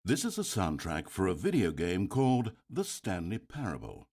This is a soundtrack for a video game called The Stanley Parable.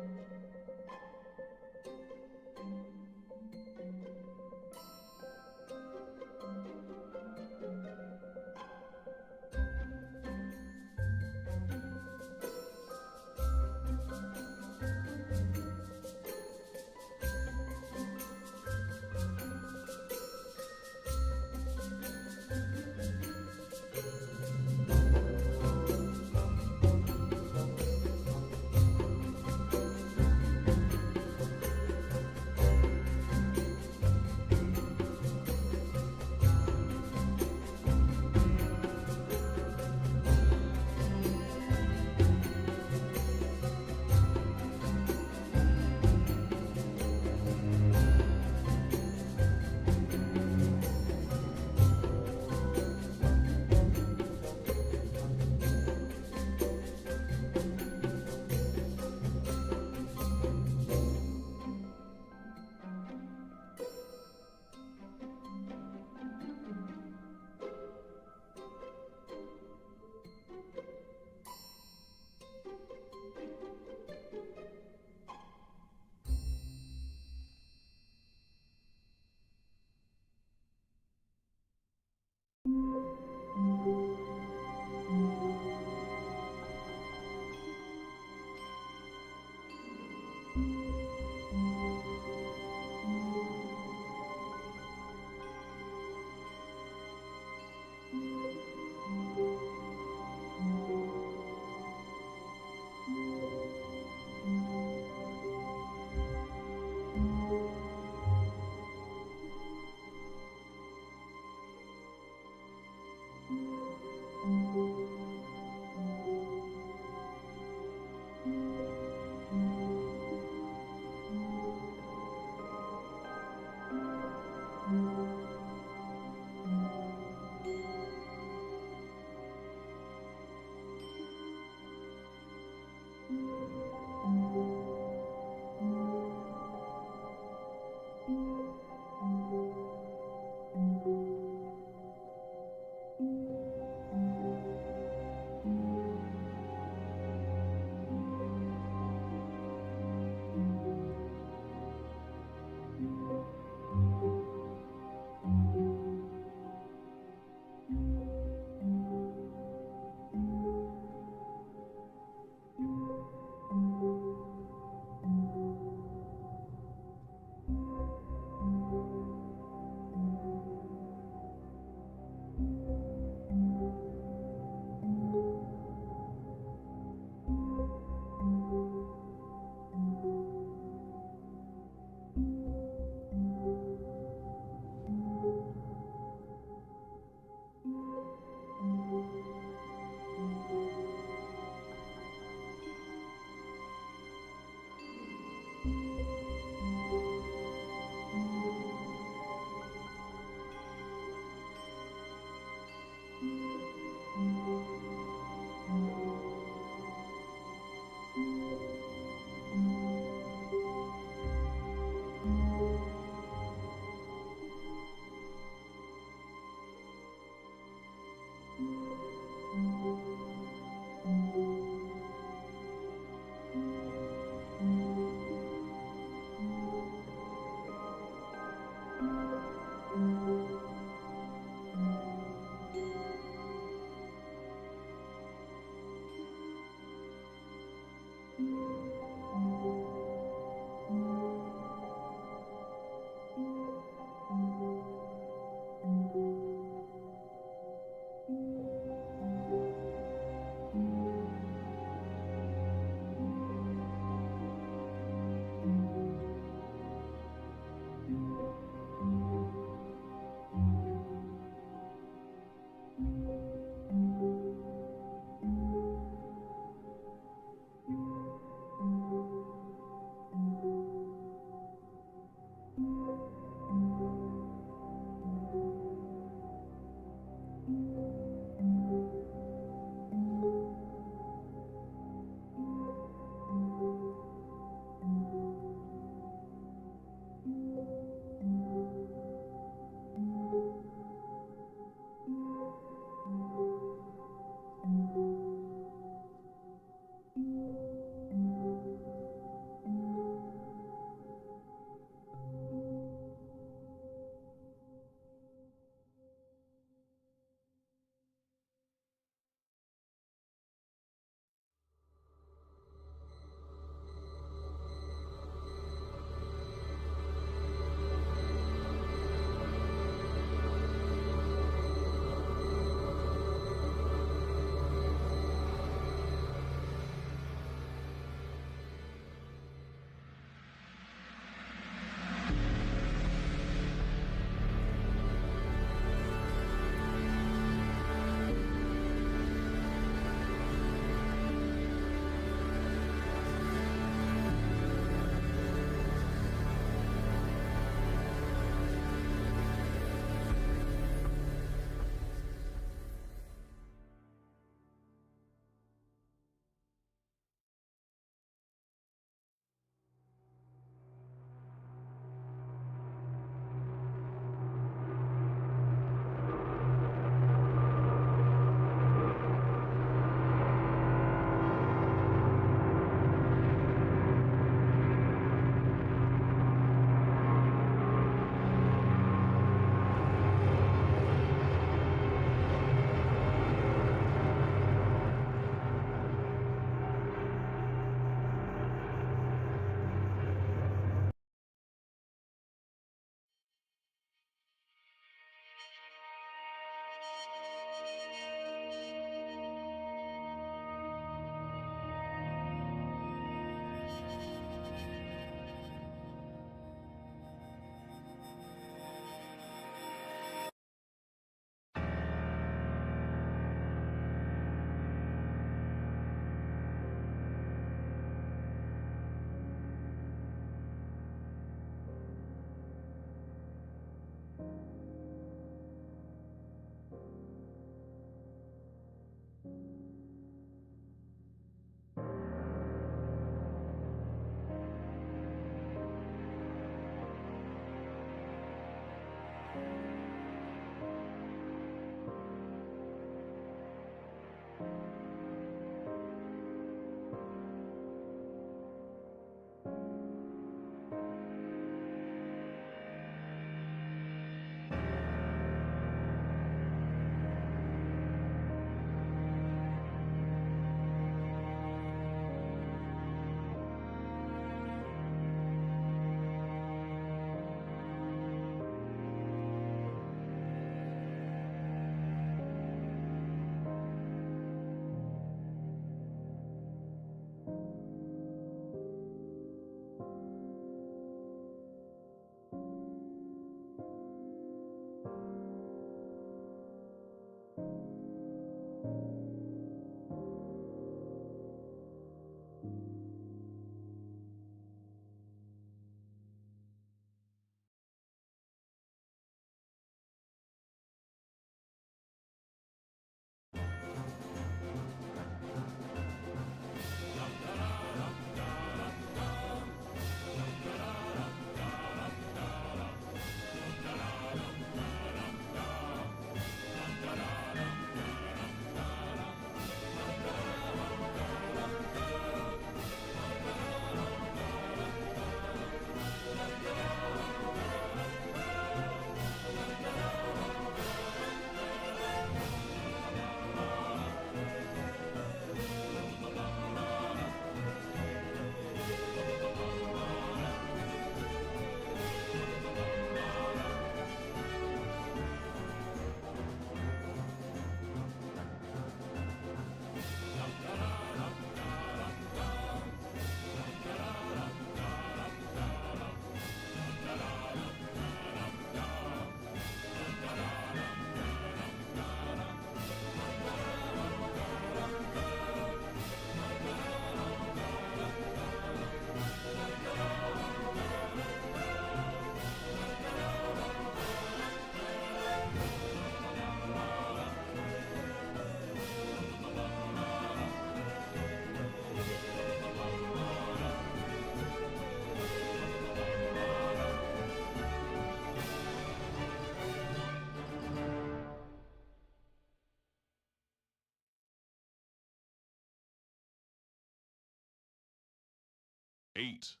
8.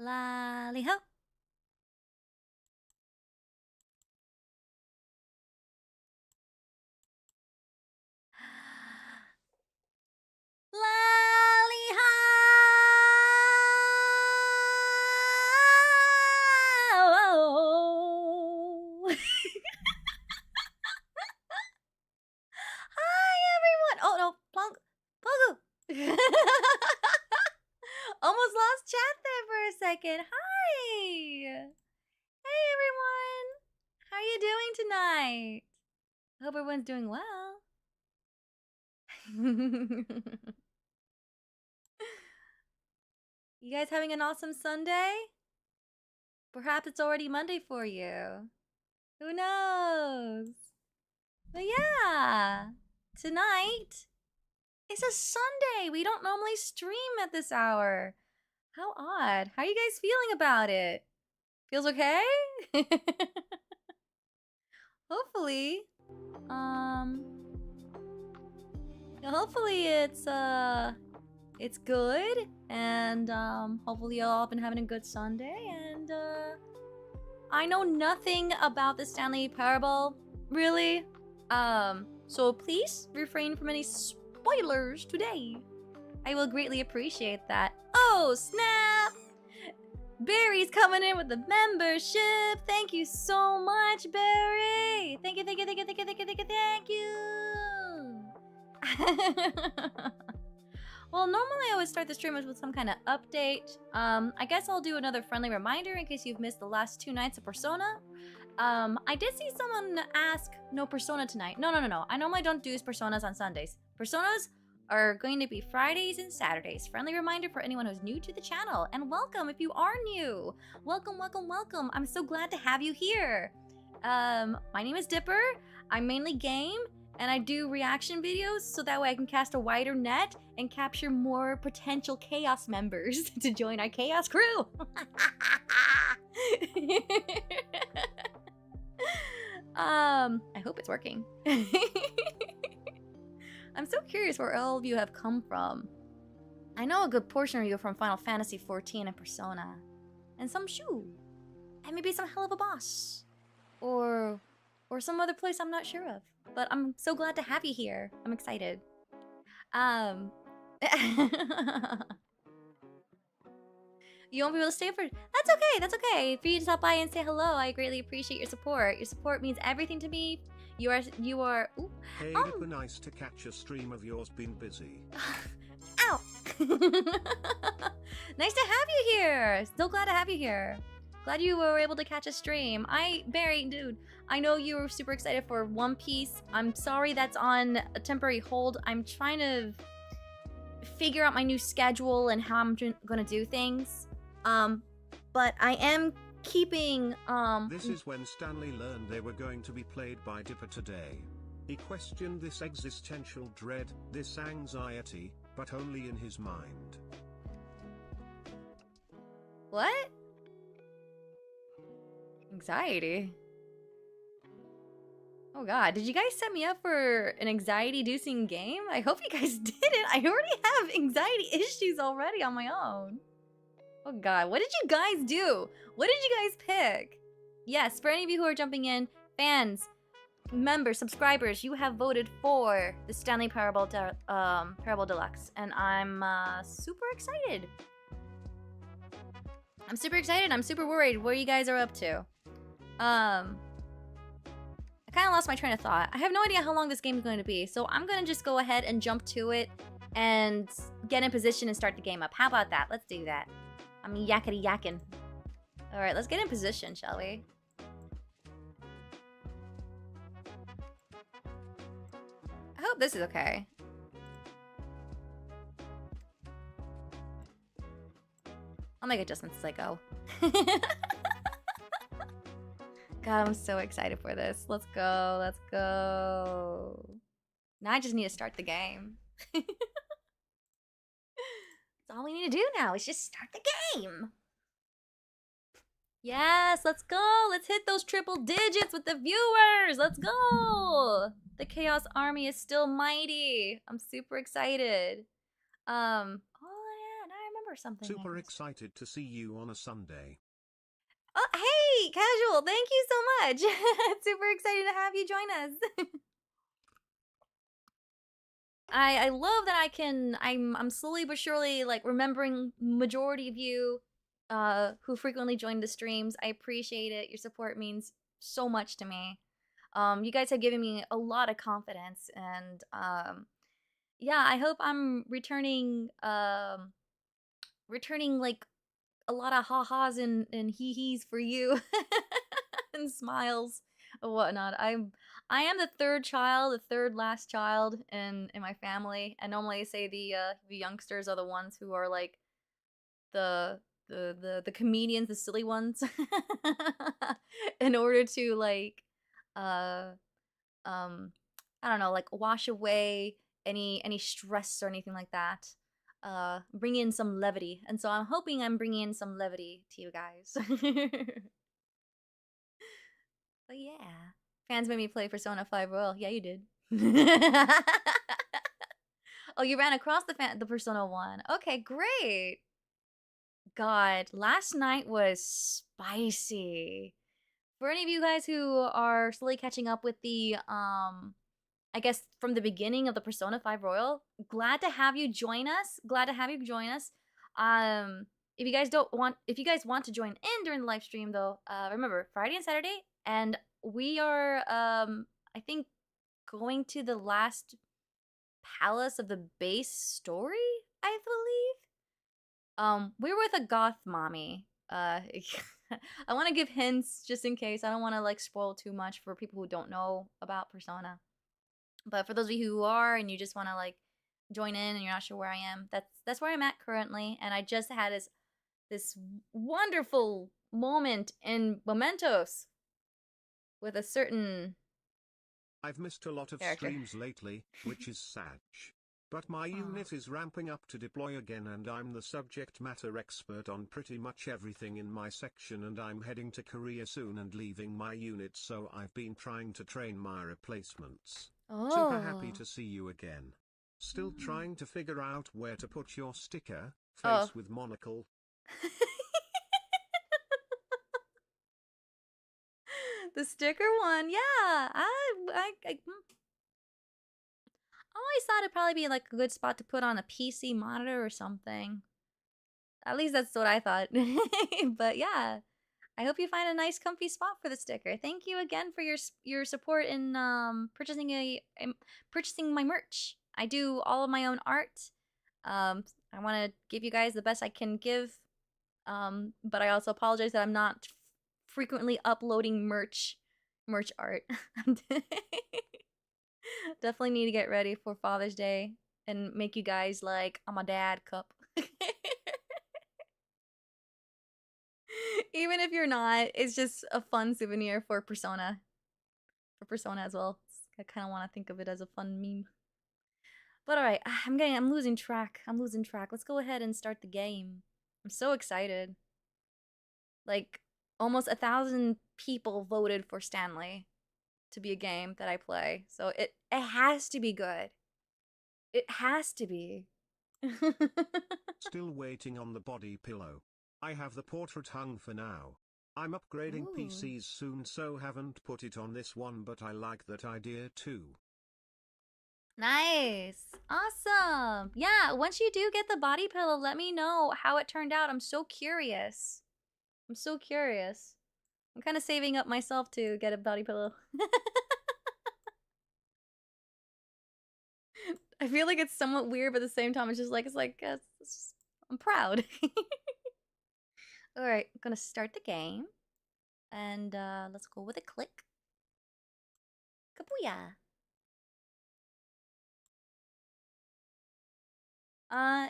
Lally ho. Lally ho. Hi everyone. Oh no, Plunk, Pogu. Almost lost chat there for a second. Hi. Hey everyone. How are you doing tonight? I hope everyone's doing well. You guys having an awesome Sunday? Perhaps it's already Monday for you. Who knows? But yeah, tonight is a Sunday. We don't normally stream at this hour. How odd. How are you guys feeling about it? Feels okay? Hopefully. Hopefully it's good, and hopefully y'all have been having a good Sunday, and I know nothing about the Stanley Parable, really. So please refrain from any spoilers today. I will greatly appreciate that. Oh, snap! Barry's coming in with the membership. Thank you so much, Barry. Thank you, thank you, thank you, thank you, thank you, thank you, thank you. Well, normally I would start the stream with some kind of update. I guess I'll do another friendly reminder in case you've missed the last 2 nights of Persona. I did see someone ask, no Persona tonight. No. I normally don't do Personas on Sundays. Personas are going to be Fridays and Saturdays. Friendly reminder for anyone who's new to the channel. And welcome if you are new. Welcome, welcome, welcome. I'm so glad to have you here. My name is Dipper. I mainly game, and I do reaction videos so that way I can cast a wider net and capture more potential Chaos members to join our Chaos crew. I hope it's working. I'm so curious where all of you have come from. I know a good portion of you are from Final Fantasy XIV and Persona. And some Shu. And maybe some hell of a boss. Or some other place I'm not sure of. But I'm so glad to have you here. I'm excited. You won't be able to stay for... That's okay, that's okay. For you to stop by and say hello, I greatly appreciate your support. Your support means everything to me. You are... Ooh. Hey, Dipper, nice to catch a stream of yours, been busy. Ow! Nice to have you here. Still glad to have you here. Glad you were able to catch a stream. Barry, dude, I know you were super excited for One Piece. I'm sorry that's on a temporary hold. I'm trying to figure out my new schedule and how I'm gonna do things. But I am keeping, This is when Stanley learned they were going to be played by Dipper today. He questioned this existential dread, this anxiety, but only in his mind. What? Anxiety? Oh god, did you guys set me up for an anxiety-inducing game? I hope you guys didn't. I already have anxiety issues already on my own. Oh god, what did you guys do? What did you guys pick? Yes, for any of you who are jumping in, fans, members, subscribers, you have voted for the Stanley Parable Deluxe, and I'm super excited. I'm super excited. I'm super worried what you guys are up to. I kind of lost my train of thought. I have no idea how long this game is going to be, so I'm going to just go ahead and jump to it and get in position and start the game up. How about that? Let's do that. I'm yakety yakking. All right, let's get in position, shall we? I hope this is okay. I'll make adjustments as I go. God, I'm so excited for this. Let's go, let's go. Now I just need to start the game. That's all we need to do now is just start the game. Yes, let's go. Let's hit those triple digits with the viewers. Let's go. The Chaos Army is still mighty. I'm super excited. Oh yeah, now I remember or something. Super excited to see you on a Sunday. Oh, hey, Casual, thank you so much. Super excited to have you join us. I love that I'm slowly but surely like remembering majority of you who frequently join the streams. I appreciate it. Your support means so much to me. You guys have given me a lot of confidence, and yeah, I hope I'm returning like a lot of ha-has and hee-hees for you and smiles and whatnot. I am the third child, the third last child in my family, and normally I say the youngsters are the ones who are like the the comedians, the silly ones, in order to like uh I don't know, like wash away any stress or anything like that. Bring in some levity, and so I'm hoping I'm bringing in some levity to you guys. But yeah, fans made me play Persona 5 Royal. Yeah, you did. Oh, you ran across the Persona one. Okay, great. God, last night was spicy. For any of you guys who are slowly catching up with the I guess from the beginning of the Persona 5 Royal, glad to have you join us. Glad to have you join us. If you guys want to join in during the live stream though, remember Friday and Saturday, and we are I think going to the last palace of the base story, I believe. We're with a goth mommy. I want to give hints just in case. I don't want to like spoil too much for people who don't know about Persona. But for those of you who are and you just want to like join in and you're not sure where I am, that's where I'm at currently. And I just had this wonderful moment in Mementos with a certain I've missed a lot of character. streams lately, which is sad. But my unit is ramping up to deploy again and I'm the subject matter expert on pretty much everything in my section and I'm heading to Korea soon and leaving my unit, so I've been trying to train my replacements. Super happy to see you again. Still trying to figure out where to put your sticker, face with monocle. The sticker one, yeah. I always thought it'd probably be like a good spot to put on a PC monitor or something. At least that's what I thought. But yeah, I hope you find a nice, comfy spot for the sticker. Thank you again for your support in purchasing my merch. I do all of my own art. I want to give you guys the best I can give. But I also apologize that I'm not frequently uploading merch art. Definitely need to get ready for Father's Day and make you guys like I'm a dad cup. Even if you're not, it's just a fun souvenir for Persona. For Persona as well. I kind of want to think of it as a fun meme. But alright, I'm losing track. Let's go ahead and start the game. I'm so excited. Like, almost 1,000 people voted for Stanley to be a game that I play. So it has to be good. It has to be. Still waiting on the body pillow. I have the portrait hung for now. I'm upgrading PCs soon, so haven't put it on this one, but I like that idea too. Nice. Awesome. Yeah, once you do get the body pillow, let me know how it turned out. I'm so curious. I'm kind of saving up myself to get a body pillow. I feel like it's somewhat weird, but at the same time, it's just, I'm proud. All right, I'm gonna start the game, and let's go with a click. Kabooyah!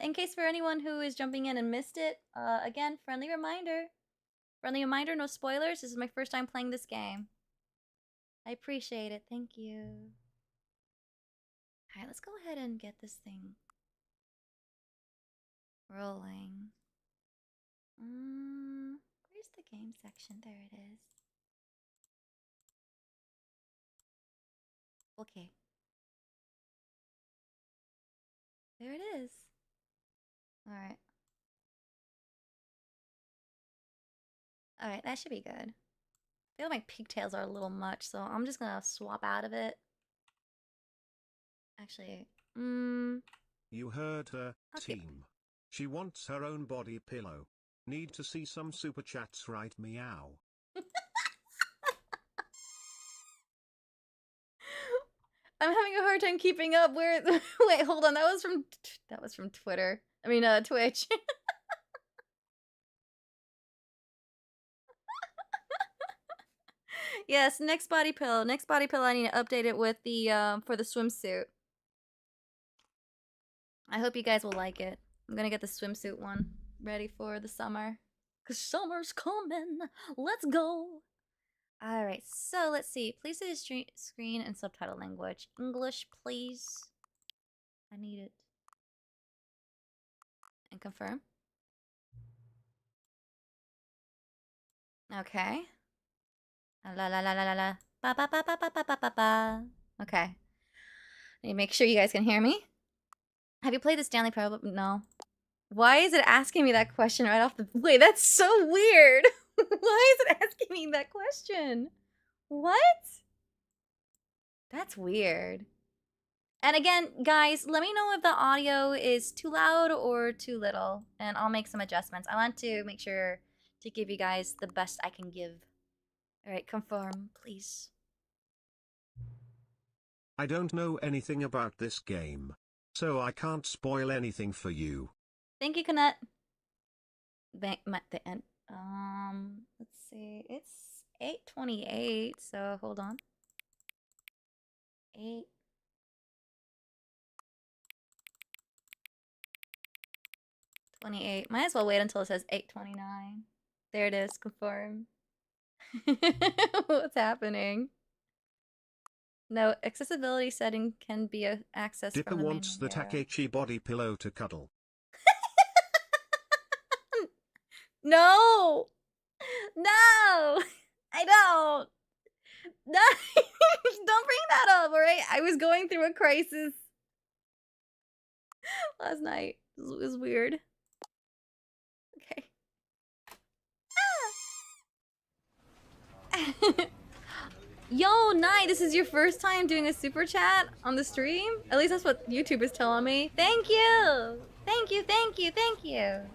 In case for anyone who is jumping in and missed it, again, friendly reminder. Friendly reminder, no spoilers. This is my first time playing this game. I appreciate it. Thank you. All right, let's go ahead and get this thing rolling. Where's the game section? There it is. Okay. There it is. All right. Alright, that should be good. I feel like my pigtails are a little much, so I'm just gonna swap out of it. Actually, You heard her, Okay. team. She wants her own body pillow. Need to see some super chats, right? Meow. I'm having a hard time keeping up. Where? Wait, hold on. That was from Twitter. I mean, Twitch. Yes, next body pillow. Next body pillow. I need to update it with the for the swimsuit. I hope you guys will like it. I'm gonna get the swimsuit one ready for the summer. 'Cause summer's coming. Let's go. Alright, so let's see. Please see the screen and subtitle language. English, please. I need it. And confirm. Okay. La la la la la la. Ba ba ba ba ba ba ba ba ba. Okay. I need to make sure you guys can hear me. Have you played the Stanley Parable? No. Why is it asking me that question right off the... Wait, that's so weird. Why is it asking me that question? What? That's weird. And again, guys, let me know if the audio is too loud or too little, and I'll make some adjustments. I want to make sure to give you guys the best I can give. Alright, confirm, please. I don't know anything about this game, so I can't spoil anything for you. Thank you, Canet. The end. Let's see. It's 8:28, so hold on. 8:28. Might as well wait until it says 8:29. There it is. Confirm. What's happening? No, accessibility setting can be accessed Dipper from the wants the menu. Takechi body pillow to cuddle. No! No! I don't! No! Don't bring that up, alright? I was going through a crisis last night. It was weird. Okay. Ah! Yo, Nye, this is your first time doing a super chat on the stream? At least that's what YouTube is telling me. Thank you! Thank you, thank you, thank you!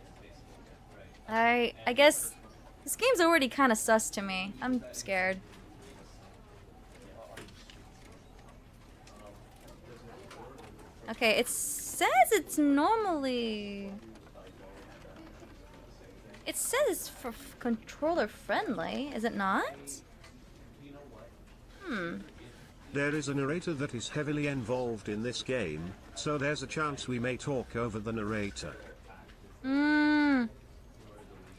Alright, I guess this game's already kind of sus to me. I'm scared. Okay, it says it's normally... It says it's for controller friendly, is it not? There is a narrator that is heavily involved in this game, so there's a chance we may talk over the narrator.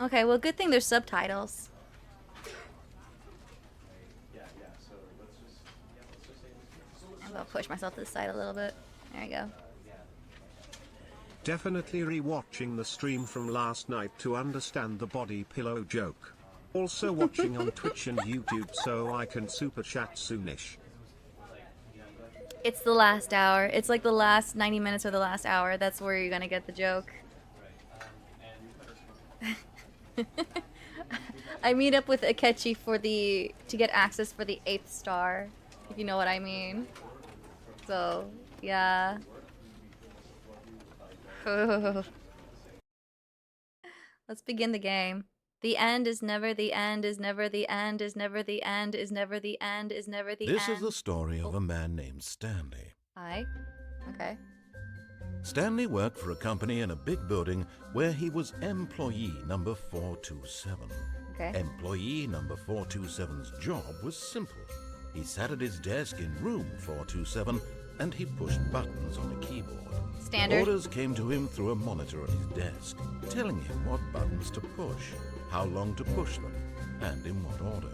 Okay, well, good thing there's subtitles. I'm gonna push myself to the side a little bit. There you go. Definitely re-watching the stream from last night to understand the body pillow joke. Also watching on Twitch and YouTube so I can super chat soonish. It's the last hour. It's like the last 90 minutes or the last hour. That's where you're gonna get the joke. I meet up with Akechi to get access for the 8th star, if you know what I mean. So, yeah. Let's begin the game. The end is never the end is never the end is never the end is never the end is never the end. This is the story of a man named Stanley. Hi. Okay. Stanley worked for a company in a big building where he was employee number 427. Okay. Employee number 427's job was simple. He sat at his desk in room 427 and he pushed buttons on a keyboard. Standard. Orders came to him through a monitor at his desk, telling him what buttons to push, how long to push them, and in what order.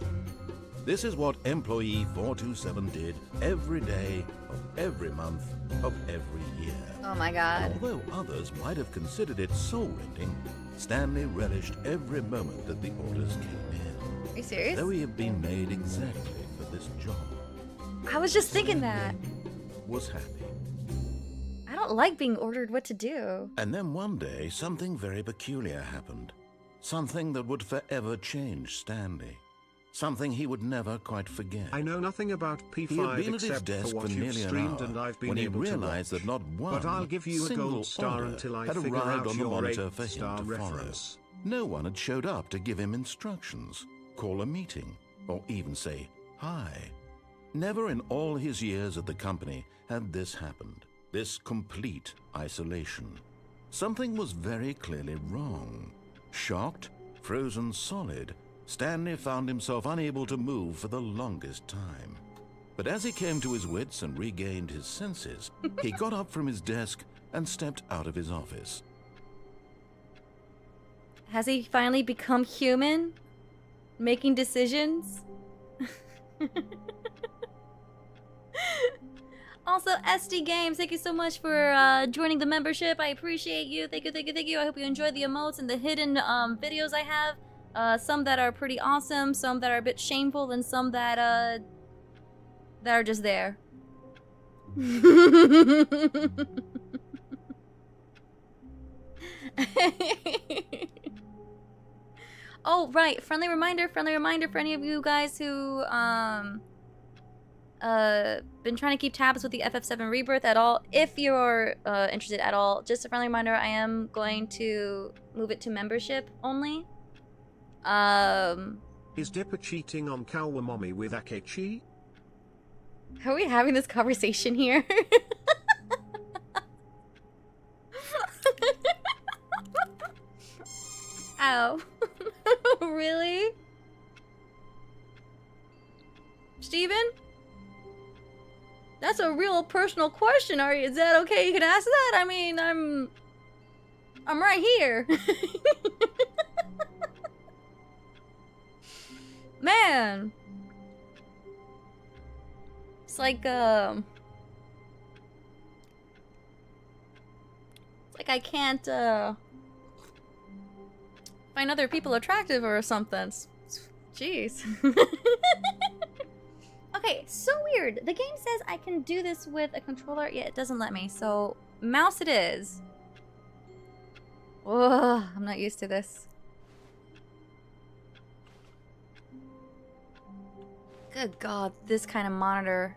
This is what employee 427 did every day of every month of every year. Oh my god. And although others might have considered it soul-rending, Stanley relished every moment that the orders came in. Are you serious? Though he had been made exactly for this job. I was just thinking that. Was happy. I don't like being ordered what to do. And then one day, something very peculiar happened. Something that would forever change Stanley. Something he would never quite forget. I know nothing about P5 He had been at his except desk for for what you've nearly an streamed hour and I've been when he able to realized watch. that not one But I'll give you a single gold star order until I had figure arrived out on the your monitor for him to 8-star follow. reference. No one had showed up to give him instructions, call a meeting, or even say hi. Never in all his years at the company had this happened, this complete isolation. Something was very clearly wrong. Shocked, frozen solid, Stanley found himself unable to move for the longest time. But as he came to his wits and regained his senses, he got up from his desk and stepped out of his office. Has he finally become human? Making decisions? Also, SD Games, thank you so much for joining the membership. I appreciate you. Thank you, thank you, thank you. I hope you enjoyed the emotes and the hidden videos I have. Some that are pretty awesome, some that are a bit shameful, and some that are just there. Oh, right. Friendly reminder for any of you guys who been trying to keep tabs with the FF7 Rebirth at all. If you're interested at all, just a friendly reminder, I am going to move it to membership only. Is Dipper cheating on Kawamami with Akechi? Are we having this conversation here? Ow. Really? Steven? That's a real personal question. Is that okay? You can ask that? I mean, I'm right here. Man. It's like I can't find other people attractive or something. Jeez. Okay, so weird. The game says I can do this with a controller. Yeah, it doesn't let me. So, mouse it is. Ugh, I'm not used to this. Good God, this kind of monitor.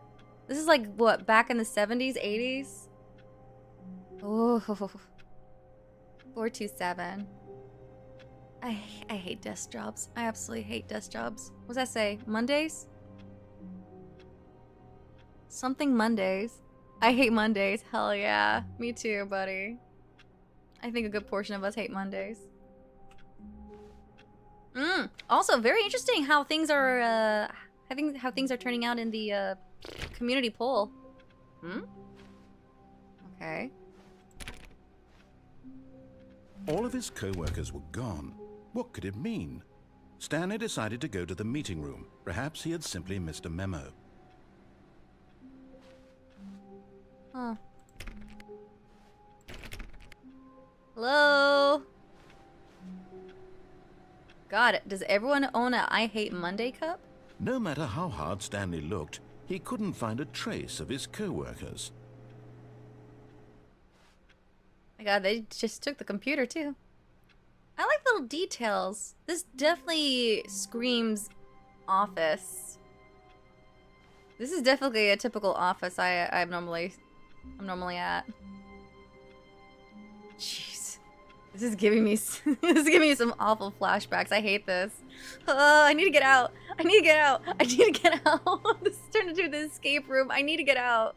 This is like, what, back in the 70s, 80s? Oh, 427. I hate desk jobs. I absolutely hate desk jobs. What does that say? Mondays? Something Mondays. I hate Mondays. Hell yeah. Me too, buddy. I think a good portion of us hate Mondays. Also, very interesting how things are, how things are turning out in the, community poll. Okay. All of his co-workers were gone. What could it mean? Stanley decided to go to the meeting room. Perhaps he had simply missed a memo. Huh. Hello? God, does everyone own a I Hate Monday cup? No matter how hard Stanley looked, he couldn't find a trace of his co-workers. My God, they just took the computer too. I like little details. This definitely screams office. This is definitely a typical office I'm normally at. Jeez, this is giving me some awful flashbacks. I hate this. I need to get out. I need to get out. I need to get out. This is turned into the escape room. I need to get out.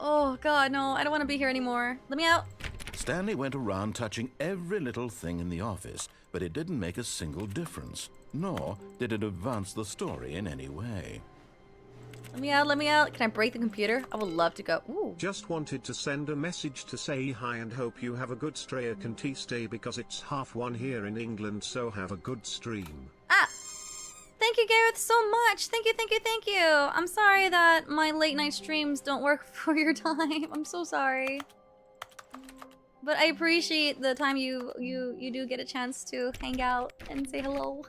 Oh God, no! I don't want to be here anymore. Let me out. Stanley went around touching every little thing in the office, but it didn't make a single difference, nor did it advance the story in any way. Let me out, let me out. Can I break the computer? I would love to go. Ooh. Just wanted to send a message to say hi and hope you have a good Strayakante day because it's 1:30 here in England, so have a good stream. Ah! Thank you, Gareth, so much. Thank you, thank you, thank you. I'm sorry that my late night streams don't work for your time. I'm so sorry. But I appreciate the time you do get a chance to hang out and say hello.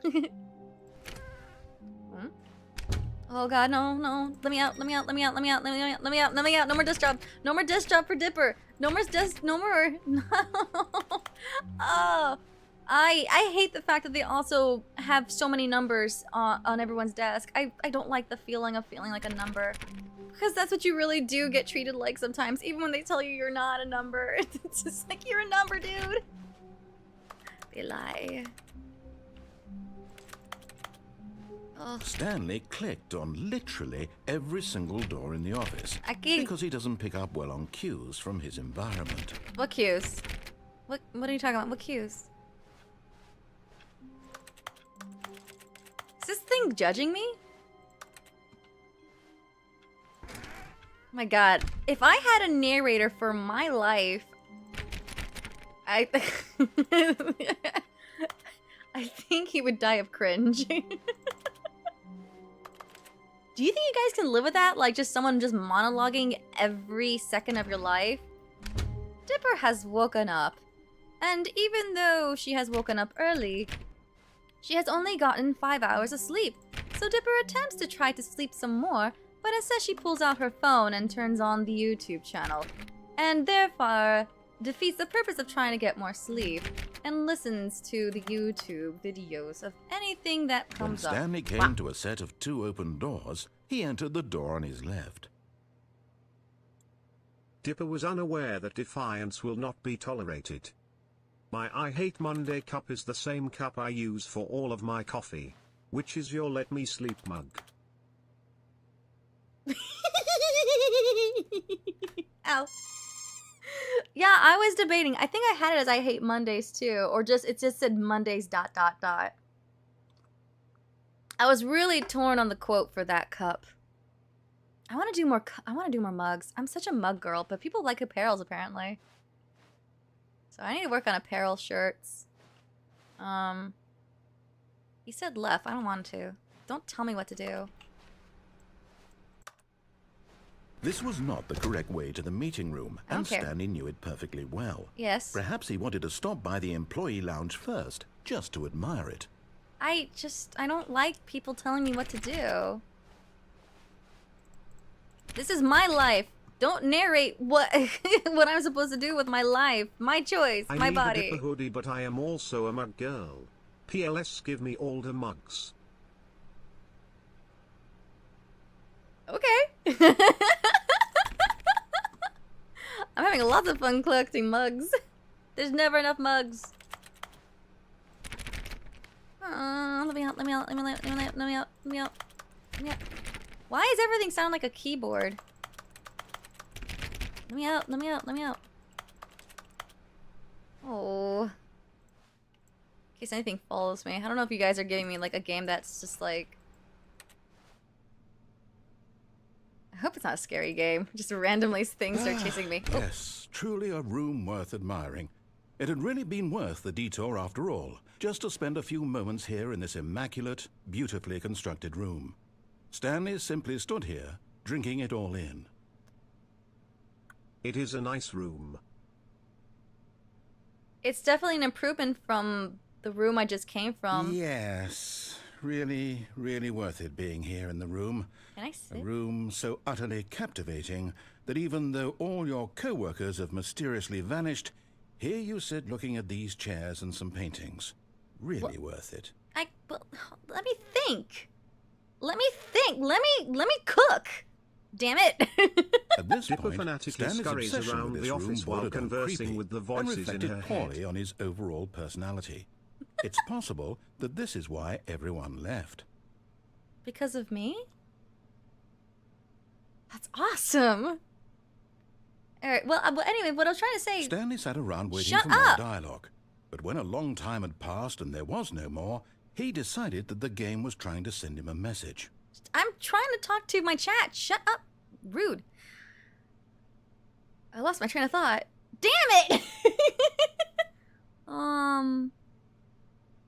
Oh God, no, no. Let me out, let me out, let me out, let me out, let me out, let me out, let me out. No more desk job. No more desk job for Dipper. No more desk, no more. No. Oh. I hate the fact that they also have so many numbers on everyone's desk. I don't like the feeling of feeling like a number. Because that's what you really do get treated like sometimes, even when they tell you you're not a number. It's just like, you're a number, dude. They lie. Oh. Stanley clicked on literally every single door in the office because he doesn't pick up well on cues from his environment. What cues? What are you talking about? What cues? Is this thing judging me? Oh my god. If I had a narrator for my life, I think he would die of cringe. Do you think you guys can live with that? Like, just someone just monologuing every second of your life? Dipper has woken up. And even though she has woken up early, she has only gotten 5 hours of sleep. So Dipper attempts to try to sleep some more, but instead she pulls out her phone and turns on the YouTube channel. And therefore defeats the purpose of trying to get more sleep, and listens to the YouTube videos of anything that comes up. When Stanley came to a set of 2 open doors, he entered the door on his left. Dipper was unaware that defiance will not be tolerated. My I Hate Monday cup is the same cup I use for all of my coffee. Which is your let me sleep mug? Ow. Yeah, I was debating. I think I had it as I hate Mondays too, or just it just said Mondays ... I was really torn on the quote for that cup. I want to do more. I want to do more mugs. I'm such a mug girl, but people like apparels apparently. So I need to work on apparel shirts. He said left. I don't want to. Don't tell me what to do. This was not the correct way to the meeting room, and Stanley knew it perfectly well. Yes. Perhaps he wanted to stop by the employee lounge first, just to admire it. I don't like people telling me what to do. This is my life. Don't narrate what what I'm supposed to do with my life. My choice, my body. I need a Dipper hoodie, but I am also a mug girl. PLS, give me all the mugs. Okay. I'm having lots of fun collecting mugs. There's never enough mugs. Let me out, let me out, let me out, let me out, let me out, let me out, let me out. Why does everything sound like a keyboard? Let me out, let me out, let me out. Oh. In case anything follows me. I don't know if you guys are giving me like a game that's just like... I hope it's not a scary game. Just randomly things start chasing me. Yes, truly a room worth admiring. It had really been worth the detour after all, just to spend a few moments here in this immaculate, beautifully constructed room. Stanley simply stood here, drinking it all in. It is a nice room. It's definitely an improvement from the room I just came from. Yes, really, really worth it being here in the room. Can I sit? A room so utterly captivating that even though all your co-workers have mysteriously vanished, here you sit looking at these chairs and some paintings. Really worth it. Well, let me think. Let me think. Let me cook. Damn it. At this Dipper point, fanatically Stanley's scurries obsession around with the this office room while bordered on conversing creepy with the and voices in reflected her poorly head. on his overall personality. It's possible that this is why everyone left. Because of me? That's awesome. Alright, well, anyway, what I was trying to say... Stanley sat around waiting Shut for more up! dialogue. But when a long time had passed and there was no more, he decided that the game was trying to send him a message. I'm trying to talk to my chat. Shut up. Rude. I lost my train of thought. Damn it!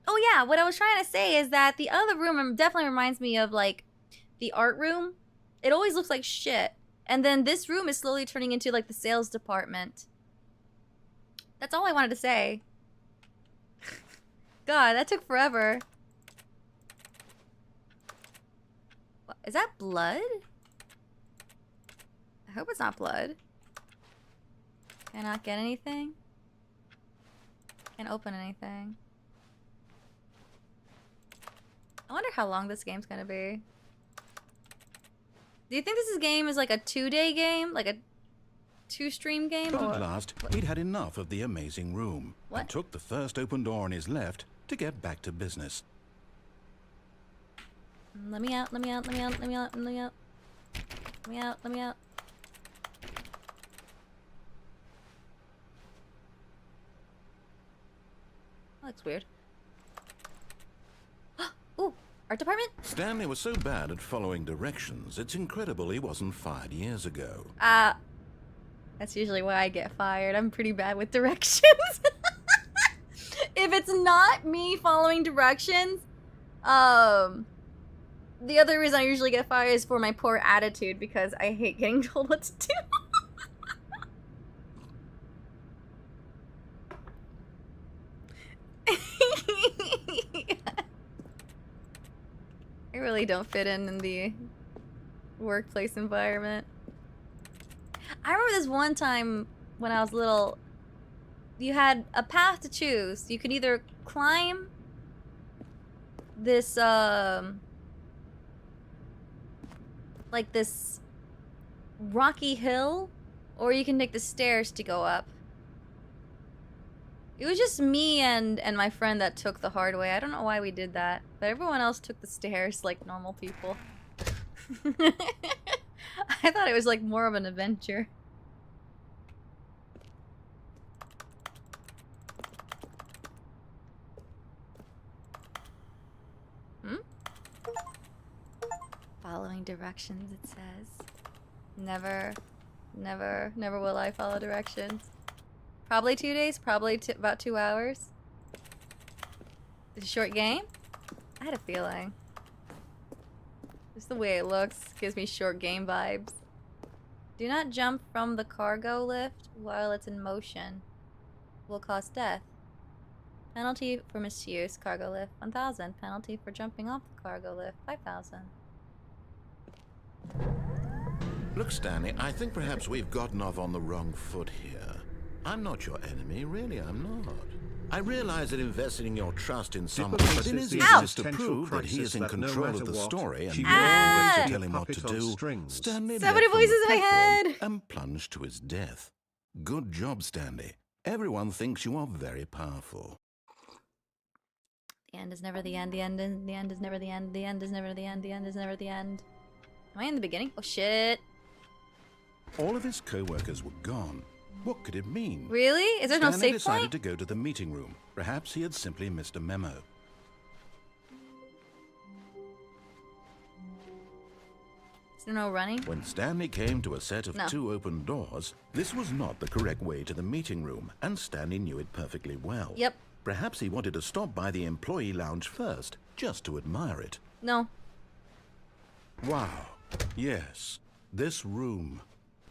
Oh yeah, what I was trying to say is that the other room definitely reminds me of, like, the art room. It always looks like shit. And then this room is slowly turning into, like, the sales department. That's all I wanted to say. God, that took forever. What, is that blood? I hope it's not blood. Can I not get anything? Can't open anything. wonder how long this game's gonna be. Do you think this game is like a 2-day game? Like a 2-stream game? But Or... at last, he'd had enough of the amazing room and took the first open door on his left to get back to business. Let me out, let me out, let me out, let me out, let me out. Let me out, let me out. That looks weird. Ooh, art department? Stanley was so bad at following directions, it's incredible he wasn't fired years ago. That's usually why I get fired. I'm pretty bad with directions. If it's not me following directions, the other reason I usually get fired is for my poor attitude because I hate getting told what to do. I really don't fit in the workplace environment. I remember this one time when I was little, you had a path to choose. You could either climb this, like this rocky hill, or you can take the stairs to go up. It was just me and my friend that took the hard way. I don't know why we did that, but everyone else took the stairs like normal people. I thought it was like more of an adventure. Following directions, it says. Never will I follow directions. Probably 2 days, probably about 2 hours. It's a short game? I had a feeling. Just the way it looks gives me short game vibes. Do not jump from the cargo lift while it's in motion. Will cause death. Penalty for misuse, cargo lift 1,000. Penalty for jumping off the cargo lift 5,000. Look, Stanley, I think perhaps we've gotten off on the wrong foot here. I'm not your enemy, really, I'm not. I realize that investing your trust in someone, but it is easiest to prove that he is in control of the story and you're going to tell him what to do. Stanley so many voices in my head! And plunged to his death. Good job, Stanley. Everyone thinks you are very powerful. The end is never the end, the end is never the end, the end is never the end, the end is never the end. Am I in the beginning? Oh shit. All of his co-workers were gone. What could it mean? Really? Is there no Stanley safe decided point? to go to the meeting room. Perhaps he had simply missed a memo. Is there no running? When Stanley came to a set of 2 open doors, this was not the correct way to the meeting room, and Stanley knew it perfectly well. Yep. Perhaps he wanted to stop by the employee lounge first, just to admire it. No. Wow. Yes, this room.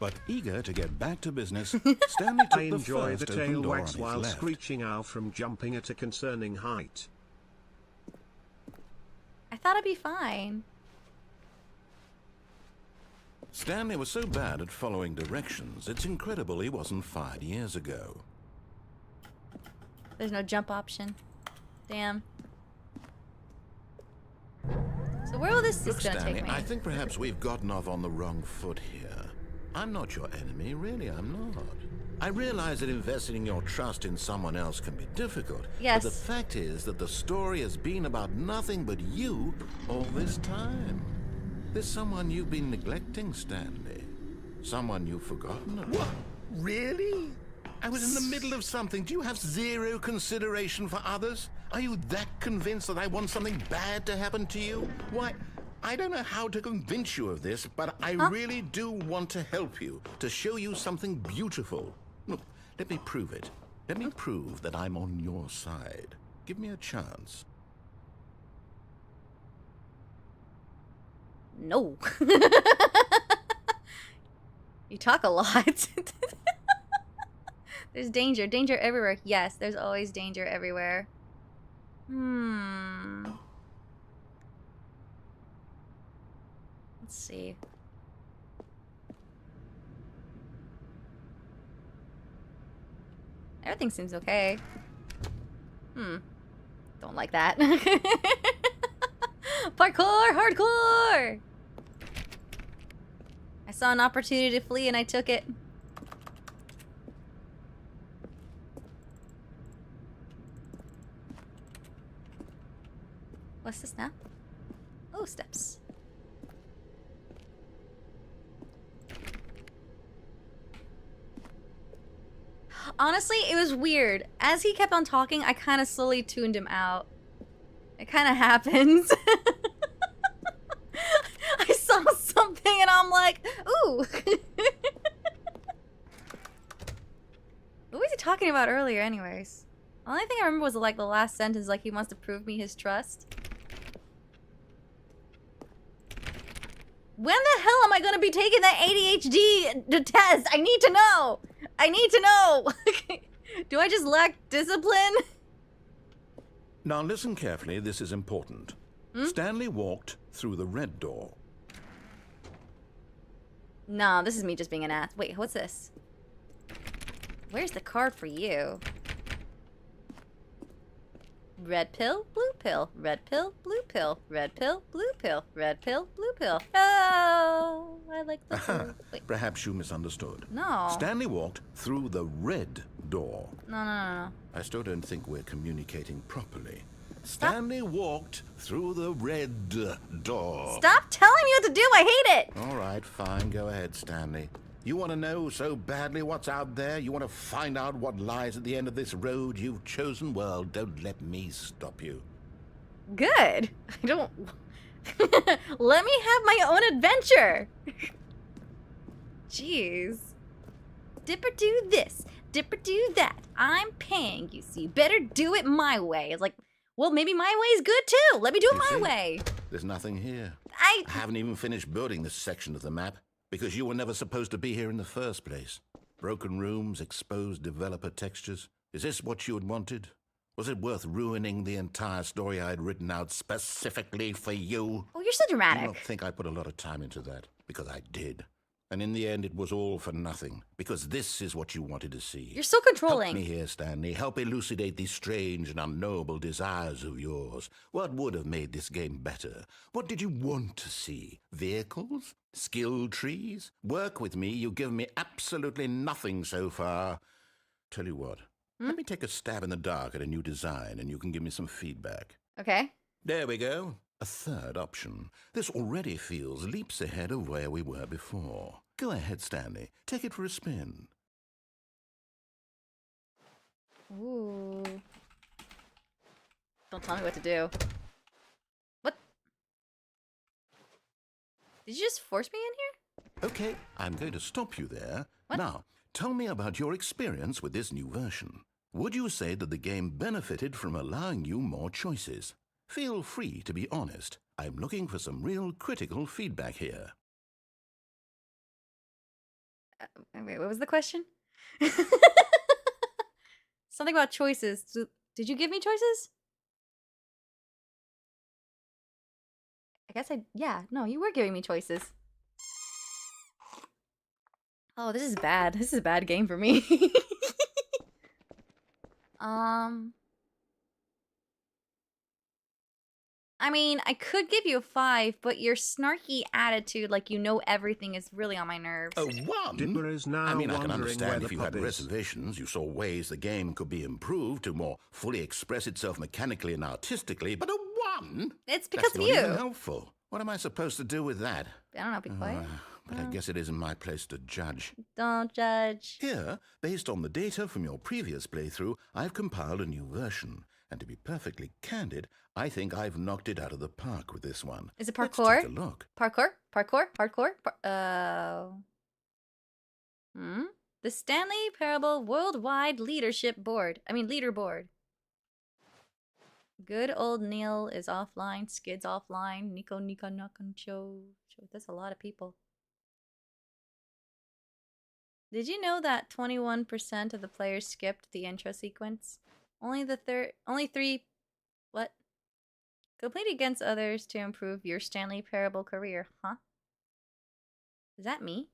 But eager to get back to business, Stanley took I the enjoy first the open tail door on wags his while left. screeching ow from jumping at a concerning height. I thought I'd be fine. Stanley was so bad at following directions, it's incredible he wasn't fired years ago. There's no jump option. Damn. So where will this Look, gonna Stanley, take me? I think perhaps we've gotten off on the wrong foot here. I'm not your enemy, really, I'm not. I realize that investing your trust in someone else can be difficult. Yes. But the fact is that the story has been about nothing but you all this time. There's someone you've been neglecting, Stanley. Someone you've forgotten about. What? Really? I was in the middle of something. Do you have zero consideration for others? Are you that convinced that I want something bad to happen to you? Why, I don't know how to convince you of this, but I really do want to help you, to show you something beautiful. Look, let me prove it. Let me prove that I'm on your side. Give me a chance. No. You talk a lot. There's danger. Danger everywhere. Yes, there's always danger everywhere. Let's see. Everything seems okay. Don't like that. Parkour! Hardcore! I saw an opportunity to flee and I took it. What's this now? Oh, steps. Honestly, it was weird. As he kept on talking, I kind of slowly tuned him out. It kind of happens. I saw something and I'm like, ooh. What was he talking about earlier anyways? The only thing I remember was like the last sentence, like he wants to prove me his trust. When the hell am I gonna be taking that ADHD test? I need to know! I need to know! Do I just lack discipline? Now listen carefully, this is important. Stanley walked through the red door. No, this is me just being an ass. Wait, what's this? Where's the card for you? Red pill, blue pill, red pill, blue pill, red pill, blue pill, red pill, blue pill. Oh, I like the blue. Wait. Perhaps you misunderstood. No. Stanley walked through the red door. No. I still don't think we're communicating properly. Stanley walked through the red door. Stop telling me what to do. I hate it. All right, fine. Go ahead, Stanley. You want to know so badly what's out there? You want to find out what lies at the end of this road you've chosen? Well, don't let me stop you. Good. I don't... Let me have my own adventure. Jeez. Dipper do this. Dipper do that. I'm paying you, so you better do it my way. It's like, well, maybe my way's good too. Let me do it my way. There's nothing here. I haven't even finished building this section of the map because you were never supposed to be here in the first place. Broken rooms, exposed developer textures. Is this what you had wanted? Was it worth ruining the entire story I had written out specifically for you? Oh, you're so Do dramatic. not think I put a lot of time into that, because I did. And in the end, it was all for nothing, because this is what you wanted to see. You're so controlling. Help me here, Stanley. Help elucidate these strange and unknowable desires of yours. What would have made this game better? What did you want to see? Vehicles? Skill trees? Work with me. You've given me absolutely nothing so far. Tell you what. Let me take a stab in the dark at a new design, and you can give me some feedback. Okay. There we go. A third option. This already feels leaps ahead of where we were before. Go ahead, Stanley. Take it for a spin. Ooh. Don't tell me what to do. What? Did you just force me in here? Okay, I'm going to stop you there. What? Now, tell me about your experience with this new version. Would you say that the game benefited from allowing you more choices? Feel free to be honest. I'm looking for some real critical feedback here. Wait, what was the question? Something about choices. Did you give me choices? Yeah, no, you were giving me choices. Oh, this is bad. This is a bad game for me. I mean, I could give you a 5, but your snarky attitude, like you know everything, is really on my nerves. A 1? Dipper is now I mean, I can wondering where understand the if you had pub is. reservations, you saw ways the game could be improved to more fully express itself mechanically and artistically, but a 1? It's because That's of not you. even helpful. What am I supposed to do with that? I don't know, be quiet. But I guess it isn't my place to judge. Don't judge. Here, based on the data from your previous playthrough, I've compiled a new version. And to be perfectly candid, I think I've knocked it out of the park with this one. Is it Let's parkour? take a look. Parkour? Hardcore? The Stanley Parable Worldwide Leadership Board. Leaderboard. Good old Neil is offline. Skid's offline. Nico Nakancho. That's a lot of people. Did you know that 21% of the players skipped the intro sequence? Only 3... What? Complete against others to improve your Stanley Parable career, huh? Is that me?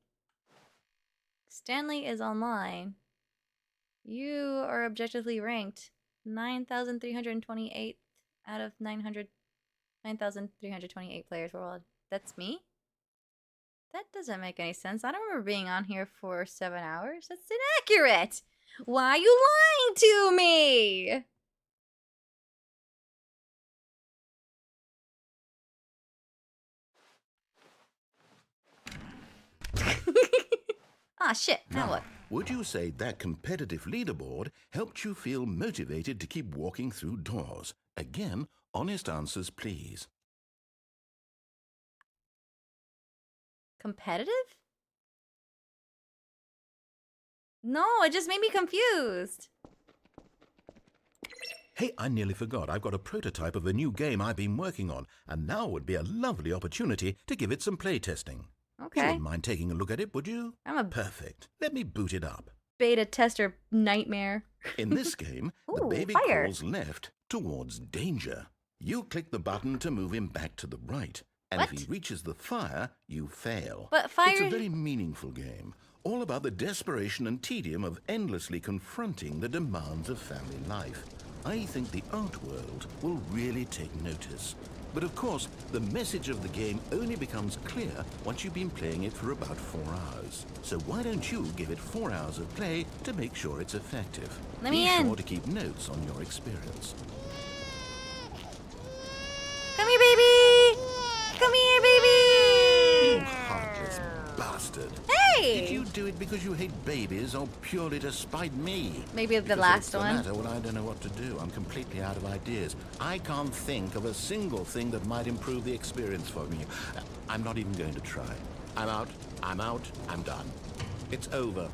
Stanley is online. You are objectively ranked 9,328 out of 900. 9,328 players worldwide. That's me? That doesn't make any sense. I don't remember being on here for 7 hours. That's inaccurate! Why are you lying to me? Ah, shit. Now what? Would you say that competitive leaderboard helped you feel motivated to keep walking through doors? Again, honest answers, please. Competitive? No, it just made me confused. Hey, I nearly forgot. I've got a prototype of a new game I've been working on, and now would be a lovely opportunity to give it some playtesting. Okay. You wouldn't mind taking a look at it, would you? I'm a Perfect. Let me boot it up. beta tester nightmare. In this game, the Ooh, baby fire. crawls left towards danger. You click the button to move him back to the right. And if What? he reaches the fire, you fail. But fire... It's a very meaningful game, all about the desperation and tedium of endlessly confronting the demands of family life. I think the art world will really take notice. But of course, the message of the game only becomes clear once you've been playing it for about 4 hours. So why don't you give it 4 hours of play to make sure it's effective? Let me Be in. sure to keep notes on your experience. Come here, baby! Come here, You baby! heartless bastard. Hey! Did you do it because you hate babies or purely to spite me? Maybe the Because last if it's the one. latter, well, I don't know what to do. I'm completely out of ideas. I can't think of a single thing that might improve the experience for me. I'm not even going to try. I'm out. I'm done. It's over.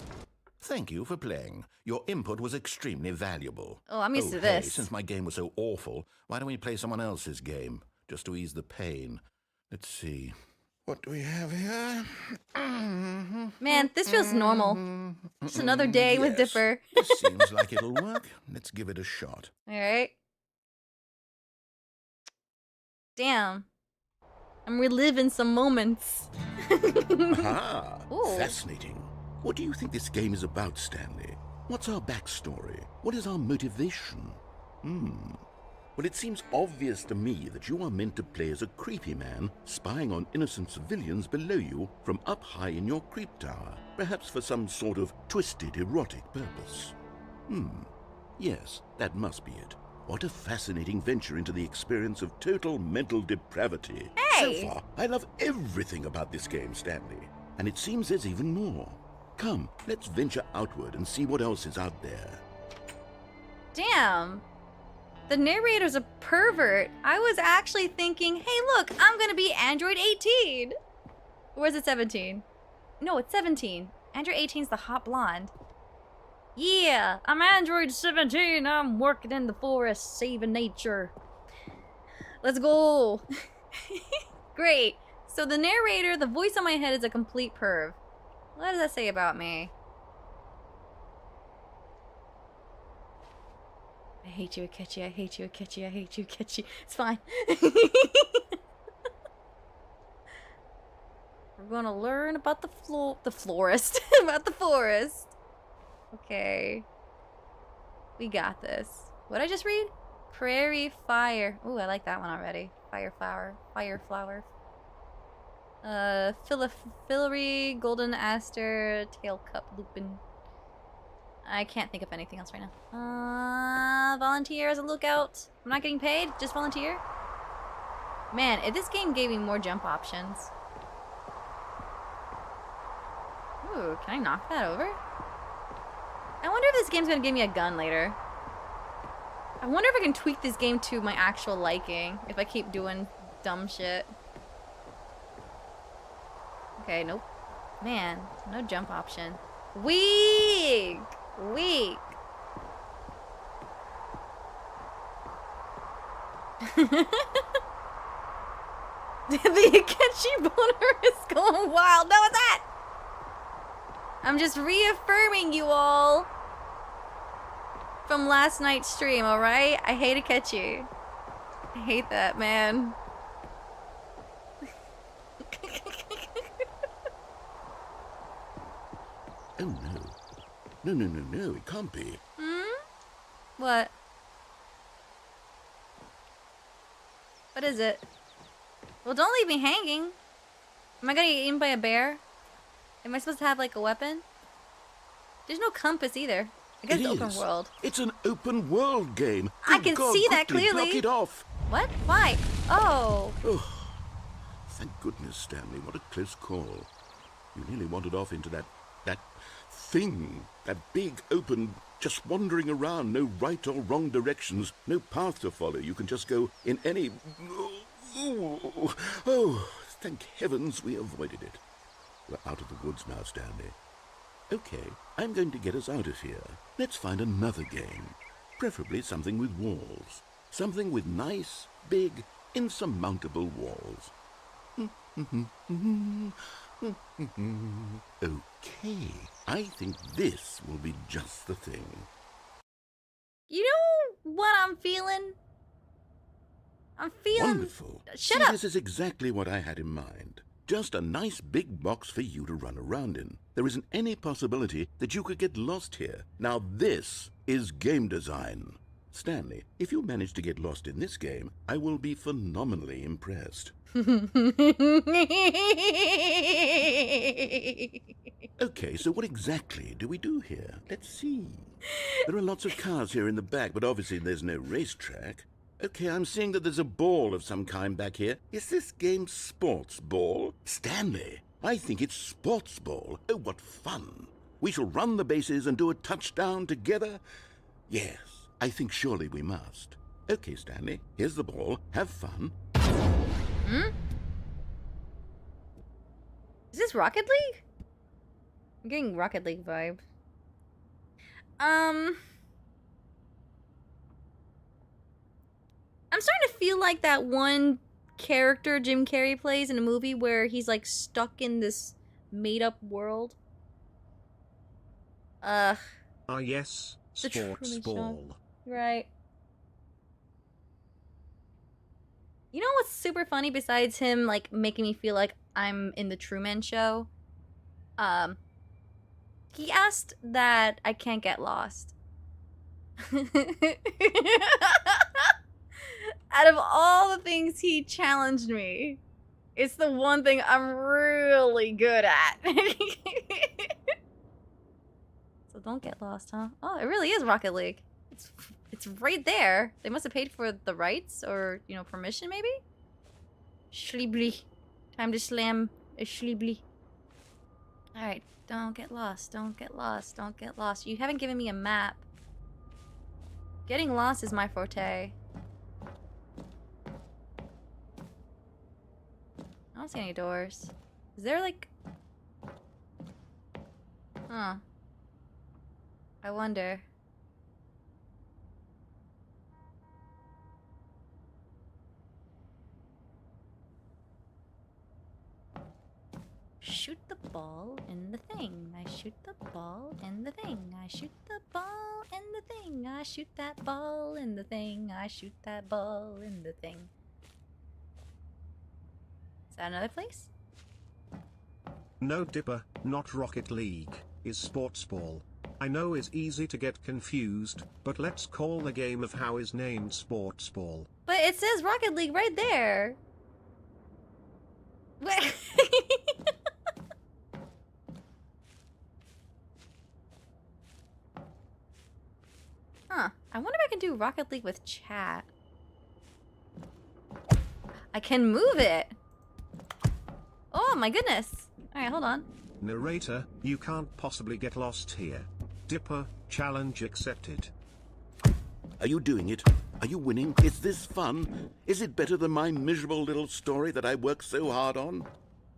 Thank you for playing. Your input was extremely valuable. Oh, I'm used to Hey, this. since my game was so awful, why don't we play someone else's game? Just to ease the pain. Let's see. What do we have here? Man, this feels normal. Just another day with Yes, Dipper. This seems like it'll work. Let's give it a shot. Alright. Damn. I'm reliving some moments. Ah, Ooh. fascinating. What do you think this game is about, Stanley? What's our backstory? What is our motivation? Well, it seems obvious to me that you are meant to play as a creepy man spying on innocent civilians below you from up high in your creep tower, perhaps for some sort of twisted erotic purpose. Yes, that must be it. What a fascinating venture into the experience of total mental depravity. Hey! So far, I love everything about this game, Stanley. And it seems there's even more. Come, let's venture outward and see what else is out there. Damn. The narrator's a pervert. I was actually thinking, hey, look, I'm gonna be Android 18. Or is it 17? No, it's 17. Android 18's the hot blonde. Yeah, I'm Android 17. I'm working in the forest, saving nature. Let's go. Great. So the narrator, the voice on my head is a complete perv. What does that say about me? I hate you, Akechi. I hate you, Akechi. I hate you, Akechi. It's fine. We're gonna learn about the florist. About the forest. Okay. We got this. What'd I just read? Prairie fire. Ooh, I like that one already. Fire flower. Fire flower. Filary, golden aster, tail cup, lupin. I can't think of anything else right now. Volunteer as a lookout. I'm not getting paid, just volunteer. Man, if this game gave me more jump options. Ooh, can I knock that over? I wonder if this game's gonna give me a gun later. I wonder if I can tweak this game to my actual liking if I keep doing dumb shit. Okay, nope. Man, no jump option. Weak! Weak. The Akechi boner is going wild. No, it's that! I'm just reaffirming you all from last night's stream, alright? I hate Akechi. I hate that, man. Oh no. No, it can't be. What? What is it? Well, don't leave me hanging. Am I gonna get eaten by a bear? Am I supposed to have, like, a weapon? There's no compass either. I guess It it's open is. world. It's an open world game. I Good can God, see that quickly clearly. Block it off. What? Why? Oh. Oh, thank goodness, Stanley. What a close call. You nearly wandered off into that thing. That big, open, just wandering around. No right or wrong directions. No path to follow. You can just go in any... Oh, thank heavens we avoided it. We're out of the woods now, Stanley. Okay, I'm going to get us out of here. Let's find another game. Preferably something with walls. Something with nice, big, insurmountable walls. Okay, I think this will be just the thing. You know what I'm feeling? I'm feeling... Wonderful. Shut See, up! This is exactly what I had in mind. Just a nice big box for you to run around in. There isn't any possibility that you could get lost here. Now this is game design. Stanley, if you manage to get lost in this game, I will be phenomenally impressed. Okay, so what exactly do we do here? Let's see. There are lots of cars here in the back, but obviously there's no racetrack. Okay, I'm seeing that there's a ball of some kind back here. Is this game sports ball? Stanley, I think it's sports ball. Oh, what fun. We shall run the bases and do a touchdown together? Yes, I think surely we must. Okay, Stanley, here's the ball. Have fun. Hmm? Is this Rocket League? I'm getting Rocket League vibe. I'm starting to feel like that one character Jim Carrey plays in a movie where he's like stuck in this made-up world. Yes, The sports Truman ball. Show. Right. You know what's super funny besides him like making me feel like I'm in the Truman Show? He asked that I can't get lost. Out of all the things he challenged me, it's the one thing I'm really good at. So don't get lost, huh? Oh, it really is Rocket League. It's right there. They must have paid for the rights or, you know, permission maybe? Schliebly. Time to slam a schliebly. Alright, don't get lost, don't get lost, don't get lost. You haven't given me a map. Getting lost is my forte. I don't see any doors. Is there like... Huh. I wonder. Shoot the ball in the thing. I shoot the ball in the thing. I shoot the ball in the thing. I shoot that ball in the thing. I shoot that ball in the thing. Is that another place? No, Dipper, not Rocket League, is sports ball. I know it's easy to get confused, but let's call the game of how is named sports ball. But it says Rocket League right there. What? Huh. I wonder if I can do Rocket League with chat. I can move it. Oh my goodness. Alright, hold on. Narrator, you can't possibly get lost here. Dipper, challenge accepted. Are you doing it? Are you winning? Is this fun? Is it better than my miserable little story that I worked so hard on?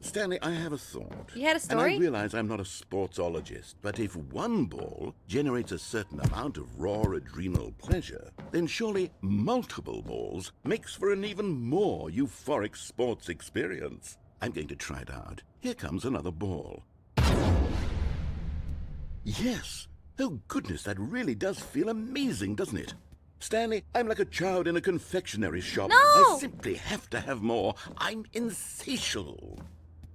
Stanley, I have a thought. You had a story? And I realize I'm not a sportsologist, but if one ball generates a certain amount of raw adrenal pleasure, then surely multiple balls makes for an even more euphoric sports experience. I'm going to try it out. Here comes another ball. Yes! Oh goodness, that really does feel amazing, doesn't it? Stanley, I'm like a child in a confectionery shop. No! I simply have to have more. I'm insatiable.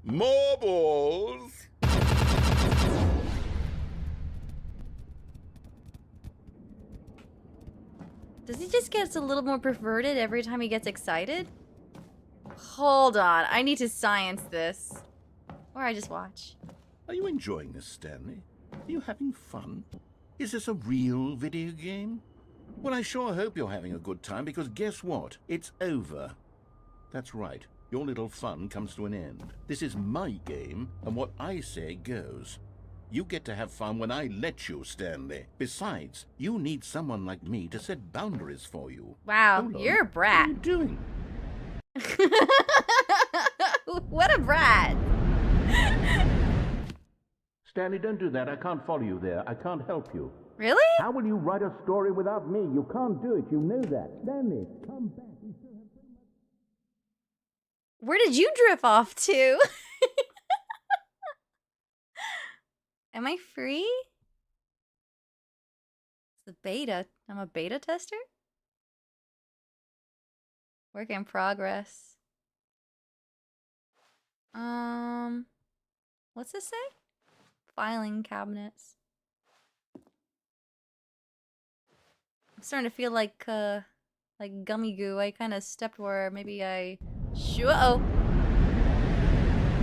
More balls! Does he just get a little more perverted every time he gets excited? Hold on. I need to science this. Or I just watch. Are you enjoying this, Stanley? Are you having fun? Is this a real video game? Well, I sure hope you're having a good time, because guess what? It's over. That's right. Your little fun comes to an end. This is my game, and what I say goes. You get to have fun when I let you, Stanley. Besides, you need someone like me to set boundaries for you. Wow, Hold on. you're a brat. What are you doing? What a brat. Stanley, don't do that. I can't follow you there. I can't help you. Really? How will you write a story without me? You can't do it. You know that. Stanley, come back. We still have... Where did you drift off to? Am I free? It's the beta. I'm a beta tester? Work in progress. What's this say? Filing cabinets. I'm starting to feel like gummy goo. I kind of stepped where maybe I uh-oh.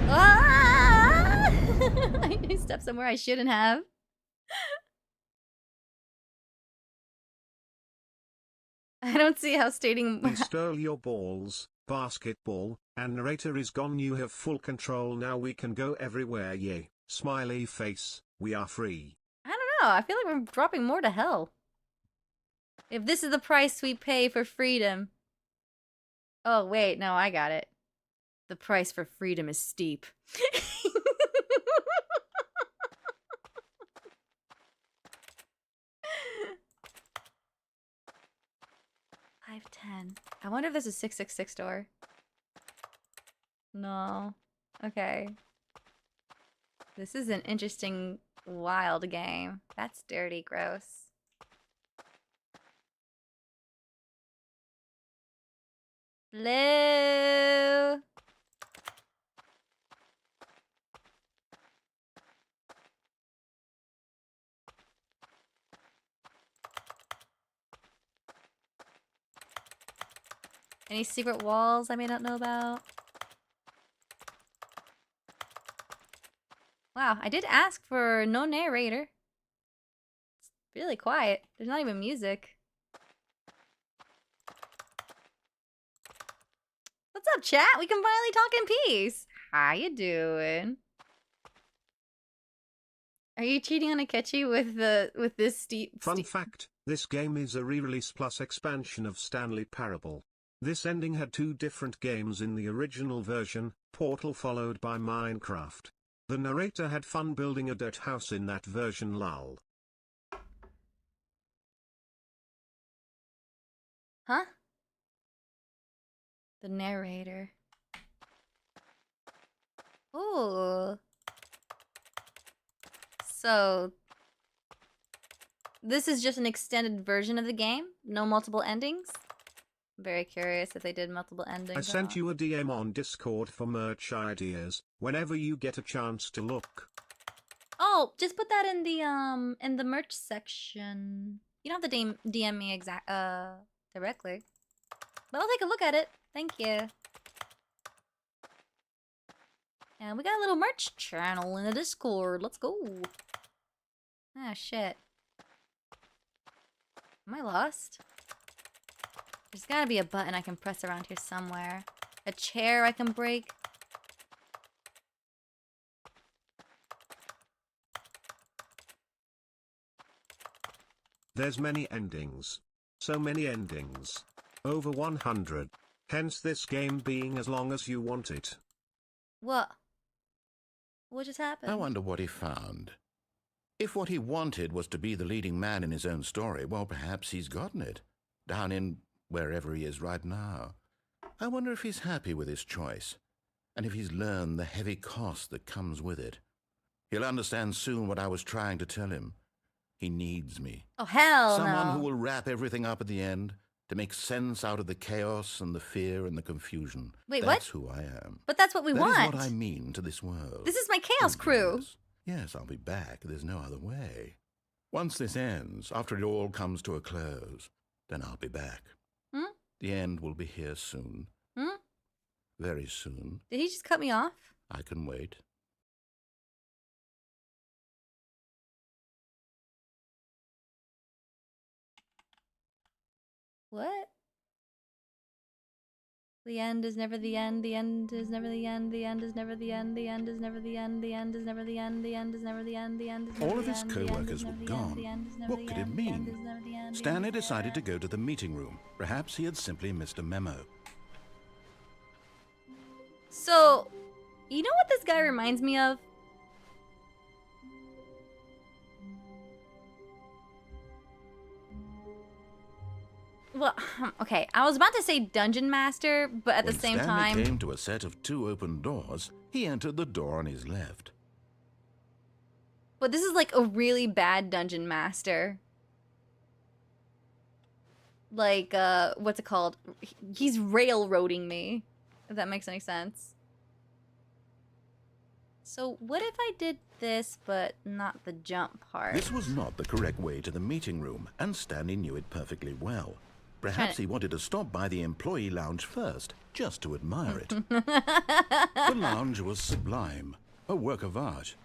Ah! I stepped somewhere I shouldn't have. I don't see how stating... He stole your balls, basketball, and narrator is gone. You have full control now. We can go everywhere. Yay. Smiley face. We are free. I don't know. I feel like we're dropping more to hell. If this is the price we pay for freedom. Oh, wait. No, I got it. The price for freedom is steep. 510. I wonder if there's a 666 door. No. Okay. This is an interesting, wild game. That's dirty, gross. Hello? Any secret walls I may not know about? Wow, I did ask for no narrator. It's really quiet. There's not even music. What's up, chat? We can finally talk in peace. How you doing? Are you cheating on Akechi with this steep? Fun fact, this game is a re-release plus expansion of Stanley Parable. This ending had two different games in the original version, Portal followed by Minecraft. The narrator had fun building a dirt house in that version lol. Huh? The narrator. Ooh. So, this is just an extended version of the game? No multiple endings? I'm very curious if they did multiple endings. I sent you a DM on Discord for merch ideas, whenever you get a chance to look. Oh, just put that in the merch section. You don't have to DM me directly. But I'll take a look at it. Thank you. And we got a little merch channel in the Discord. Let's go. Ah, shit. Am I lost? There's gotta be a button I can press around here somewhere. A chair I can break. There's many endings. So many endings. Over 100. Hence this game being as long as you want it. What? What just happened? I wonder what he found. If what he wanted was to be the leading man in his own story, well, perhaps he's gotten it. Down in wherever he is right now. I wonder if he's happy with his choice, and if he's learned the heavy cost that comes with it. He'll understand soon what I was trying to tell him. He needs me. Oh, hell no. Someone who will wrap everything up at the end, to make sense out of the chaos and the fear and the confusion. Wait, That's what? who I am. But that's what we want. That is what I mean to this world. This is my chaos crew. Yes, I'll be back. There's no other way. Once this ends, after it all comes to a close, then I'll be back. Hmm? The end will be here soon. Hmm? Very soon. Did he just cut me off? I can wait. What? The end is never the end, the end is never the end, the end is never the end, the end is never the end, the end is never the end, the end is never the end, the end is never All of the his end, co-workers were gone. What could it mean? Stanley decided to go to the meeting room. Perhaps he had simply missed a memo. So, you know what this guy reminds me of? Well, okay, I was about to say Dungeon Master, but at the same When Stanley time... came to a set of 2 open doors, he entered the door on his left. But this is like a really bad Dungeon Master. Like, what's it called? He's railroading me, if that makes any sense. So what if I did this, but not the jump part? This was not the correct way to the meeting room, and Stanley knew it perfectly well. Perhaps he wanted to stop by the employee lounge first, just to admire it. The lounge was sublime, a work of art.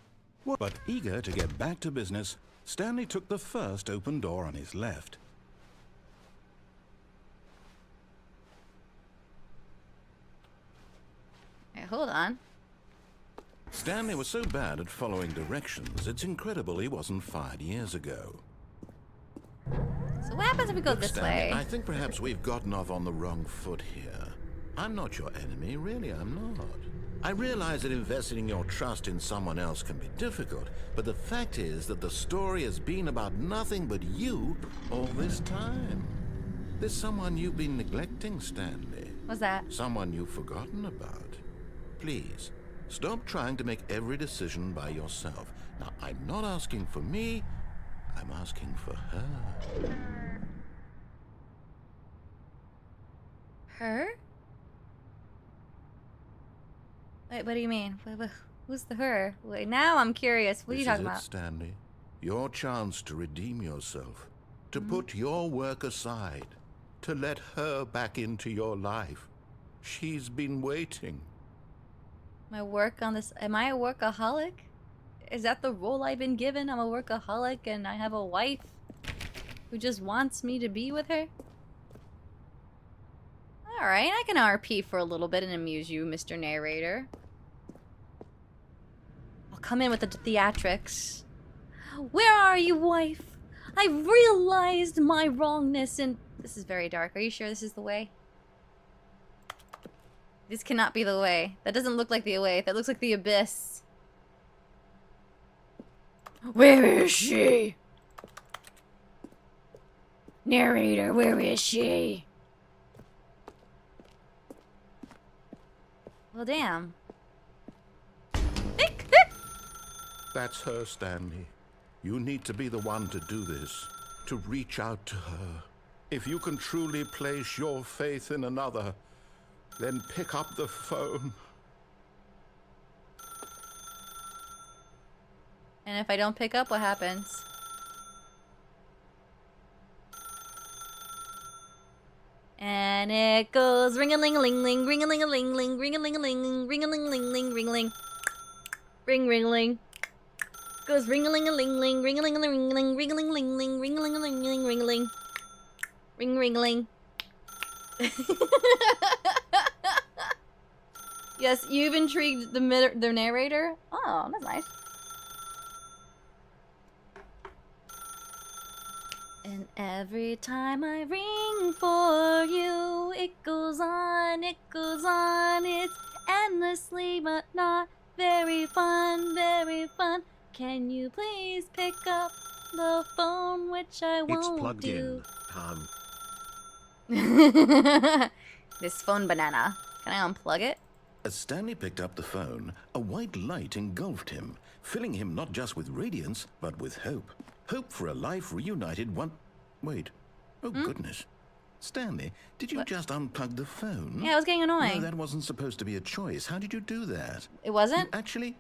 But eager to get back to business, Stanley took the first open door on his left. Hey, hold on. Stanley was so bad at following directions, it's incredible he wasn't fired years ago. So what happens if we go this Stanley, way? I think perhaps we've gotten off on the wrong foot here. I'm not your enemy, really, I'm not. I realize that investing your trust in someone else can be difficult, but the fact is that the story has been about nothing but you all this time. There's someone you've been neglecting, Stanley. What's that? Someone you've forgotten about. Please, stop trying to make every decision by yourself. Now, I'm not asking for me, I'm asking for her. Her? Wait, what do you mean? Who's the her? Wait, now I'm curious. What are you This talking is it, about? Stanley. Your chance to redeem yourself, to put your work aside, to let her back into your life. She's been waiting. My work on this. Am I a workaholic? Is that the role I've been given? I'm a workaholic and I have a wife who just wants me to be with her? Alright, I can RP for a little bit and amuse you, Mr. Narrator. I'll come in with the theatrics. Where are you, wife? I've realized my wrongness and... This is very dark. Are you sure this is the way? This cannot be the way. That doesn't look like the way. That looks like the abyss. Where is she? Narrator, where is she? Well, damn. That's her, Stanley. You need to be the one to do this, to reach out to her. If you can truly place your faith in another, then pick up the phone. And if I don't pick up, what happens? And it goes ring-a-ling-a-ling-ling, ring-a-ling-a-ling-ling, ring-a-ling-a-ling, ring-a-ling-ling-ling, ring-a-ling. Ring-ring-ling. Goes ring-a-ling-a-ling-ling, ring-a-ling-a-ling-ling, ring-a-ling-ling-ling, ring-a-ling-a-ling-ling, ring-a-ling. Ring-ring-ling. Yes, you've intrigued the narrator. Oh, that's nice. And every time I ring for you, it goes on, it's endlessly but not very fun, very fun. Can you please pick up the phone, which I It's won't plugged do. in. This phone banana. Can I unplug it? As Stanley picked up the phone, a white light engulfed him, filling him not just with radiance, but with hope. Hope for a life reunited one... Wait. Oh, goodness. Stanley, did you just unplug the phone? Yeah, it was getting annoying. No, that wasn't supposed to be a choice. How did you do that? It wasn't? You actually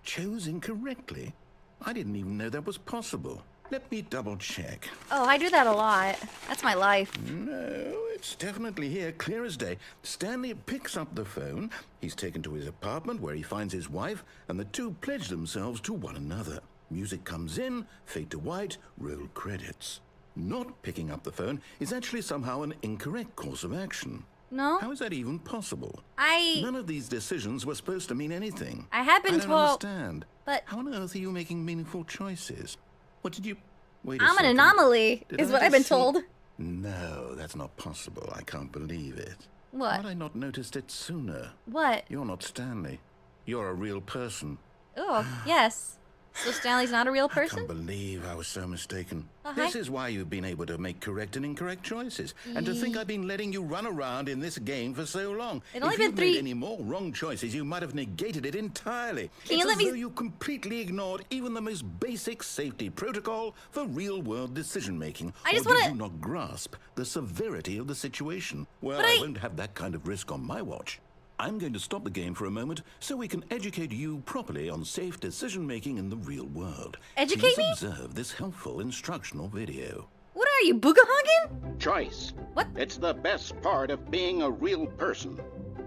chose incorrectly. I didn't even know that was possible. Let me double check. Oh, I do that a lot. That's my life. No, it's definitely here, clear as day. Stanley picks up the phone. He's taken to his apartment where he finds his wife, and the two pledge themselves to one another. Music comes in, fade to white, roll credits. Not picking up the phone is actually somehow an incorrect course of action. No? How is that even possible? I None of these decisions were supposed to mean anything. have been I don't told, understand. but How on earth are you making meaningful choices? What did you... Wait a I'm an second. anomaly, Did is I what I've been just see- told. No, that's not possible. I can't believe it. What? Why had I not noticed it sooner? What? You're not Stanley. You're a real person. Oh, yes. So Stanley's not a real I person? can't believe I was so mistaken. Oh, This hi. is why you've been able to make correct and incorrect choices. And to think I've been letting you run around in this game for so long. It's only if been you'd 3 made any more wrong choices, you might have negated it entirely. Can you It's let as me- though you completely ignored even the most basic safety protocol for real-world decision-making. I just or did wanna- you not grasp the severity of the situation? Well, But I I- won't have that kind of risk on my watch. I'm going to stop the game for a moment so we can educate you properly on safe decision-making in the real world. Educate Please me? observe this helpful instructional video. What are you, Boogahoggin? Choice. What? It's the best part of being a real person.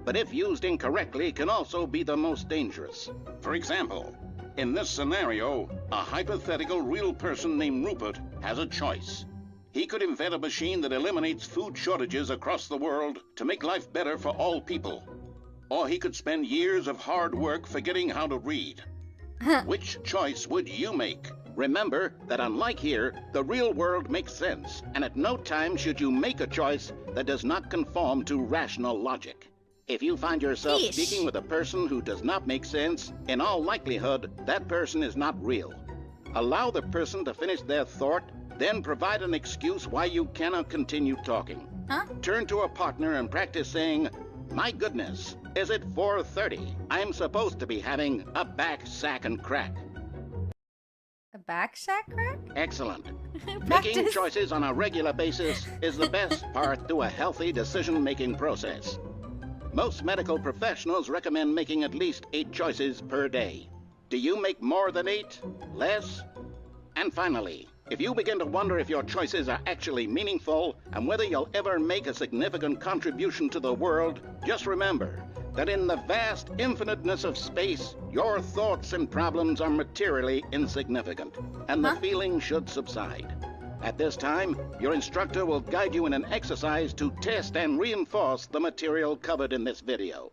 But if used incorrectly, can also be the most dangerous. For example, in this scenario, a hypothetical real person named Rupert has a choice. He could invent a machine that eliminates food shortages across the world to make life better for all people. Or he could spend years of hard work forgetting how to read. Which choice would you make? Remember that unlike here, the real world makes sense, and at no time should you make a choice that does not conform to rational logic. If you find yourself Yeesh. speaking with a person who does not make sense, in all likelihood, that person is not real. Allow the person to finish their thought, then provide an excuse why you cannot continue talking. Huh? Turn to a partner and practice saying, "My goodness, is it 4:30? I'm supposed to be having a back sack and crack." A back sack crack? Excellent. Making Practice. choices on a regular basis is the best part to a healthy decision-making process. Most medical professionals recommend making at least 8 choices per day. Do you make more than 8? Less? And finally, if you begin to wonder if your choices are actually meaningful and whether you'll ever make a significant contribution to the world, just remember that in the vast infiniteness of space, your thoughts and problems are materially insignificant, and the feeling should subside. At this time, your instructor will guide you in an exercise to test and reinforce the material covered in this video.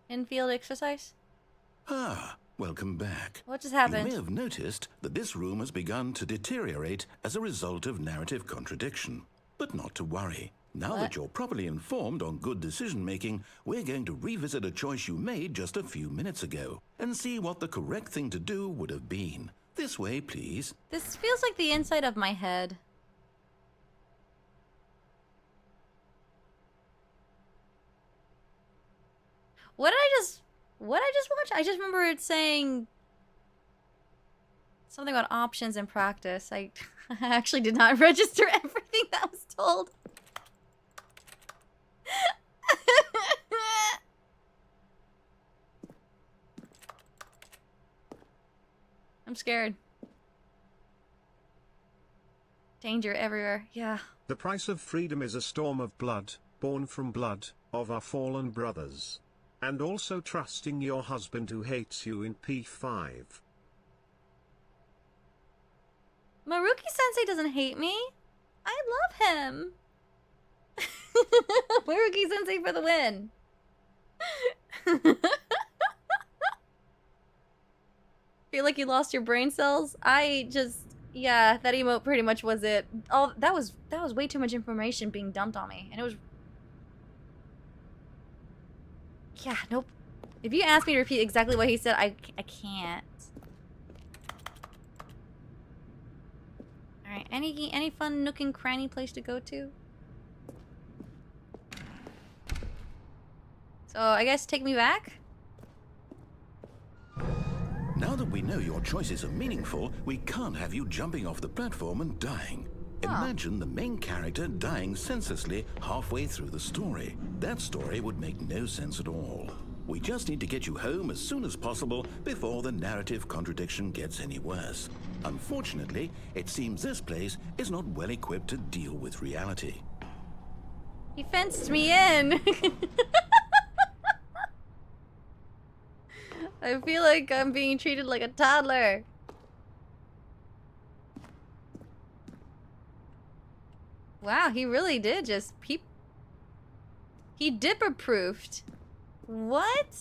Infield exercise? Ah, welcome back. What just You happened? may have noticed that this room has begun to deteriorate as a result of narrative contradiction. But not to worry. Now What? that you're properly informed on good decision-making, we're going to revisit a choice you made just a few minutes ago and see what the correct thing to do would have been. This way, please. This feels like the inside of my head. What did I just watch? I just remember it saying something about options in practice. I actually did not register everything that was told. I'm scared. Danger everywhere. Yeah. The price of freedom is a storm of blood, born from blood, of our fallen brothers. And also trusting your husband who hates you in P5. Maruki Sensei doesn't hate me. I love him. Maruki Sensei for the win. Feel like you lost your brain cells? Yeah, that emote pretty much was it. Oh, that was way too much information being dumped on me, and it was. Yeah, nope. If you ask me to repeat exactly what he said, I can't. All right, any fun nook and cranny place to go to? So I guess take me back. Now that we know your choices are meaningful, we can't have you jumping off the platform and dying. Imagine the main character dying senselessly halfway through the story. That story would make no sense at all. We just need to get you home as soon as possible before the narrative contradiction gets any worse. Unfortunately, it seems this place is not well equipped to deal with reality. He fenced me in. I feel like I'm being treated like a toddler. Wow, he really did just he dipper-proofed. What?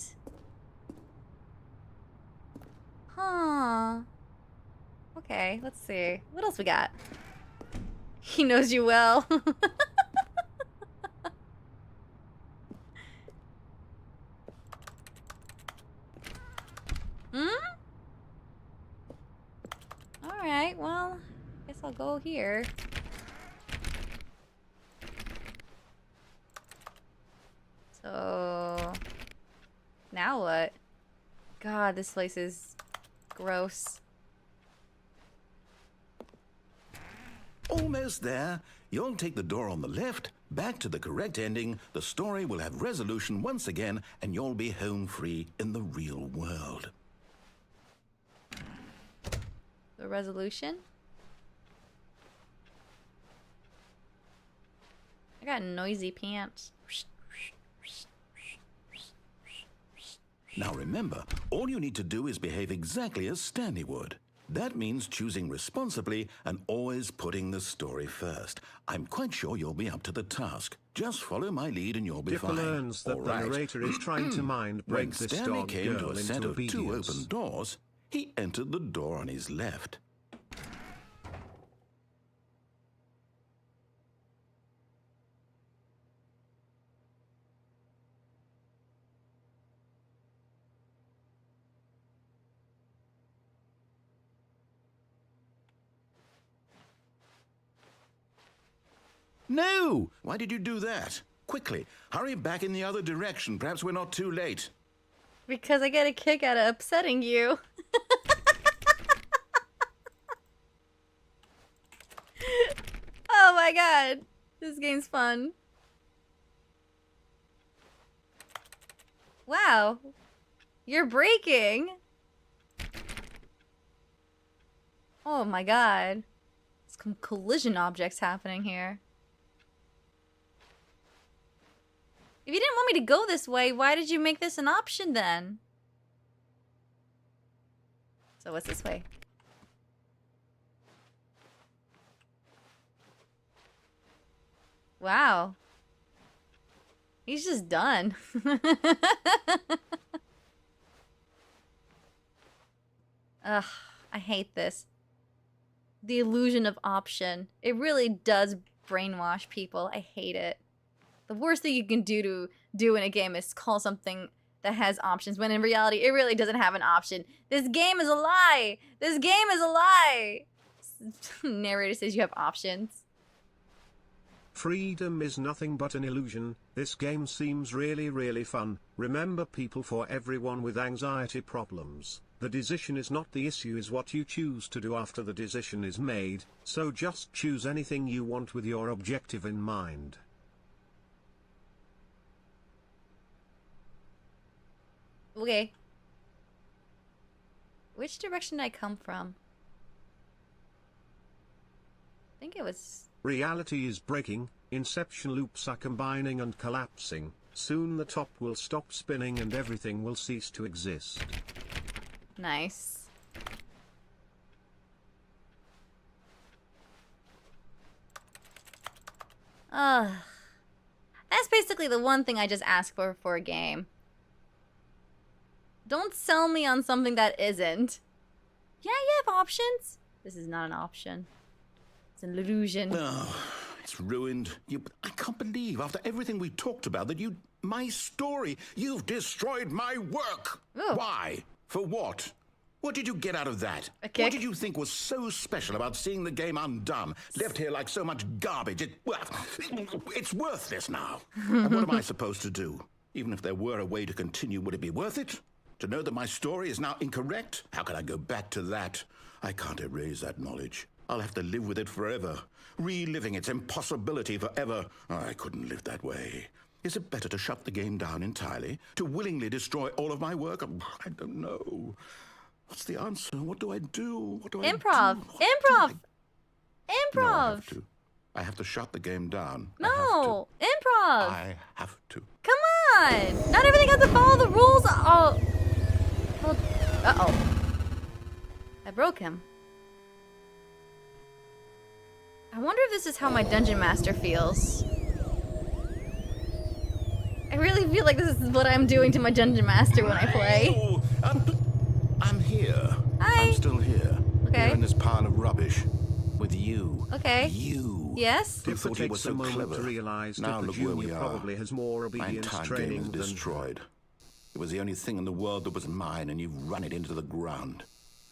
Huh. Okay, let's see. What else we got? He knows you well. Alright, well, guess I'll go here. So... now what? God, this place is gross. Almost there. You'll take the door on the left, back to the correct ending, the story will have resolution once again, and you'll be home free in the real world. The resolution? I got noisy pants. Now remember, all you need to do is behave exactly as Stanley would. That means choosing responsibly and always putting the story first. I'm quite sure you'll be up to the task. Just follow my lead and you'll be Dipper fine. learns that All the right. narrator is trying to mind When break this Stanley dog came to girl a set into of two obedience. open doors, he entered the door on his left. No! Why did you do that? Quickly, hurry back in the other direction. Perhaps we're not too late. Because I get a kick out of upsetting you. Oh my god. This game's fun. Wow. You're breaking. Oh my god. Some collision objects happening here. If you didn't want me to go this way, why did you make this an option then? So what's this way? Wow. He's just done. Ugh, I hate this. The illusion of option. It really does brainwash people. I hate it. The worst thing you can do in a game is call something that has options, when in reality, it really doesn't have an option. This game is a lie! This game is a lie! Narrator says you have options. Freedom is nothing but an illusion. This game seems really fun. Remember, people, for everyone with anxiety problems, the decision is not the issue, is what you choose to do after the decision is made, so just choose anything you want with your objective in mind. Okay. Which direction did I come from? I think it was... Reality is breaking, inception loops are combining and collapsing, soon the top will stop spinning and everything will cease to exist. Nice. That's basically the one thing I just ask for a game. Don't sell me on something that isn't. Yeah, you have options. This is not an option. It's an illusion. Oh, it's ruined. I can't believe, after everything we talked about, that my story, you've destroyed my work. Ooh. Why? For what? What did you get out of that? A kick? What did you think was so special about seeing the game undone, left here like so much garbage? It's worthless now. And what am I supposed to do? Even if there were a way to continue, would it be worth it? To know that my story is now incorrect? How can I go back to that? I can't erase that knowledge. I'll have to live with it forever, reliving its impossibility forever. I couldn't live that way. Is it better to shut the game down entirely? To willingly destroy all of my work? I don't know. What's the answer? What do I do? What do I Improv. do? Improv. No, I Improv. have to. I have to shut the game down. No. Improv. I have to. Come on. Not everything has to follow the rules. Oh. Well, uh-oh. I broke him. I wonder if this is how my dungeon master feels. I really feel like this is what I'm doing to my dungeon master when I play. Oh, I'm here. Hi. I'm still here. Okay. Here in this pile of rubbish. With you. Okay. You. Yes? Who thought he was takes a so moment clever. to realize Now Dipper look where Jr. we are. probably has more My obedience entire training game is than... destroyed. It was the only thing in the world that was mine, and you've run it into the ground.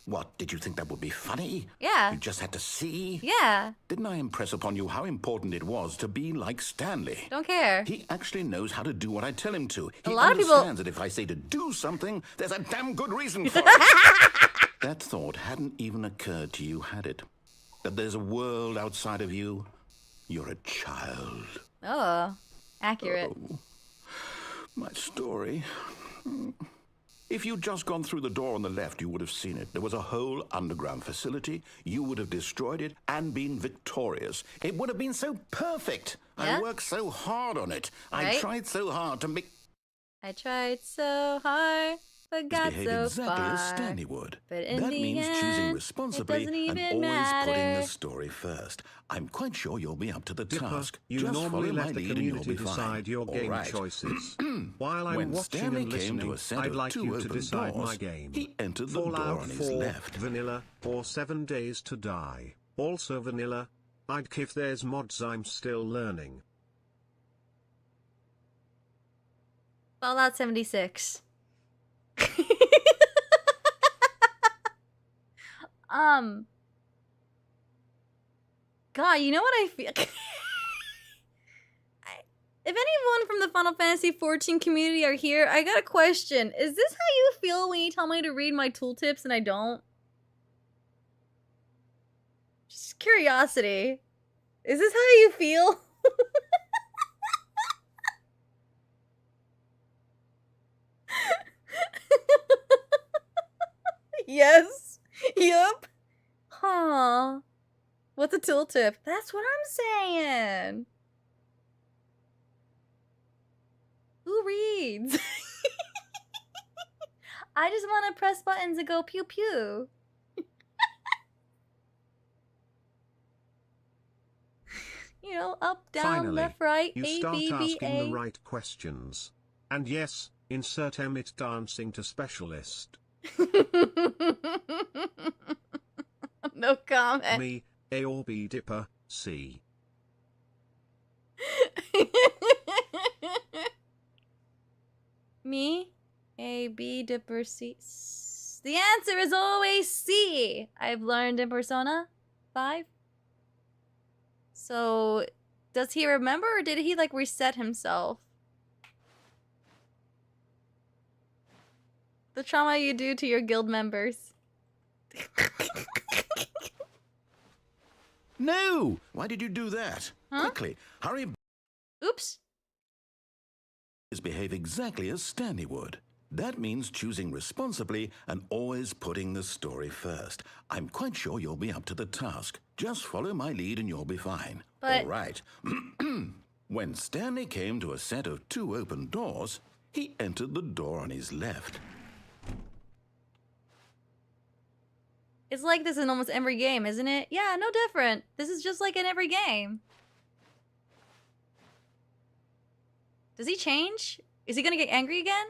What, did you think that would be funny? Yeah. You just had to see? Yeah. Didn't I impress upon you how important it was to be like Stanley? Don't care. He actually knows how to do what I tell him to. A He lot of people- understands that if I say to do something, there's a damn good reason for it. That thought hadn't even occurred to you, had it? That there's a world outside of you? You're a child. Oh. Accurate. Oh, my story. If you'd just gone through the door on the left, you would have seen it. There was a whole underground facility. You would have destroyed it and been victorious. It would have been so perfect. Yeah? I worked so hard on it. Right? I tried so hard to make... I tried so hard, but got behave so exactly far. as Stanley would. But in that the means end, choosing it responsibly doesn't and even always putting matter. the story first. I'm quite sure you'll be up to the Dipper, task. you Just normally follow my let the lead and you'll community be fine. decide your All game right. choices. While I'm When watching Stanley and came to listening, a set I'd of like two you to open decide doors, my game. he entered the door Fallout on his 4, left. Vanilla, or 7 Days to Die. Also Vanilla. I'd if there's mods I'm still learning. Fallout 76. God, you know what I feel? If anyone from the Final Fantasy XIV community are here, I got a question. Is this how you feel when you tell me to read my tooltips and I don't? Just curiosity. Is this how you feel? Yes. Yup. Huh. What's a tooltip? That's what I'm saying. Who reads? I just want to press buttons and go pew pew. You know, up, down, Finally, left, right, you A, start B, B, asking the A. right questions. And yes, insert Emmett dancing to specialist. No comment. Me, A or B Dipper, C. Me? A, B, Dipper, C. The answer is always C. I've learned in Persona 5. So, does he remember or did he like reset himself? The trauma you do to your guild members. No! Why did you do that? Huh? Quickly, hurry. Oops. Behave exactly as Stanley would. That means choosing responsibly and always putting the story first. I'm quite sure you'll be up to the task. Just follow my lead and you'll be fine. But- All right. When Stanley came to a set of two open doors, he entered the door on his left. It's like this in almost every game, isn't it? Yeah, no different. This is just like in every game. Does he change? Is he gonna get angry again?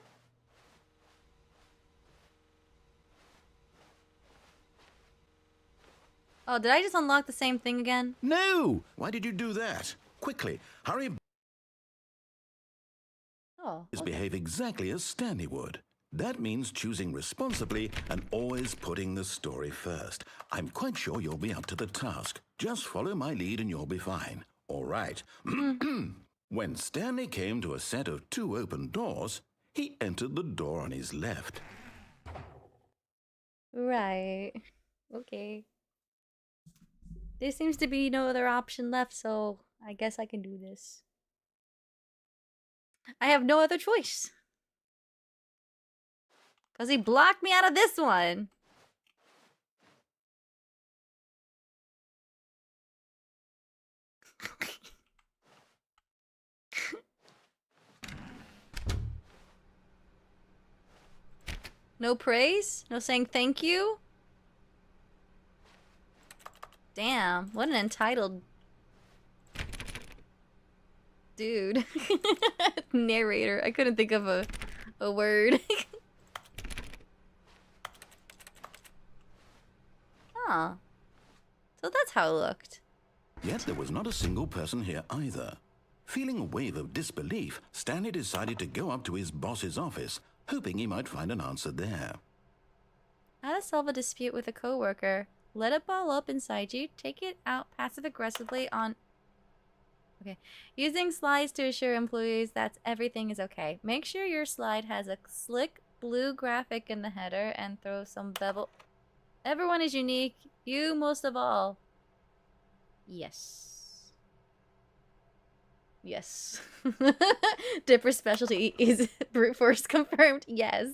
Oh, did I just unlock the same thing again? No! Why did you do that? Quickly, hurry. Oh, okay. Behave exactly as Stanley would. That means choosing responsibly and always putting the story first. I'm quite sure you'll be up to the task. Just follow my lead and you'll be fine. All right. When Stanley came to a set of two open doors, he entered the door on his left. Right. Okay. There seems to be no other option left, so I guess I can do this. I have no other choice. Because he blocked me out of this one. No praise? No saying thank you? Damn, what an entitled dude. Narrator. I couldn't think of a word. Huh. So that's how it looked. Yet there was not a single person here either. Feeling a wave of disbelief, Stanley decided to go up to his boss's office, hoping he might find an answer there. How to solve a dispute with a coworker. Let it ball up inside you. Take it out passive-aggressively on... Okay. Using slides to assure employees that everything is okay. Make sure your slide has a slick blue graphic in the header and throw some bevel... Everyone is unique. You most of all. Yes. Yes. Dipper specialty is brute force confirmed. Yes.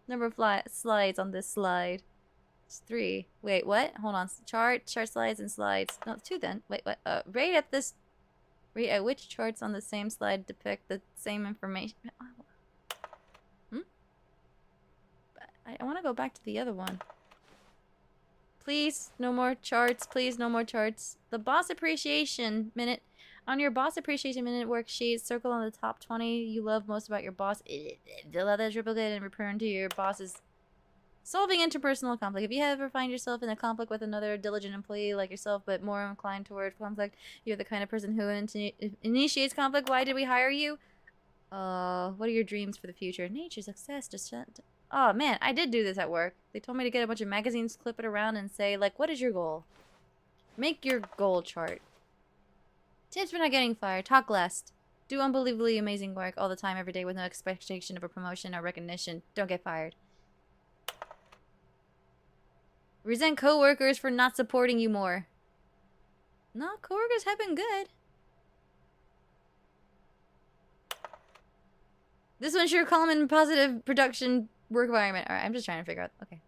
Number of slides on this slide. It's 3. Wait, what? Hold on. Chart slides and slides. No, 2 then. Wait, what? Rate at which charts on the same slide depict the same information. I want to go back to the other one. Please, no more charts. Please, no more charts. The boss appreciation minute. On your boss appreciation minute worksheet, circle on the top 20 you love most about your boss. Fill out that triplicate and return to your boss's solving interpersonal conflict. If you ever find yourself in a conflict with another diligent employee like yourself, but more inclined toward conflict, you're the kind of person who initiates conflict. Why did we hire you? What are your dreams for the future? Nature, success, Oh man, I did do this at work. They told me to get a bunch of magazines, clip it around, and say, like, what is your goal? Make your goal chart. Tips for not getting fired. Talk less. Do unbelievably amazing work all the time, every day, with no expectation of a promotion or recognition. Don't get fired. Resent coworkers for not supporting you more. No, coworkers have been good. This one's your calm and positive production work environment. Alright, I'm just trying to figure out. Okay.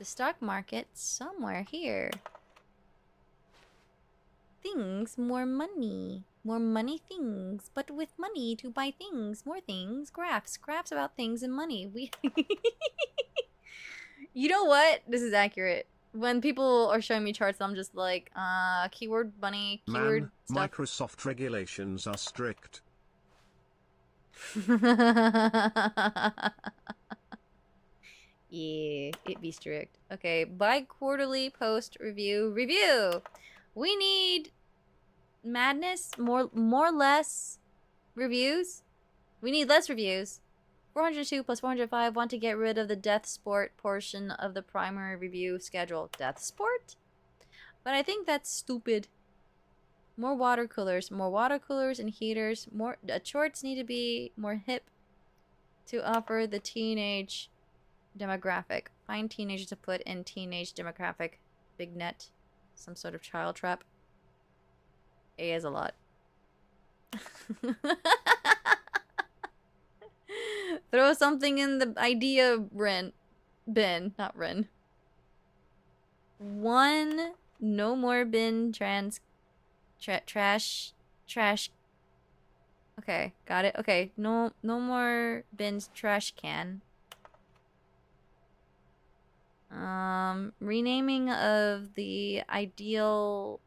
The stock market somewhere here. Things, more money. More money things. But with money to buy things, more things, graphs. Graphs about things and money. We You know what? This is accurate. When people are showing me charts, I'm just like, keyword money, keyword Man, stuff. Microsoft regulations are strict. Yeah, it be strict. Okay, bi-quarterly post review. Review! We need madness, more less reviews. We need less reviews. 402 plus 405 want to get rid of the death sport portion of the primary review schedule. Death sport? But I think that's stupid. More water coolers and heaters. More shorts need to be more hip to offer the teenage demographic. Find teenagers to put in teenage demographic. Big net. Some sort of child trap. A is a lot. Throw something in the idea bin. Not Ren. 1. No more bin trash. Okay, got it. Okay, no more bins trash can. Renaming of the ideal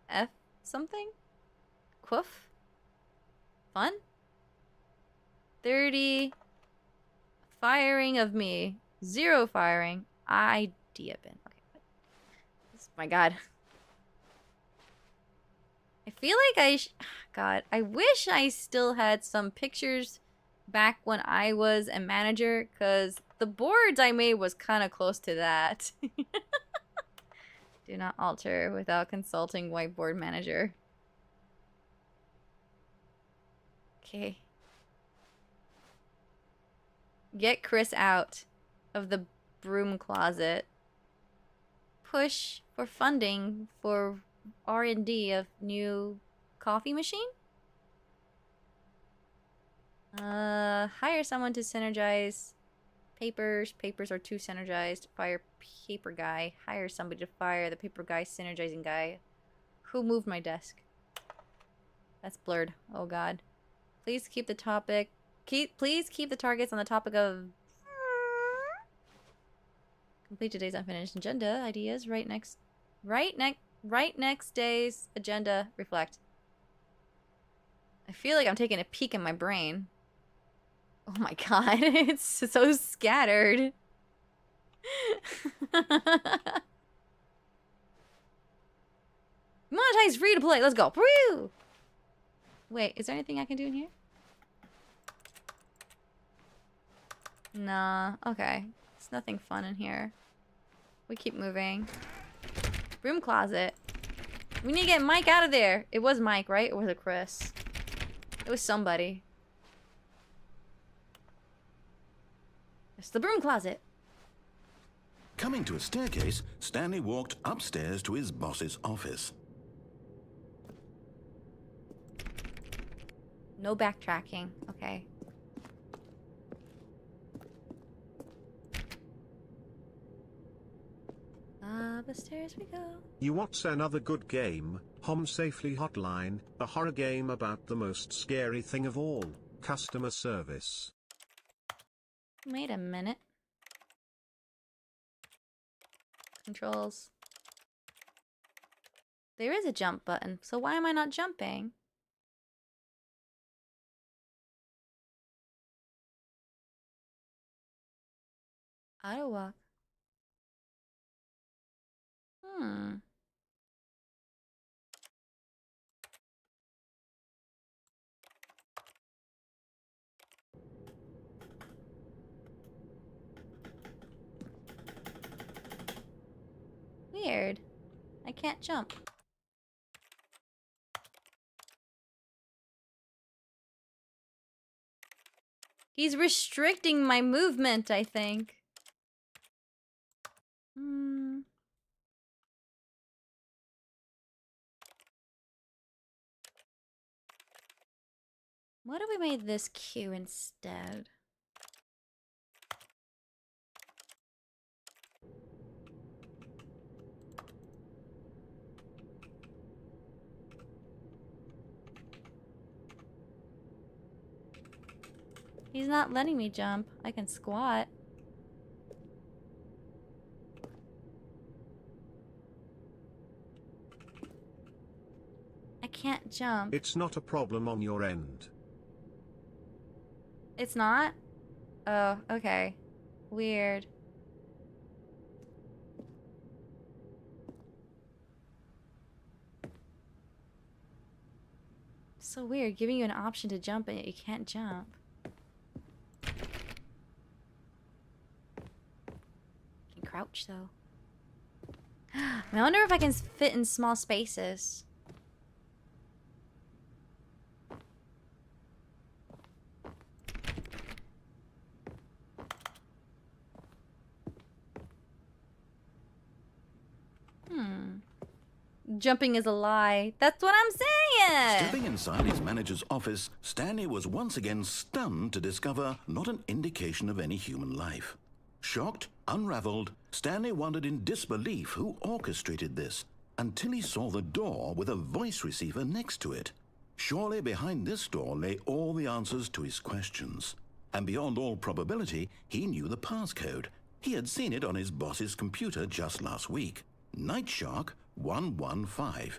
F something? Quoof? Fun? 30 firing of me. 0 firing. Idea bin. Okay. My god. I feel like God, I wish I still had some pictures back when I was a manager, because the boards I made was kind of close to that. Do not alter without consulting whiteboard manager. Okay. Get Chris out of the broom closet. push for funding for R&D of new coffee machine? Hire someone to synergize papers. Papers are too synergized. Fire paper guy. Hire somebody to fire the paper guy synergizing guy. Who moved my desk? That's blurred. Oh god. Please keep the topic. Please keep the targets on the topic of complete today's unfinished agenda ideas. Right next day's agenda. Reflect. I feel like I'm taking a peek in my brain. Oh my god, it's so scattered. Monetize free to play. Let's go. Woo! Wait, is there anything I can do in here? Nah, okay. There's nothing fun in here. We keep moving. Broom closet. We need to get Mike out of there. It was Mike, right? Or was it Chris? It was somebody. It's the broom closet. Coming to a staircase, Stanley walked upstairs to his boss's office. No backtracking. Okay. Up the stairs we go. You what's another good game? Home Safely Hotline, a horror game about the most scary thing of all, customer service. Wait a minute. Controls. There is a jump button, so why am I not jumping? Auto walk. Weird. I can't jump. He's restricting my movement, I think. What if we made this queue instead? He's not letting me jump. I can squat. I can't jump. It's not a problem on your end. It's not? Oh, okay. Weird. So weird, giving you an option to jump and yet you can't jump. Can crouch though. I wonder if I can fit in small spaces. Jumping is a lie. That's what I'm saying! Stepping inside his manager's office, Stanley was once again stunned to discover not an indication of any human life. Shocked, unraveled, Stanley wondered in disbelief who orchestrated this, until he saw the door with a voice receiver next to it. Surely behind this door lay all the answers to his questions. And beyond all probability, he knew the passcode. He had seen it on his boss's computer just last week. Nightshark 115.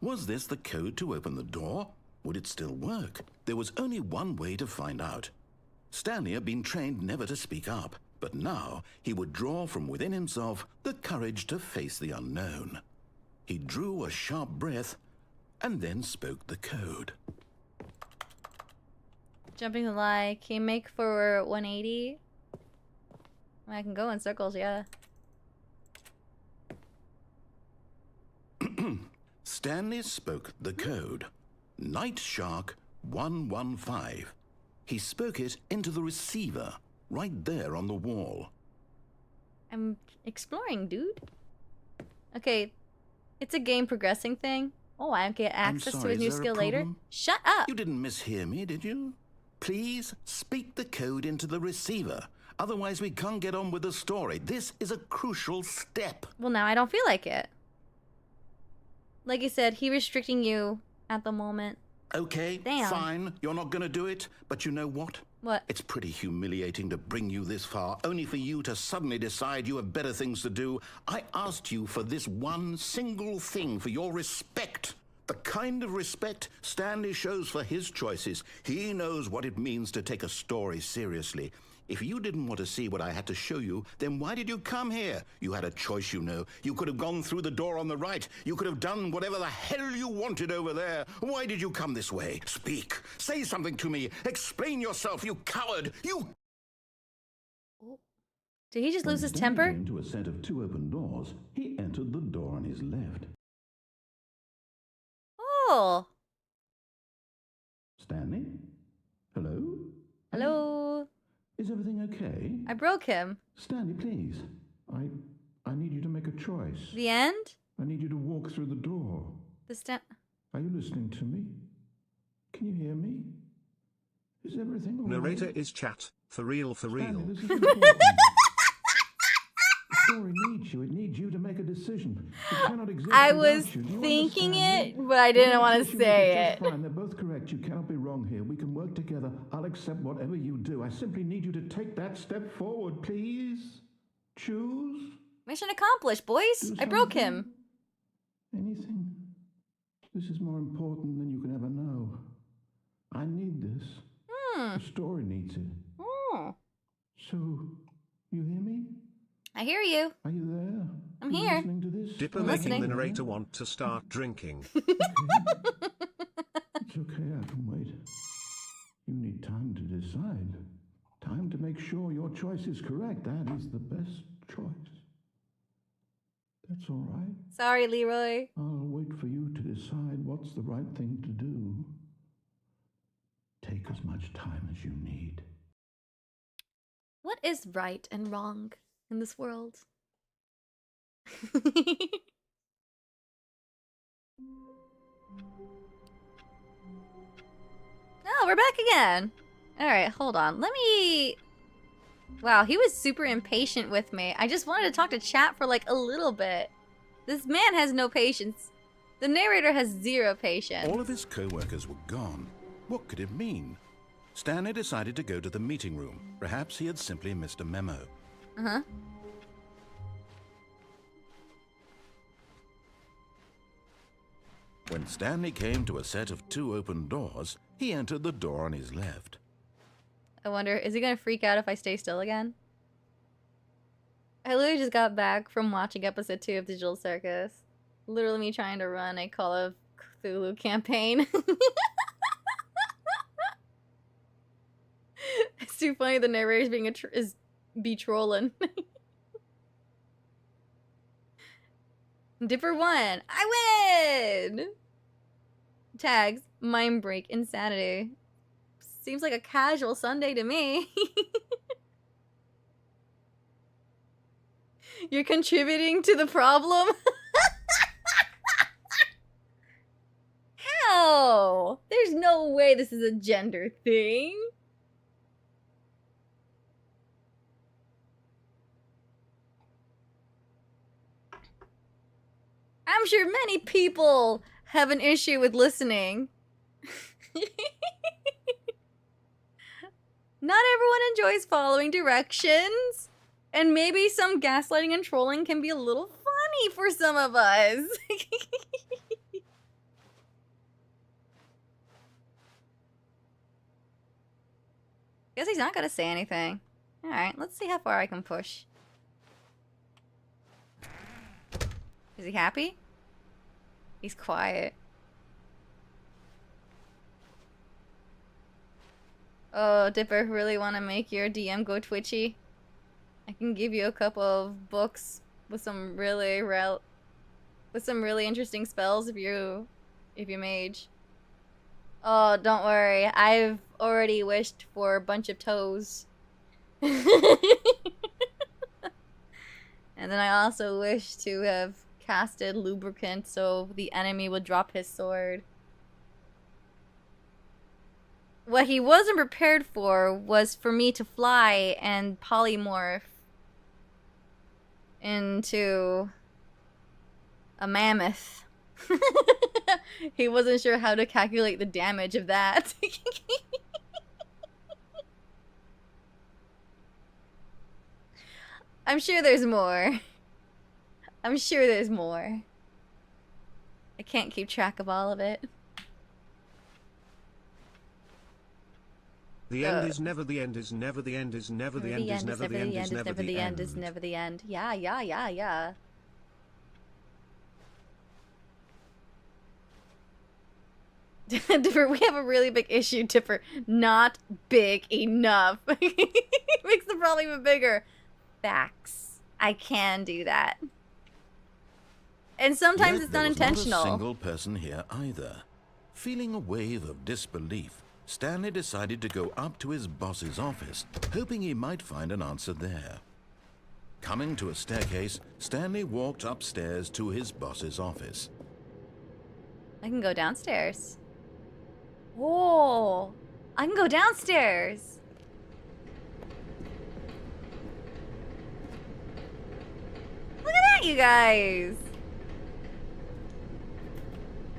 Was this the code to open the door? Would it still work? There was only one way to find out. Stanley had been trained never to speak up, but now he would draw from within himself the courage to face the unknown. He drew a sharp breath and then spoke the code. Jumping the lie. Can you make for 180? I can go in circles, yeah. Stanley spoke the code. Nightshark 115. He spoke it into the receiver, right there on the wall. I'm exploring, dude. Okay, it's a game progressing thing. Oh, I get access to sorry, his new is there a skill later. problem? Shut up. You didn't mishear me, did you? Please speak the code into the receiver. Otherwise, we can't get on with the story. This is a crucial step. Well, now I don't feel like it. Like you said, he restricting you at the moment. Okay, Damn. fine. You're not gonna do it, but you know what? What? It's pretty humiliating to bring you this far, only for you to suddenly decide you have better things to do. I asked you for this one single thing, for your respect. The kind of respect Stanley shows for his choices. He knows what it means to take a story seriously. If you didn't want to see what I had to show you, then why did you come here? You had a choice, you know. You could have gone through the door on the right. You could have done whatever the hell you wanted over there. Why did you come this way? Speak. Say something to me. Explain yourself, you coward. You... Did he just lose his temper? When Stanley came to a set of 2 open doors, he entered the door on his left. Oh. Stanley? Hello? Hello. Is everything okay? I broke him. Stanley, please. I need you to make a choice. The end? I need you to walk through the door. Are you listening to me? Can you hear me? Is everything all right? Narrator is chat. For real, for real. Stanley, this is important. The story needs you. It needs you to make a decision. It cannot exist I without was you. Do you thinking understand it, me? but I didn't Well, want of to course you say make it. just fine. They're both correct. You cannot be wrong here. We can work together. I'll accept whatever you do. I simply need you to take that step forward, please. Choose. Mission accomplished, boys. Do I broke something. him. Anything. This is more important than you can ever know. I need this. The story needs it. So, you hear me? I hear you. Are you there? I'm You here. Listening to this? Dipper I'm making listening. the narrator want to start drinking. It's okay, I can wait. You need time to decide. Time to make sure your choice is correct. That is the best choice. That's all right. Sorry, Leroy. I'll wait for you to decide what's the right thing to do. Take as much time as you need. What is right and wrong in this world? Oh, we're back again. Alright, hold on. Let me... Wow, he was super impatient with me. I just wanted to talk to chat for like a little bit. This man has no patience. The narrator has 0 patience. All of his co-workers were gone. What could it mean? Stanley decided to go to the meeting room. Perhaps he had simply missed a memo. Uh-huh. When Stanley came to a set of 2 open doors, he entered the door on his left. I wonder, is he gonna freak out if I stay still again? I literally just got back from watching episode 2 of Digital Circus. Literally me trying to run a Call of Cthulhu campaign. It's too funny the narrator's being be trolling. Dipper won! I win! Tags, mind break, insanity. Seems like a casual Sunday to me. You're contributing to the problem? How? There's no way this is a gender thing. I'm sure many people have an issue with listening. Not everyone enjoys following directions. And maybe some gaslighting and trolling can be a little funny for some of us. Guess he's not gonna say anything. Alright, let's see how far I can push. Is he happy? He's quiet. Oh, Dipper, really want to make your DM go twitchy? I can give you a couple of books with some really interesting spells if you mage. Oh, don't worry. I've already wished for a bunch of toes. And then I also wish to have casted lubricant so the enemy would drop his sword. What he wasn't prepared for was for me to fly and polymorph into a mammoth. He wasn't sure how to calculate the damage of that. I'm sure there's more. I'm sure there's more. I can't keep track of all of it. The end is never the end is never the end is never the end is never the end is never the end is never the end. Yeah. Dipper, we have a really big issue, Dipper. Not big enough. Makes the problem even bigger. Facts. I can do that. And sometimes Yet it's there not was intentional. Not a single person here either. Feeling a wave of disbelief, Stanley decided to go up to his boss's office, hoping he might find an answer there. Coming to a staircase, Stanley walked upstairs to his boss's office. I can go downstairs. Oh, I can go downstairs. Look at that, you guys.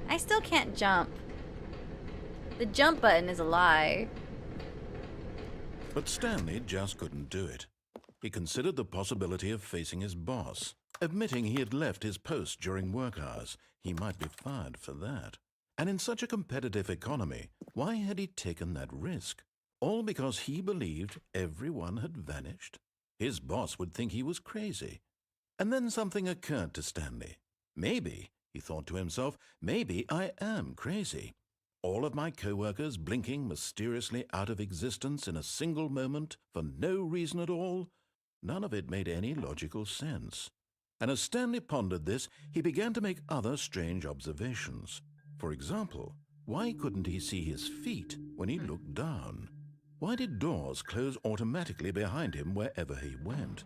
I still can't jump. The jump button is a lie. But Stanley just couldn't do it. He considered the possibility of facing his boss. Admitting he had left his post during work hours, he might be fired for that. And in such a competitive economy, why had he taken that risk? All because he believed everyone had vanished? His boss would think he was crazy. And then something occurred to Stanley. Maybe, he thought to himself, maybe I am crazy. All of my co-workers blinking mysteriously out of existence in a single moment for no reason at all? None of it made any logical sense. And as Stanley pondered this, he began to make other strange observations. For example, why couldn't he see his feet when he looked down? Why did doors close automatically behind him wherever he went?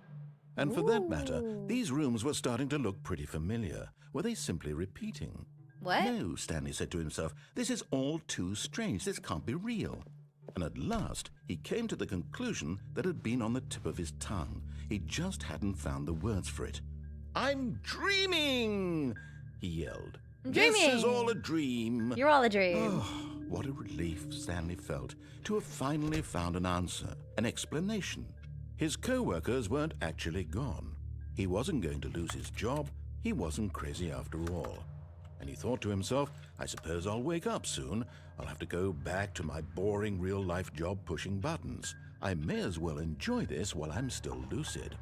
And for that matter, these rooms were starting to look pretty familiar. Were they simply repeating? What? No, Stanley said to himself, this is all too strange. This can't be real. And at last, he came to the conclusion that had been on the tip of his tongue. He just hadn't found the words for it. I'm dreaming, he yelled. I'm This dreaming. is all a dream. You're all a dream. Oh, what a relief Stanley felt to have finally found an answer, an explanation. His co-workers weren't actually gone. He wasn't going to lose his job. He wasn't crazy after all. And he thought to himself, I suppose I'll wake up soon. I'll have to go back to my boring real-life job pushing buttons. I may as well enjoy this while I'm still lucid.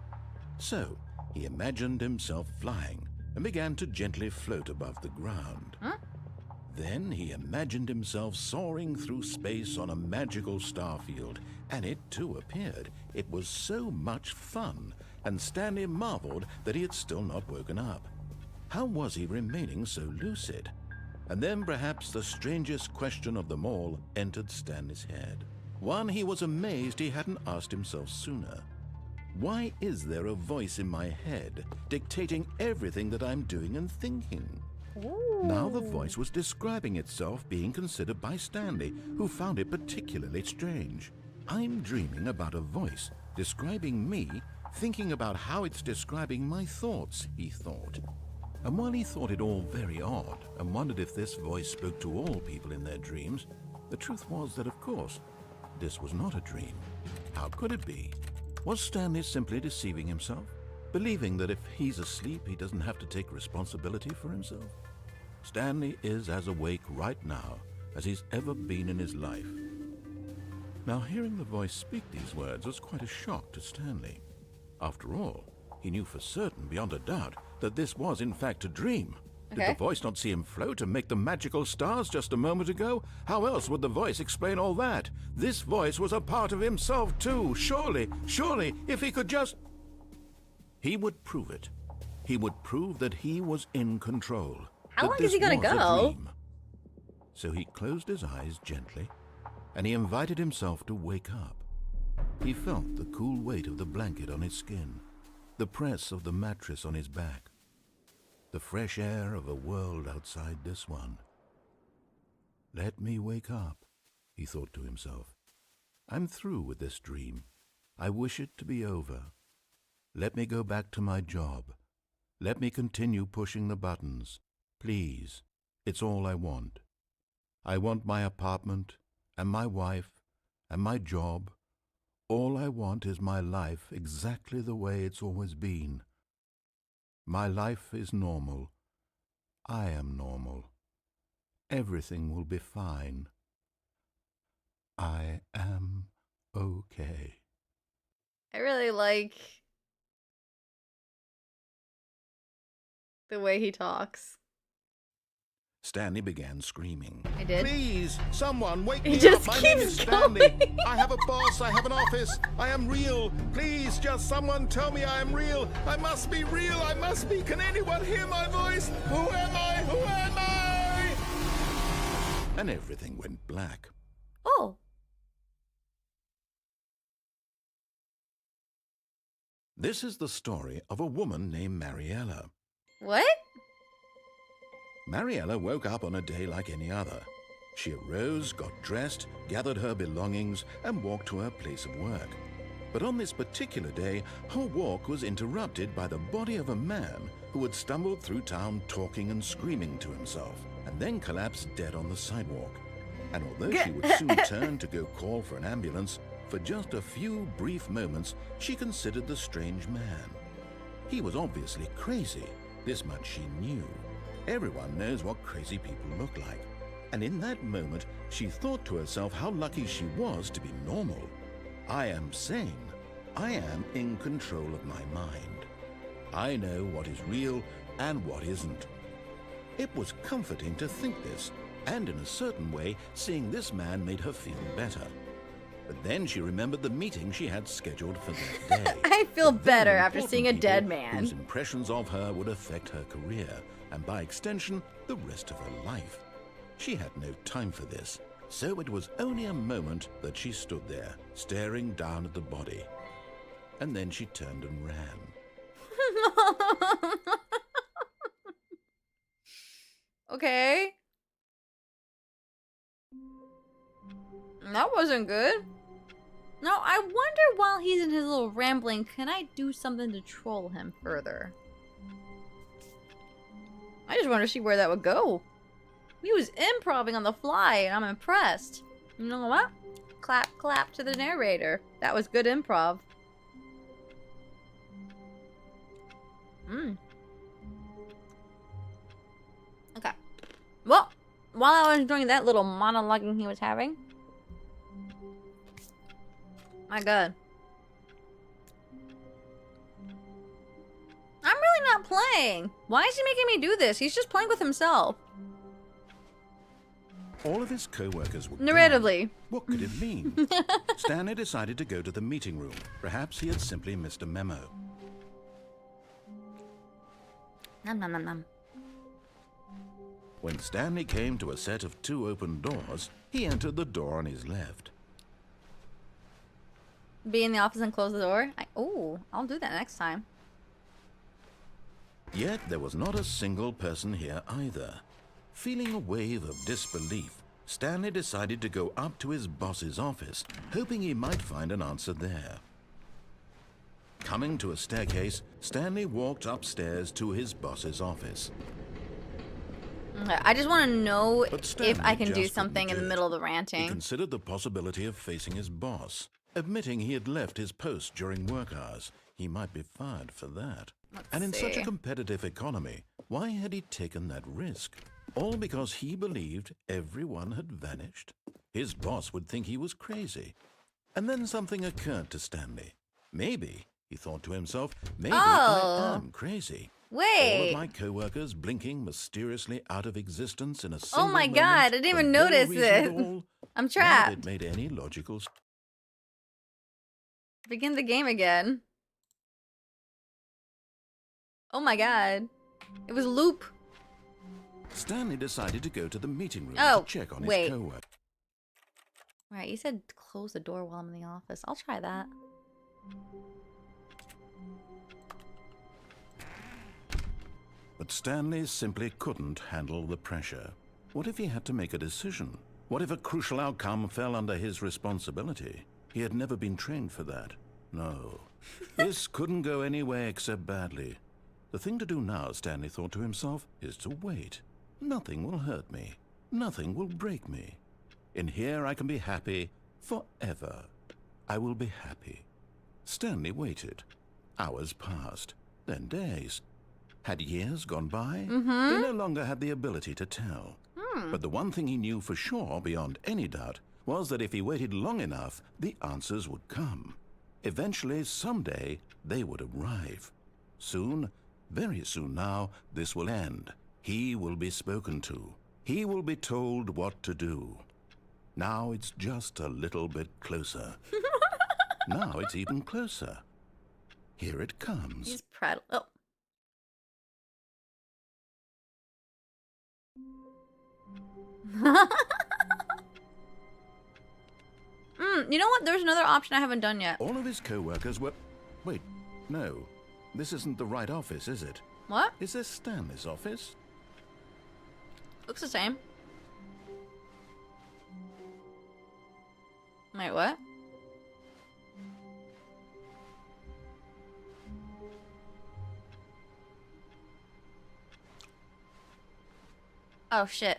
So, he imagined himself flying and began to gently float above the ground. Huh? Then he imagined himself soaring through space on a magical starfield, and it too appeared. It was so much fun, and Stanley marveled that he had still not woken up. How was he remaining so lucid? And then perhaps the strangest question of them all entered Stanley's head. One he was amazed he hadn't asked himself sooner. Why is there a voice in my head dictating everything that I'm doing and thinking? Ooh. Now the voice was describing itself being considered by Stanley, who found it particularly strange. I'm dreaming about a voice describing me, thinking about how it's describing my thoughts, he thought. And while he thought it all very odd and wondered if this voice spoke to all people in their dreams, the truth was that, of course, this was not a dream. How could it be? Was Stanley simply deceiving himself, believing that if he's asleep, he doesn't have to take responsibility for himself? Stanley is as awake right now as he's ever been in his life. Now, hearing the voice speak these words was quite a shock to Stanley. After all, he knew for certain, beyond a doubt, that this was in fact a dream. Did Okay. the voice not see him float and make the magical stars just a moment ago? How else would the voice explain all that? This voice was a part of himself too. Surely, if he could just... He would prove it. He would prove that he was in control. How that long this is he gonna was a go? dream. So he closed his eyes gently, and he invited himself to wake up. He felt the cool weight of the blanket on his skin, the press of the mattress on his back. the fresh air of a world outside this one. Let me wake up, he thought to himself. I'm through with this dream. I wish it to be over. Let me go back to my job. Let me continue pushing the buttons. Please, it's all I want. I want my apartment, and my wife, and my job. All I want is my life exactly the way it's always been. My life is normal. I am normal. Everything will be fine. I am okay. I really like the way he talks. Stanley began screaming. I did. Please, someone wake He me just up. My name keeps is Stanley. going. I have a boss. I have an office. I am real. Please, just someone tell me I am real. I must be real. I must be. Can anyone hear my voice? Who am I? Who am I? And everything went black. Oh. This is the story of a woman named Mariella. What? Mariella woke up on a day like any other. She arose, got dressed, gathered her belongings, and walked to her place of work. But on this particular day, her walk was interrupted by the body of a man who had stumbled through town talking and screaming to himself, and then collapsed dead on the sidewalk. And although she would soon turn to go call for an ambulance, for just a few brief moments, she considered the strange man. He was obviously crazy. This much she knew. Everyone knows what crazy people look like. And in that moment, she thought to herself how lucky she was to be normal. I am sane. I am in control of my mind. I know what is real and what isn't. It was comforting to think this, and in a certain way, seeing this man made her feel better. But then she remembered the meeting she had scheduled for that day. I feel The very better after important seeing a people dead man. whose impressions of her would affect her career, and by extension, the rest of her life. She had no time for this, so it was only a moment that she stood there, staring down at the body. And then she turned and ran. Okay. That wasn't good. Now, I wonder while he's in his little rambling, can I do something to troll him further? I just want to see where that would go. He was improvising on the fly, and I'm impressed. You know what? Clap, clap to the narrator. That was good improv. Okay. Well, while I was enjoying that little monologuing he was having. My god. I'm really not playing. Why is he making me do this? He's just playing with himself. All of his co-workers were Narratively. gone. What could it mean? Stanley decided to go to the meeting room. Perhaps he had simply missed a memo. Nom nom nom nom. When Stanley came to a set of 2 open doors, he entered the door on his left. Be in the office and close the door? Oh, I'll do that next time. Yet there was not a single person here either. Feeling a wave of disbelief, Stanley decided to go up to his boss's office, hoping he might find an answer there. Coming to a staircase, Stanley walked upstairs to his boss's office. Okay, I just want to know But if Stanley I can do just something in couldn't the do middle of it. the He ranting. considered the possibility of facing his boss. Admitting he had left his post during work hours, he might be fired for that. And in such a see. competitive economy, why had he taken that risk? All because he believed everyone had vanished? His boss would think he was crazy. And then something occurred to Stanley. Maybe, he thought to himself, maybe I am crazy. All Wait. of my co-workers blinking mysteriously out of existence in a single Oh my moment god, I didn't for even no notice reason this. at all. I'm None of trapped. it made any logical sense. Begin the game again. Oh my god. It was loop. Stanley decided to go to the meeting room Oh, to check on wait. his co-worker. Right, you said close the door while I'm in the office. I'll try that. But Stanley simply couldn't handle the pressure. What if he had to make a decision? What if a crucial outcome fell under his responsibility? He had never been trained for that. No. This couldn't go any way except badly. The thing to do now, Stanley thought to himself, is to wait. Nothing will hurt me. Nothing will break me. In here I can be happy forever. I will be happy. Stanley waited. Hours passed, then days. Had years gone by? They no longer had the ability to tell. But the one thing he knew for sure, beyond any doubt, was that if he waited long enough, the answers would come. Eventually, someday, they would arrive. Soon, very soon now, this will end. He will be spoken to. He will be told what to do. Now it's just a little bit closer. Now it's even closer. Here it comes. He's proud. Oh. You know what? There's another option I haven't done yet. All of his co-workers were... Wait, no. This isn't the right office, is it? What? Is this Stanley's office? Looks the same. Wait, what? Oh shit.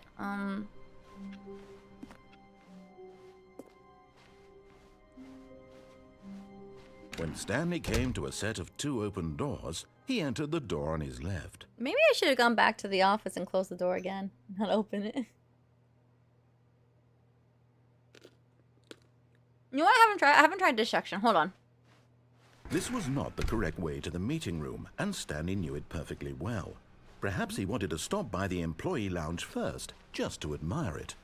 When Stanley came to a set of 2 open doors, he entered the door on his left. Maybe I should have gone back to the office and closed the door again, not open it. You know what I haven't tried dissection. Hold on. This was not the correct way to the meeting room, and Stanley knew it perfectly well. Perhaps he wanted to stop by the employee lounge first, just to admire it.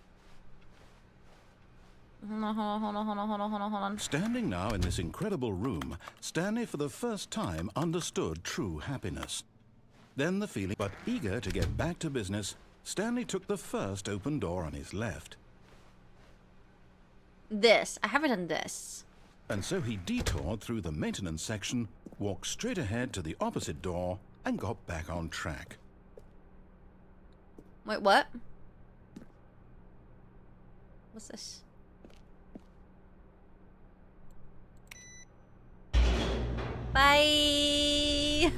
Hold on. Standing now in this incredible room, Stanley for the first time understood true happiness. Then the feeling, but eager to get back to business, Stanley took the first open door on his left. This. I haven't done this. And so he detoured through the maintenance section, walked straight ahead to the opposite door, and got back on track. Wait, what? What's this? Bye!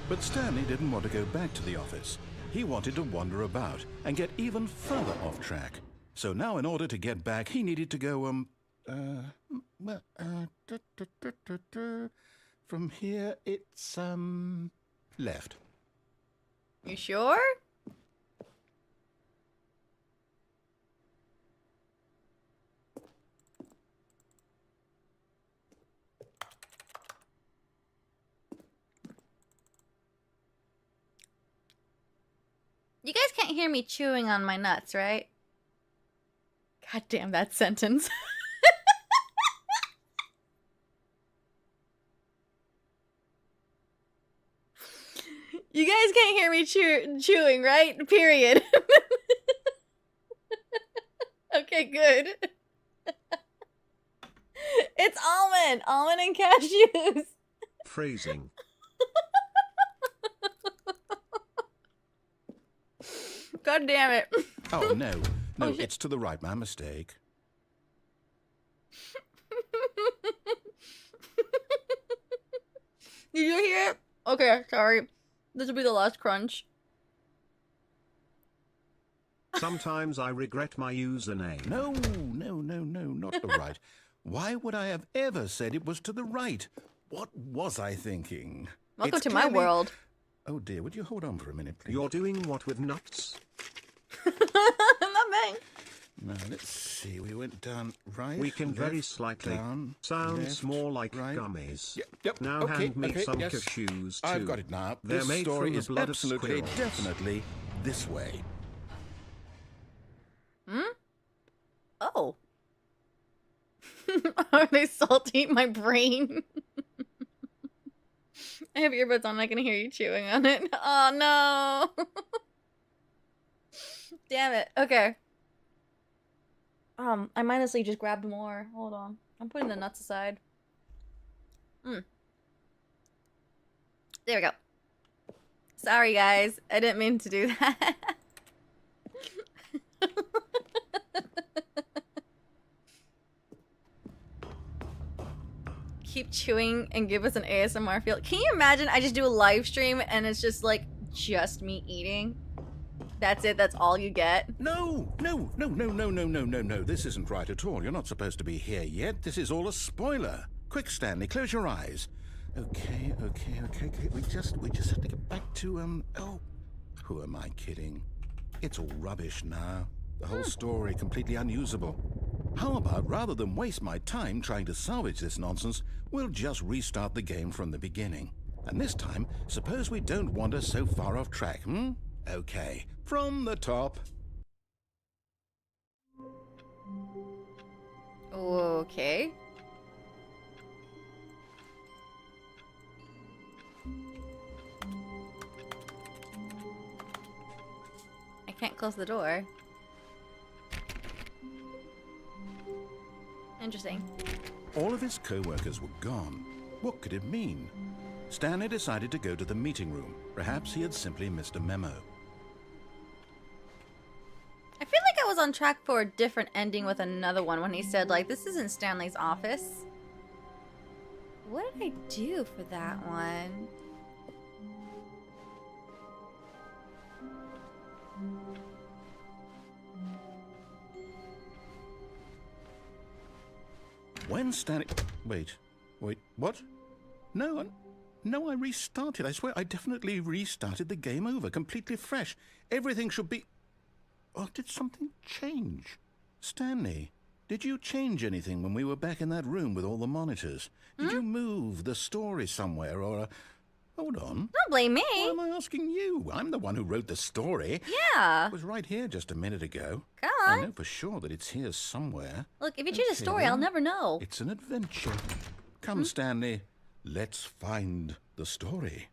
But Stanley didn't want to go back to the office. He wanted to wander about and get even further off track. So now in order to get back, he needed to go, from here it's, left. You sure? You guys can't hear me chewing on my nuts, right? God damn that sentence. You guys can't hear me chewing, right? Period. Okay, good. It's almond and cashews. Phrasing. God damn it. Oh, no. No, Oh, shit. it's to the right. My mistake. Did you hear it? Okay, sorry. This will be the last crunch. Sometimes I regret my username. No, not the right. Why would I have ever said it was to the right? What was I thinking? Welcome It's to my clearly- world. Oh dear, would you hold on for a minute, please? You're doing what with nuts? Nothing. Now, let's see. We went down right. We can very left, slightly. Down, Sounds left, more like right. gummies. Yep. Now okay, hand me okay, some yes. cashews too. I've got it now. They're This made story from the is blood of absolutely, squirrels. definitely this way. Oh. Are they salty my brain? I have earbuds on. I can hear you chewing on it. Oh no. Damn it. Okay. I mindlessly just grabbed more. Hold on. I'm putting the nuts aside. There we go. Sorry, guys. I didn't mean to do that. Keep chewing and give us an ASMR feel. Can you imagine I just do a live stream and it's just like just me eating? That's it. That's all you get. No. This isn't right at all. You're not supposed to be here yet. This is all a spoiler. Quick, Stanley, close your eyes. Okay. We just have to get back to, oh, who am I kidding? It's all rubbish now. The whole story completely unusable. How about, rather than waste my time trying to salvage this nonsense, we'll just restart the game from the beginning. And this time, suppose we don't wander so far off track, hmm? Okay, from the top. Okay. I can't close the door. Interesting. All of his co-workers were gone. What could it mean? Stanley decided to go to the meeting room. Perhaps he had simply missed a memo. I feel like I was on track for a different ending with another one when he said, like, this isn't Stanley's office. What did I do for that one? When Stanley... Wait, what? No, I restarted. I swear, I definitely restarted the game over, completely fresh. Everything should be... Or did something change? Stanley, did you change anything when we were back in that room with all the monitors? Did you move the story somewhere, or... Hold on. Don't blame me. Why am I asking you? I'm the one who wrote the story. Yeah. It was right here just a minute ago. Come I on. know for sure that it's here somewhere. Look, if you choose a Okay, story, I'll then. never know. It's an adventure. Come, Stanley. Let's find the story.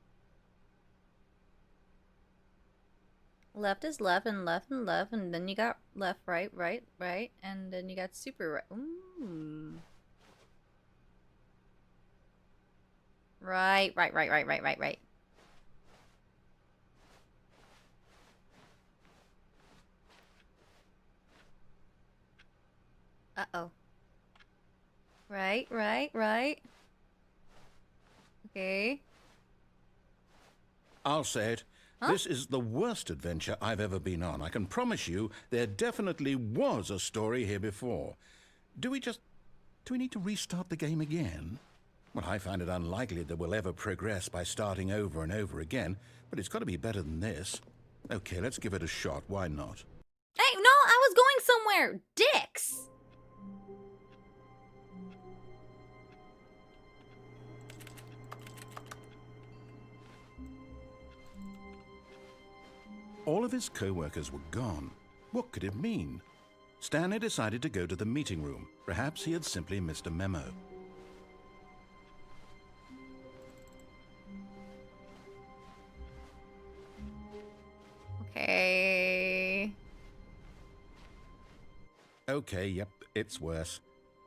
Left is left and left and left, and then you got left, right, right, right, and then you got super right. Ooh. Right. Uh-oh. Right. Okay. I'll say it. Huh? This is the worst adventure I've ever been on. I can promise you there definitely was a story here before. Do we need to restart the game again? Well, I find it unlikely that we'll ever progress by starting over and over again, but it's got to be better than this. Okay, let's give it a shot. Why not? Hey, no, I was going somewhere. Dicks. All of his co-workers were gone. What could it mean? Stanley decided to go to the meeting room. Perhaps he had simply missed a memo. Okay. Okay, yep, it's worse.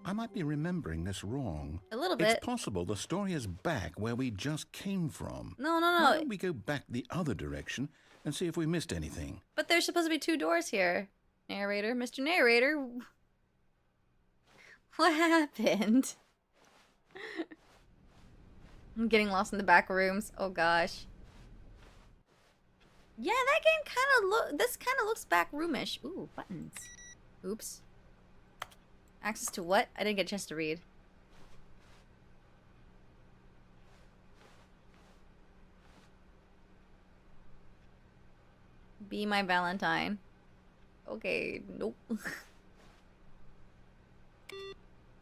I might be remembering this wrong. A little bit. It's possible the story is back where we just came from. No. Why don't we go back the other direction and see if we missed anything? But there's supposed to be 2 doors here. Narrator, Mr. Narrator. What happened? I'm getting lost in the back rooms. Oh gosh. Yeah, that game this kind of looks back roomish. Ooh, buttons. Oops. Access to what? I didn't get a chance to read. Be my Valentine. Okay, nope.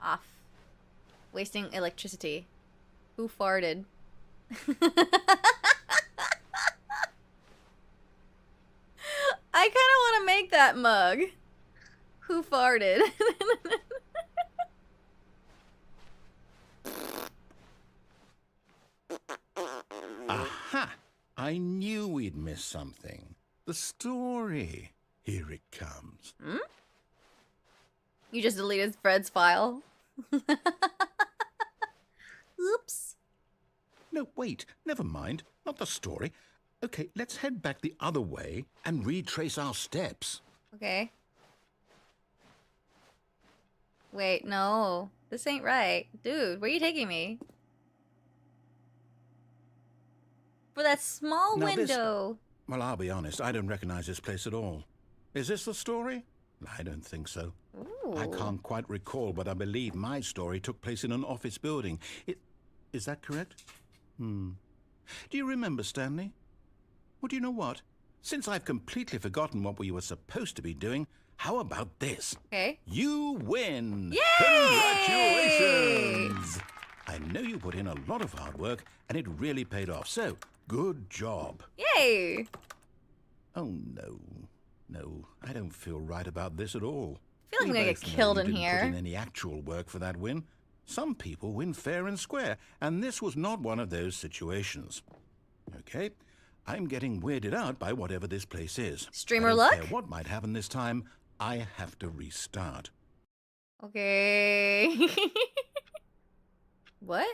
Off. Wasting electricity. Who farted? I kind of want to make that mug. Who farted? Aha! I knew we'd miss something. The story. Here it comes. Hmm? You just deleted Fred's file. Oops. No, wait, never mind. Not the story. Okay, let's head back the other way and retrace our steps. Okay. Wait, no. This ain't right. Dude, where are you taking me? For that small Now window. Well, I'll be honest, I don't recognize this place at all. Is this the story? I don't think so. Ooh. I can't quite recall, but I believe my story took place in an office building. Is that correct? Do you remember, Stanley? Well, do you know what? Since I've completely forgotten what we were supposed to be doing, how about this? Okay. You win! Yay! Congratulations! I know you put in a lot of hard work, and it really paid off, so good job. Yay! Oh, no. No, I don't feel right about this at all. I feel like I'm We gonna get both know killed you in didn't here. Put in any actual work for that win. Some people win fair and square, and this was not one of those situations. Okay, I'm getting weirded out by whatever this place is. Streamer I don't luck? care what might happen this time, I have to restart. Okay. What?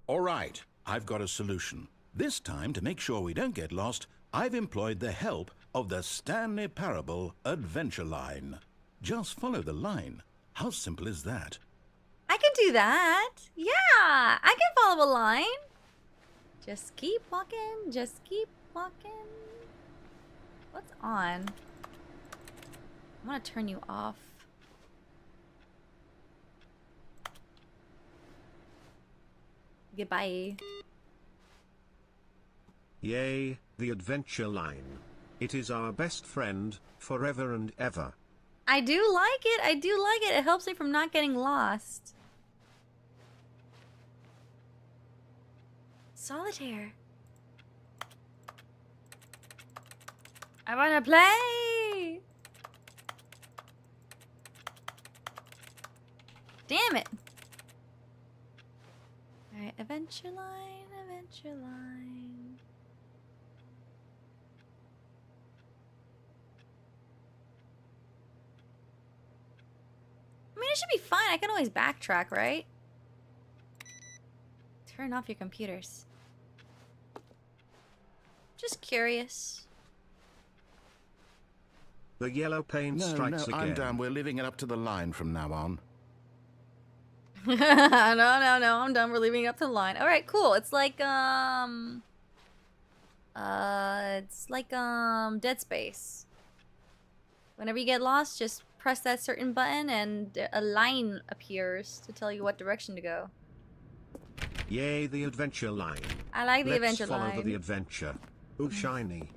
All right, I've got a solution. This time, to make sure we don't get lost, I've employed the help of the Stanley Parable Adventure Line. Just follow the line. How simple is that? I can do that. Yeah, I can follow a line. Just keep walking. Just keep walking. What's on? I'm gonna turn you off. Goodbye. Yay, the adventure line. It is our best friend, forever and ever. I do like it. I do like it. It helps me from not getting lost. Solitaire. I wanna play. Damn it. Alright, adventure line, adventure line. I mean, it should be fine. I can always backtrack, right? Turn off your computers. Just curious. The yellow paint No, strikes again. I'm done. We're leaving it up to the line from now on. No, I'm done. We're leaving it up to the line. All right, cool. It's like Dead Space. Whenever you get lost, just press that certain button and a line appears to tell you what direction to go. Yay, the adventure line. I like the Let's adventure follow line. the adventure. Ooh, shiny.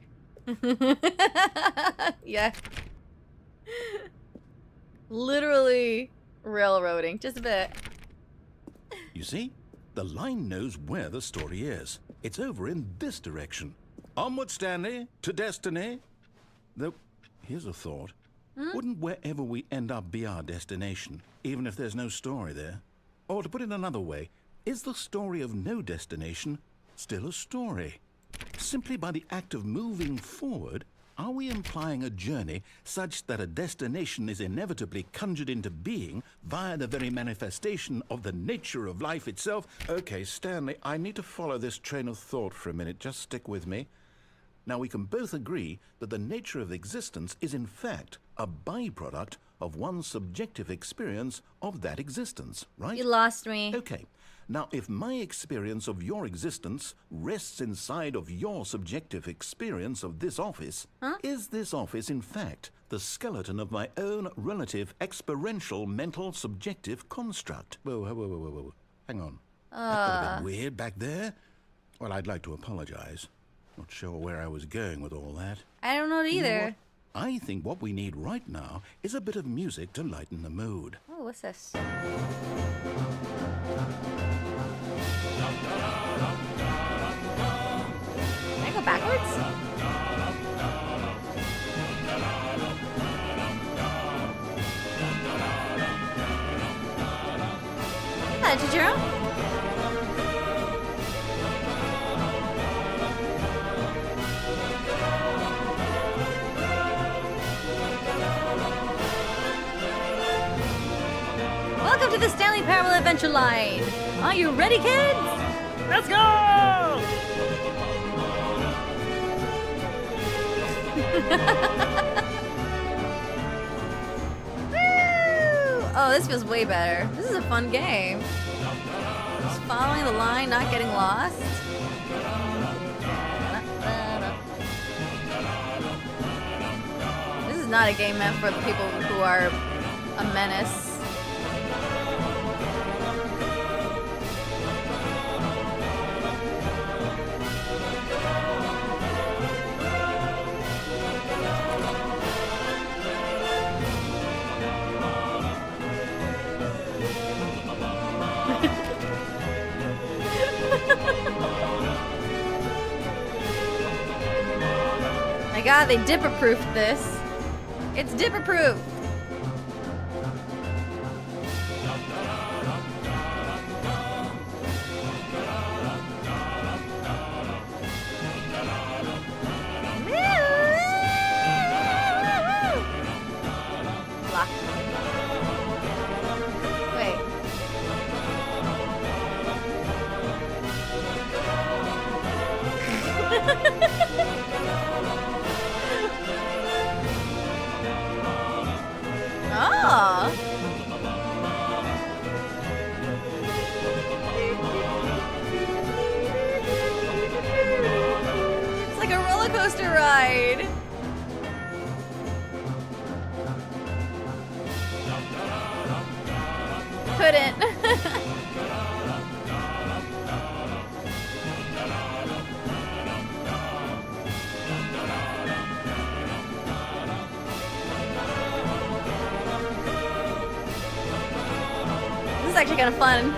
Yeah. Literally railroading, just a bit. You see? The line knows where the story is. It's over in this direction. Onward, Stanley, to destiny. Though, here's a thought. Wouldn't wherever we end up be our destination, even if there's no story there? Or to put it another way, is the story of no destination still a story? Simply by the act of moving forward, are we implying a journey such that a destination is inevitably conjured into being via the very manifestation of the nature of life itself? Okay, Stanley, I need to follow this train of thought for a minute. Just stick with me. Now, we can both agree that the nature of existence is in fact a byproduct of one's subjective experience of that existence, right? You lost me. Okay. Now, if my experience of your existence rests inside of your subjective experience of this office, is this office, in fact, the skeleton of my own relative experiential mental subjective construct? Whoa. Hang on. That got a bit weird back there. Well, I'd like to apologize. Not sure where I was going with all that. I don't know it You know either. what? I think what we need right now is a bit of music to lighten the mood. Oh, what's this? Can I go backwards? Hey, Chijiro. Welcome to the Stanley Parable Adventure Line. Are you ready, kids? Let's go! Woo! Oh, this feels way better. This is a fun game. Just following the line, not getting lost. This is not a game meant for the people who are a menace. My god, they dipper-proofed this. It's dipper-proof. Block. Wait. Oh. It's like a roller coaster ride. Couldn't. This is actually kind of fun.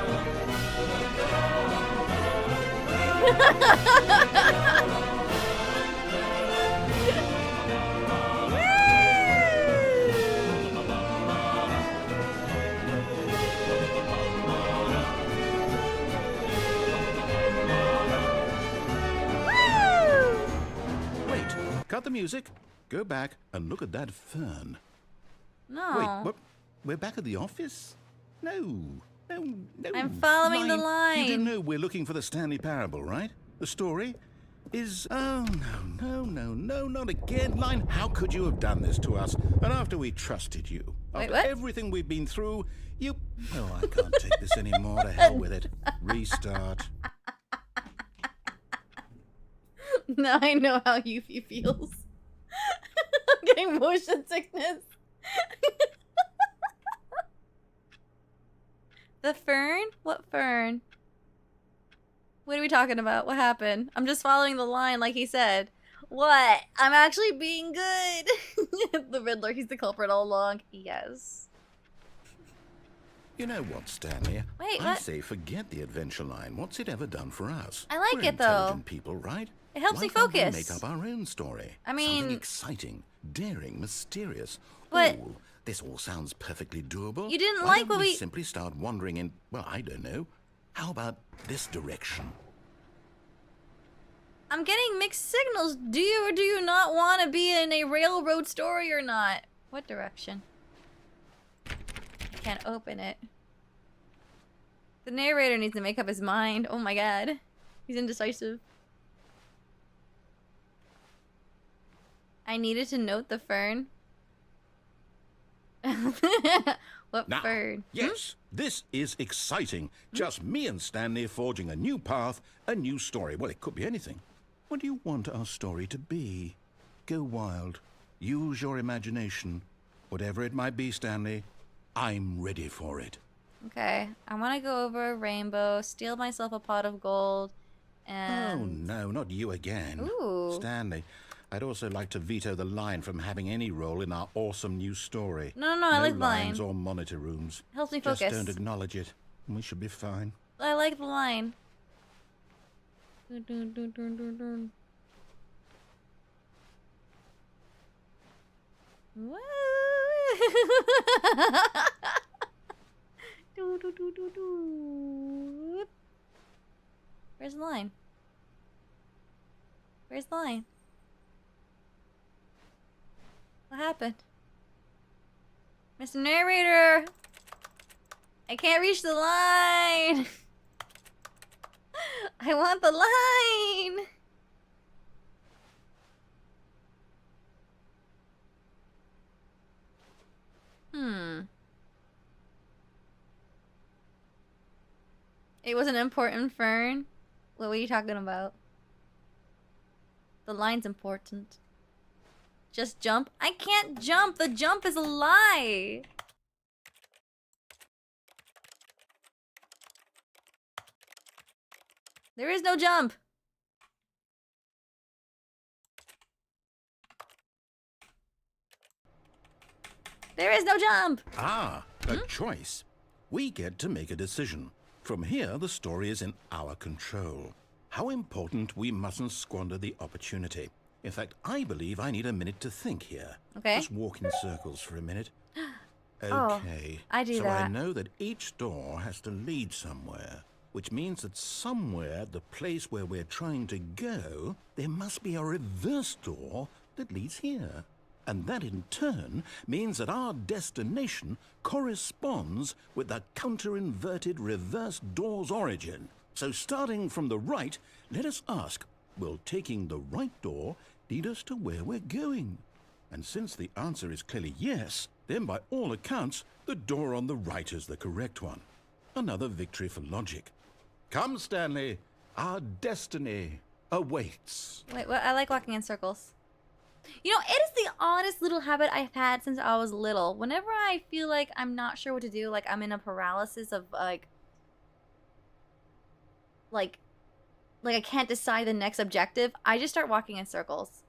Wait, cut the music. Go back and look at that fern. No. Wait, what? We're back at the office? No. I'm following the line. You do know we're looking for the Stanley Parable, right? The story is... Oh, no, not again. Line, how could you have done this to us? And after we trusted you, after what? everything we've been through, you... Oh, I can't take this anymore. To hell with it. Restart. Now I know how Yuffie feels. I'm getting motion sickness. The fern? What fern? What are we talking about? What happened? I'm just following the line like he said. What? I'm actually being good. The Riddler, he's the culprit all along. Yes. You know what, Stanley? Wait, I what? say forget the adventure line. What's it ever done for us? I like We're it, though. Intelligent people, right? It helps Why me can't we focus. make up our own story. I mean- Something exciting, daring, mysterious. But- Ooh, this all sounds perfectly doable. You didn't Why like don't what we we- simply start wandering in, well, I don't know. How about this direction? I'm getting mixed signals. Do you or do you not want to be in a railroad story or not? What direction? I can't open it. The narrator needs to make up his mind. Oh my god. He's indecisive. I needed to note the fern. What Now, fern? yes, this is exciting. Just me and Stanley forging a new path, a new story. Well, it could be anything. What do you want our story to be? Go wild. Use your imagination. Whatever it might be, Stanley, I'm ready for it. Okay, I want to go over a rainbow, steal myself a pot of gold, and... Oh, no, not you again. Ooh. Stanley, I'd also like to veto the line from having any role in our awesome new story. No, I like the lines line. or monitor rooms. Helps me Just focus. don't acknowledge it, and we should be fine. I like the line. Dun, dun, dun, dun, dun, dun. Woo! Do, do, do, do, do. Where's the line? Where's the line? What happened? Mr. Narrator! I can't reach the line! I want the line! It was an important fern? What were you talking about? The line's important. Just jump? I can't jump! The jump is a lie! There is no jump! There is no jump! Ah, a choice. We get to make a decision. From here, the story is in our control. How important we mustn't squander the opportunity. In fact, I believe I need a minute to think here. Okay. Just walk in circles for a minute. Oh, Okay. I do so that. I know that each door has to lead somewhere, which means that somewhere, the place where we're trying to go, there must be a reverse door that leads here. And that in turn means that our destination corresponds with the counter-inverted reverse door's origin. So starting from the right, let us ask, will taking the right door lead us to where we're going? And since the answer is clearly yes, then by all accounts, the door on the right is the correct one. Another victory for logic. Come, Stanley, our destiny awaits. Wait, what? I like walking in circles. You know, it is the oddest little habit I've had since I was little. Whenever I feel like I'm not sure what to do, like I'm in a paralysis of like I can't decide the next objective, I just start walking in circles.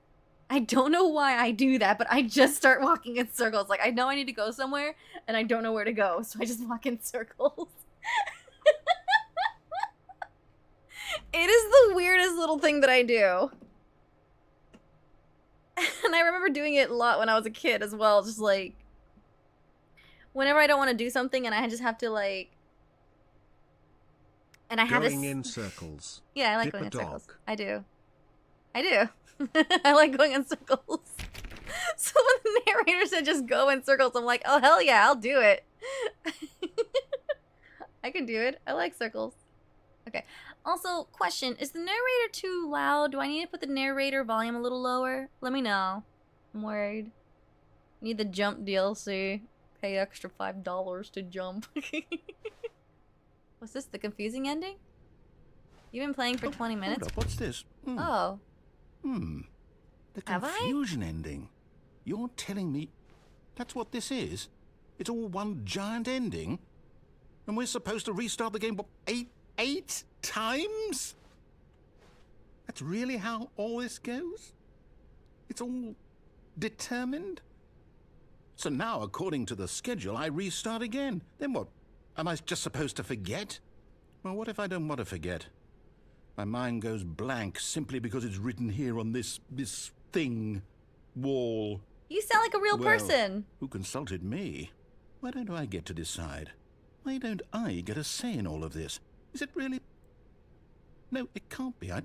I don't know why I do that, but I just start walking in circles. Like I know I need to go somewhere and I don't know where to go, so I just walk in circles. It is the weirdest little thing that I do. And I remember doing it a lot when I was a kid as well, just like whenever I don't want to do something and I just have to like and I have Going this in circles. Yeah, I like going in Dipperdog. circles. I do. I like going in circles. So when the narrator said just go in circles, I'm like, oh hell yeah, I'll do it. I can do it. I like circles. Okay. Also, question, is the narrator too loud? Do I need to put the narrator volume a little lower? Let me know. I'm worried. Need the jump DLC. Pay extra $5 to jump. Was this the confusing ending? You've been playing for 20 minutes? Hold up, what's this? Oh. The Have I? confusion ending. You're telling me that's what this is? It's all one giant ending? And we're supposed to restart the game, what, eight times? That's really how all this goes? It's all determined? So now, according to the schedule, I restart again. Then what? Am I just supposed to forget? Well, what if I don't want to forget? My mind goes blank simply because it's written here on this thing, wall. You sound like a real Well, person. Who consulted me? Why don't I get to decide? Why don't I get a say in all of this? Is it really? No, it can't be. I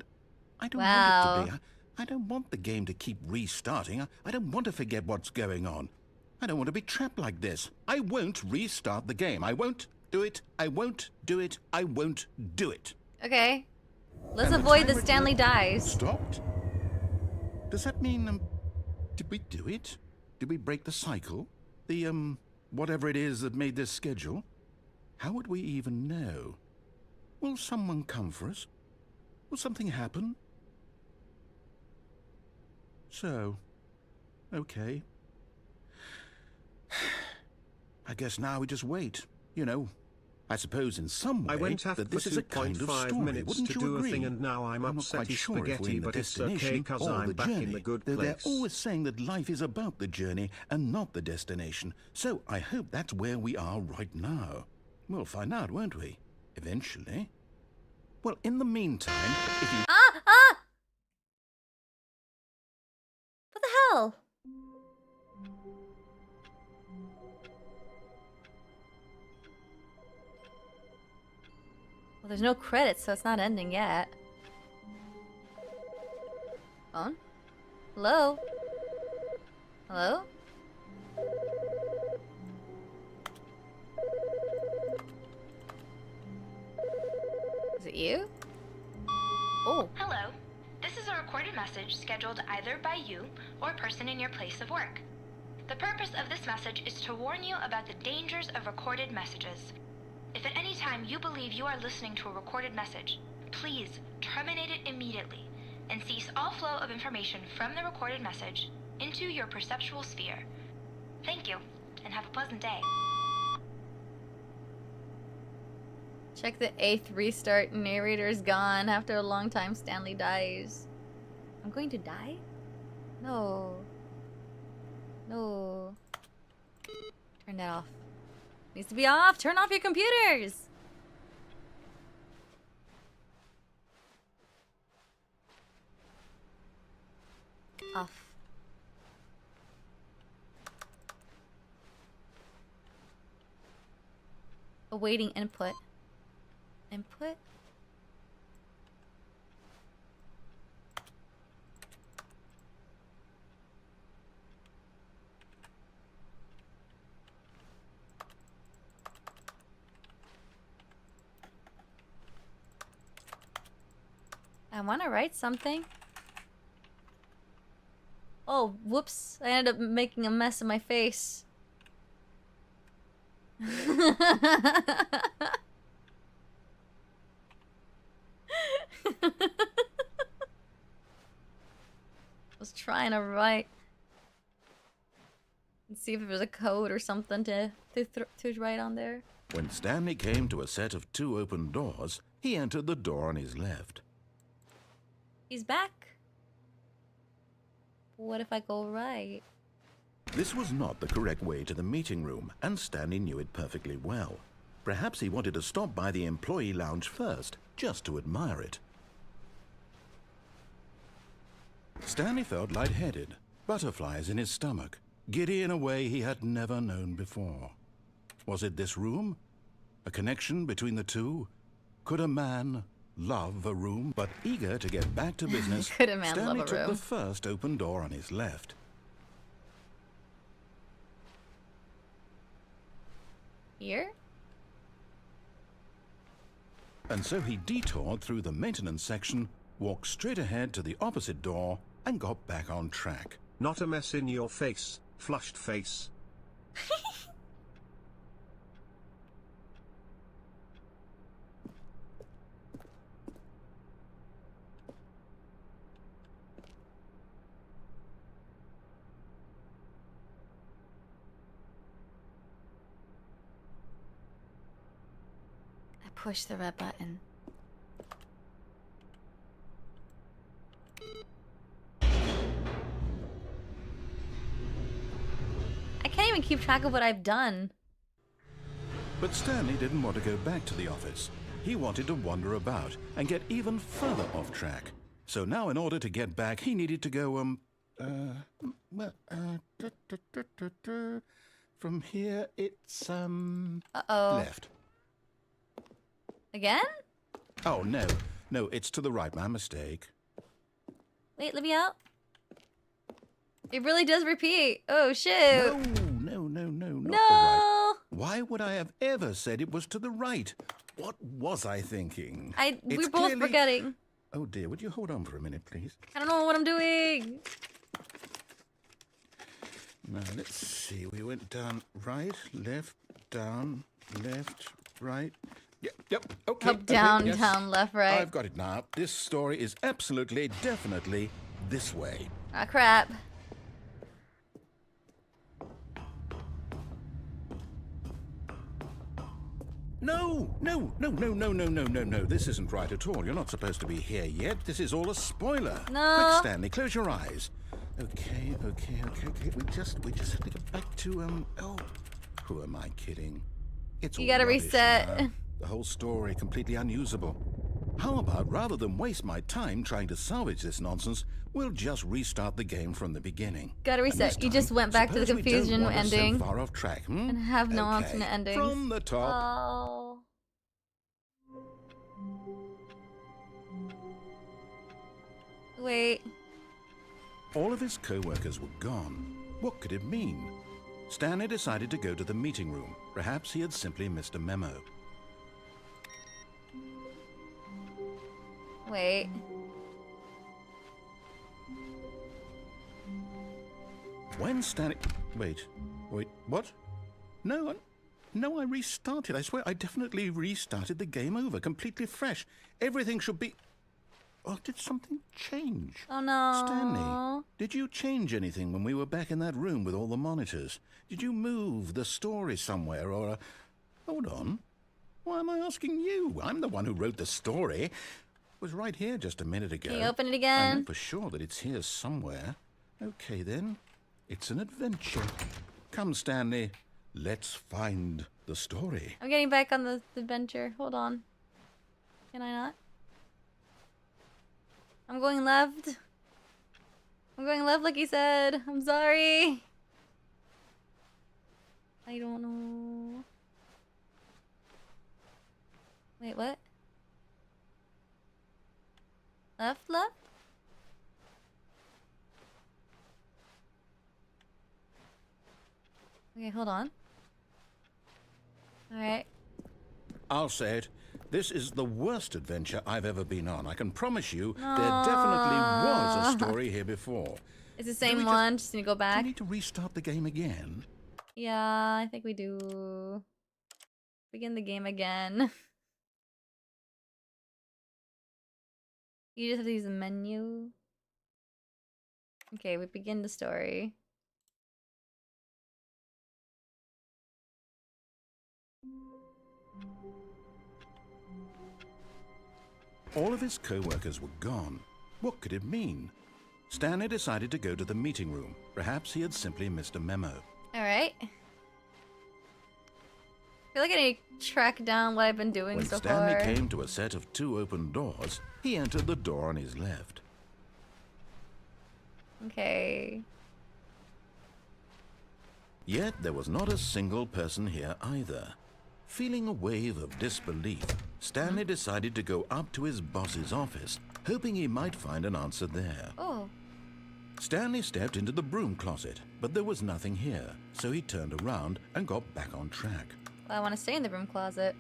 don't want it to be. I don't want the game to keep restarting. I don't want to forget what's going on. I don't want to be trapped like this. I won't restart the game. I won't do it. I won't do it. I won't do it. Okay. Let's And avoid the timer Stanley dies. Stopped? Does that mean, did we do it? Did we break the cycle? The, whatever it is that made this schedule? How would we even know? Will someone come for us? Will something happen? So, okay. I guess now we just wait, you know. I suppose in some way I went that after this is a kind of 2.5 story, minutes wouldn't to you do agree? a thing and now I'm not upset quite as sure if we're spaghetti, in the but it's okay destination 'cause or I'm the back in journey. the good Though place. they're always saying that life is about the journey and not the destination. So I hope that's where we are right now. We'll find out, won't we? Eventually. Well, in the meantime, if you... Ah! What the hell? Well, there's no credits, so it's not ending yet. Phone? Hello? Hello? Is it you? Oh. Hello. This is a recorded message scheduled either by you or a person in your place of work. The purpose of this message is to warn you about the dangers of recorded messages. If at any time you believe you are listening to a recorded message, please terminate it immediately and cease all flow of information from the recorded message into your perceptual sphere. Thank you, and have a pleasant day. Check the 8th restart. Narrator's gone. After a long time, Stanley dies. I'm going to die? No. No. Turn that off. Needs to be off. Turn off your computers. Off. Awaiting input. Input? I want to write something. Oh, whoops. I ended up making a mess of my face. Was trying to write. Let's see if there was a code or something to write on there. When Stanley came to a set of 2 open doors, he entered the door on his left. He's back. What if I go right? This was not the correct way to the meeting room, and Stanley knew it perfectly well. Perhaps he wanted to stop by the employee lounge first, just to admire it. Stanley felt lightheaded, butterflies in his stomach, giddy in a way he had never known before. Was it this room? A connection between the two? Could a man love a room? But eager to get back to business, Could a man Stanley love a took room? the first open door on his left. Here? And so he detoured through the maintenance section, walked straight ahead to the opposite door, and got back on track. Not a mess in your face, flushed face. I pushed the red button. I can't even keep track of what I've done. But Stanley didn't want to go back to the office. He wanted to wander about and get even further off track. So now in order to get back, he needed to go, from here it's, Uh-oh. left. Again? Oh, no. No, it's to the right. My mistake. Wait, let me out. It really does repeat. Oh, shoot. No, not the right. No. Why would I have ever said it was to the right? What was I thinking? We're It's both clearly- forgetting. Oh dear, would you hold on for a minute, please? I don't know what I'm doing. Now, let's see. We went down, right, left, down, left, right. Yep, okay. Up, down, yes. down, left, right. I've got it now. This story is absolutely, definitely this way. Ah, crap. No. This isn't right at all. You're not supposed to be here yet. This is all a spoiler. No. Quick, Stanley, close your eyes. Okay. We just have to get back to, oh, who am I kidding? It's You all gotta rubbish reset. now. The whole story completely unusable. How about, rather than waste my time trying to salvage this nonsense, we'll just restart the game from the beginning. Gotta And reset. this You just time, went back to the suppose we don't confusion wander ending so far off track, hmm? and have no Okay, alternate endings. From the top. Oh. Wait. All of his co-workers were gone. What could it mean? Stanley decided to go to the meeting room. Perhaps he had simply missed a memo. Wait. When Stanley... Wait, what? No, I restarted. I swear, I definitely restarted the game over, completely fresh. Everything should be... Oh, did something change? Oh no. Stanley, did you change anything when we were back in that room with all the monitors? Did you move the story somewhere or... Hold on. Why am I asking you? I'm the one who wrote the story. It was right here just a minute ago. Can you open it I again? know for sure that it's here somewhere. Okay then. It's an adventure. Come, Stanley. Let's find the story. I'm getting back on the adventure. Hold on. Can I not? I'm going left. I'm going left like he said. I'm sorry. I don't know. Wait, what? Left? Okay, hold on. Alright. I'll say it. This is the worst adventure I've ever been on. I can promise you there definitely was a story here before. It's the same one, just need to go Do back. we need to restart the game again? Yeah, I think we do. Begin the game again. You just have to use the menu. Okay, we begin the story. All of his co-workers were gone. What could it mean? Stanley decided to go to the meeting room. Perhaps he had simply missed a memo. Alright. I feel like I need to track down what I've been doing When so Stanley far. came to a set of 2 open doors, he entered the door on his left. Okay. Yet there was not a single person here either. Feeling a wave of disbelief, Stanley decided to go up to his boss's office, hoping he might find an answer there. Oh. Stanley stepped into the broom closet, but there was nothing here, so he turned around and got back on track. Well, I want to stay in the broom closet.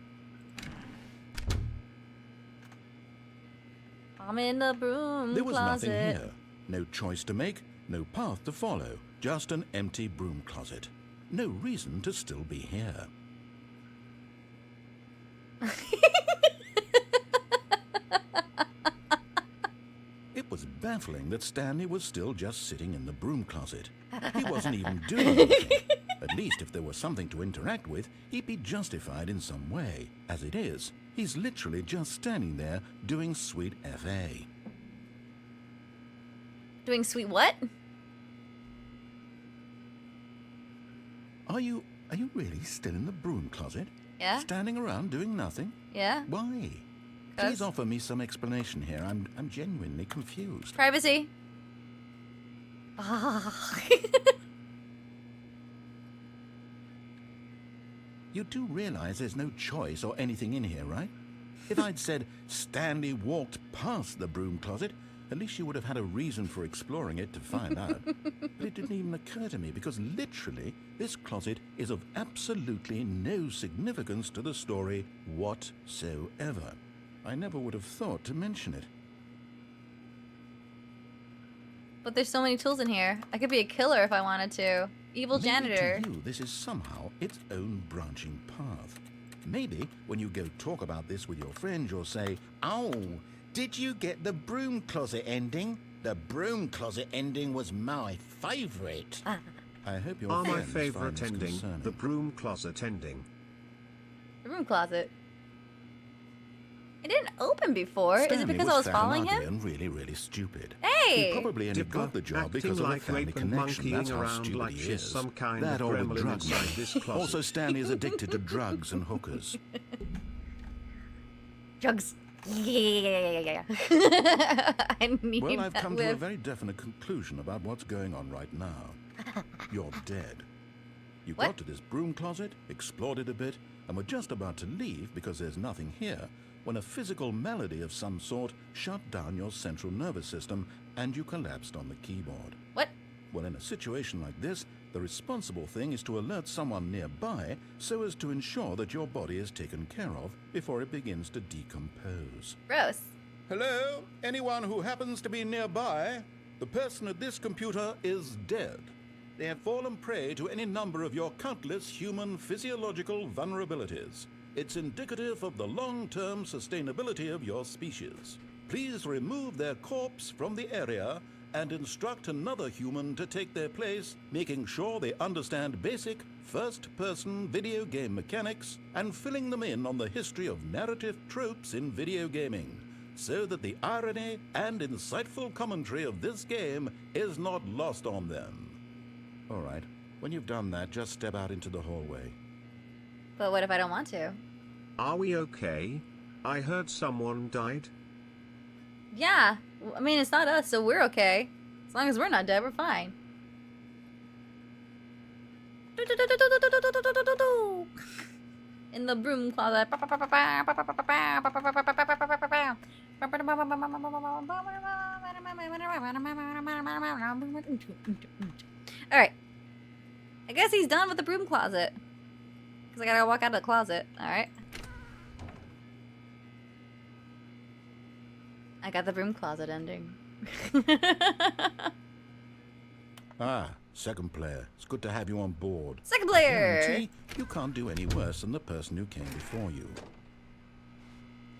I'm in the broom There was closet. nothing here. No choice to make, no path to follow, just an empty broom closet. No reason to still be here. It was baffling that Stanley was still just sitting in the broom closet. He wasn't even doing anything. At least if there was something to interact with, he'd be justified in some way. As it is, he's literally just standing there doing sweet FA. Doing sweet what? Are you really still in the broom closet? Yeah? Standing around doing nothing? Yeah? Why? 'Cause- Please offer me some explanation here. I'm genuinely confused. Privacy. Ah. You do realize there's no choice or anything in here, right? If I'd said Stanley walked past the broom closet, at least you would have had a reason for exploring it to find out. But it didn't even occur to me because literally this closet is of absolutely no significance to the story whatsoever. I never would have thought to mention it. But there's so many tools in here. I could be a killer if I wanted to. Evil Maybe janitor. to you, this is somehow its own branching path. Maybe when you go talk about this with your friends, you'll say, "Oh, did you get the broom closet ending? The broom closet ending was my favorite." I hope your Are my friends find favorite this ending concerning. the broom closet ending? The room closet. It didn't open before. Is it Stanley because I was fat and following ugly him? and really, really stupid. Hey! He probably only got the job acting because of a like family rape and connection. That's monkeying how around stupid like he she's is. some kind That of or with gremlin drug inside money. this closet. Also, Stanley is addicted to drugs and hookers. Drugs. Yeah. I need Well, I've that come to a whip. very definite conclusion about what's going on right now. You're dead. You What? got to this broom closet, explored it a bit, and were just about to leave because there's nothing here, when a physical malady of some sort shut down your central nervous system and you collapsed on the keyboard. What? Well, in a situation like this, the responsible thing is to alert someone nearby so as to ensure that your body is taken care of before it begins to decompose. Gross. Hello? Anyone who happens to be nearby? The person at this computer is dead. They have fallen prey to any number of your countless human physiological vulnerabilities. It's indicative of the long-term sustainability of your species. Please remove their corpse from the area and instruct another human to take their place, making sure they understand basic first-person video game mechanics and filling them in on the history of narrative tropes in video gaming, so that the irony and insightful commentary of this game is not lost on them. All right, when you've done that, just step out into the hallway. But what if I don't want to? Are we okay? I heard someone died. Yeah, I mean, it's not us, so we're okay. As long as we're not dead, we're fine. In the broom closet. Alright. I guess he's done with the broom closet. Because I gotta walk out of the closet. Alright. I got the broom closet ending. Ah, second player. It's good to have you on board. Second I player! guarantee you can't do any worse than the person who came before you.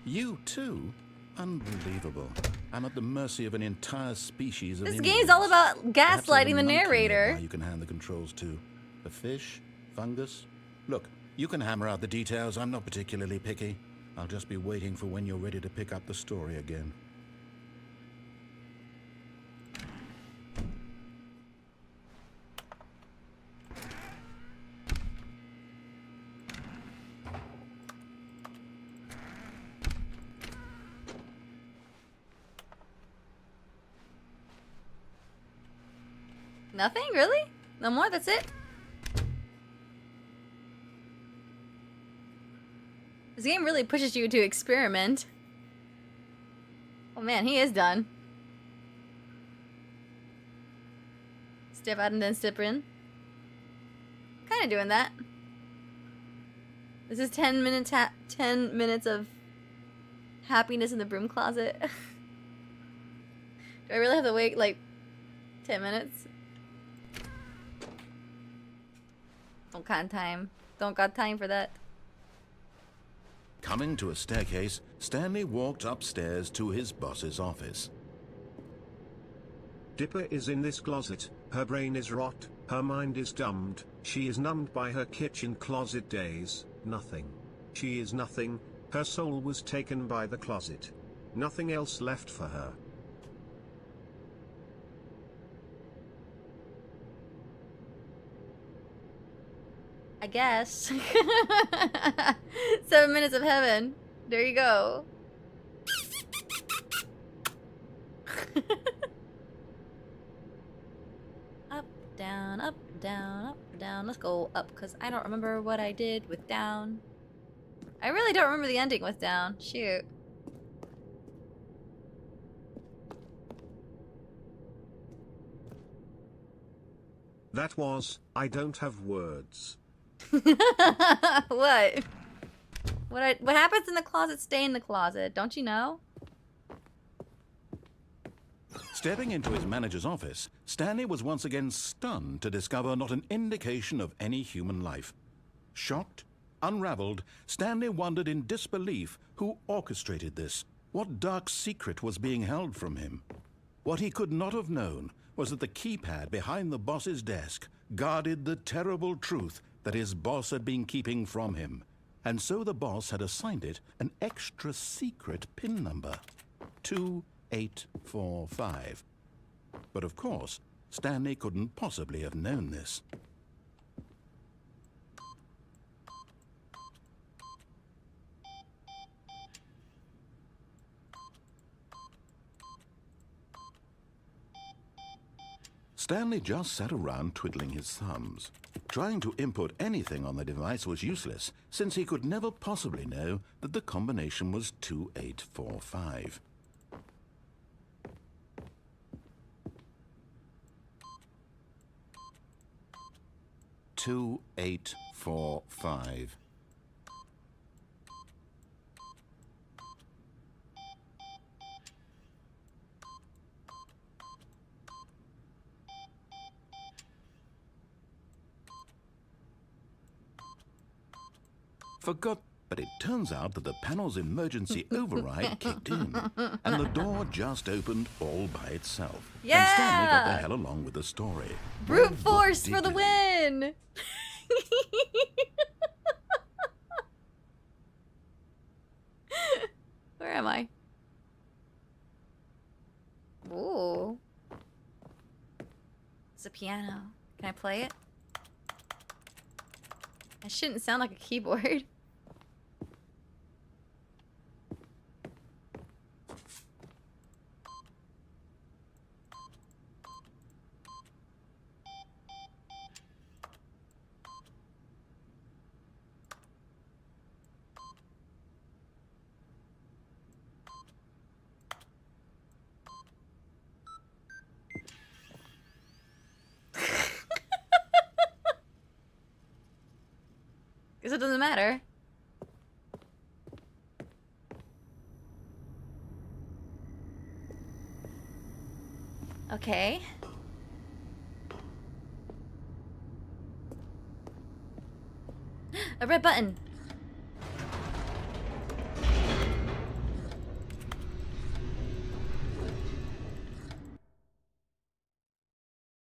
You too? Unbelievable. I'm at the mercy of an entire species of This invalids. game's all about Perhaps there's a gaslighting the monkey narrator. nearby you can hand the controls to. A fish? Fungus? Look, you can hammer out the details. I'm not particularly picky. I'll just be waiting for when you're ready to pick up the story again. Nothing? Really? No more? That's it? This game really pushes you to experiment. Oh man, he is done. Step out and then step in. Kinda doing that. This is 10 minutes 10 minutes of happiness in the broom closet. Do I really have to wait like 10 minutes? Don't got time for that. Coming to a staircase, Stanley walked upstairs to his boss's office. Dipper is in this closet, her brain is rot, her mind is dumbed, she is numbed by her kitchen closet days, nothing. She is nothing, her soul was taken by the closet. Nothing else left for her. I guess. 7 minutes of heaven. There you go. Up, down, up, down, up, down. Let's go up, because I don't remember what I did with down. I really don't remember the ending with down. Shoot. That was, I don't have words. What? What happens in the closet, stay in the closet. Don't you know? Stepping into his manager's office, Stanley was once again stunned to discover not an indication of any human life. Shocked, unraveled, Stanley wondered in disbelief who orchestrated this. What dark secret was being held from him? What he could not have known was that the keypad behind the boss's desk guarded the terrible truth that his boss had been keeping from him. And so the boss had assigned it an extra secret PIN number, 2845. But of course, Stanley couldn't possibly have known this. Stanley just sat around twiddling his thumbs. Trying to input anything on the device was useless, since he could never possibly know that the combination was 2845. Two, 8, 4, 5. forgot. But it turns out that the panel's emergency override kicked in, and the door just opened all by itself. Yeah! And Stanley got the hell along with the story. Brute Well, force for the win! Where am I? Ooh. It's a piano. Can I play it? It shouldn't sound like a keyboard. Guess it doesn't matter. Okay. A red button.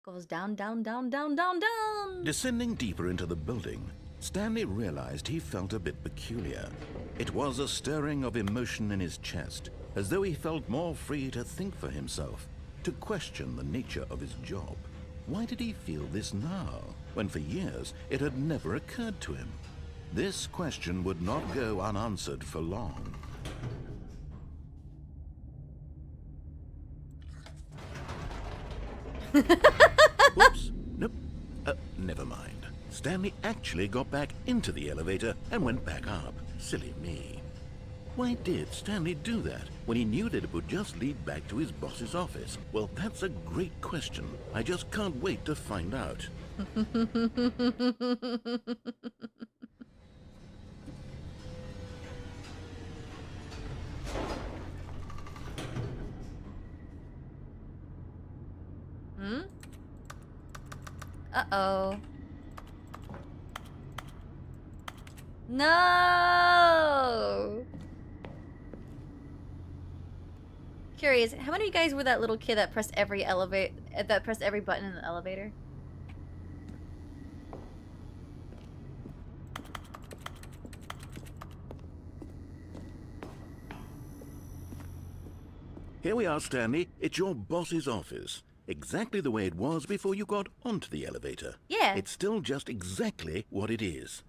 Goes down, down, down, down, down, down. Descending deeper into the building, Stanley realized he felt a bit peculiar. It was a stirring of emotion in his chest, as though he felt more free to think for himself, to question the nature of his job. Why did he feel this now, when for years it had never occurred to him? This question would not go unanswered for long. Whoops. Nope. Never mind. Stanley actually got back into the elevator and went back up. Silly me. Why did Stanley do that when he knew that it would just lead back to his boss's office? Well, that's a great question. I just can't wait to find out. Uh-oh. No! Curious, how many of you guys were that little kid that pressed every button in the elevator? Here we are, Stanley. It's your boss's office. Exactly the way it was before you got onto the elevator. Yeah. It's still just exactly what it is.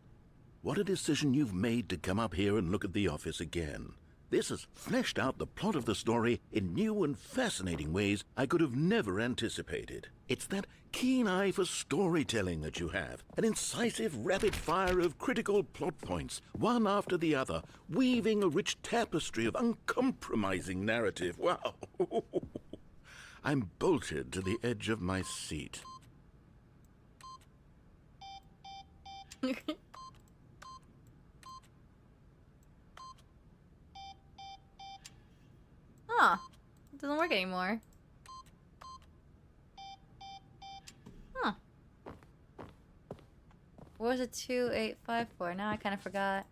What a decision you've made to come up here and look at the office again. This has fleshed out the plot of the story in new and fascinating ways I could have never anticipated. It's that keen eye for storytelling that you have, an incisive rapid fire of critical plot points, one after the other, weaving a rich tapestry of uncompromising narrative. Wow! I'm bolted to the edge of my seat. Huh. It doesn't work anymore. Huh. What was it? 2854? Now I kind of forgot.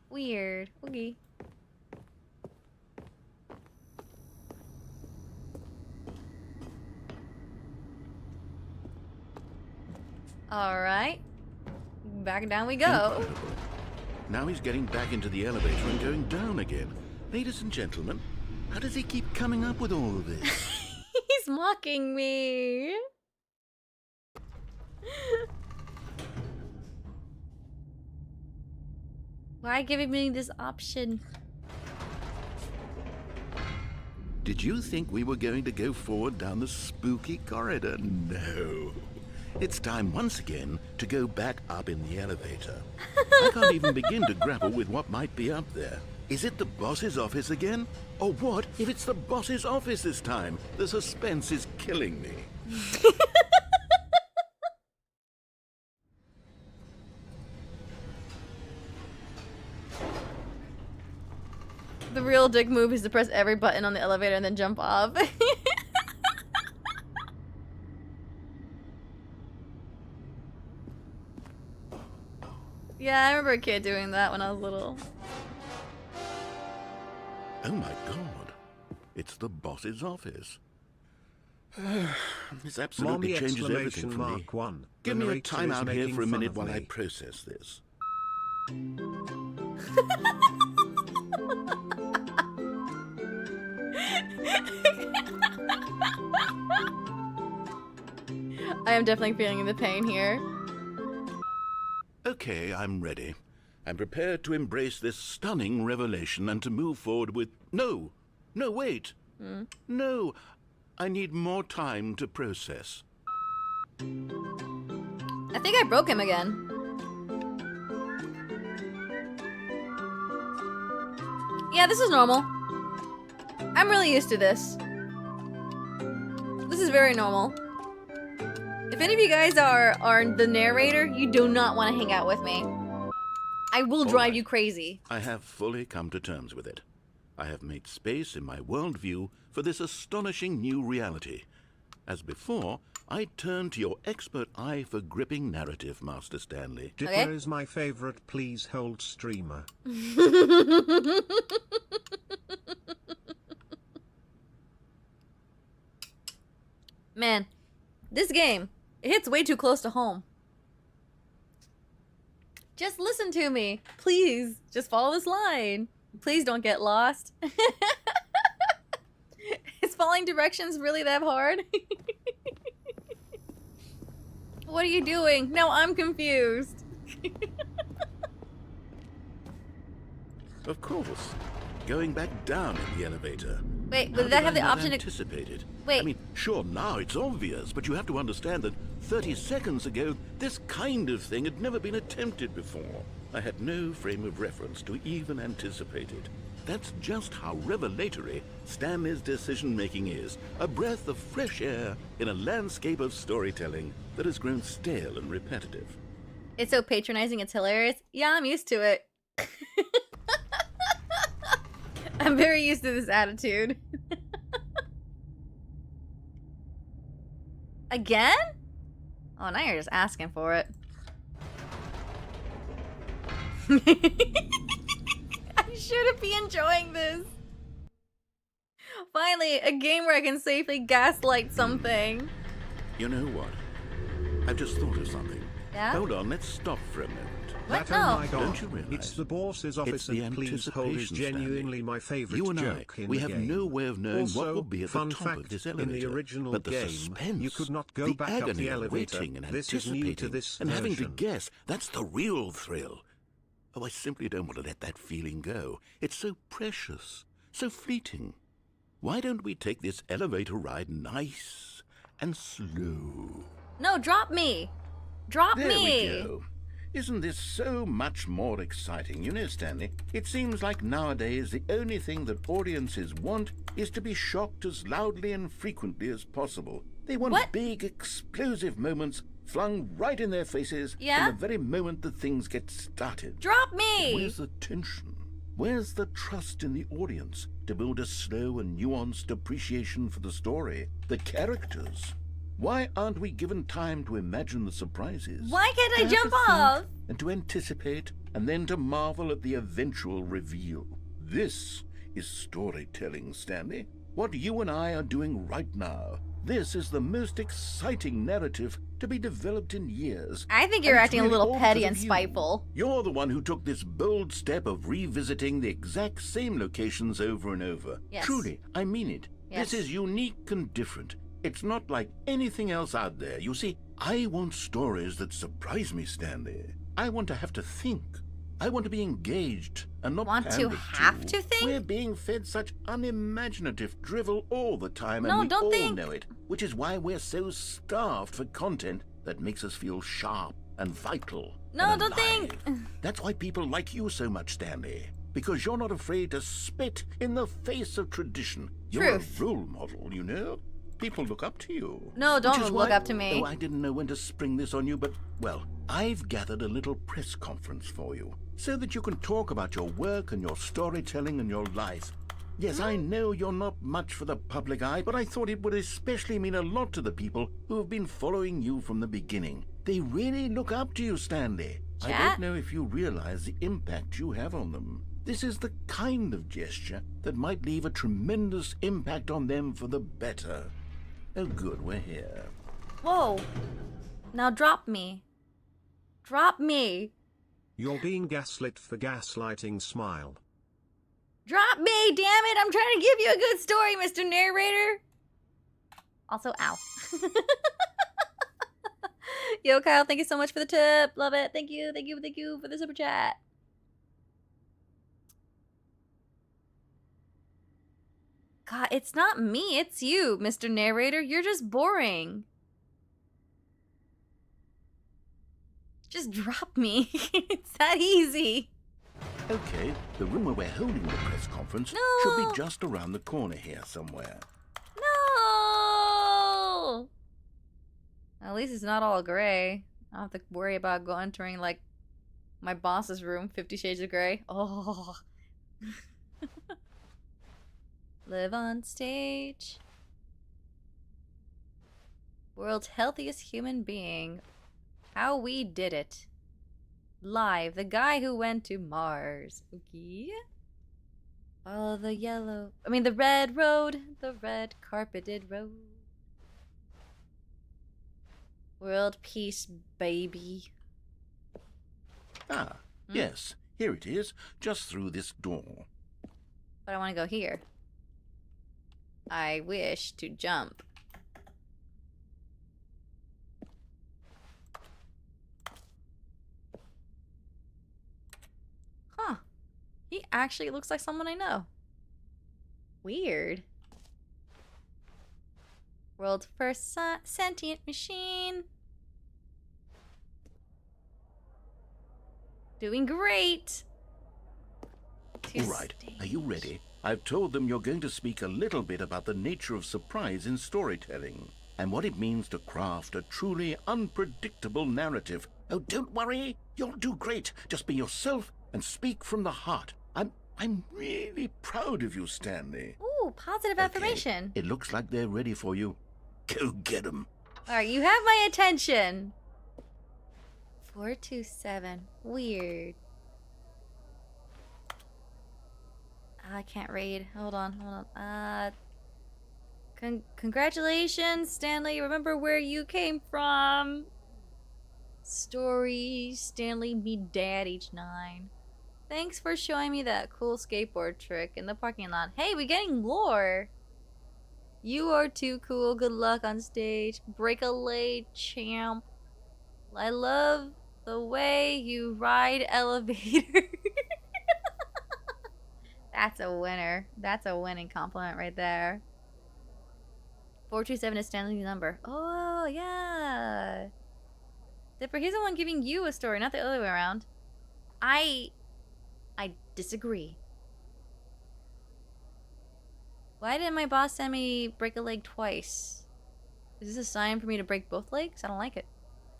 Weird. Okay. Alright. Back down we go. Incredible. Now he's getting back into the elevator and going down again. Ladies and gentlemen, how does he keep coming up with all of this? He's mocking me. Why giving me this option? Did you think we were going to go forward down the spooky corridor? No. It's time once again to go back up in the elevator. I can't even begin to grapple with what might be up there. Is it the boss's office again? Or what if it's the boss's office this time? The suspense is killing me. The real dick move is to press every button on the elevator and then jump off. Yeah, I remember a kid doing that when I was little. Oh my god. It's the boss's office. This absolutely Mommy changes everything exclamation for me. mark 1. Give The me a narrator time is out here making for a fun minute of while I me. process this. I am definitely feeling the pain here. Okay, I'm ready. I'm prepared to embrace this stunning revelation and to move forward with... No! No, wait! No! I need more time to process. I think I broke him again. Yeah, this is normal. I'm really used to this. This is very normal. If any of you guys are the narrator, you do not want to hang out with me. I will drive Alright. you crazy. I have fully come to terms with it. I have made space in my worldview for this astonishing new reality. As before, I turn to your expert eye for gripping narrative, Master Stanley. Dipper Okay. is my favorite please hold streamer. Man, this game, it hits way too close to home. Just listen to me. Please, just follow this line. Please don't get lost. Is following directions really that hard? What are you doing? No, I'm confused. Of course. Going back down in the elevator. Wait, How would that did have I the not option to... anticipate it? Wait. I mean, sure, now it's obvious, but you have to understand that 30 seconds ago, this kind of thing had never been attempted before. I had no frame of reference to even anticipate it. That's just how revelatory Stanley's decision-making is. A breath of fresh air in a landscape of storytelling that has grown stale and repetitive. It's so patronizing, it's hilarious. Yeah, I'm used to it. I'm very used to this attitude. Again? Oh, now you're just asking for it. I shouldn't be enjoying this. Finally, a game where I can safely gaslight something. You know what? I've just thought of something. Yeah? Hold on, let's stop for a moment. What? That, oh No. my god, Don't you realize? it's the boss's office It's the and please hold is anticipation, genuinely Stanley. my favorite You and joke I, in we the have game. no way of knowing Also, what will be at fun the top fact, of this in elevator. the original but the game, suspense, you could not go the back up agony the of elevator. waiting and This is new to anticipating this and having to version. guess, that's the real thrill. Oh, I simply don't want to let that feeling go. It's so precious, so fleeting. Why don't we take this elevator ride nice and slow? No, drop me. Drop There me. we go. Isn't this so much more exciting? You know, Stanley, it seems like nowadays the only thing that audiences want is to be shocked as loudly and frequently as possible. They want What? big, explosive moments flung right in their faces Yeah? from the very moment that things get started. Drop me. Where's the tension? Where's the trust in the audience to build a slow and nuanced appreciation for the story, the characters? Why aren't we given time to imagine the surprises? Why can't I To have jump to think off? And to anticipate, and then to marvel at the eventual reveal. This is storytelling, Stanley. What you and I are doing right now. This is the most exciting narrative to be developed in years. I think you're And it's acting a really little all petty because and of you. spiteful. You're the one who took this bold step of revisiting the exact same locations over and over. Yes. Truly, I mean it. Yes. This is unique and different. It's not like anything else out there. You see, I want stories that surprise me, Stanley. I want to have to think. I want to be engaged and not Want to pandered have to think? We're being fed such unimaginative drivel all the time, No, and we don't all think. know it, which is why we're so starved for content that makes us feel sharp and vital. No, and don't think. alive. That's why people like you so much, Stanley. Because you're not afraid to spit in the face of tradition. You're Truth. a role model, you know? People look up to you. No, Which don't is look why- up to me. Oh, I didn't know when to spring this on you, but, well, I've gathered a little press conference for you so that you can talk about your work and your storytelling and your life. Yes, I know you're not much for the public eye, but I thought it would especially mean a lot to the people who have been following you from the beginning. They really look up to you, Stanley. I Chat? don't know if you realize the impact you have on them. This is the kind of gesture that might leave a tremendous impact on them for the better. Oh good, we're here. Whoa. Now drop me. Drop me. You're being gaslit for gaslighting, smile. Drop me, damn it! I'm trying to give you a good story, Mr. Narrator! Also, ow. Yo, Kyle, thank you so much for the tip. Love it. Thank you, thank you, thank you for the super chat. God, it's not me, it's you, Mr. Narrator. You're just boring. Just drop me. It's that easy. Okay, the room where we're holding the press conference should be just around the corner here somewhere. No! At least it's not all gray. I don't have to worry about entering, like, my boss's room, 50 Shades of Grey. Oh. Live on stage. World's healthiest human being. How we did it. Live. The guy who went to Mars. Okay. Follow the red road. The red carpeted road. World peace, baby. Ah, yes, here it is, just through this door. But I want to go here. I wish to jump. Huh. He actually looks like someone I know. Weird. World's first sentient machine. Doing great. All right, are you ready? I've told them you're going to speak a little bit about the nature of surprise in storytelling and what it means to craft a truly unpredictable narrative. Oh, don't worry. You'll do great. Just be yourself and speak from the heart. I'm really proud of you, Stanley. Ooh, positive affirmation. It looks like they're ready for you. Go get them. All right, you have my attention. 427. Weird. I can't read. Hold on. Congratulations, Stanley. Remember where you came from. Story, Stanley, me dad, age 9. Thanks for showing me that cool skateboard trick in the parking lot. Hey, we're getting lore. You are too cool. Good luck on stage. Break a leg, champ. I love the way you ride elevator. That's a winner. That's a winning compliment right there. 427 is Stanley's number. Oh, yeah. Dipper, he's the one giving you a story, not the other way around. I disagree. Why didn't my boss send me break a leg twice? Is this a sign for me to break both legs? I don't like it.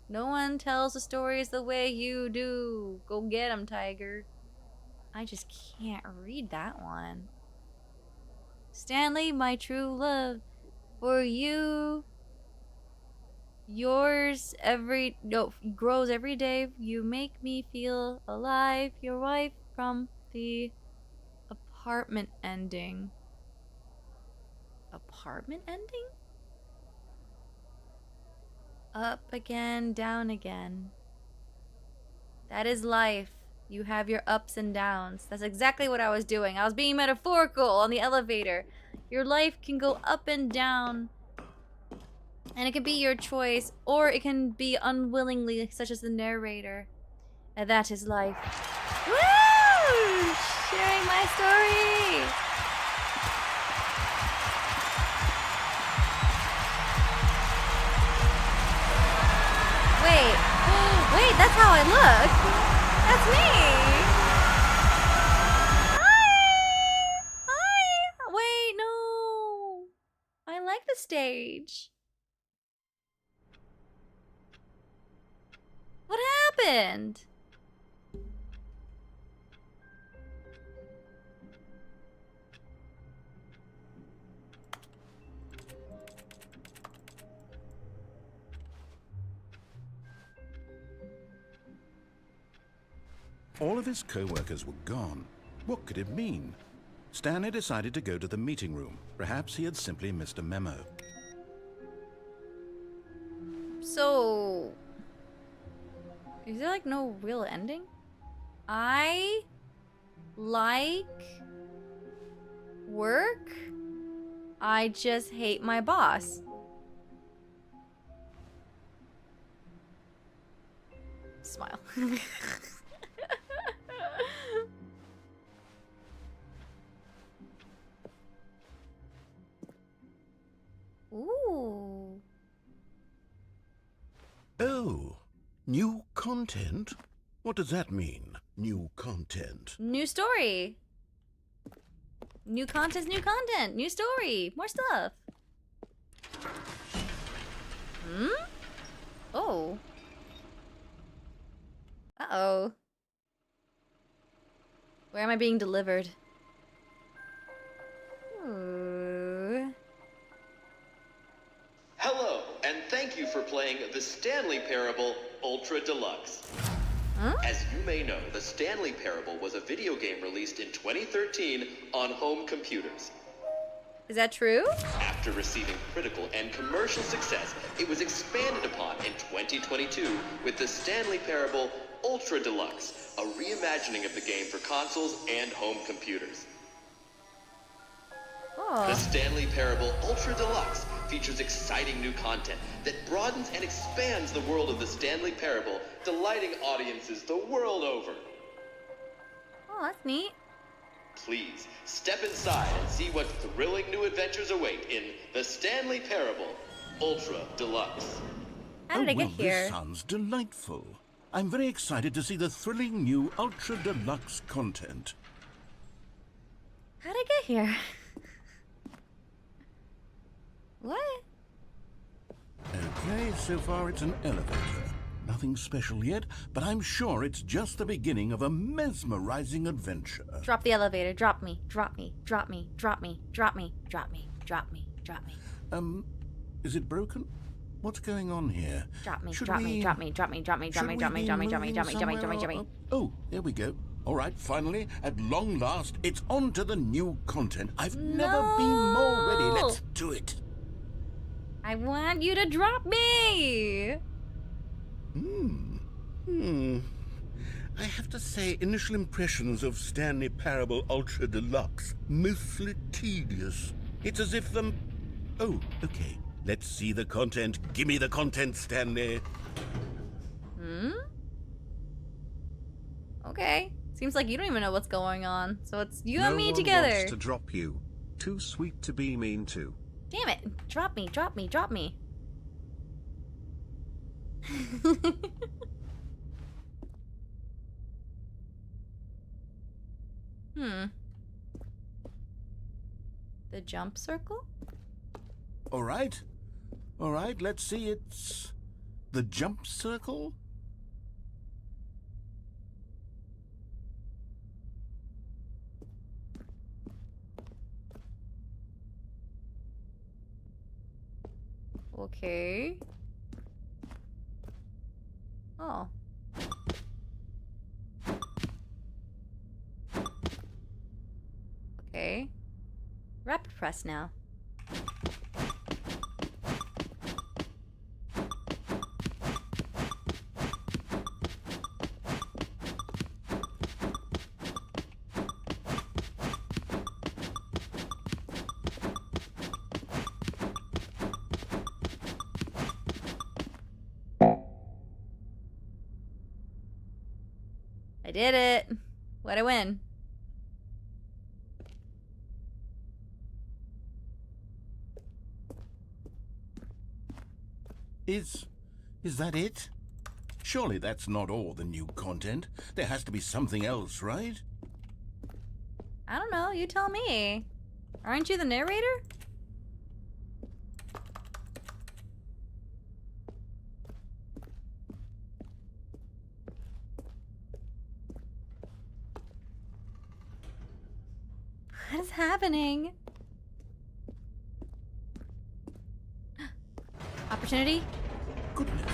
No one tells the stories the way you do. Go get 'em, tiger. I just can't read that one. Stanley, my true love, for you. Yours grows every day. You make me feel alive. Your wife from the apartment ending. Apartment ending? Up again, down again. That is life. You have your ups and downs. That's exactly what I was doing. I was being metaphorical on the elevator. Your life can go up and down. And it can be your choice, or it can be unwillingly, such as the narrator. And that is life. Woo! Sharing my story! Wait, that's how I look. That's me. Hi. Wait, no. I like the stage. What happened? All of his co-workers were gone. What could it mean? Stanley decided to go to the meeting room. Perhaps he had simply missed a memo. So... is there like no real ending? I like work. I just hate my boss. Smile. Ooh. Oh, new content? What does that mean, new content? New story. New content's new content. New story. More stuff. Hmm? Oh. Uh-oh. Where am I being delivered? Ooh. Hello, and thank you for playing the Stanley Parable Ultra Deluxe. Huh? As you may know, the Stanley Parable was a video game released in 2013 on home computers. Is that true? After receiving critical and commercial success, it was expanded upon in 2022 with the Stanley Parable Ultra Deluxe, a reimagining of the game for consoles and home computers. Oh. The Stanley Parable Ultra Deluxe features exciting new content that broadens and expands the world of the Stanley Parable, delighting audiences the world over. Oh, that's neat. Please, step inside and see what thrilling new adventures await in the Stanley Parable Ultra Deluxe. How did I get well, here? This sounds delightful. I'm very excited to see the thrilling new Ultra Deluxe content. How did I get here? What? Okay, so far it's an elevator. Nothing special yet, but I'm sure it's just the beginning of a mesmerizing adventure. Drop the elevator. Drop me. Drop me. Drop me. Drop me. Drop me. Drop me. Drop me. Drop me. Is it broken? What's going on here? Drop me. Should Drop me. we- Drop me. Drop me. Drop me. Drop should me. we Drop me. be Drop me. Drop me. moving Drop me. Drop me. Drop me. Drop me. somewhere? Oh, there we go. All right, finally, at long last, it's on to the new content. I've never been more ready. Let's do it. I want you to drop me. I have to say, initial impressions of Stanley Parable Ultra Deluxe, mostly tedious. It's as if them... Oh, okay. Let's see the content. Give me the content, Stanley. Okay. Seems like you don't even know what's going on. So it's you No and me one together. wants to drop you. Too sweet to be mean to. Damn it. Drop me. Drop me. Drop me. The jump circle? All right, let's see. It's the jump circle. Okay. Oh. Okay. Rapid press now. I did it. What'd I win? Is that it? Surely that's not all the new content. There has to be something else, right? I don't know. You tell me. Aren't you the narrator? What is happening? Opportunity? Goodness,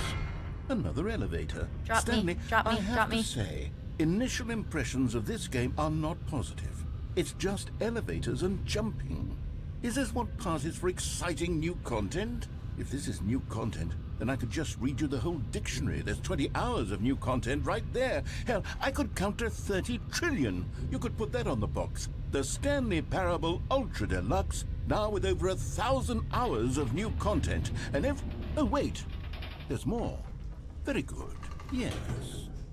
another elevator. Drop me, Stanley, drop me, I have drop to me. say, Initial impressions of this game are not positive. It's just elevators and jumping. Is this what passes for exciting new content? If this is new content, then I could just read you the whole dictionary. There's 20 hours of new content right there. Hell, I could count to 30 trillion. You could put that on the box. The Stanley Parable Ultra Deluxe, now with over 1,000 hours of new content. And oh, wait. There's more. Very good. Yes.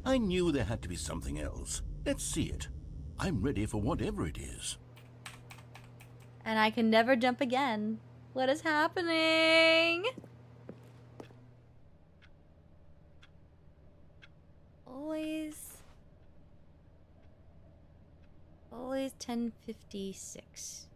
I knew there had to be something else. Let's see it. I'm ready for whatever it is. And I can never jump again. What is happening? Always 10:56.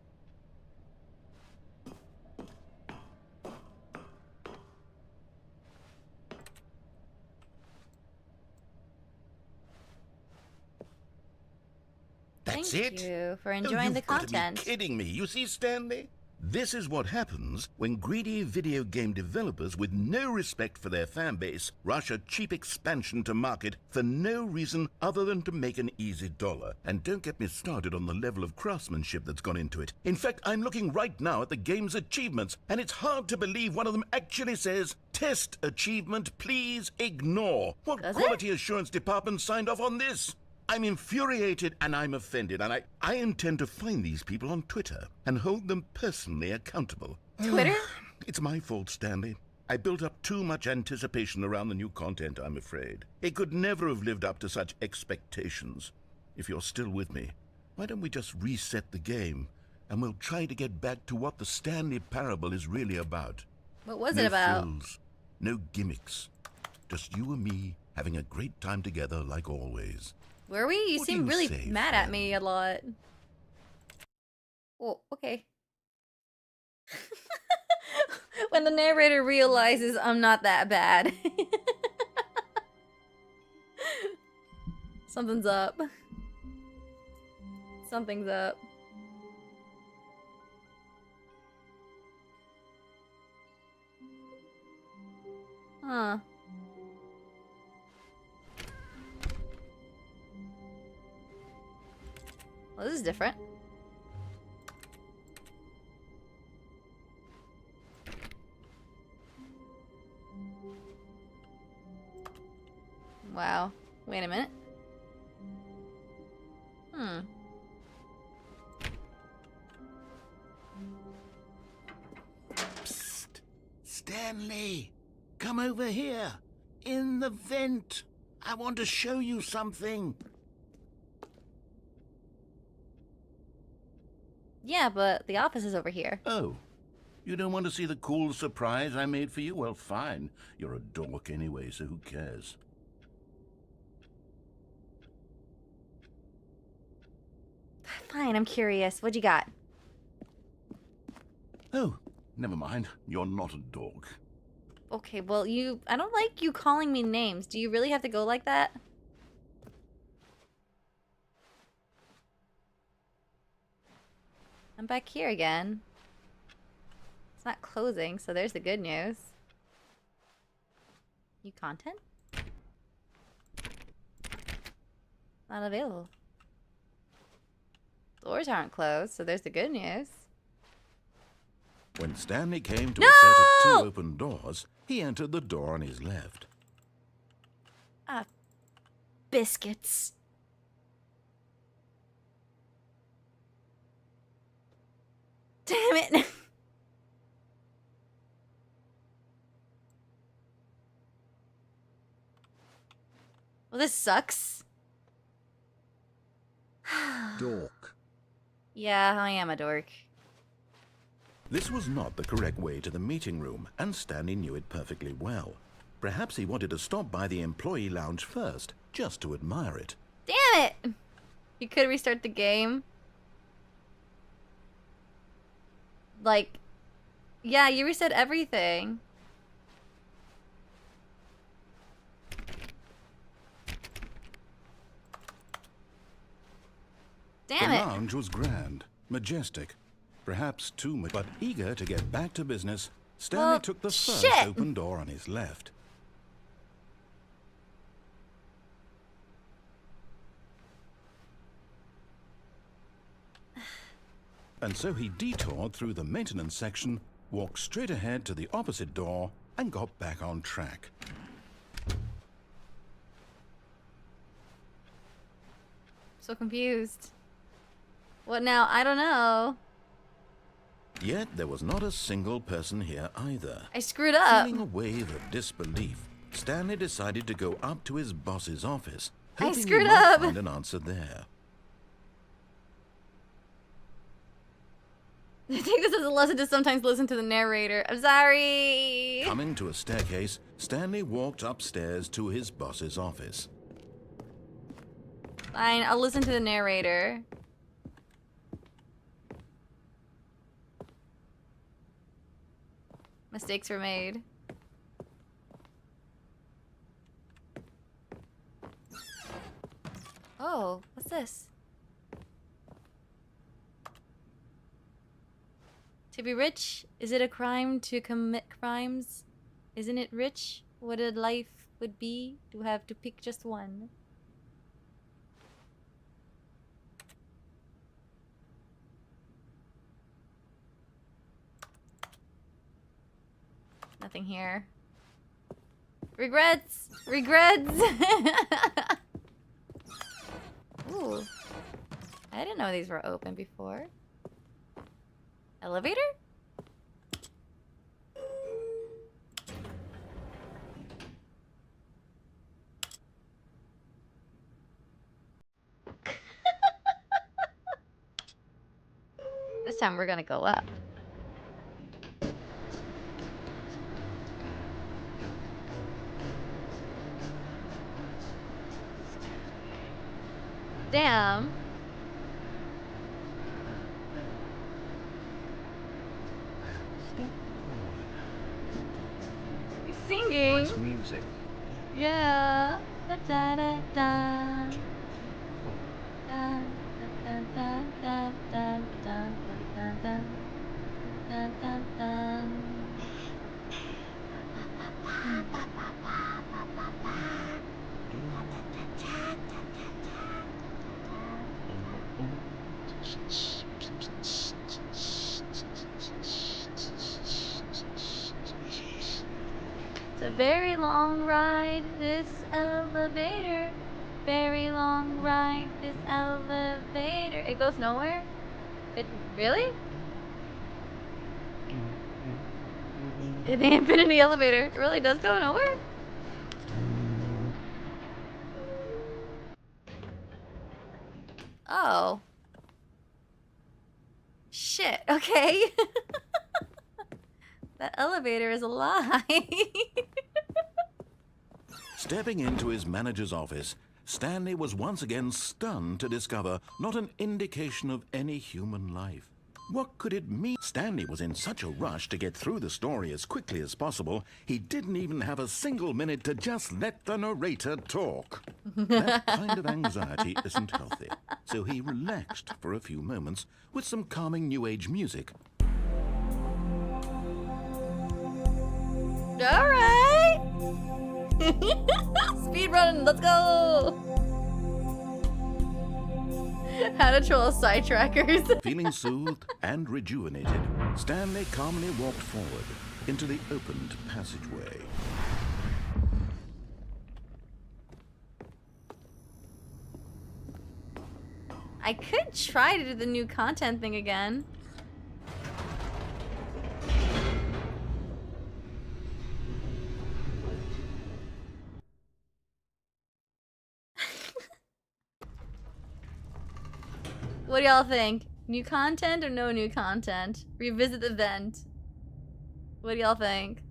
That's Thank it? you for Oh, enjoying the you've got to be content. kidding me. You see, Stanley? This is what happens when greedy video game developers with no respect for their fan base rush a cheap expansion to market for no reason other than to make an easy dollar. And don't get me started on the level of craftsmanship that's gone into it. In fact, I'm looking right now at the game's achievements, and it's hard to believe one of them actually says, "Test achievement, please ignore." What Does it? quality assurance department signed off on this? I'm infuriated and I'm offended, and I intend to find these people on Twitter and hold them personally accountable. Twitter? It's my fault, Stanley. I built up too much anticipation around the new content, I'm afraid. It could never have lived up to such expectations. If you're still with me, why don't we just reset the game, and we'll try to get back to what the Stanley Parable is really about. What was No it about? frills, no gimmicks. Just you and me having a great time together like always. Were we? You What do seem you really say, mad at friend? me a lot. Oh, okay. When the narrator realizes I'm not that bad. Something's up. Something's up. Huh. Well, this is different. Wow. Wait a minute. Psst! Stanley! Come over here! In the vent! I want to show you something! Yeah, but the office is over here. Oh. You don't want to see the cool surprise I made for you? Well, fine. You're a dork anyway, so who cares? Fine, I'm curious. What you got? Oh, never mind. You're not a dork. Okay, well, I don't like you calling me names. Do you really have to go like that? I'm back here again. It's not closing, so there's the good news. New content? Not available. Doors aren't closed, so there's the good news. When Stanley came to No! a set of 2 open doors, he entered the door on his left. Ah, biscuits. Damn it. Well, this sucks. Dork. Yeah, I am a dork. This was not the correct way to the meeting room, and Stanley knew it perfectly well. Perhaps he wanted to stop by the employee lounge first, just to admire it. Damn it! You could restart the game. Like, yeah, you reset everything. Damn The it. lounge was grand, majestic, perhaps too much, but eager to get back to business, Stanley Well, took the first shit. open door on his left. And so he detoured through the maintenance section, walked straight ahead to the opposite door, and got back on track. So confused. What now? I don't know. Yet there was not a single person here either. I screwed up. Feeling a wave of disbelief, Stanley decided to go up to his boss's office, hoping he screwed might up. find an answer there. I take this as a lesson to sometimes listen to the narrator. I'm sorry. Coming to a staircase, Stanley walked upstairs to his boss's office. Fine, I'll listen to the narrator. Mistakes were made. Oh, what's this? To be rich, is it a crime to commit crimes? Isn't it rich? What a life would be to have to pick just one. Nothing here. Regrets! Regrets! Ooh. I didn't know these were open before. Elevator? This time we're gonna go up. Damn. He's singing. Nice music. Yeah. Da da da da. Da da da da da da da da da da da. It's a very long ride, this elevator. Very long ride, this elevator. It goes nowhere? It really? In the infinity elevator, it really does go nowhere? Oh. Shit, okay. That elevator is a lie. Stepping into his manager's office, Stanley was once again stunned to discover not an indication of any human life. What could it mean? Stanley was in such a rush to get through the story as quickly as possible, he didn't even have a single minute to just let the narrator talk. That kind of anxiety isn't healthy, so he relaxed for a few moments with some calming New Age music. Alright! Speedrun, let's go! How to troll sidetrackers. Feeling soothed and rejuvenated, Stanley calmly walked forward into the opened passageway. I could try to do the new content thing again. What do y'all think? New content or no new content? Revisit the event. What do y'all think?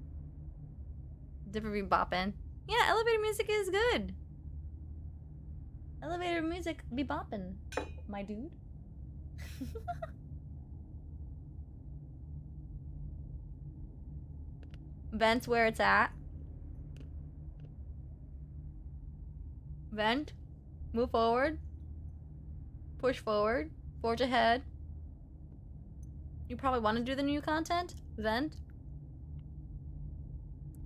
Dipper be bopping. Yeah, elevator music is good. Elevator music be bopping, my dude. Vent's where it's at. Vent. Move forward. Push forward. Forge ahead. You probably want to do the new content? Vent.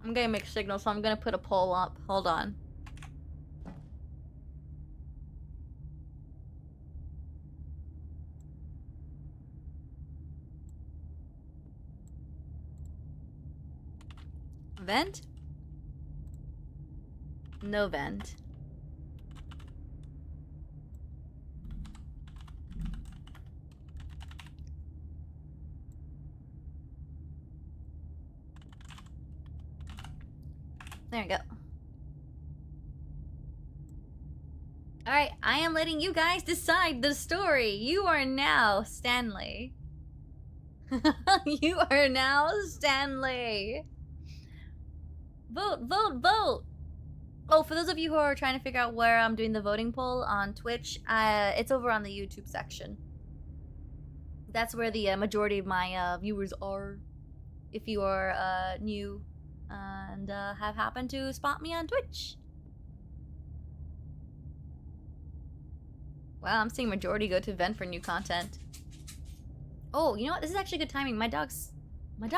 I'm getting mixed signals, so I'm gonna put a poll up. Hold on. Vent? No vent. There we go. Alright, I am letting you guys decide the story. You are now Stanley. You are now Stanley. Vote, vote, vote. Oh, for those of you who are trying to figure out where I'm doing the voting poll on Twitch, it's over on the YouTube section. That's where the majority of my viewers are. If you are new and have happened to spot me on Twitch. Wow, I'm seeing majority go to vent for new content. Oh, you know what? This is actually good timing. My dog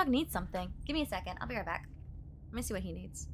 needs something. Give me a second. I'll be right back. Let me see what he needs.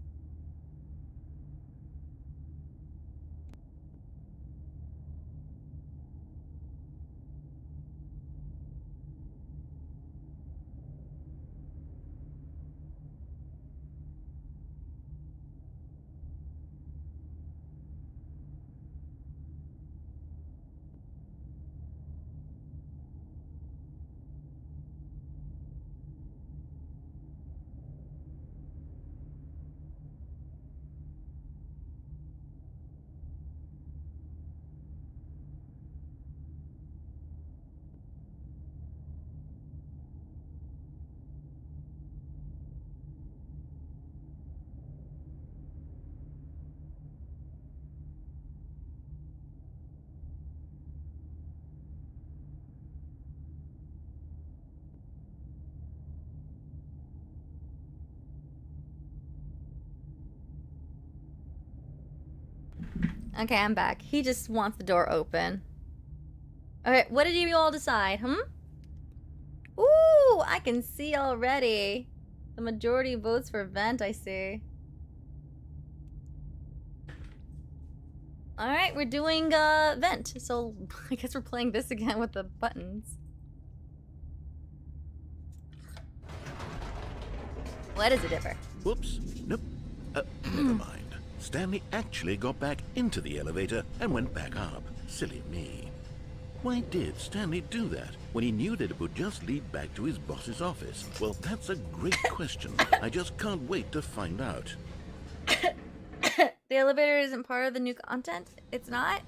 Okay, I'm back. He just wants the door open. Okay, what did you all decide, Ooh, I can see already. The majority votes for vent, I see. Alright, we're doing vent. So I guess we're playing this again with the buttons. What is it, Dipper? Whoops. Nope. Never mind. Stanley actually got back into the elevator and went back up. Silly me. Why did Stanley do that when he knew that it would just lead back to his boss's office? Well, that's a great question. I just can't wait to find out. The elevator isn't part of the new content? It's not?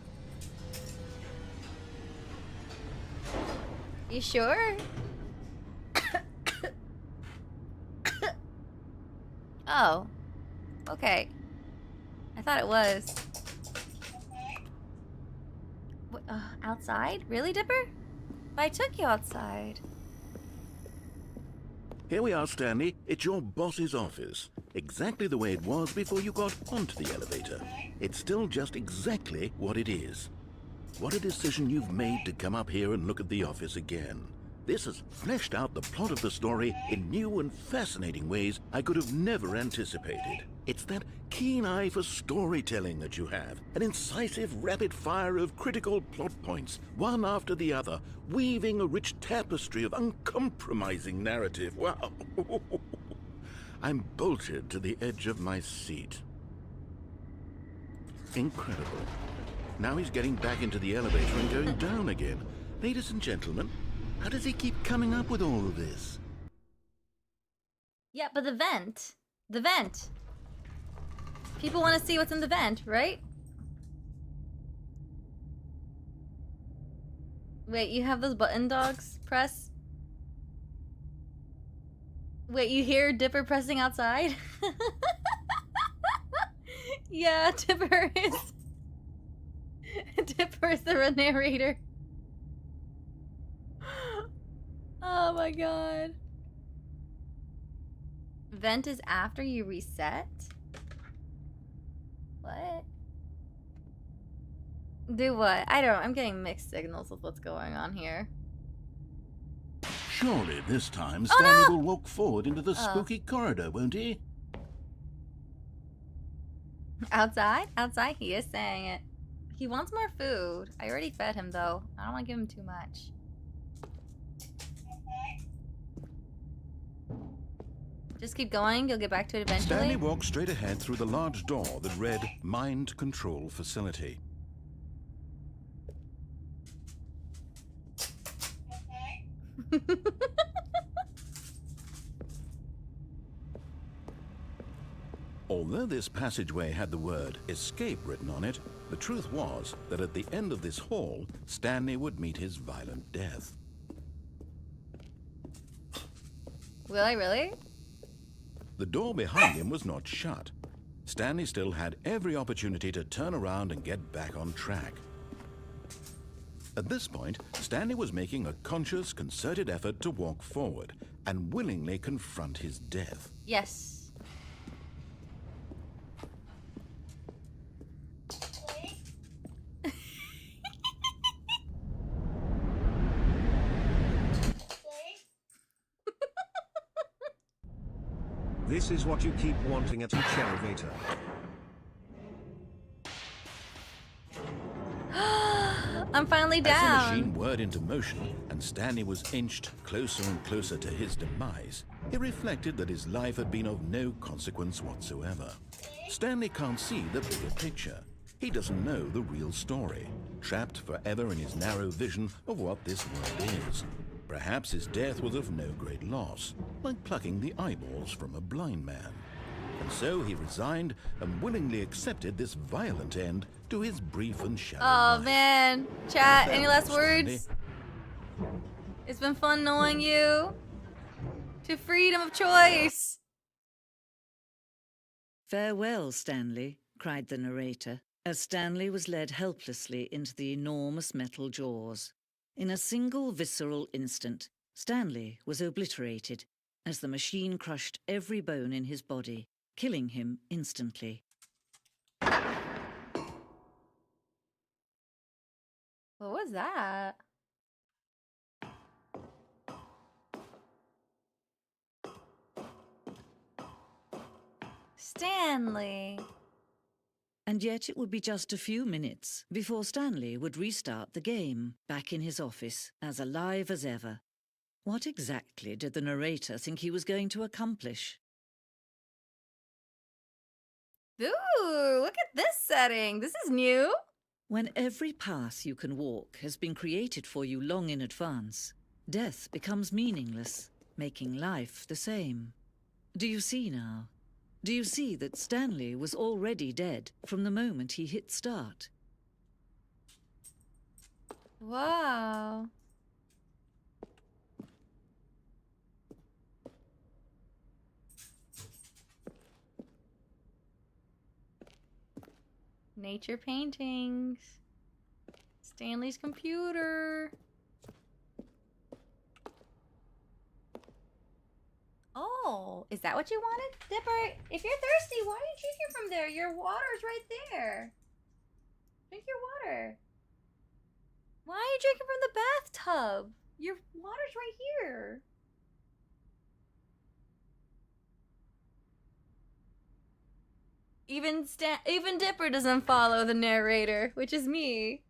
You sure? Oh. Okay. I thought it was. Outside? Really, Dipper? But I took you outside. Here we are, Stanley. It's your boss's office. Exactly the way it was before you got onto the elevator. It's still just exactly what it is. What a decision you've made to come up here and look at the office again. This has fleshed out the plot of the story in new and fascinating ways I could have never anticipated. It's that keen eye for storytelling that you have, an incisive rapid fire of critical plot points, one after the other, weaving a rich tapestry of uncompromising narrative. Wow. I'm bolted to the edge of my seat. Incredible. Now he's getting back into the elevator and going down again. Ladies and gentlemen, how does he keep coming up with all of this? Yeah, but the vent. The vent. People want to see what's in the vent, right? Wait, you have those button dogs press? Wait, you hear Dipper pressing outside? Yeah, Dipper is... Dipper is the narrator. Oh my god. Vent is after you reset? What? Do what? I don't. I'm getting mixed signals with what's going on here. Surely this time Oh, Stanley no! will walk forward into the spooky corridor, won't he? Outside? Outside? He is saying it. He wants more food. I already fed him though. I don't want to give him too much. Just keep going, you'll get back to it eventually. Stanley walked straight ahead through the large door that read Mind Control Facility. Although this passageway had the word escape written on it, the truth was that at the end of this hall, Stanley would meet his violent death. Will I really? The door behind him was not shut. Stanley still had every opportunity to turn around and get back on track. At this point, Stanley was making a conscious, concerted effort to walk forward and willingly confront his death. Yes. This is what you keep wanting at each elevator. I'm finally As the down. machine whirred into motion and Stanley was inched closer and closer to his demise, he reflected that his life had been of no consequence whatsoever. Stanley can't see the bigger picture. He doesn't know the real story, trapped forever in his narrow vision of what this world is. Perhaps his death was of no great loss, like plucking the eyeballs from a blind man. And so he resigned and willingly accepted this violent end to his brief and shallow Oh life. man. Chat, any last Stanley. words? It's been fun knowing you. To freedom of choice. Farewell, Stanley, cried the narrator, as Stanley was led helplessly into the enormous metal jaws. In a single visceral instant, Stanley was obliterated as the machine crushed every bone in his body, killing him instantly. What was that? Stanley. And yet it would be just a few minutes before Stanley would restart the game, back in his office, as alive as ever. What exactly did the narrator think he was going to accomplish? Ooh, look at this setting. This is new. When every path you can walk has been created for you long in advance, death becomes meaningless, making life the same. Do you see now? Do you see that Stanley was already dead from the moment he hit start? Wow. Nature paintings. Stanley's computer. Oh, is that what you wanted? Dipper, if you're thirsty, why are you drinking from there? Your water's right there. Drink your water. Why are you drinking from the bathtub? Your water's right here. Even Dipper doesn't follow the narrator, which is me.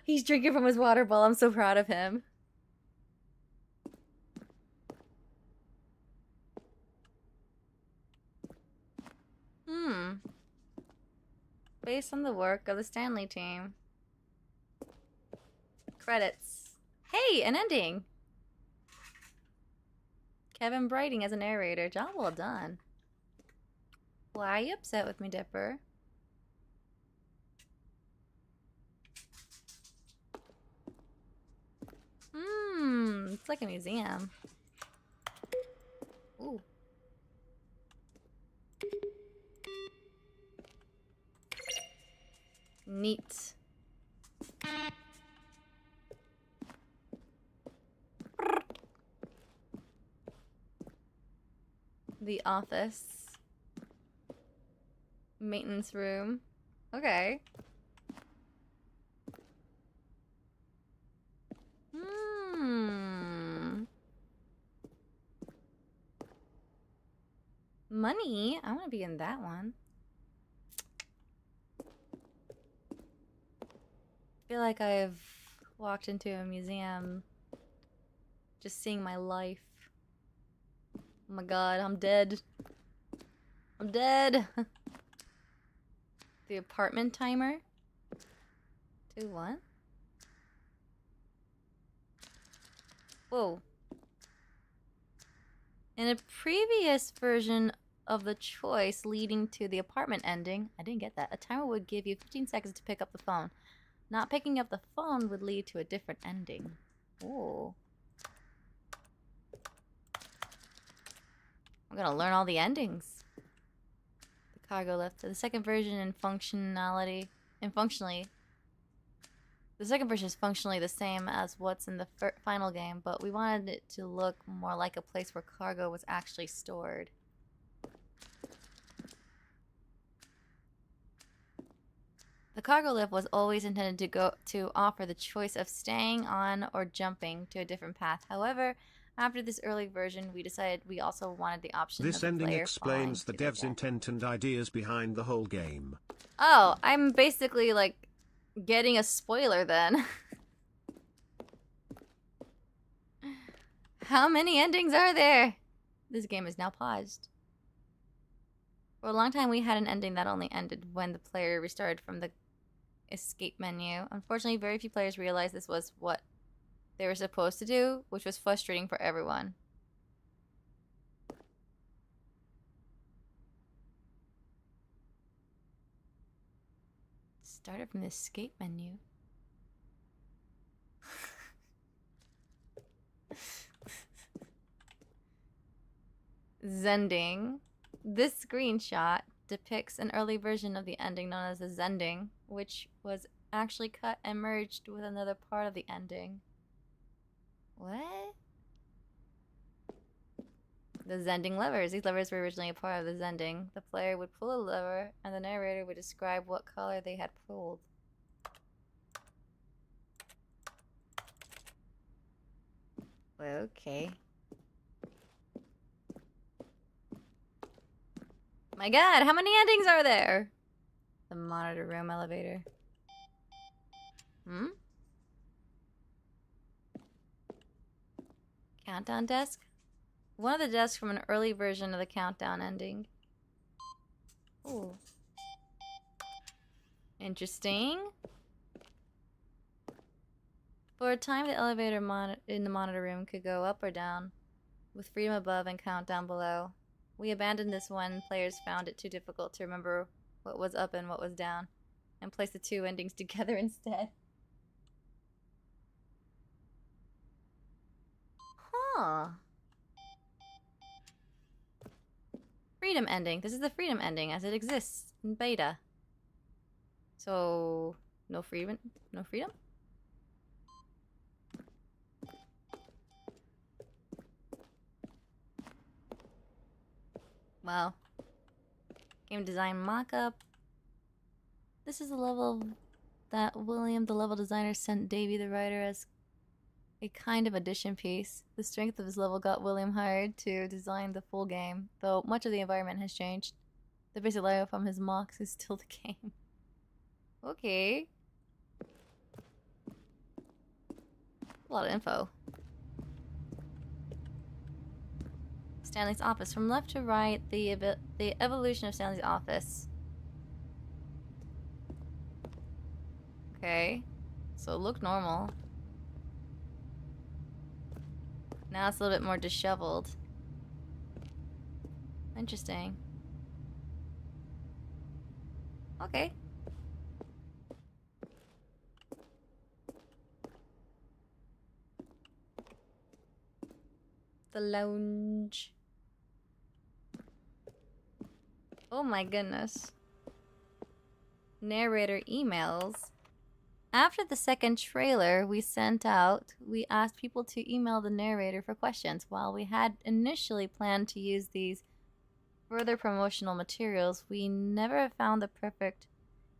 He's drinking from his water bowl. I'm so proud of him. Based on the work of the Stanley team. Credits. Hey, an ending. Kevin Brighting as a narrator. Job well done. Why are you upset with me, Dipper? It's like a museum. Ooh. Neat. The office. Maintenance room. Okay. Money? I want to be in that one. I feel like I've walked into a museum just seeing my life. Oh my god, I'm dead. I'm dead. The apartment timer. 2-1. Whoa. In a previous version of the choice leading to the apartment ending, I didn't get that. A timer would give you 15 seconds to pick up the phone. Not picking up the phone would lead to a different ending. Ooh. I'm gonna learn all the endings. The cargo lift. The second version and functionally, the second version is functionally the same as what's in the final game, but we wanted it to look more like a place where cargo was actually stored. The cargo lift was always intended to offer the choice of staying on or jumping to a different path. However, after this early version, we decided we also wanted the option This of the ending player explains the falling to their devs' death. intent and ideas behind the whole game. Oh, I'm basically like getting a spoiler then. How many endings are there? This game is now paused. For a long time, we had an ending that only ended when the player restarted from the escape menu. Unfortunately, very few players realized this was what they were supposed to do, which was frustrating for everyone. Started from the escape menu. Zending. This screenshot depicts an early version of the ending known as the Zending, which was actually cut and merged with another part of the ending. What? The Zending levers. These levers were originally a part of the Zending. The player would pull a lever, and the narrator would describe what color they had pulled. Okay. My god, how many endings are there? The monitor room elevator. Hmm? Countdown desk? One of the desks from an early version of the countdown ending. Ooh. Interesting. For a time, the elevator in the monitor room could go up or down, with freedom above and countdown below. We abandoned this when players found it too difficult to remember what was up and what was down, and placed the two endings together instead. Huh. Freedom ending. This is the freedom ending as it exists in beta. So, no freedom? No freedom? Wow. Game design mockup. This is the level that William, the level designer, sent Davey, the writer, as a kind of addition piece. The strength of his level got William hired to design the full game, though much of the environment has changed. The basic layout from his mocks is still the game. Okay. A lot of info. Stanley's office. From left to right, the evolution of Stanley's office. Okay. So it looked normal. Now it's a little bit more disheveled. Interesting. Okay. The lounge. Oh my goodness. Narrator emails. After the second trailer we sent out, we asked people to email the narrator for questions. While we had initially planned to use these further promotional materials, we never found the perfect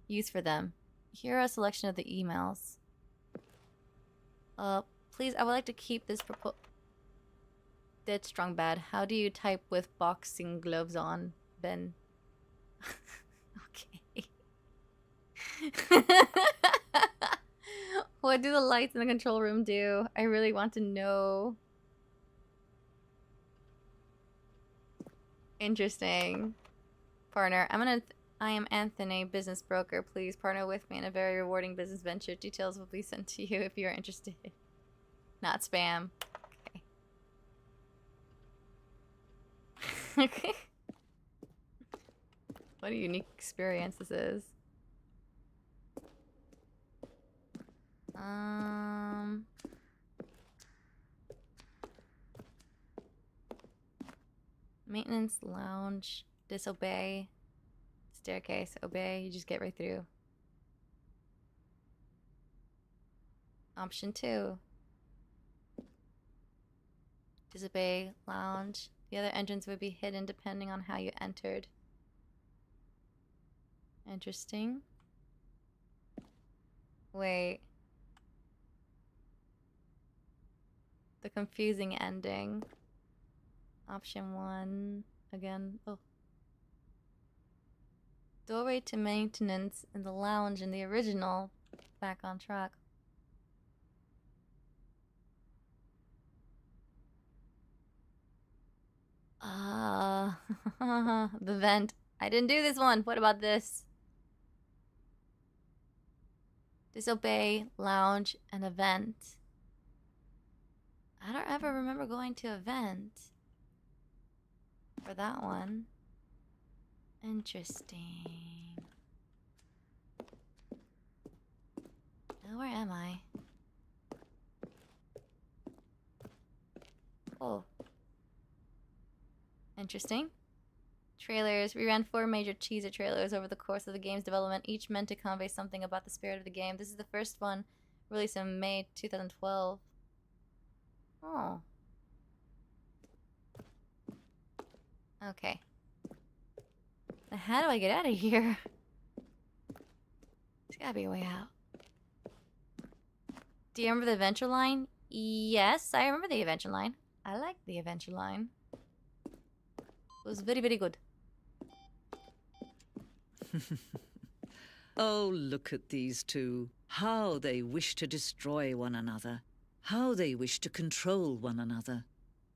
use for them. Here are a selection of the emails. Please, I would like to keep this Dead strong bad. How do you type with boxing gloves on, Ben? Okay. What do the lights in the control room do? I really want to know. Interesting. Partner, I am Anthony, business broker. Please partner with me in a very rewarding business venture. Details will be sent to you if you're interested. Not spam. Okay. What a unique experience this is. Maintenance, lounge, disobey, staircase, obey. You just get right through. Option 2. Disobey, lounge. The other entrance would be hidden depending on how you entered. Interesting. Wait. The confusing ending. Option 1. Again. Oh. Doorway to maintenance in the lounge in the original. Back on track. The vent. I didn't do this one. What about this? Disobey, lounge, and event. I don't ever remember going to event for that one. Interesting. Now where am I? Oh. Interesting. Trailers. We ran 4 major teaser trailers over the course of the game's development, each meant to convey something about the spirit of the game. This is the first one, released in May 2012. Oh. Okay. Now how do I get out of here? There's gotta be a way out. Do you remember the adventure line? Yes, I remember the adventure line. I like the adventure line. It was very, very good. Oh, look at these two. How they wish to destroy one another. How they wish to control one another.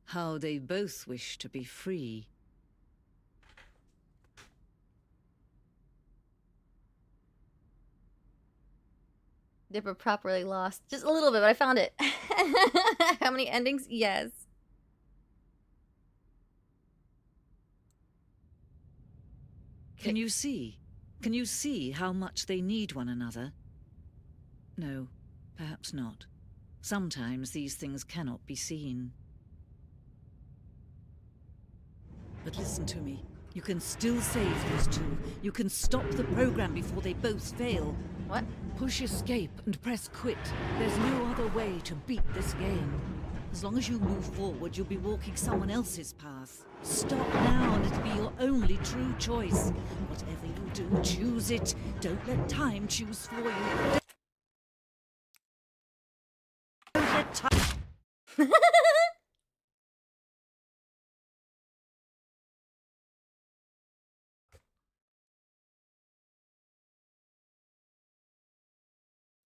How they both wish to be free. Dipper properly lost. Just a little bit, but I found it. How many endings? Yes. Can you see? Can you see how much they need one another? No, perhaps not. Sometimes these things cannot be seen. But listen to me. You can still save these two. You can stop the program before they both fail. What? Push escape and press quit. There's no other way to beat this game. As long as you move forward, you'll be walking someone else's path. Stop now and it'll be your only true choice. Whatever you do, choose it. Don't let time choose for you. Don't let time...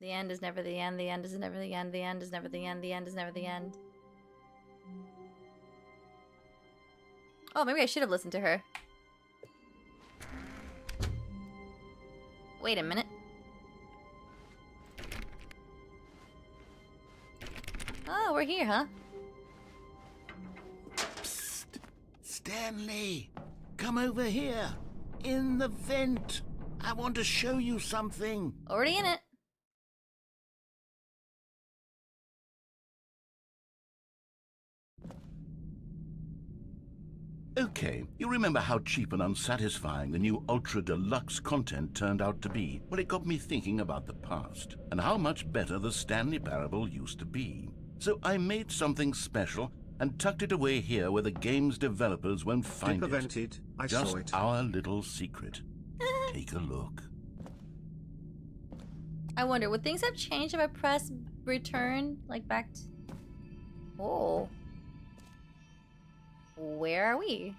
The end is never the end, the end is never the end, the end is never the end, the end is never the end. Oh, maybe I should have listened to her. Wait a minute. Oh, we're here, huh? Psst! Stanley! Come over here! In the vent! I want to show you something! Already in it. Okay, you remember how cheap and unsatisfying the new Ultra Deluxe content turned out to be? Well, it got me thinking about the past, and how much better the Stanley Parable used to be. So I made something special and tucked it away here where the game's developers won't find it. I Just saw it. our little secret. Take a look. I wonder, would things have changed if I press return, like back to... Oh. Where are we?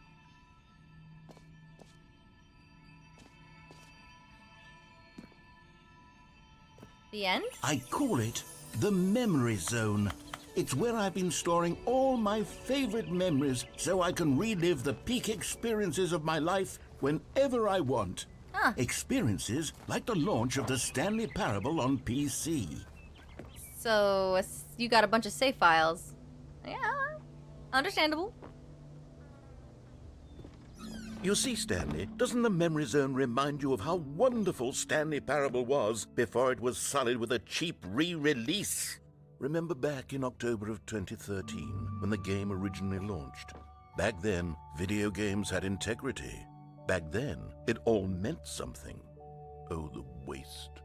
The end? I call it the memory zone. It's where I've been storing all my favorite memories so I can relive the peak experiences of my life whenever I want. Huh. Experiences like the launch of the Stanley Parable on PC. So, you got a bunch of save files. Yeah, understandable. You see, Stanley, doesn't the memory zone remind you of how wonderful Stanley Parable was before it was sullied with a cheap re-release? Remember back in October of 2013, when the game originally launched? Back then, video games had integrity. Back then, it all meant something. Oh, the waste.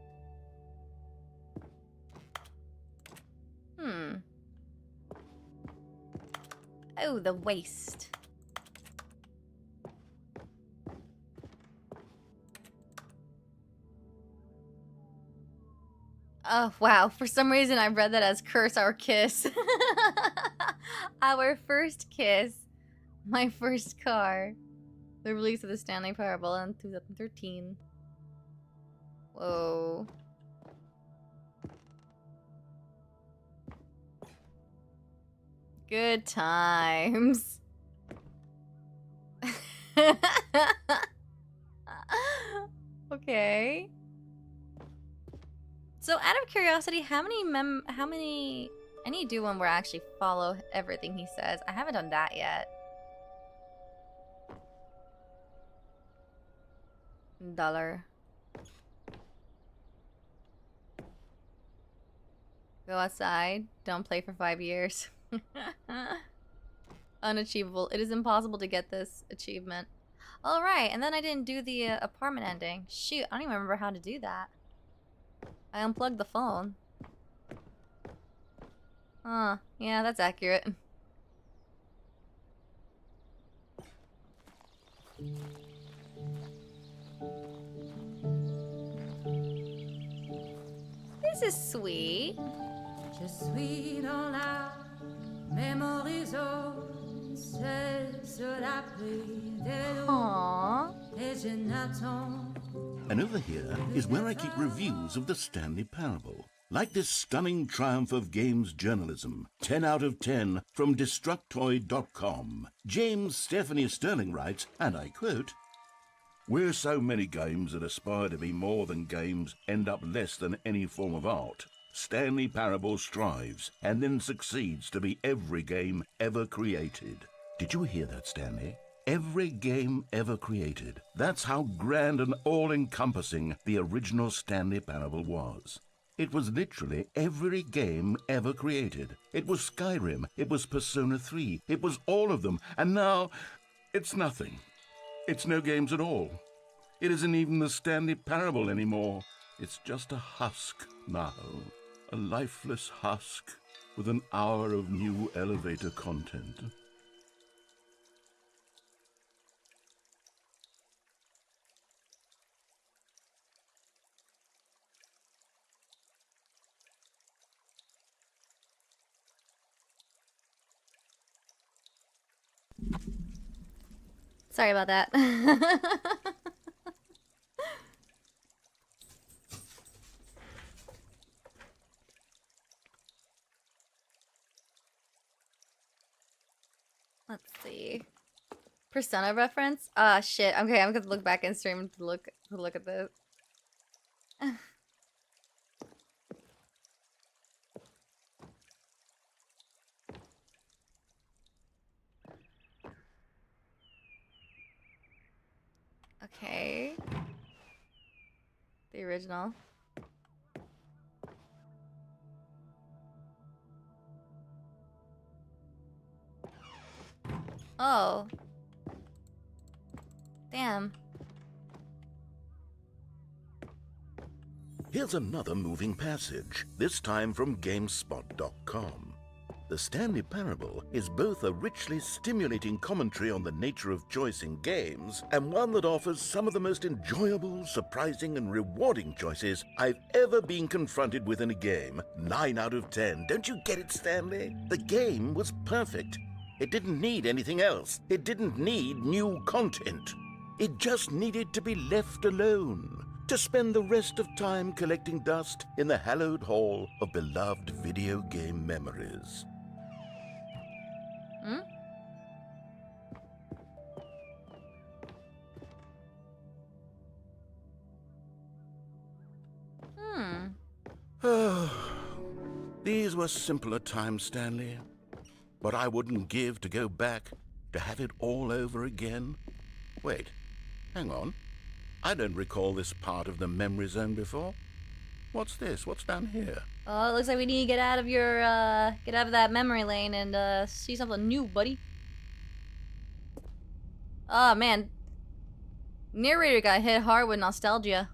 Oh, the waste. Oh, wow. For some reason, I read that as curse our kiss. Our first kiss. My first car. The release of the Stanley Parable in 2013. Whoa. Good times. Okay. So, out of curiosity, how many I need to do one where I actually follow everything he says. I haven't done that yet. $1. Go outside. Don't play for 5 years. Unachievable. It is impossible to get this achievement. Alright, and then I didn't do the apartment ending. Shoot, I don't even remember how to do that. I unplugged the phone. Huh, yeah, that's accurate. This is sweet. Je suis dans la mémorisation, seul sur la pluie de l'eau, Aww. et je n'attends. And over here is where I keep reviews of the Stanley Parable. Like this stunning triumph of games journalism, 10 out of 10 from Destructoid.com. James Stephanie Sterling writes, and I quote, "Where so many games that aspire to be more than games end up less than any form of art, Stanley Parable strives and then succeeds to be every game ever created." Did you hear that, Stanley? Every game ever created. That's how grand and all-encompassing the original Stanley Parable was. It was literally every game ever created. It was Skyrim, it was Persona 3, it was all of them, and now it's nothing. It's no games at all. It isn't even the Stanley Parable anymore. It's just a husk now. A lifeless husk with an hour of new elevator content. Sorry about that. Let's see. Persona reference? Ah, shit. Okay, I'm gonna look back in stream to look at this. Okay. The original. Oh. Damn. Here's another moving passage, this time from GameSpot.com. The Stanley Parable is both a richly stimulating commentary on the nature of choice in games and one that offers some of the most enjoyable, surprising, and rewarding choices I've ever been confronted with in a game. 9 out of 10. Don't you get it, Stanley? The game was perfect. It didn't need anything else. It didn't need new content. It just needed to be left alone, to spend the rest of time collecting dust in the hallowed hall of beloved video game memories. Hmm? These were simpler times, Stanley. But I wouldn't give to go back, to have it all over again. Wait, hang on. I don't recall this part of the memory zone before. What's this? What's down here? Oh, it looks like we need to get out of your, get out of that memory lane and, see something new, buddy. Oh, man. Narrator got hit hard with nostalgia.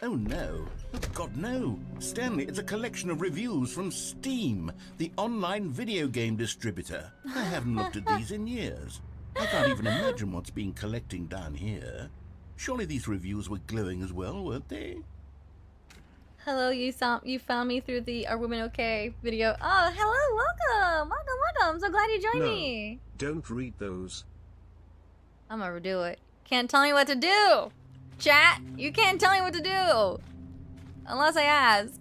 Oh no. Oh God, no. Stanley, it's a collection of reviews from Steam, the online video game distributor. I haven't looked at these in years. I can't even imagine what's been collecting down here. Surely these reviews were glowing as well, weren't they? Hello, you found me through the Are Women Okay video. Oh, hello, welcome. So glad you joined me. Don't read those. I'm gonna do it. Can't tell me what to do. Chat, you can't tell me what to do. Unless I ask.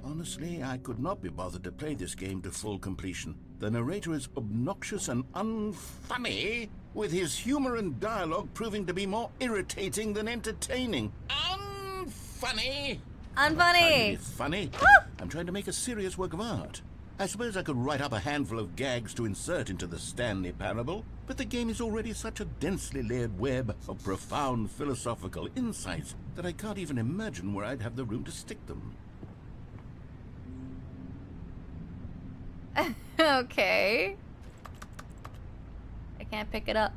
Honestly, I could not be bothered to play this game to full completion. The narrator is obnoxious and unfunny, with his humor and dialogue proving to be more irritating than entertaining. Unfunny! Unfunny! I'm not trying to be funny. Woo! I'm trying to make a serious work of art. I suppose I could write up a handful of gags to insert into the Stanley Parable, but the game is already such a densely layered web of profound philosophical insights that I can't even imagine where I'd have the room to stick them. Okay. I can't pick it up.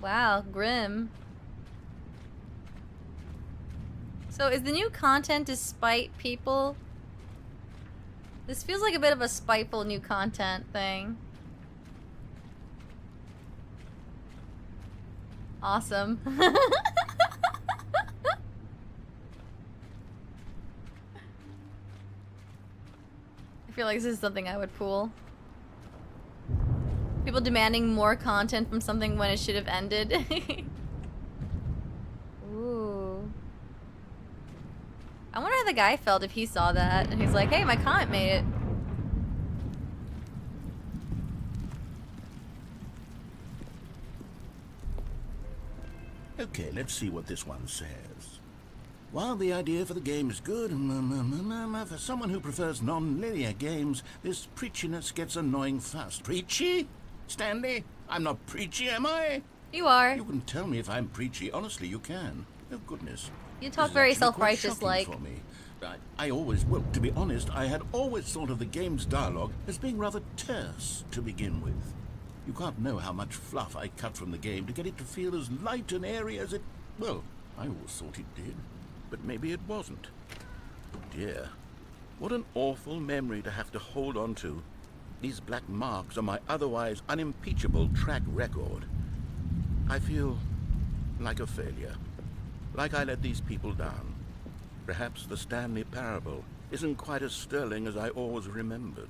Wow, grim. So is the new content to spite people? This feels like a bit of a spiteful new content thing. Awesome. I feel like this is something I would pull. People demanding more content from something when it should have ended. Ooh. I wonder how the guy felt if he saw that and he's like, hey, my comment made it. Okay, let's see what this one says. While the idea for the game is good, for someone who prefers non-linear games, this preachiness gets annoying fast. Preachy? Stanley? I'm not preachy, am I? You are. You can tell me if I'm preachy. Honestly, you can. Oh, goodness. You talk This is very actually quite self-righteous like. shocking for me. I always, well, to be honest, I had always thought of the game's dialogue as being rather terse to begin with. You can't know how much fluff I cut from the game to get it to feel as light and airy as it... Well, I always thought it did, but maybe it wasn't. Oh dear, what an awful memory to have to hold on to. These black marks on my otherwise unimpeachable track record. I feel like a failure, like I let these people down. Perhaps the Stanley Parable isn't quite as sterling as I always remembered.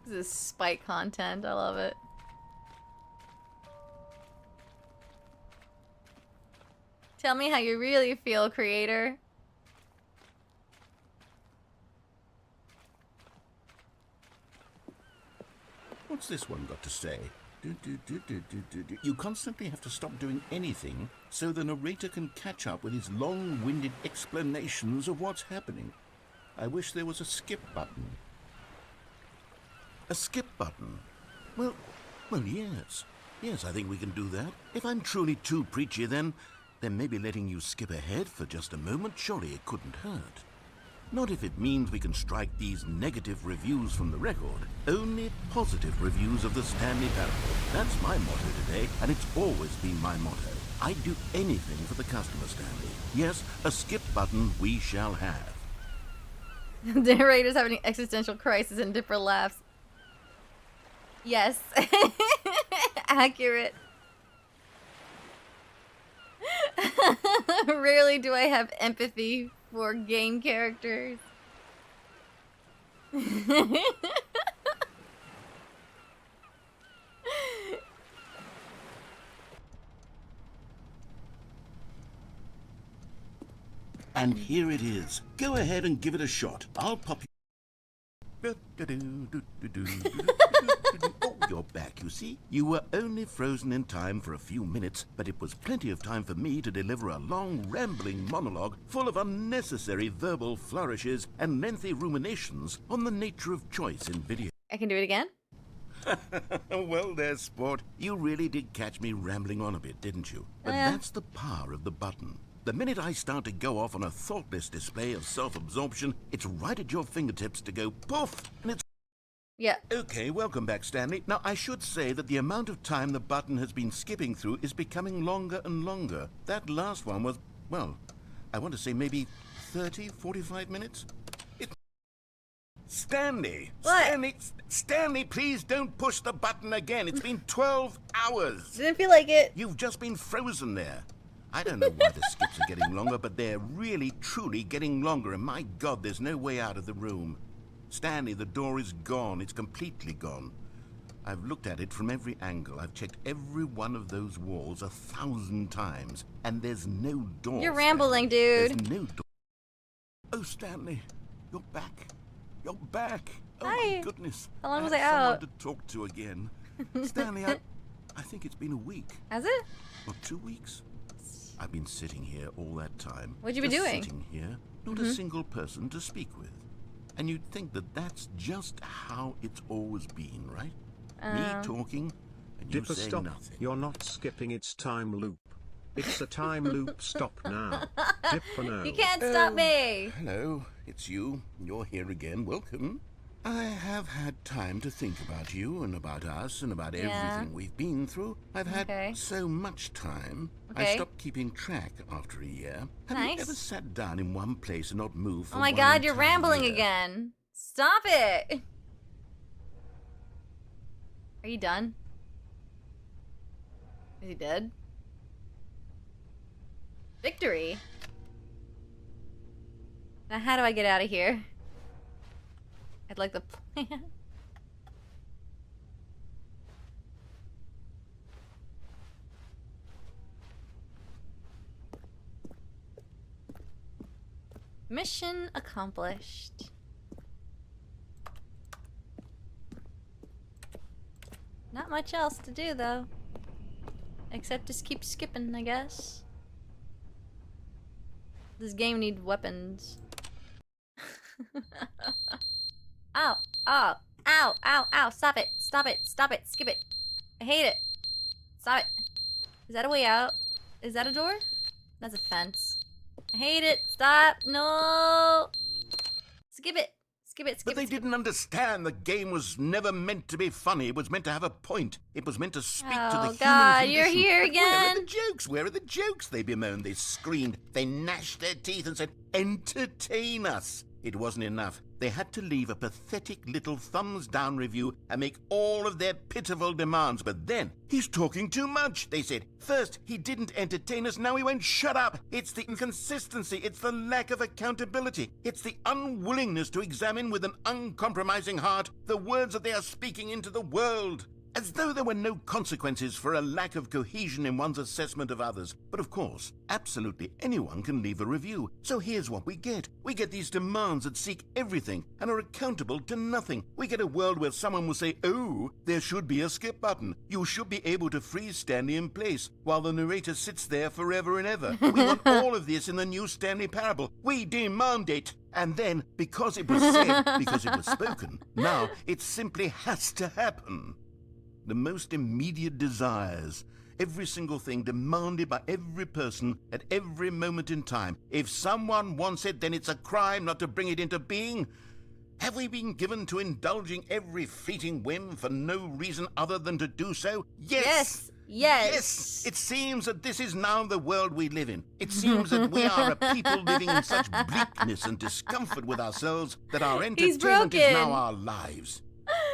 This is spite content. I love it. Tell me how you really feel, creator. What's this one got to say? You constantly have to stop doing anything so the narrator can catch up with his long-winded explanations of what's happening. I wish there was a skip button. A skip button? Well, yes. Yes, I think we can do that. If I'm truly too preachy, then maybe letting you skip ahead for just a moment, surely it couldn't hurt. Not if it means we can strike these negative reviews from the record. Only positive reviews of the Stanley Parable. That's my motto today, and it's always been my motto. I'd do anything for the customer, Stanley. Yes, a skip button we shall have. The narrator's having an existential crisis and Dipper laughs. Yes. Accurate. Rarely do I have empathy for game characters. And here it is. Go ahead and give it a shot. I'll pop you. Oh, you're back, you see. You were only frozen in time for a few minutes, but it was plenty of time for me to deliver a long, rambling monologue full of unnecessary verbal flourishes and lengthy ruminations on the nature of choice in video. I can do it again? Well, there, sport. You really did catch me rambling on a bit, didn't you? But that's the power of the button. The minute I start to go off on a thoughtless display of self-absorption, it's right at your fingertips to go poof, and it's... Yeah. Okay, welcome back, Stanley. Now, I should say that the amount of time the button has been skipping through is becoming longer and longer. That last one was, well, I want to say maybe 30, 45 minutes? Stanley! What? Stanley, please don't push the button again. It's been 12 hours. Didn't feel like it. You've just been frozen there. I don't know why the skips are getting longer, but they're really, truly getting longer, and my God, there's no way out of the room. Stanley, the door is gone. It's completely gone. I've looked at it from every angle. I've checked every one of those walls 1,000 times, and there's no door. You're rambling, dude. There's no door. Oh, Stanley, you're back. You're back. Oh, Hi. my goodness. How long was I I have out? someone to talk to again. Stanley, I think it's been a week. Has it? Or 2 weeks. I've been sitting here all that time. What'd you be just doing? Sitting here, not a single person to speak with. And you'd think that that's just how it's always been, right? Me talking, and you Dipper, saying stop. nothing. You're not skipping its time loop. It's a time loop. Stop now. Dipper, no. You can't stop me. Hello, it's you. You're here again. Welcome. I have had time to think about you and about us and about everything we've been through. I've had so much time. I stopped keeping track after a year. Have you ever sat down in one place and not moved for Oh my one God, you're entire rambling year? again. Stop it. Are you done? Is he dead? Victory. Now how do I get out of here? I'd like the plan. Mission accomplished. Not much else to do though. Except just keep skipping, I guess. This game needs weapons. Ow! Ow! Ow! Ow! Ow! Stop it! Stop it! Stop it! Skip it! I hate it! Stop it! Is that a way out? Is that a door? That's a fence. I hate it! Stop! No! Skip it! Skip it! Skip But they didn't understand the game was never meant to be funny. It was meant to have a point. It was meant to speak to the human God, condition. you're here But where are again? the jokes? Where are the jokes? They bemoaned, they screamed, they gnashed their teeth and said, entertain us. It wasn't enough. They had to leave a pathetic little thumbs-down review and make all of their pitiful demands. But then, he's talking too much, they said. First, he didn't entertain us, now he won't shut up. It's the inconsistency, it's the lack of accountability. It's the unwillingness to examine with an uncompromising heart the words that they are speaking into the world. As though there were no consequences for a lack of cohesion in one's assessment of others. But of course, absolutely anyone can leave a review. So here's what we get. We get these demands that seek everything and are accountable to nothing. We get a world where someone will say, oh, there should be a skip button. You should be able to freeze Stanley in place while the narrator sits there forever and ever. We want all of this in the new Stanley Parable. We demand it. And then, because it was said, because it was spoken, now it simply has to happen. The most immediate desires, every single thing demanded by every person at every moment in time. If someone wants it, then it's a crime not to bring it into being. Have we been given to indulging every fleeting whim for no reason other than to do so? Yes! Yes! It seems that this is now the world we live in. It seems that we are a people living in such bleakness and discomfort with ourselves that our entertainment is now our lives.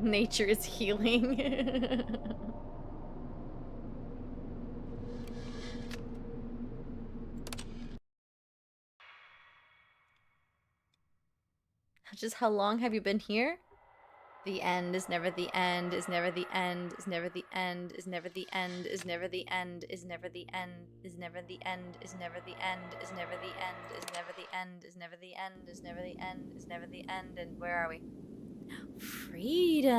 Nature is healing. Just how long have you been here? The end is never the end, is never the end, is never the end, is never the end, is never the end, is never the end, is never the end, is never the end, is never the end, is never the end, is never the end, is never the end, is never the end, and where are we? Freedom.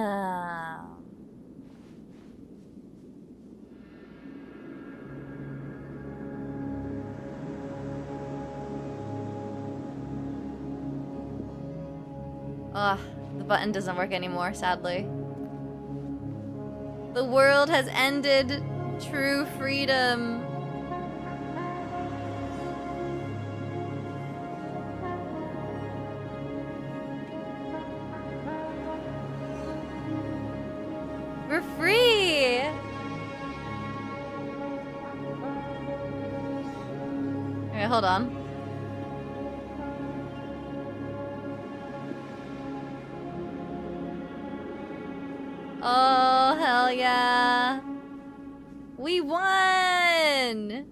Ugh, the button doesn't work anymore, sadly. The world has ended true freedom. We're free! Okay, hold on. Oh, hell yeah. We won!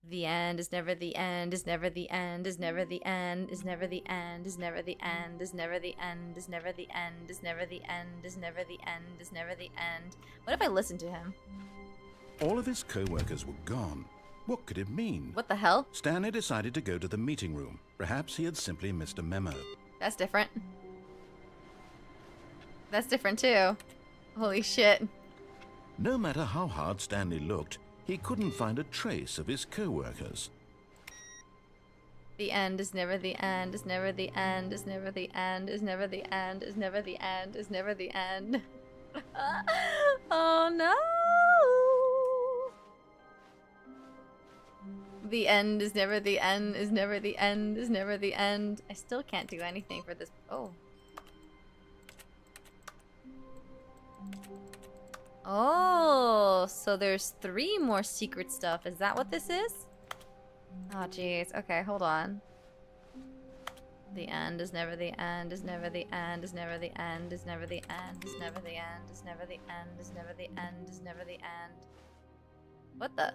The end is never the end, is never the end, is never the end, is never the end, is never the end, is never the end, is never the end, is never the end, is never the end, is never the end. What if I listened to him? All of his co-workers were gone. What could it mean? What the hell? Stanley decided to go to the meeting room. Perhaps he had simply missed a memo. That's different. That's different too. Holy shit. No matter how hard Stanley looked, he couldn't find a trace of his co-workers. The end is never the end, is never the end, is never the end, is never the end, is never the end, is never the end. Oh no! The end is never the end, is never the end, is never the end. I still can't do anything for this. Oh. Oh, so there's 3 more secret stuff. Is that what this is? Oh, jeez. Okay, hold on. The end is never the end, is never the end, is never the end, is never the end, is never the end, is never the end, is never the end, is never the end. What the?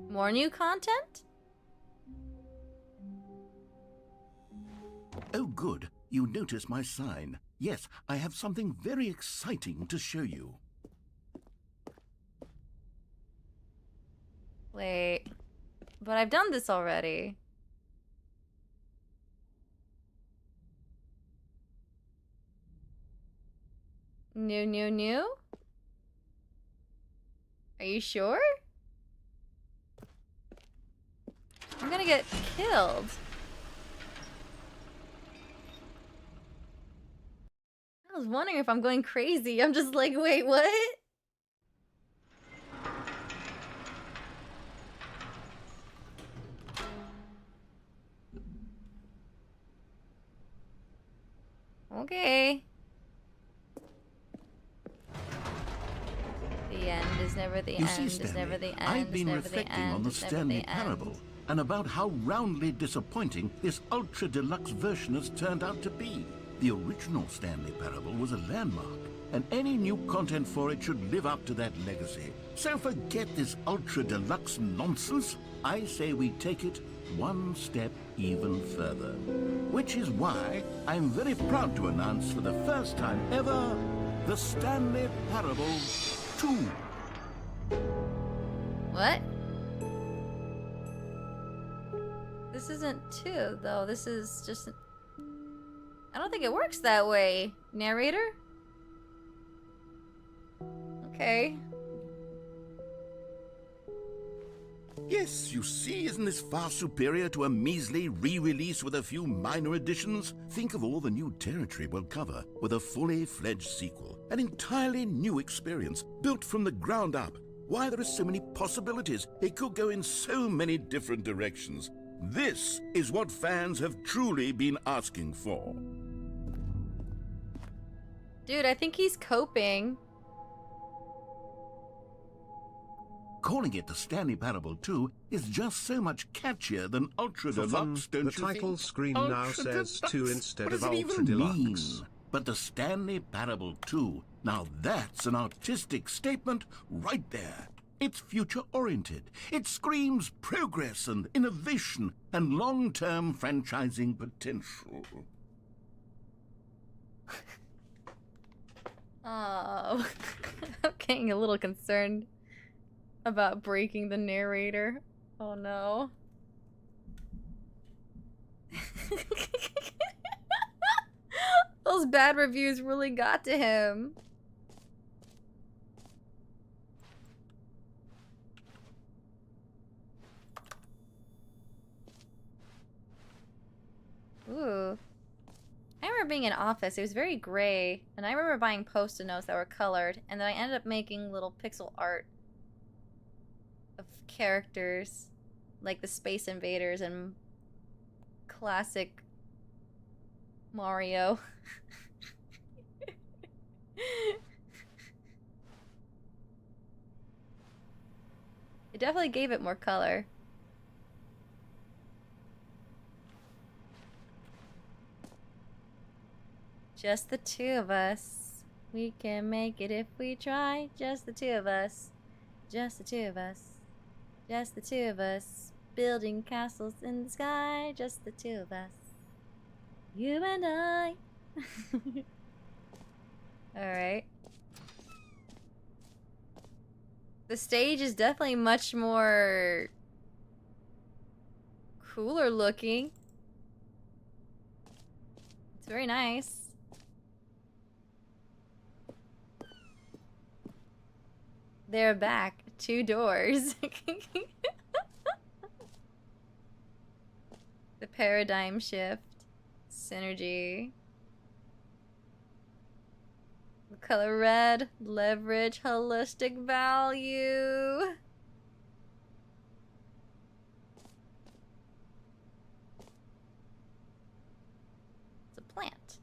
More new content? Oh, good. You notice my sign. Yes, I have something very exciting to show you. Wait. But I've done this already. New? Are you sure? I'm gonna get killed. I was wondering if I'm going crazy. I'm just like, wait, what? Okay. The end is never the You end, see, is Stanley, never the end, I've is been never the reflecting end, on the is never Stanley the end. Parable and about how roundly disappointing this Ultra Deluxe version has turned out to be. The original Stanley Parable was a landmark, and any new content for it should live up to that legacy. So forget this Ultra Deluxe nonsense. I say we take it one step even further. Which is why I'm very proud to announce for the first time ever, the Stanley Parable 2. What? This isn't 2, though. This is just... I don't think it works that way, narrator. Okay. Yes, you see, isn't this far superior to a measly re-release with a few minor additions? Think of all the new territory we'll cover with a fully fledged sequel. An entirely new experience, built from the ground up. Why, there are so many possibilities. It could go in so many different directions. This is what fans have truly been asking for. Dude, I think he's coping. calling it the Stanley Parable 2 is just so much catchier than Ultra For fun, Deluxe, don't the you title think? screen now Ultra says Deluxe. 2 instead What of does it Ultra even Deluxe. mean? But the Stanley Parable 2, now that's an artistic statement right there. It's future-oriented. It screams progress and innovation and long-term franchising potential. Oh, I'm getting a little concerned about breaking the narrator. Oh no. Those bad reviews really got to him. Ooh. I remember being in office, it was very gray, and I remember buying post-it notes that were colored, and then I ended up making little pixel art of characters, like the Space Invaders and classic Mario. It definitely gave it more color. Just the two of us. We can make it if we try. Just the two of us. Just the two of us. Just the two of us. Building castles in the sky. Just the two of us. You and I. Alright. The stage is definitely much more cooler looking. It's very nice. They're back. 2 doors. The paradigm shift. Synergy. The color red. Leverage. Holistic value. It's a plant.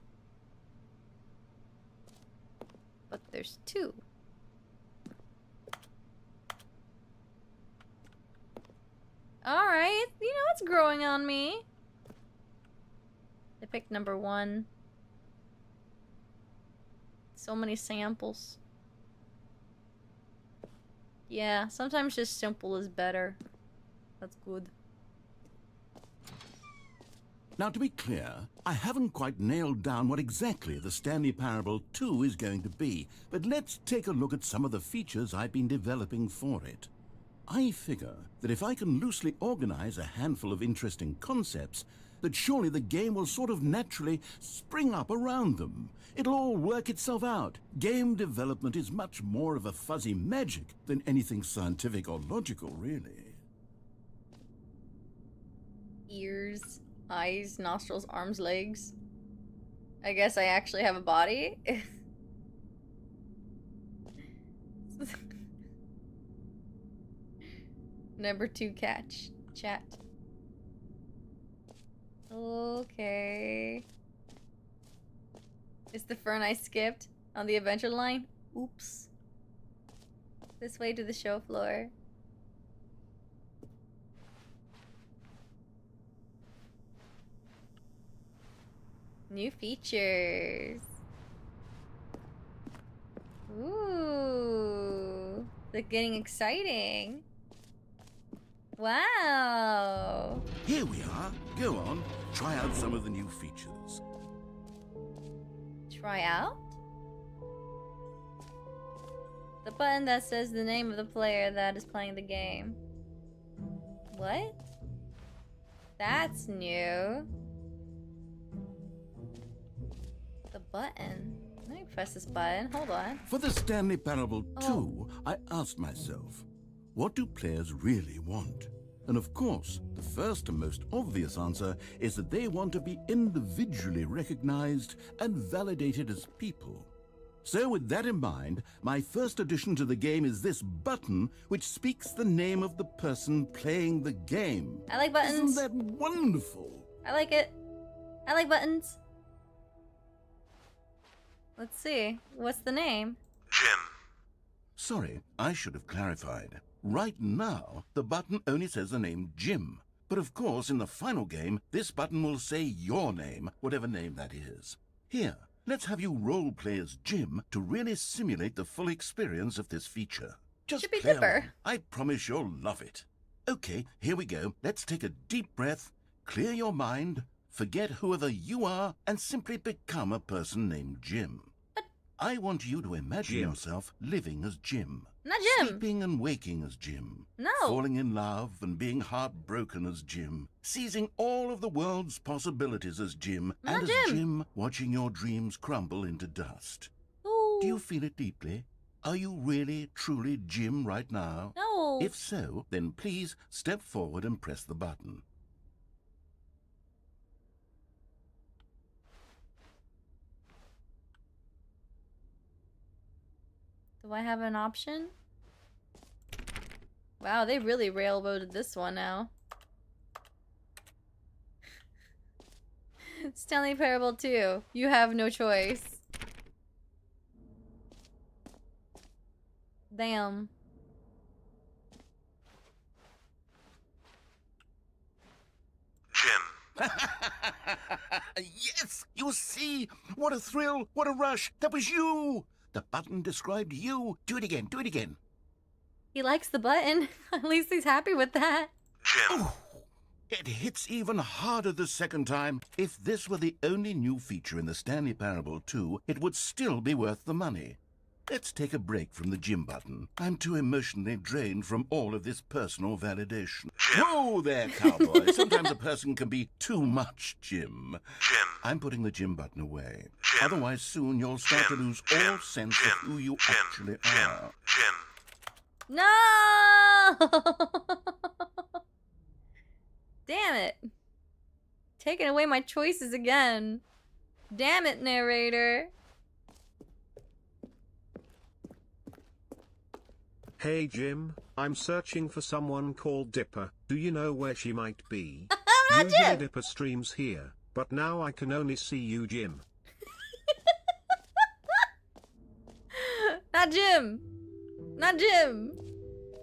But there's 2. Alright, you know it's growing on me. I picked number 1. So many samples. Yeah, sometimes just simple is better. That's good. Now, to be clear, I haven't quite nailed down what exactly the Stanley Parable 2 is going to be, but let's take a look at some of the features I've been developing for it. I figure that if I can loosely organize a handful of interesting concepts, that surely the game will sort of naturally spring up around them. It'll all work itself out. Game development is much more of a fuzzy magic than anything scientific or logical, really. Ears, eyes, nostrils, arms, legs. I guess I actually have a body. Number 2 catch. Chat. Okay. It's the fern I skipped on the adventure line. Oops. This way to the show floor. New features. Ooh. They're getting exciting. Wow. Here we are. Go on, try out some of the new features. Try out? The button that says the name of the player that is playing the game. What? That's new. The button. Let me press this button. Hold on. For the Stanley Parable 2, I asked myself, what do players really want? And of course, the first and most obvious answer is that they want to be individually recognized and validated as people. So with that in mind, my first addition to the game is this button which speaks the name of the person playing the game. I like buttons. Isn't that wonderful? I like it. I like buttons. Let's see. What's the name? Sorry, I should have clarified. Right now, the button only says the name Jim. But of course, in the final game, this button will say your name, whatever name that is. Here, let's have you role-play as Jim to really simulate the full experience of this feature. Just Should be play Dipper. along. I promise you'll love it. Okay, here we go. Let's take a deep breath, clear your mind, forget whoever you are, and simply become a person named Jim. I want you to imagine Jim. yourself living as Jim. Not Jim. Sleeping and waking as Jim. No. Falling in love and being heartbroken as Jim. Seizing all of the world's possibilities as Jim. Not and Jim. as Jim, watching your dreams crumble into dust. Ooh. Do you feel it deeply? Are you really, truly Jim right now? No. If so, then please step forward and press the button. Do I have an option? Wow, they really railroaded this one now. Stanley Parable 2. You have no choice. Damn. Jim. Yes! You see? What a thrill! What a rush! That was you! The button described you. Do it again. Do it again. He likes the button. At least he's happy with that. Jim. Ooh, it hits even harder the second time. If this were the only new feature in the Stanley Parable 2, it would still be worth the money. Let's take a break from the Jim button. I'm too emotionally drained from all of this personal validation. Whoa there, cowboy. Sometimes a person can be too much, Jim. Jim. I'm putting the Jim button away. Jim. Otherwise, soon you'll start to lose all sense of who you actually are. No! Damn it. Taking away my choices again. Damn it, narrator. Hey Jim, I'm searching for someone called Dipper. Do you know where she might be? I'm not Usually Jim. Dipper streams here, but now I can only see you, Jim. Not Jim. Not Jim.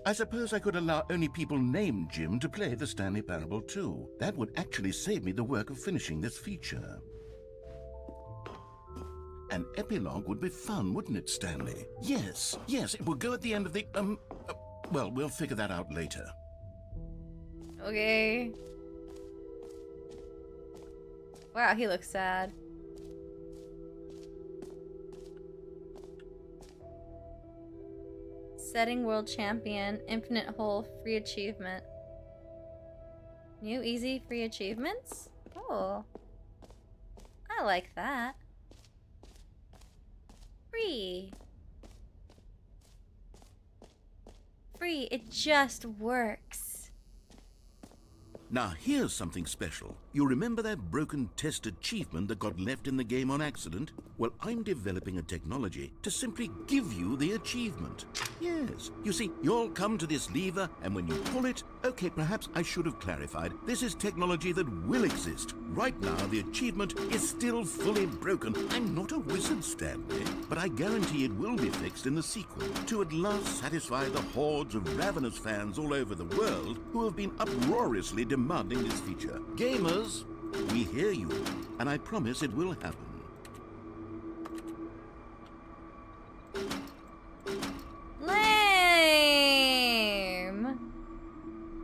I suppose I could allow only people named Jim to play the Stanley Parable 2. That would actually save me the work of finishing this feature. An epilogue would be fun, wouldn't it, Stanley? Yes, yes, it will go at the end of the, well, we'll figure that out later. Okay. Wow, he looks sad. Setting world champion, infinite hole, free achievement. New easy free achievements? Oh. I like that. Free. Free, it just works. Now, here's something special. You remember that broken test achievement that got left in the game on accident? Well, I'm developing a technology to simply give you the achievement. Yes. You see, you'll come to this lever, and when you pull it... Okay, perhaps I should have clarified. This is technology that will exist. Right now, the achievement is still fully broken. I'm not a wizard, Stanley, but I guarantee it will be fixed in the sequel to at last satisfy the hordes of ravenous fans all over the world who have been uproariously demanding this feature. Gamers, we hear you, and I promise it will happen. Lame.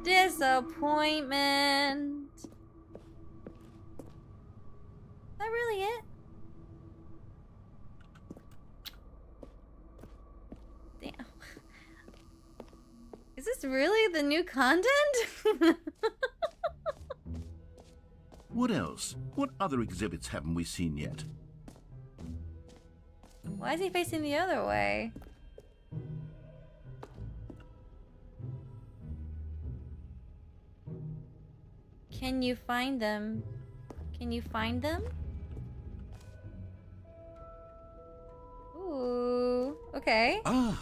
Disappointment. Is that really it? Damn. Is this really the new content? What else? What other exhibits haven't we seen yet? Why is he facing the other way? Can you find them? Can you find them? Ooh, okay. Ah,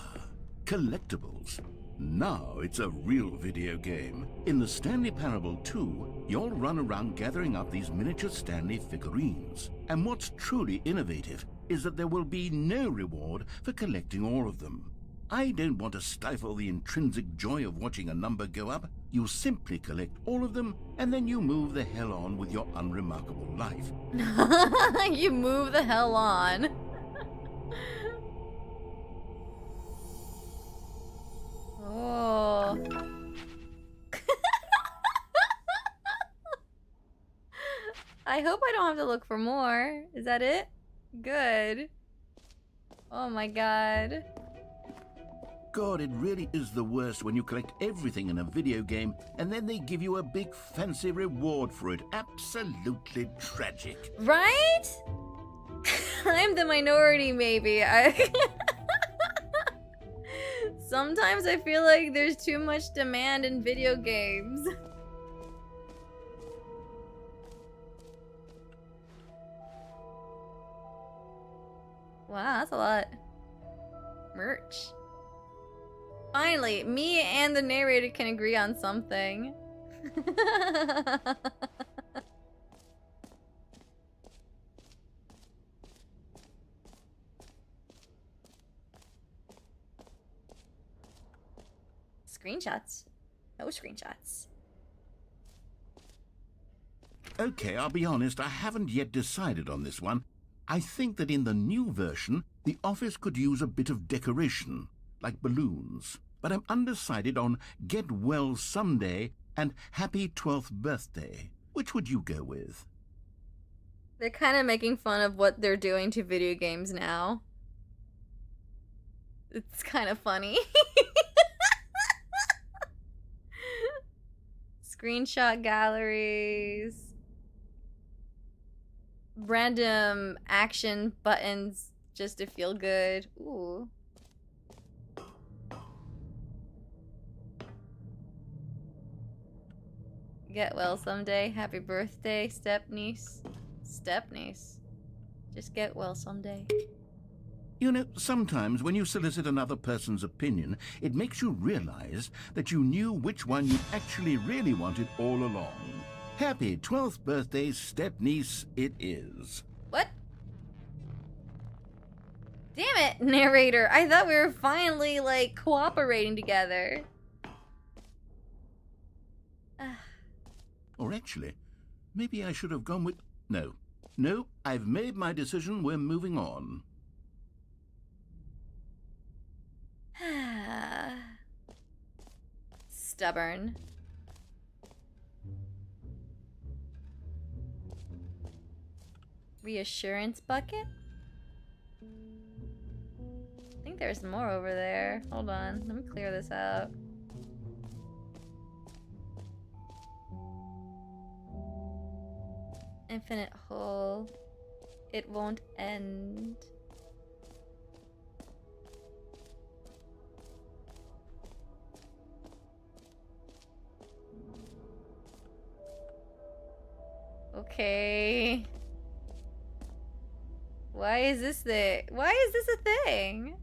collectibles. Now it's a real video game. In the Stanley Parable 2, you'll run around gathering up these miniature Stanley figurines. And what's truly innovative is that there will be no reward for collecting all of them. I don't want to stifle the intrinsic joy of watching a number go up. You simply collect all of them, and then you move the hell on with your unremarkable life. You move the hell on. Oh. I hope I don't have to look for more. Is that it? Good. Oh my god. God, it really is the worst when you collect everything in a video game and then they give you a big fancy reward for it. Absolutely tragic. Right? I'm the minority, maybe. Sometimes I feel like there's too much demand in video games. Wow, that's a lot. Merch. Finally, me and the narrator can agree on something. Screenshots. No screenshots. Okay, I'll be honest, I haven't yet decided on this one. I think that in the new version, the office could use a bit of decoration, like balloons. But I'm undecided on Get Well Someday and Happy 12th Birthday. Which would you go with? They're kind of making fun of what they're doing to video games now. It's kind of funny. Screenshot galleries. Random action buttons just to feel good. Ooh. Get well someday. Happy birthday, stepniece. Stepniece. Just get well someday. You know, sometimes when you solicit another person's opinion, it makes you realize that you knew which one you actually really wanted all along. Happy 12th birthday, stepniece, it is. What? Damn it, narrator. I thought we were finally, like, cooperating together. Or actually, maybe I should have gone with... No. No, I've made my decision. We're moving on. Stubborn. Reassurance bucket? I think there's more over there. Hold on, let me clear this out. Infinite hole. It won't end. Okay. Why is this a thing?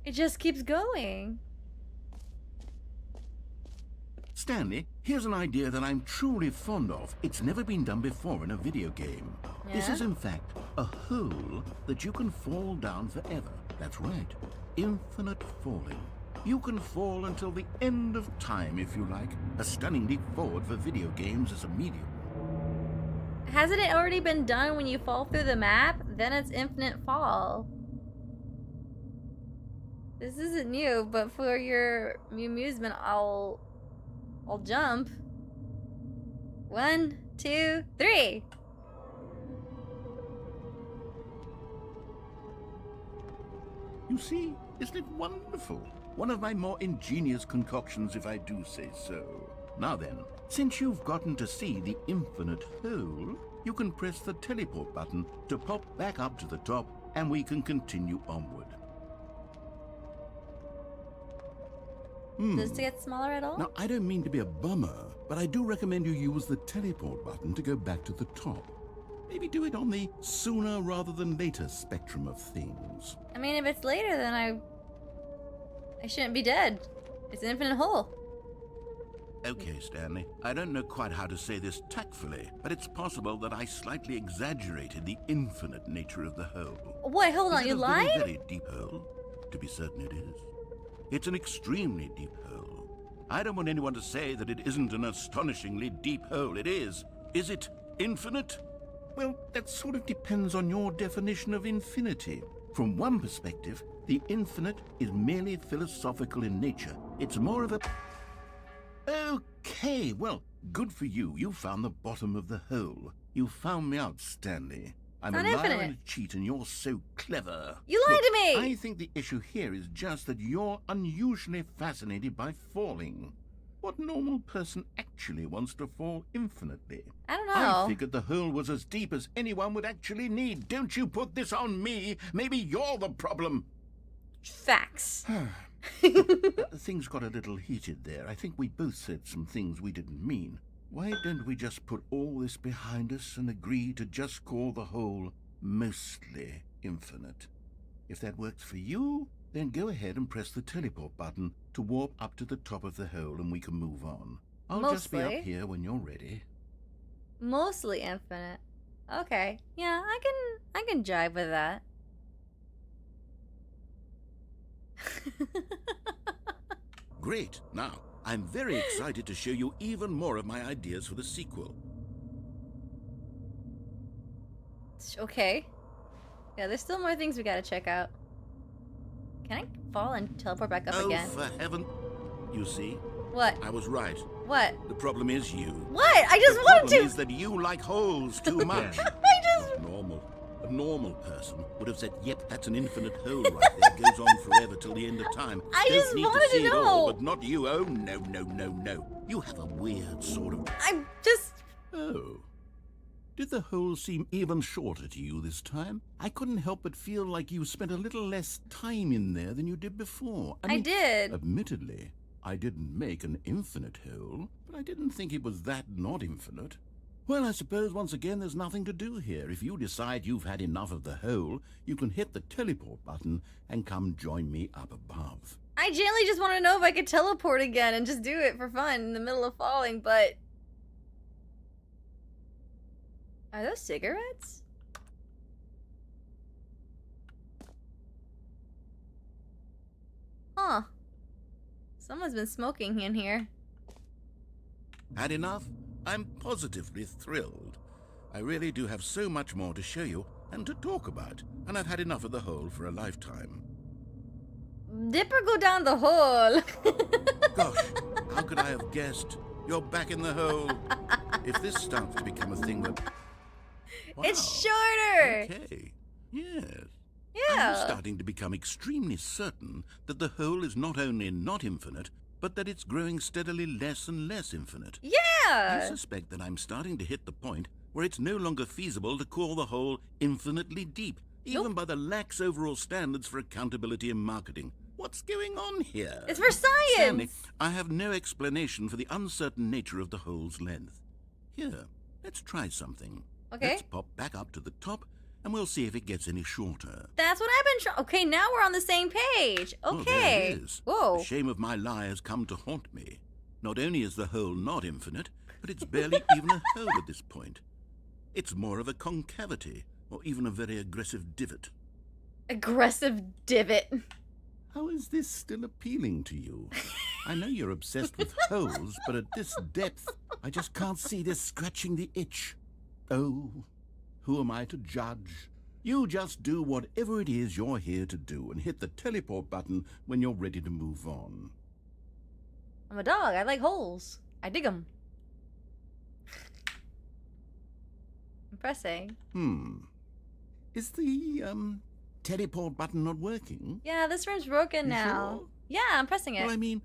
It just keeps going. Stanley, here's an idea that I'm truly fond of. It's never been done before in a video game. Yeah? This is, in fact, a hole that you can fall down forever. That's right. Infinite falling. You can fall until the end of time, if you like. A stunning leap forward for video games as a medium. Hasn't it already been done when you fall through the map? Then it's infinite fall. This isn't new, but for your amusement, I'll jump. 1, 2, 3. You see, isn't it wonderful? One of my more ingenious concoctions, if I do say so. Now then, since you've gotten to see the infinite hole, you can press the teleport button to pop back up to the top, and we can continue onward. Does it get smaller at all? Now, I don't mean to be a bummer, but I do recommend you use the teleport button to go back to the top. Maybe do it on the sooner rather than later spectrum of things. I mean, if it's later, then I shouldn't be dead. It's an infinite hole. Okay, Stanley. I don't know quite how to say this tactfully, but it's possible that I slightly exaggerated the infinite nature of the hole. Wait, hold Is on, it you a lied? very, very deep hole? To be certain it is. It's an extremely deep hole. I don't want anyone to say that it isn't an astonishingly deep hole. It is. Is it infinite? Well, that sort of depends on your definition of infinity. From one perspective, the infinite is merely philosophical in nature. It's more of a... Okay, well, good for you. You found the bottom of the hole. You found me out, Stanley. I'm a Not liar infinite. and a cheat, and you're so clever. You lied Look, to me! I think the issue here is just that you're unusually fascinated by falling. What normal person actually wants to fall infinitely? I don't I know. figured the hole was as deep as anyone would actually need. Don't you put this on me. Maybe you're the problem. Facts. Things got a little heated there. I think we both said some things we didn't mean. Why don't we just put all this behind us and agree to just call the hole mostly infinite? If that works for you, then go ahead and press the teleport button to warp up to the top of the hole and we can move on. I'll just be Mostly. up here when you're ready. Mostly infinite. Okay. Yeah, I can jive with that. Great. Now, I'm very excited to show you even more of my ideas for the sequel. Okay. Yeah, there's still more things we gotta check out. Can I fall and teleport back up Oh, again? for heaven. You see, What? I was right. What? The problem is you. What? I just The wanted problem to. is that you like holes too much. I just. Normal. A normal person would have said, yep, that's an infinite hole right there. Goes on forever till the end of time. I Don't just need wanted to see to it all, know. but not you. Oh, no, no, no, no. You have a weird sort of... I'm just. Oh. Did the hole seem even shorter to you this time? I couldn't help but feel like you spent a little less time in there than you did before. I did. Admittedly, I didn't make an infinite hole, but I didn't think it was that not infinite. Well, I suppose once again there's nothing to do here. If you decide you've had enough of the hole, you can hit the teleport button and come join me up above. I genuinely just want to know if I could teleport again and just do it for fun in the middle of falling, but. Are those cigarettes? Huh. Someone's been smoking in here. Had enough? I'm positively thrilled. I really do have so much more to show you and to talk about, and I've had enough of the hole for a lifetime. Dipper go down the hole. Gosh, how could I have guessed? You're back in the hole. If this starts to become a thing that... Wow. It's shorter. Okay, yes. Yeah. I'm starting to become extremely certain that the hole is not only not infinite, but that it's growing steadily less and less infinite. I Yeah. suspect that I'm starting to hit the point where it's no longer feasible to call the hole infinitely deep, even by the lax overall standards for accountability and marketing. What's going on here? It's for Stanley, science. I have no explanation for the uncertain nature of the hole's length. Here, let's try something. Okay. Let's pop back up to the top, and we'll see if it gets any shorter. That's what I've been trying. Okay, now we're on the same page. Oh, Okay. there it is. Whoa. The shame of my lie has come to haunt me. Not only is the hole not infinite, but it's barely even a hole at this point. It's more of a concavity, or even a very aggressive divot. Aggressive divot. How is this still appealing to you? I know you're obsessed with holes, but at this depth, I just can't see this scratching the itch. Oh, who am I to judge? You just do whatever it is you're here to do and hit the teleport button when you're ready to move on. I'm a dog. I like holes. I dig them. I'm pressing. Is the, teleport button not working? Yeah, this room's broken You now. sure? Yeah, I'm pressing it. Well, I mean,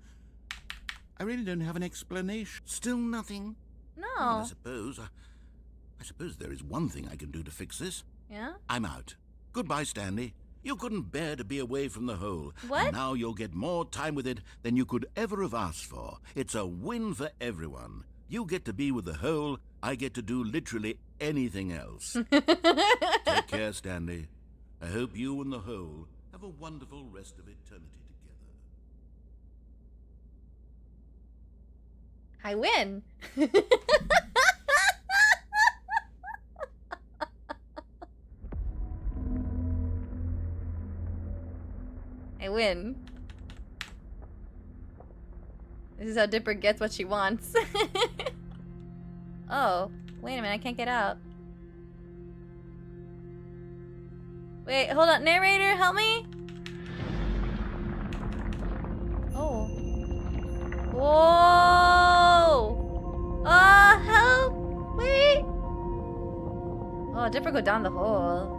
I really don't have an explanation. Still nothing? No. Well, I suppose there is one thing I can do to fix this. Yeah? I'm out. Goodbye, Stanley. You couldn't bear to be away from the hole. What? And now you'll get more time with it than you could ever have asked for. It's a win for everyone. You get to be with the hole. I get to do literally anything else. Take care, Stanley. I hope you and the hole have a wonderful rest of eternity together. I win. I win. This is how Dipper gets what she wants. Oh, wait a minute, I can't get out. Wait, hold on, narrator, help me? Oh. Whoa! Help! Wait! Oh, Dipper go down the hole.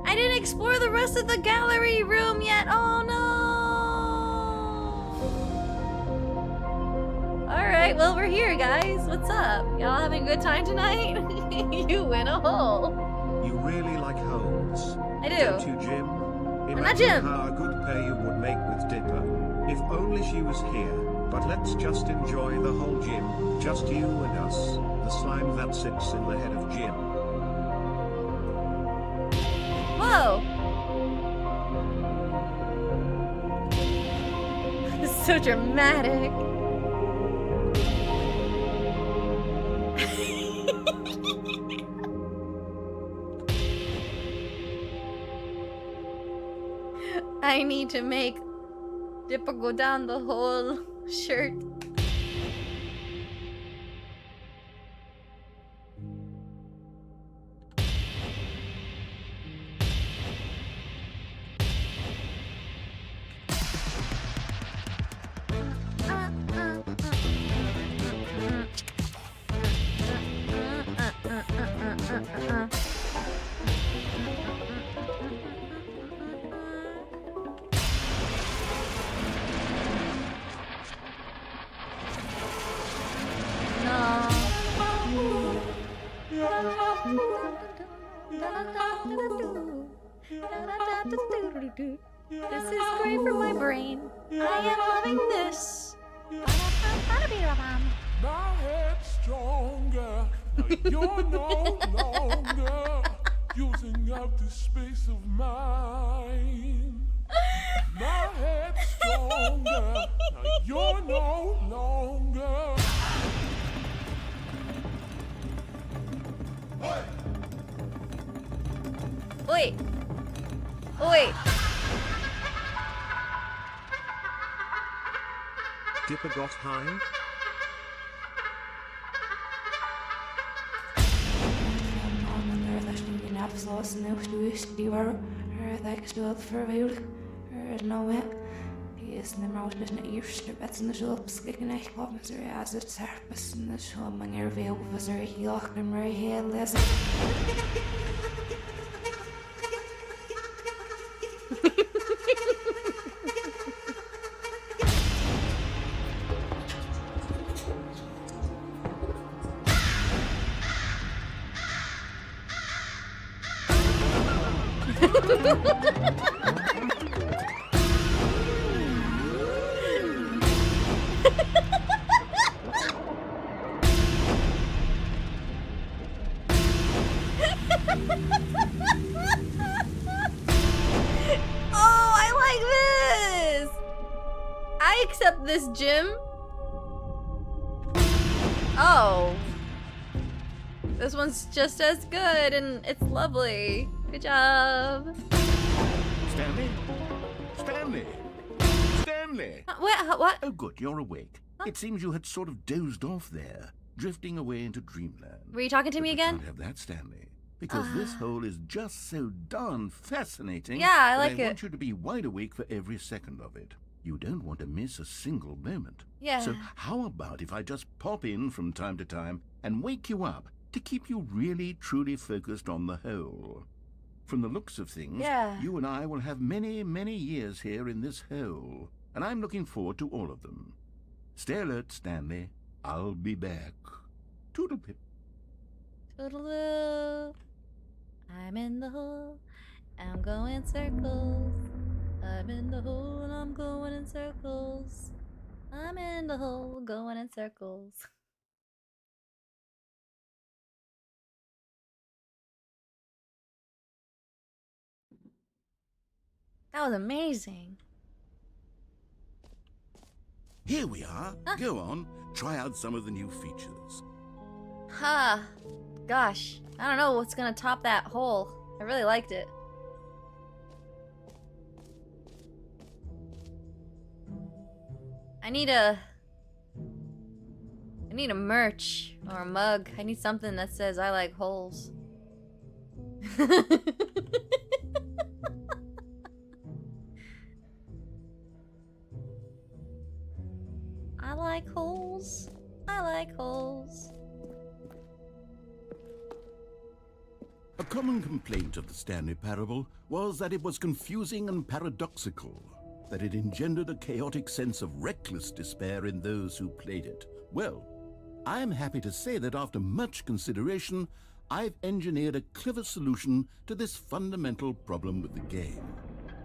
I didn't explore the rest of the gallery room yet. Oh no! Alright, well, we're here, guys. What's up? Y'all having a good time tonight? You win a hole. You really like holes. I do. Don't you, Jim? I'm not Jim. How good pay you would make with Dipper. If only she was here. But let's just enjoy the whole Jim. Just you and us. The slime that sits in the head of Jim. Whoa! This is so dramatic. I need to make Dipper go down the whole shirt. This is great for my brain. I am loving this. My head's stronger. Now you're no longer using up this space of mine. My head's stronger. Now you're no longer. Oi! Oi! Dipper got high? Accept this, Jim. Oh. This one's just as good and it's lovely. Good job. Stanley? Stanley? Stanley! What? Oh, good, you're awake. It seems you had sort of dozed off there, drifting away into dreamland. Were you talking to me again? Can't have that, Stanley. Because this hole is just so darn fascinating. Yeah, I like I it. want you to be wide awake for every second of it. You don't want to miss a single moment. Yeah. So how about if I just pop in from time to time and wake you up to keep you really, truly focused on the hole? From the looks of things, you and I will have many, many years here in this hole, and I'm looking forward to all of them. Stay alert, Stanley. I'll be back. Toodle-pip. Toodaloo. I'm in the hole. I'm going circles. I'm in the hole and I'm going in circles. I'm in the hole going in circles. That was amazing. Here we are. Go on, try out some of the new features. Gosh, I don't know what's gonna top that hole. I really liked it. I need a merch or a mug. I need something that says I like holes. I like holes. I like holes. A common complaint of the Stanley Parable was that it was confusing and paradoxical, that it engendered a chaotic sense of reckless despair in those who played it. Well, I am happy to say that after much consideration, I've engineered a clever solution to this fundamental problem with the game.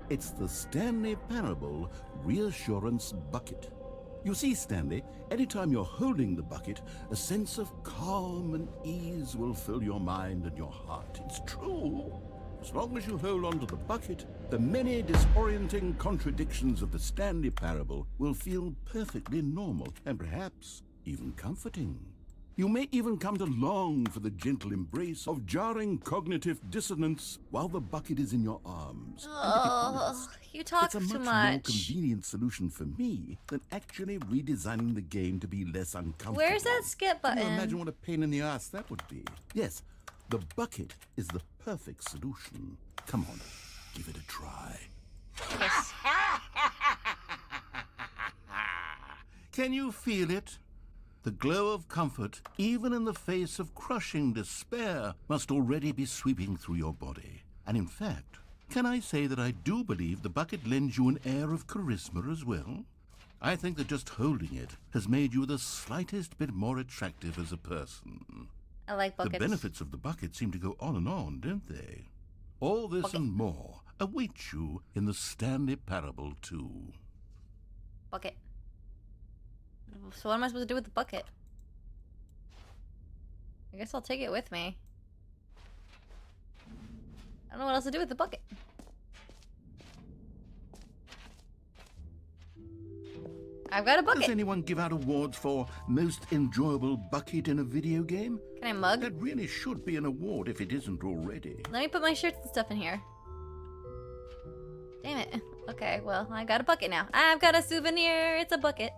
It's the Stanley Parable Reassurance Bucket. You see, Stanley, anytime you're holding the bucket, a sense of calm and ease will fill your mind and your heart. It's true. As long as you hold on to the bucket, the many disorienting contradictions of the Stanley Parable will feel perfectly normal and perhaps even comforting. You may even come to long for the gentle embrace of jarring cognitive dissonance while the bucket is in your arms. Oh, you talk too much. It's a much more convenient solution for me than actually redesigning the game to be less uncomfortable. Where's that skip button? Can you imagine what a pain in the ass that would be? Yes, the bucket is the perfect solution. Come on, give it a try. Yes. Can you feel it? The glow of comfort, even in the face of crushing despair, must already be sweeping through your body. And in fact, can I say that I do believe the bucket lends you an air of charisma as well? I think that just holding it has made you the slightest bit more attractive as a person. I like buckets. The benefits of the bucket seem to go on, don't they? All this Bucket. and more await you in the Stanley Parable 2. Bucket. So what am I supposed to do with the bucket? I guess I'll take it with me. I don't know what else to do with the bucket. I've got a bucket. Does anyone give out awards for most enjoyable bucket in a video game? Can I mug? That really should be an award if it isn't already. Let me put my shirts and stuff in here. Damn it. Okay, well, I got a bucket now. I've got a souvenir. It's a bucket.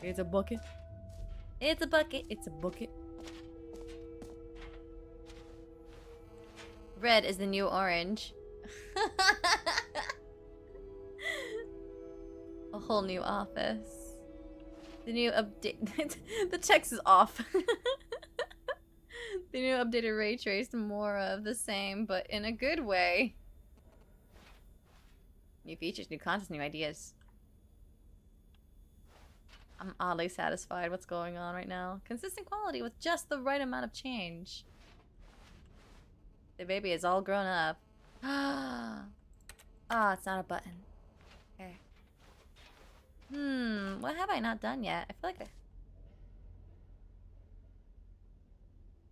It's a bucket. It's a bucket. It's a bucket. Red is the new orange. A whole new office. The new update. The text is off. The new updated ray traced, more of the same, but in a good way. New features, new contents, new ideas. I'm oddly satisfied what's going on right now. Consistent quality with just the right amount of change. The baby is all grown up. Ah, it's not a button. Okay. What have I not done yet? I feel like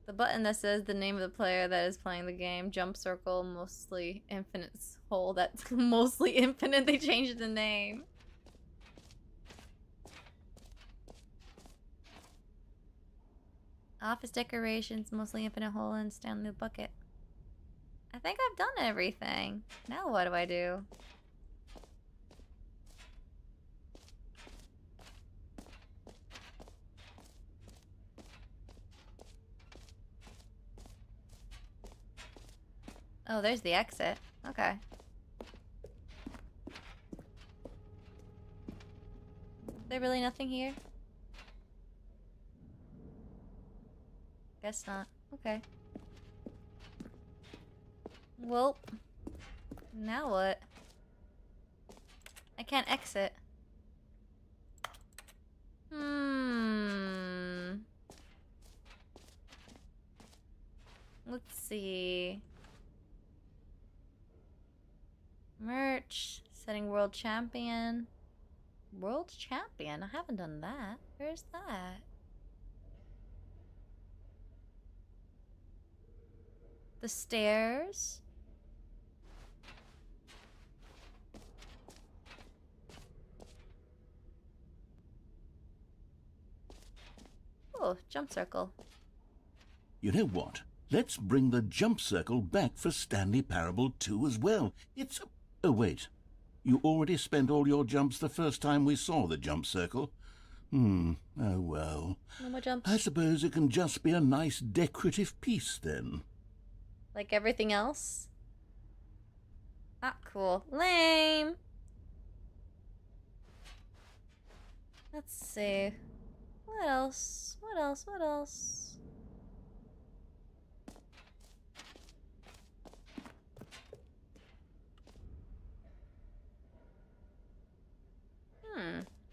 the button that says the name of the player that is playing the game, jump circle, mostly infinite hole, that's mostly infinite, they changed the name. Office decorations, mostly infinite hole, and Stanley bucket. I think I've done everything. Now what do I do? Oh, there's the exit. Okay. There really nothing here? Guess not. Okay. Well, now what? I can't exit. Let's see. Merch. Setting world champion. World champion? I haven't done that. Where's that? The stairs? Oh, jump circle. You know what? Let's bring the jump circle back for Stanley Parable 2 as well. It's... Oh, wait. You already spent all your jumps the first time we saw the jump circle. Oh well. No more jumps. I suppose it can just be a nice decorative piece then. Like everything else? Ah, cool. Lame! Let's see. What else? What else? What else?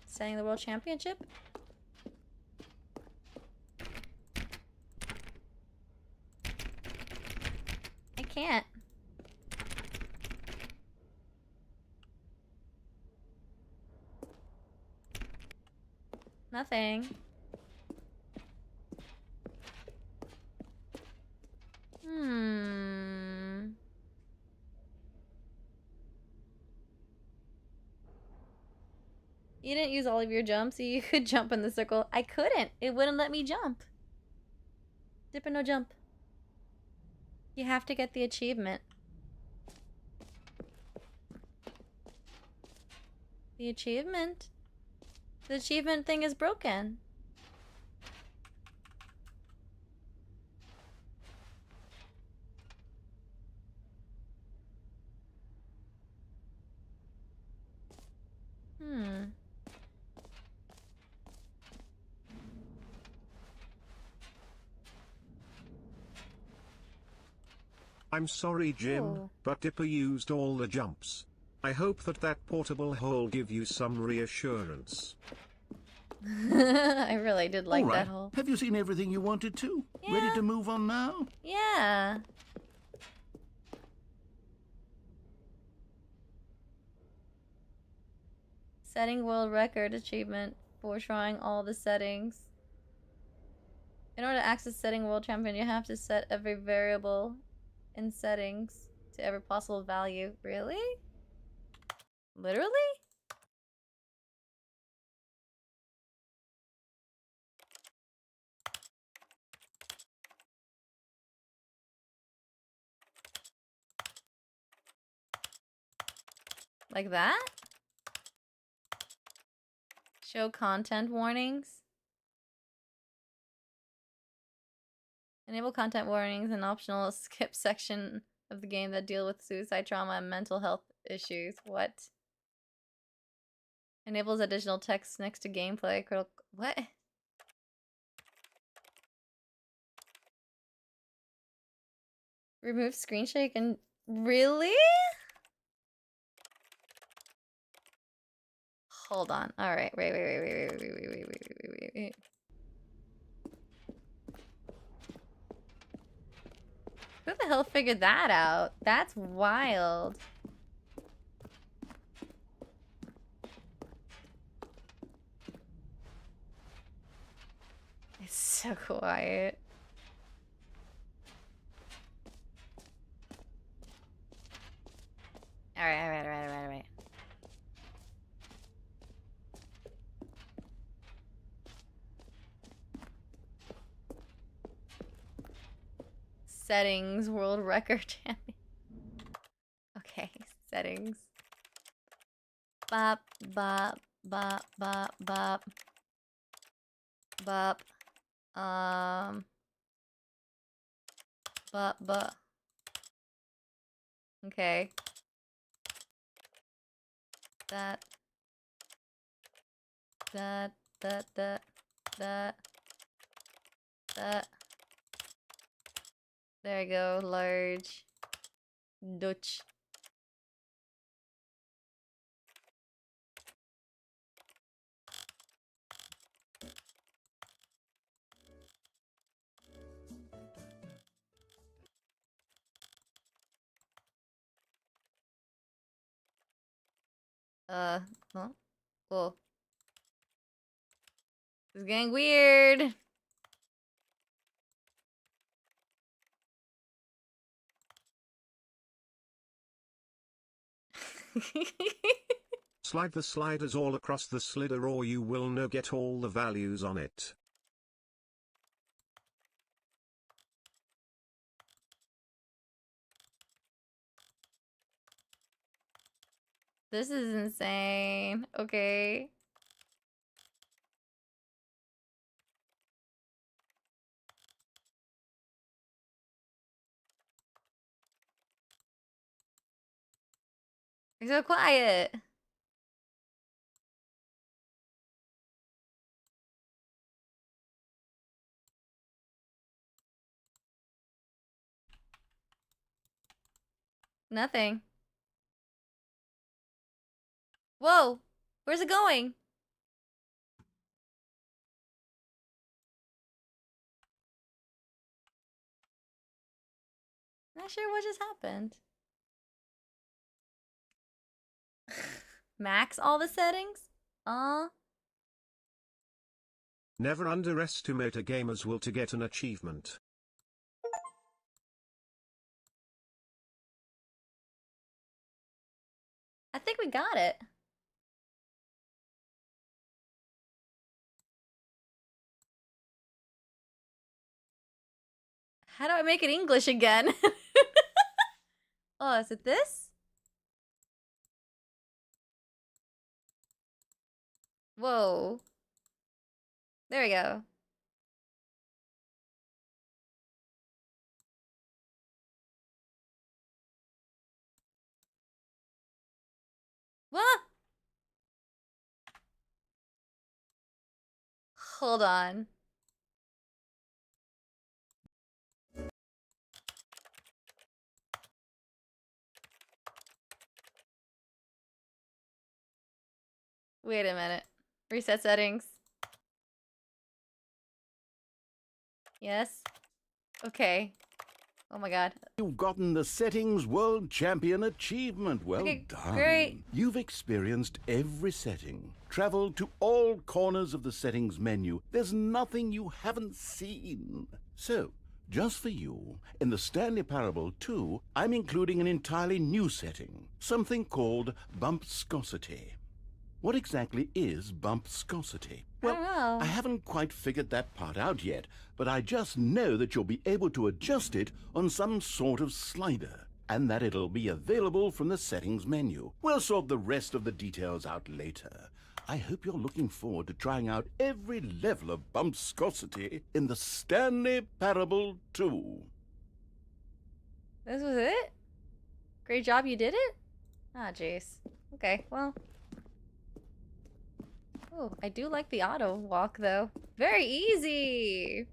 Setting the world championship? I can't. Nothing. You didn't use all of your jumps, so you could jump in the circle. I couldn't. It wouldn't let me jump. Dipper, no jump. You have to get the achievement. The achievement? The achievement thing is broken. I'm sorry, Jim, Ooh. but Dipper used all the jumps. I hope that portable hole give you some reassurance. I really did like All right. that hole. Have you seen everything you wanted to? Yeah. Ready to move on now? Yeah. Setting world record achievement for trying all the settings. In order to access setting world champion, you have to set every variable in settings to every possible value. Really? Literally? Like that? Show content warnings. Enable content warnings and optional skip section of the game that deal with suicide, trauma, and mental health issues. What? Enables additional text next to gameplay. Critical. What? Remove screen shake and... Really? Hold on. Alright. Wait. Who the hell figured that out? That's wild. It's so quiet. Alright. Settings, world record champion. Okay, settings. Bop. Okay. That. There you go, large. Dutch. Huh? Cool. This is getting weird. Slide the sliders all across the slider or you will no get all the values on it. This is insane. Okay. You're so quiet. Nothing. Whoa! Where's it going? Not sure what just happened. Max all the settings? Never underestimate a gamer's will to get an achievement. I think we got it. How do I make it English again? Oh, is it this? Whoa. There we go. What? Hold on. Wait a minute. Reset settings. Yes. Okay. Oh my god. You've gotten the Settings World Champion Achievement. Well Okay, done. great. You've experienced every setting, traveled to all corners of the settings menu. There's nothing you haven't seen. So, just for you, in the Stanley Parable 2, I'm including an entirely new setting, something called bumpscosity. What exactly is bumpscosity? I don't know. I haven't quite figured that part out yet, but I just know that you'll be able to adjust it on some sort of slider, and that it'll be available from the settings menu. We'll sort the rest of the details out later. I hope you're looking forward to trying out every level of bumpscosity in the Stanley Parable 2. This was it? Great job, you did it? Ah, jeez. Okay, well. Oh, I do like the auto walk, though. Very easy!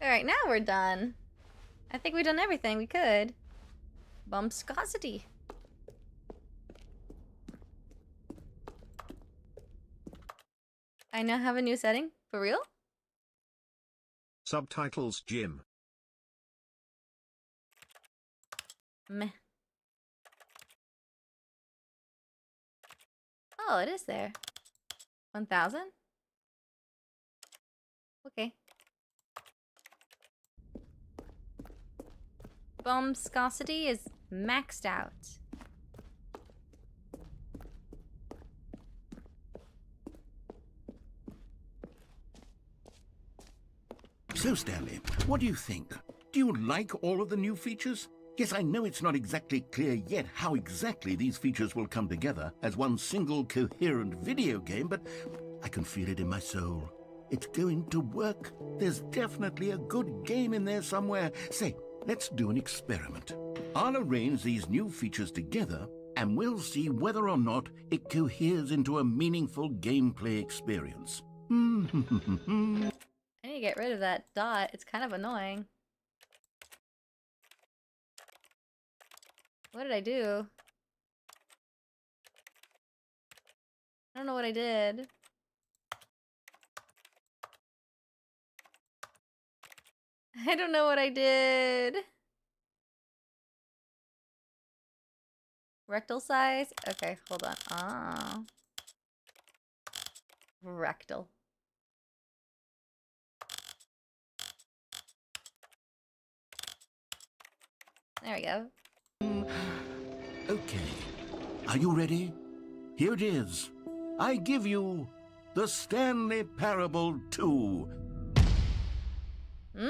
Alright, now we're done. I think we've done everything we could. Bumpscosity. I now have a new setting? For real? Subtitles Jim. Meh. Oh, it is there. 1,000? Okay. Bumpscosity is maxed out. So, Stanley, what do you think? Do you like all of the new features? Yes, I know it's not exactly clear yet how exactly these features will come together as one single coherent video game, but I can feel it in my soul. It's going to work. There's definitely a good game in there somewhere. Say, let's do an experiment. I'll arrange these new features together, and we'll see whether or not it coheres into a meaningful gameplay experience. I need to get rid of that dot. It's kind of annoying. What did I do? I don't know what I did. I don't know what I did. Rectal size? Okay, hold on. Ah. Rectal. There we go. Okay. Are you ready? Here it is. I give you the Stanley Parable 2. Hmm?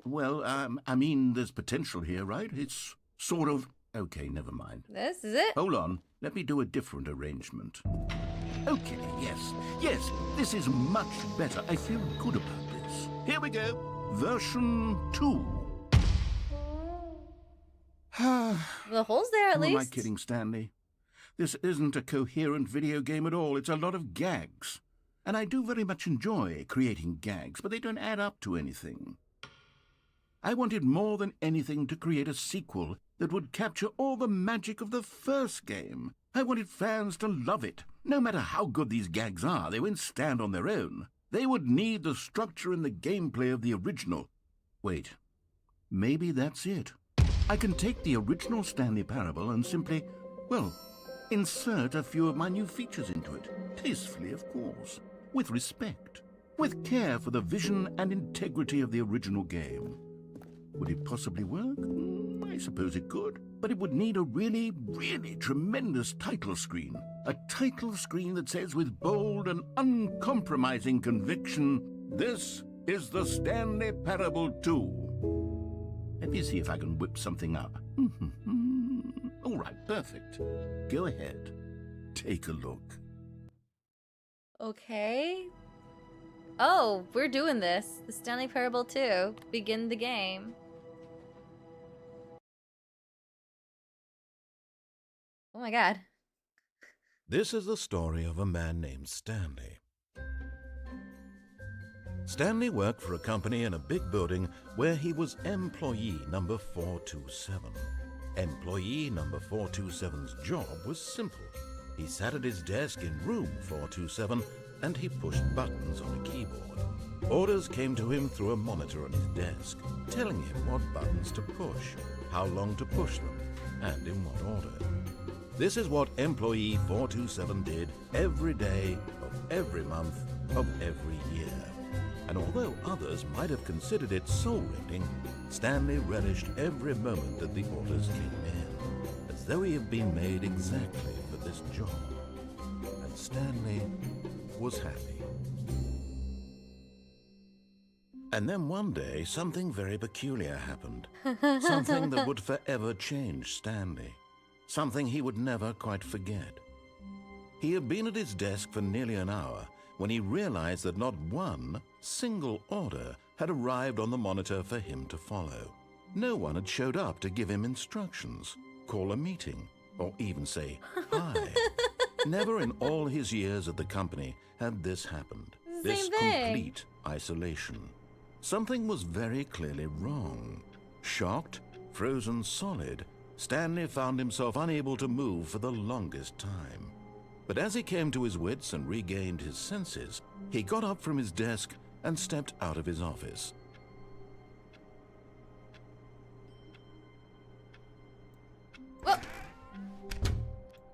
Well, I mean, there's potential here, right? It's sort of... Okay, never mind. This is it. Hold on. Let me do a different arrangement. Okay, yes, this is much better. I feel good about this. Here we go. Version 2. The hole's there at Who least. am I kidding, Stanley? This isn't a coherent video game at all. It's a lot of gags. And I do very much enjoy creating gags, but they don't add up to anything. I wanted more than anything to create a sequel that would capture all the magic of the first game. I wanted fans to love it. No matter how good these gags are, they won't stand on their own. They would need the structure and the gameplay of the original. Wait, maybe that's it. I can take the original Stanley Parable and simply, well, insert a few of my new features into it. Tastefully, of course. With respect. With care for the vision and integrity of the original game. Would it possibly work? I suppose it could. But it would need a really, really tremendous title screen. A title screen that says with bold and uncompromising conviction, "This is the Stanley Parable 2. Let me see if I can whip something up. All right, perfect. Go ahead. Take a look. Okay. Oh, we're doing this. The Stanley Parable 2. Begin the game. Oh my god. This is the story of a man named Stanley. Stanley worked for a company in a big building where he was employee number 427. Employee number 427's job was simple. He sat at his desk in room 427 and he pushed buttons on a keyboard. Orders came to him through a monitor on his desk, telling him what buttons to push, how long to push them, and in what order. This is what employee 427 did every day of every month of every year. And although others might have considered it soul-rending, Stanley relished every moment that the orders came in, as though he had been made exactly for this job. And Stanley was happy. And then one day, something very peculiar happened. Something that would forever change Stanley. Something he would never quite forget. He had been at his desk for nearly an hour when he realized that not one single order had arrived on the monitor for him to follow. No one had showed up to give him instructions, call a meeting, or even say hi. Never in all his years at the company had this happened. This complete isolation. Something was very clearly wrong. Shocked, frozen solid, Stanley found himself unable to move for the longest time. But as he came to his wits and regained his senses, he got up from his desk and stepped out of his office.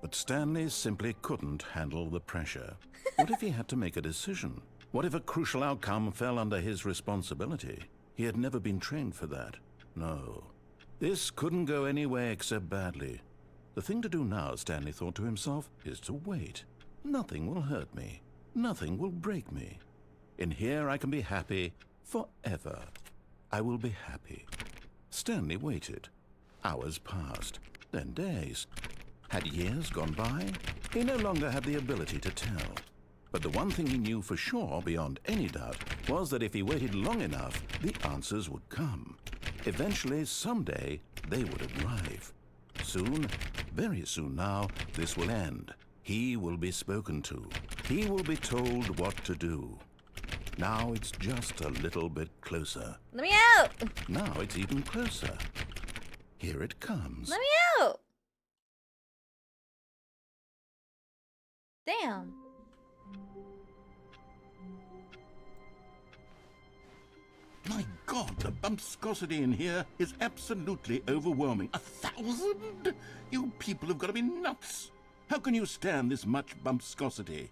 But Stanley simply couldn't handle the pressure. What if he had to make a decision? What if a crucial outcome fell under his responsibility? He had never been trained for that. No. This couldn't go any way except badly. The thing to do now, Stanley thought to himself, is to wait. Nothing will hurt me. Nothing will break me. In here I can be happy forever. I will be happy. Stanley waited. Hours passed, then days. Had years gone by? He no longer had the ability to tell. But the one thing he knew for sure, beyond any doubt, was that if he waited long enough, the answers would come. Eventually, someday, they would arrive. Soon, very soon now, this will end. He will be spoken to. He will be told what to do. Now it's just a little bit closer. Let me out! Now it's even closer. Here it comes. Let me out! Damn. My God, the bumpscosity in here is absolutely overwhelming. 1,000? You people have got to be nuts. How can you stand this much bumpscosity?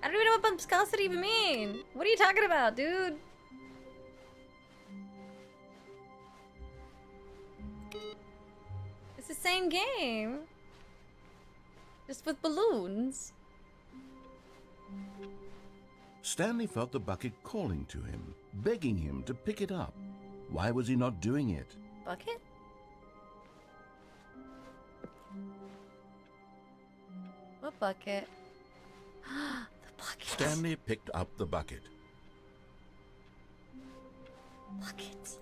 I don't even know what bumpscosity even mean. What are you talking about, dude? It's the same game. Just with balloons. Stanley felt the bucket calling to him, begging him to pick it up. Why was he not doing it? Bucket? What bucket? The bucket. Stanley picked up the bucket. Bucket.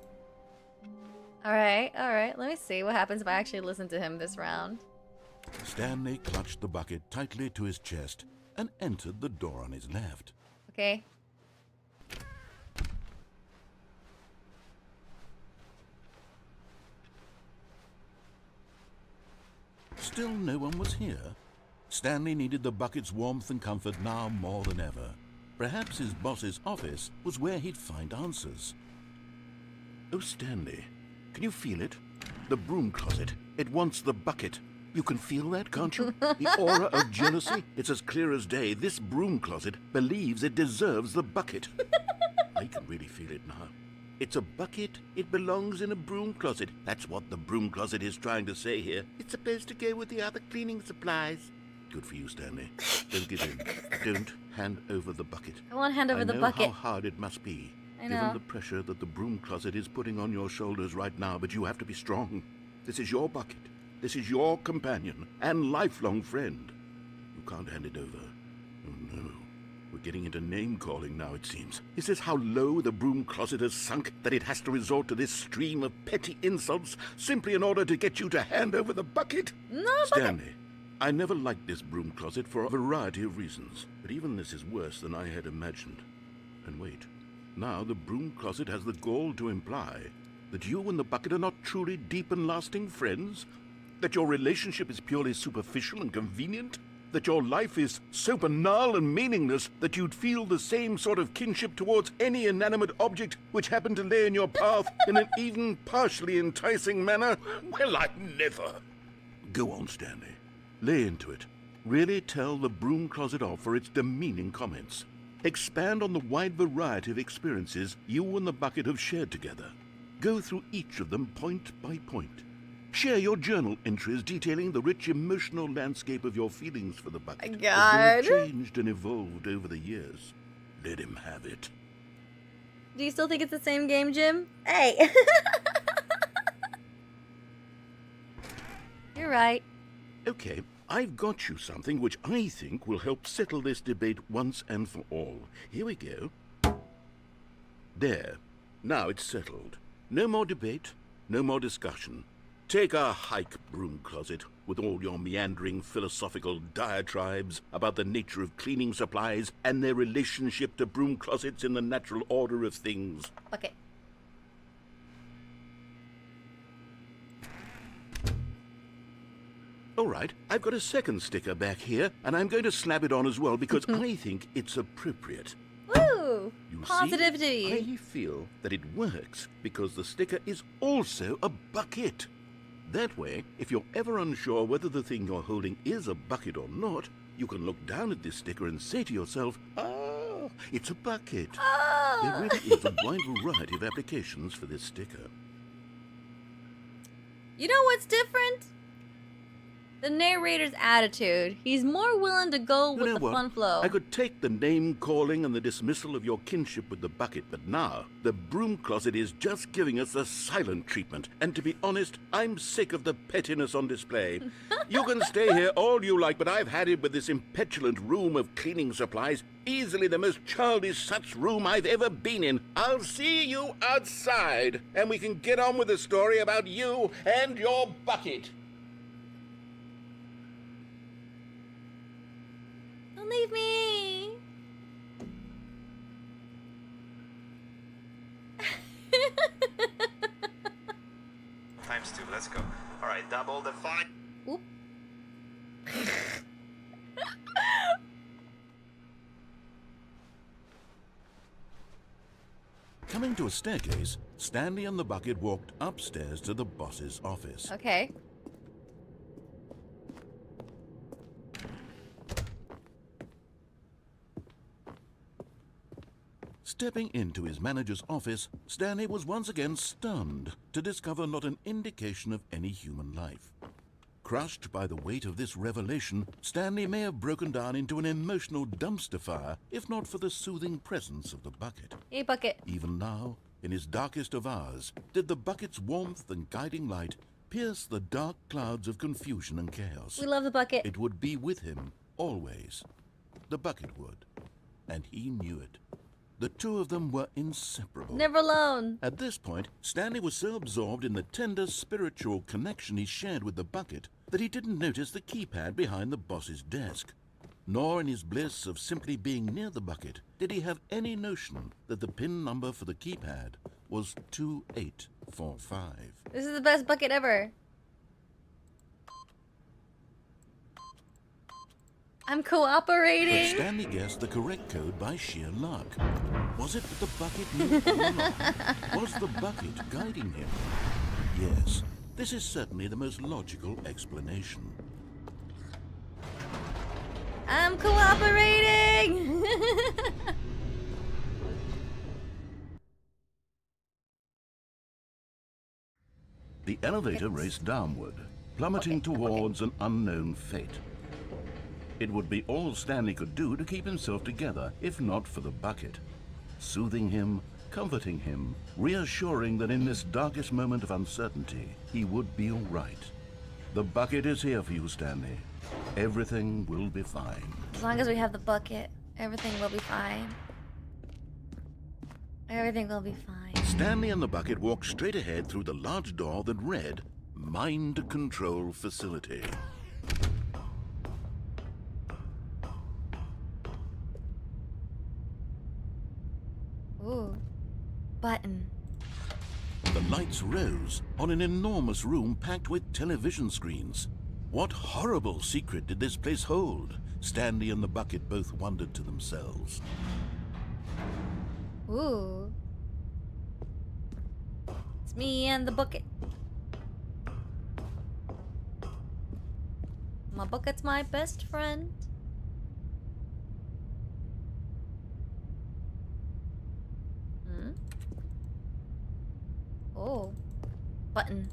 Alright, alright. Let me see what happens if I actually listen to him this round. Stanley clutched the bucket tightly to his chest and entered the door on his left. Okay. Still no one was here. Stanley needed the bucket's warmth and comfort now more than ever. Perhaps his boss's office was where he'd find answers. Oh, Stanley, can you feel it? The broom closet. It wants the bucket. You can feel that, can't you? The aura of jealousy. It's as clear as day. This broom closet believes it deserves the bucket. I can really feel it now. It's a bucket. It belongs in a broom closet. That's what the broom closet is trying to say here. It's supposed to go with the other cleaning supplies. Good for you, Stanley. Don't give in. Don't hand over the bucket. I won't hand over the bucket. I know how hard it must be, given the pressure that the broom closet is putting on your shoulders right now, but you have to be strong. This is your bucket. This is your companion and lifelong friend. You can't hand it over. Oh, no. We're getting into name-calling now, it seems. Is this how low the broom closet has sunk, that it has to resort to this stream of petty insults simply in order to get you to hand over the bucket? No, Stanley, I never liked this broom closet for a variety of reasons, but even this is worse than I had imagined. And wait, now the broom closet has the gall to imply that you and the bucket are not truly deep and lasting friends? That your relationship is purely superficial and convenient? That your life is so banal and meaningless that you'd feel the same sort of kinship towards any inanimate object which happened to lay in your path in an even partially enticing manner? Well, I never. Go on, Stanley. Lay into it. Really tell the broom closet off for its demeaning comments. Expand on the wide variety of experiences you and the bucket have shared together. Go through each of them point by point. Share your journal entries detailing the rich emotional landscape of your feelings for the bucket. God. As they've changed and evolved over the years. Let him have it. Do you still think it's the same game, Jim? Hey! You're right. Okay, I've got you something which I think will help settle this debate once and for all. Here we go. There. Now it's settled. No more debate, no more discussion. Take a hike, broom closet, with all your meandering philosophical diatribes about the nature of cleaning supplies and their relationship to broom closets in the natural order of things. Okay. All right, I've got a second sticker back here, and I'm going to slap it on as well because I think it's appropriate. Woo! You Positivity. See, I feel that it works because the sticker is also a bucket. That way, if you're ever unsure whether the thing you're holding is a bucket or not, you can look down at this sticker and say to yourself, ah, it's a bucket. Oh. There really is a wide variety of applications for this sticker. You know what's different? The narrator's attitude. He's more willing to go with the fun flow. I could take the name-calling and the dismissal of your kinship with the bucket, but now the broom closet is just giving us the silent treatment. And to be honest, I'm sick of the pettiness on display. You can stay here all you like, but I've had it with this impetulant room of cleaning supplies. Easily the most childish such room I've ever been in. I'll see you outside, and we can get on with the story about you and your bucket. Don't leave me. Times 2, let's go. Alright, double the fine. Oop. Coming to a staircase, Stanley and the bucket walked upstairs to the boss's office. Okay. Stepping into his manager's office, Stanley was once again stunned to discover not an indication of any human life. Crushed by the weight of this revelation, Stanley may have broken down into an emotional dumpster fire if not for the soothing presence of the bucket. Hey, bucket. Even now, in his darkest of hours, did the bucket's warmth and guiding light pierce the dark clouds of confusion and chaos. We love the bucket. It would be with him, always. The bucket would. And he knew it. The two of them were inseparable. Never alone. At this point, Stanley was so absorbed in the tender spiritual connection he shared with the bucket that he didn't notice the keypad behind the boss's desk. Nor in his bliss of simply being near the bucket did he have any notion that the PIN number for the keypad was 2845. This is the best bucket ever. I'm cooperating. But Stanley guessed the correct code by sheer luck. Was it that the bucket knew or not? Was the bucket guiding him? Yes, this is certainly the most logical explanation. I'm cooperating. The elevator raced downward, plummeting towards an unknown fate. It would be all Stanley could do to keep himself together, if not for the bucket. Soothing him, comforting him, reassuring that in this darkest moment of uncertainty, he would be all right. The bucket is here for you, Stanley. Everything will be fine. As long as we have the bucket, everything will be fine. Everything will be fine. Stanley and the bucket walked straight ahead through the large door that read, Mind Control Facility. Ooh. Button. The lights rose on an enormous room packed with television screens. What horrible secret did this place hold? Stanley and the bucket both wondered to themselves. Ooh. It's me and the bucket. My bucket's my best friend. Oh. Button.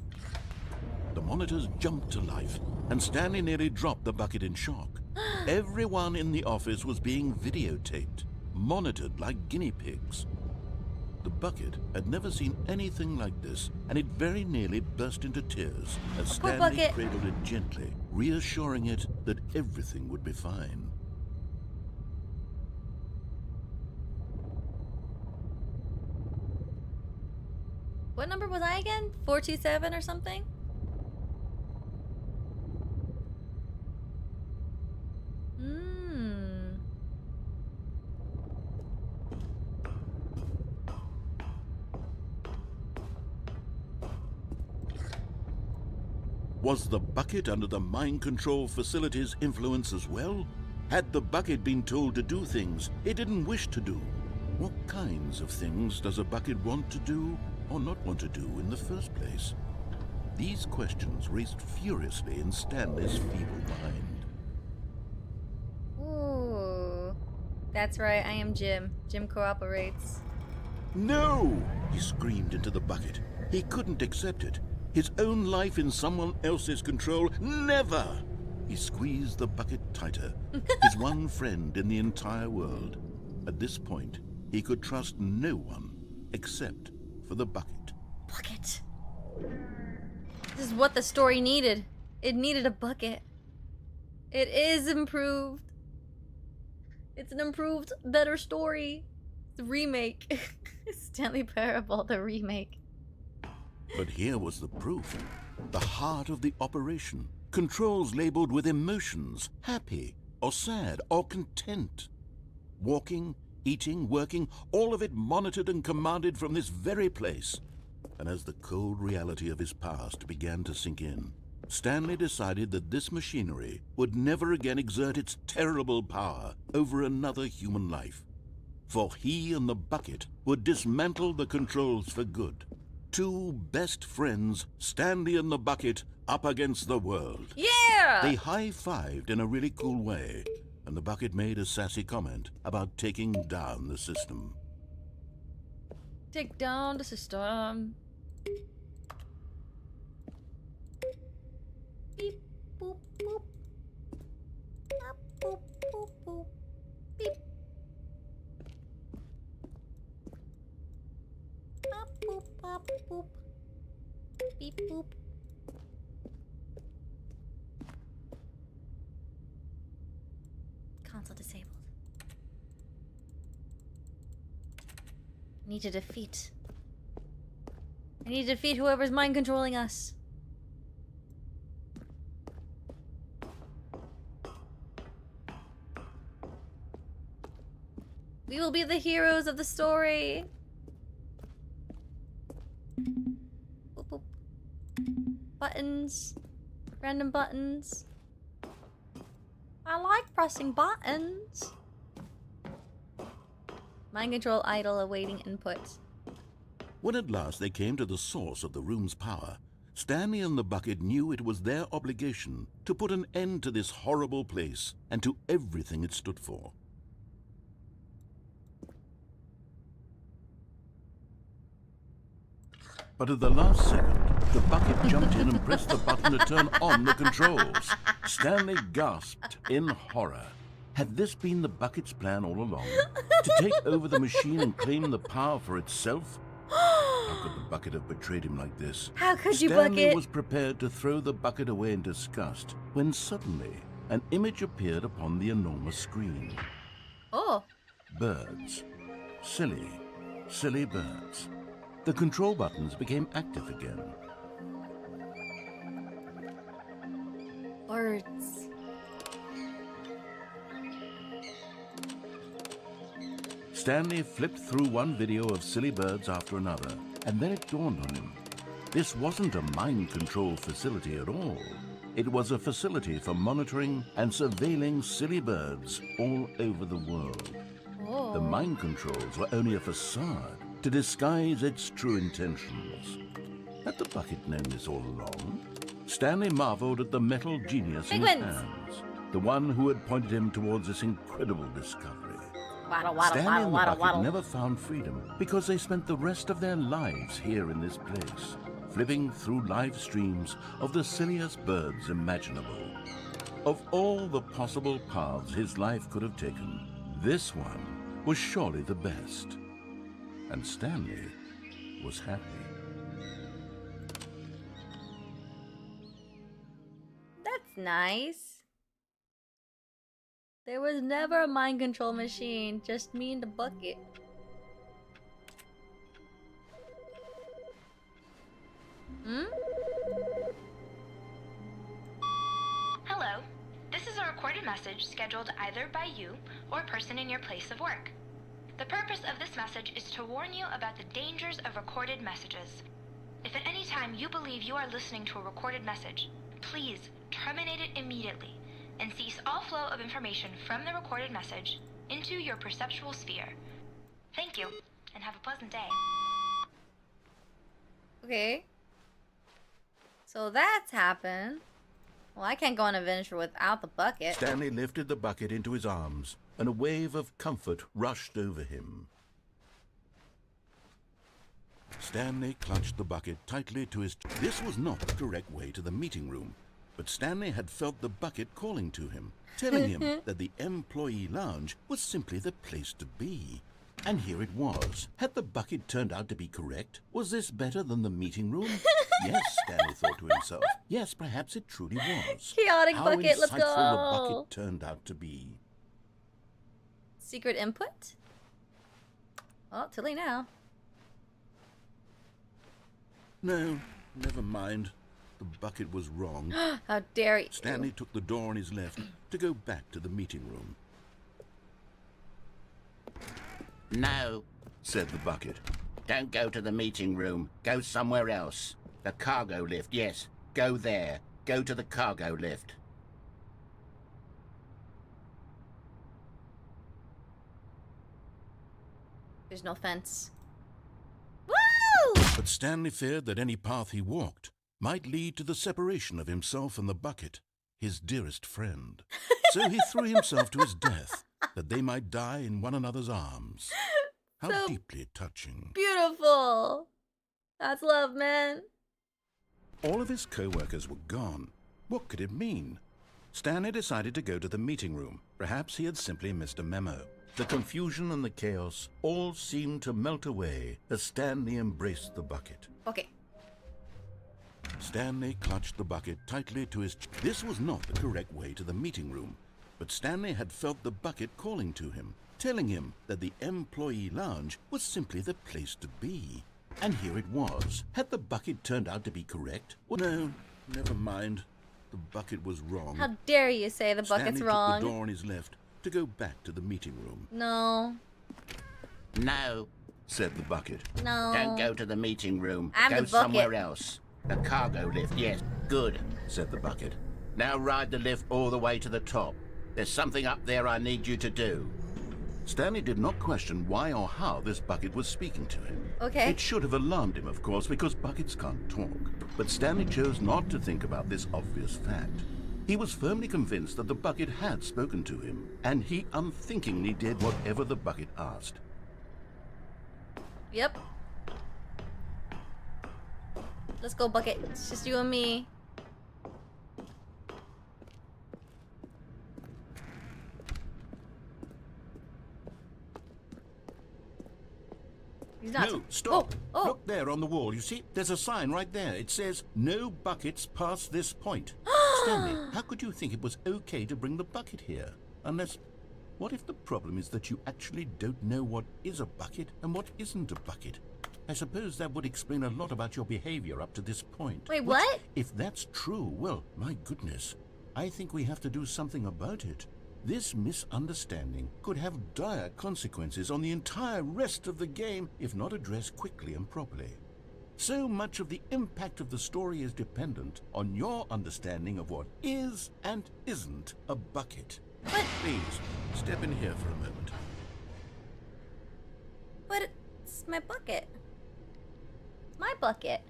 The monitors jumped to life, and Stanley nearly dropped the bucket in shock. Everyone in the office was being videotaped, monitored like guinea pigs. The bucket had never seen anything like this, and it very nearly burst into tears as Stanley cradled it gently, reassuring it that everything would be fine. What number was I again? 427 or something? Was the bucket under the mind control facility's influence as well? Had the bucket been told to do things it didn't wish to do? What kinds of things does a bucket want to do or not want to do in the first place? These questions raced furiously in Stanley's feeble mind. Ooh. That's right, I am Jim. Jim cooperates. No! He screamed into the bucket. He couldn't accept it. His own life in someone else's control, never! He squeezed the bucket tighter. His one friend in the entire world. At this point, he could trust no one except for the bucket. Bucket. This is what the story needed. It needed a bucket. It is improved. It's an improved, better story. The remake. Stanley Parable, the remake. But here was the proof. The heart of the operation. Controls labeled with emotions, happy or sad or content. Walking, eating, working, all of it monitored and commanded from this very place. And as the cold reality of his past began to sink in, Stanley decided that this machinery would never again exert its terrible power over another human life. For he and the bucket would dismantle the controls for good. Two best friends, Stanley and the bucket, up against the world. Yeah! They high-fived in a really cool way, and the bucket made a sassy comment about taking down the system. Take down the system. Beep. Boop. Beep boop. Console disabled. I need to defeat whoever's mind controlling us. We will be the heroes of the story. Boop, boop. Buttons. Random buttons. I like pressing buttons. Mind control idle awaiting input. When at last they came to the source of the room's power, Stanley and the bucket knew it was their obligation to put an end to this horrible place and to everything it stood for. But at the last second, the bucket jumped in and pressed the button to turn on the controls. Stanley gasped in horror. Had this been the bucket's plan all along? To take over the machine and claim the power for itself? How could the bucket have betrayed him like this? How could you, Stanley Bucket? was prepared to throw the bucket away in disgust when suddenly an image appeared upon the enormous screen. Oh. Birds. Silly, silly birds. The control buttons became active again. Birds. Stanley flipped through one video of silly birds after another, and then it dawned on him. This wasn't a mind control facility at all. It was a facility for monitoring and surveilling silly birds all over the world. Oh. The mind controls were only a facade to disguise its true intentions. Had the bucket known this all along? Stanley marveled at the metal genius in his hands, the one who had pointed him towards this incredible discovery. Waddle, waddle, Stanley waddle, and the waddle, bucket waddle. never found freedom because they spent the rest of their lives here in this place, flipping through live streams of the silliest birds imaginable. Of all the possible paths his life could have taken, this one was surely the best. And Stanley was happy. That's nice. There was never a mind control machine, just me and the bucket. Hmm? Hello. This is a recorded message scheduled either by you or a person in your place of work. The purpose of this message is to warn you about the dangers of recorded messages. If at any time you believe you are listening to a recorded message, please terminate it immediately and cease all flow of information from the recorded message into your perceptual sphere. Thank you, and have a pleasant day. Okay. So that's happened. Well, I can't go on an adventure without the bucket. Stanley lifted the bucket into his arms, and a wave of comfort rushed over him. Stanley clutched the bucket tightly to his... This was not the direct way to the meeting room, but Stanley had felt the bucket calling to him, telling him that the employee lounge was simply the place to be. And here it was. Had the bucket turned out to be correct? Was this better than the meeting room? Yes, Stanley thought to himself. Yes, perhaps it truly was. Chaotic How bucket, let's insightful go. the bucket turned out to be. Secret input? Well, too late now. No, never mind. The bucket was wrong. How dare you. Stanley took the door on his left to go back to the meeting room. No, Said the bucket. don't go to the meeting room. Go somewhere else. The cargo lift, yes. Go there. Go to the cargo lift. There's no fence. Woo! But Stanley feared that any path he walked might lead to the separation of himself and the bucket, his dearest friend. So he threw himself to his death, that they might die in one another's arms. How So deeply touching. Beautiful. That's love, man. All of his co-workers were gone. What could it mean? Stanley decided to go to the meeting room. Perhaps he had simply missed a memo. The confusion and the chaos all seemed to melt away as Stanley embraced the bucket. Okay. Stanley clutched the bucket tightly to his This was not the correct way to the meeting room, but Stanley had felt the bucket calling to him, telling him that the employee lounge was simply the place to be. And here it was. Had the bucket turned out to be correct? Well, no, never mind. The bucket was wrong. How dare you say the bucket's Stanley wrong? took the door on his left to go back to the meeting room. No. No, Said the bucket. No. don't go to the meeting room. I'm Go the bucket. somewhere else. The cargo lift, yes. Good. Said the bucket. Now ride the lift all the way to the top. There's something up there I need you to do. Stanley did not question why or how this bucket was speaking to him. Okay. It should have alarmed him, of course, because buckets can't talk. But Stanley chose not to think about this obvious fact. He was firmly convinced that the bucket had spoken to him, and he unthinkingly did whatever the bucket asked. Yep. Let's go, bucket. It's just you and me. He's not. No, stop. Oh, oh. Look there on the wall. You see, there's a sign right there. It says, "No buckets past this point." Stanley, how could you think it was okay to bring the bucket here? Unless, what if the problem is that you actually don't know what is a bucket and what isn't a bucket? I suppose that would explain a lot about your behavior up to this point. Wait, Which, what? if that's true, well, my goodness, I think we have to do something about it. This misunderstanding could have dire consequences on the entire rest of the game if not addressed quickly and properly. So much of the impact of the story is dependent on your understanding of what is and isn't a bucket. What? Please, step in here for a moment. But it's my bucket. It's my bucket.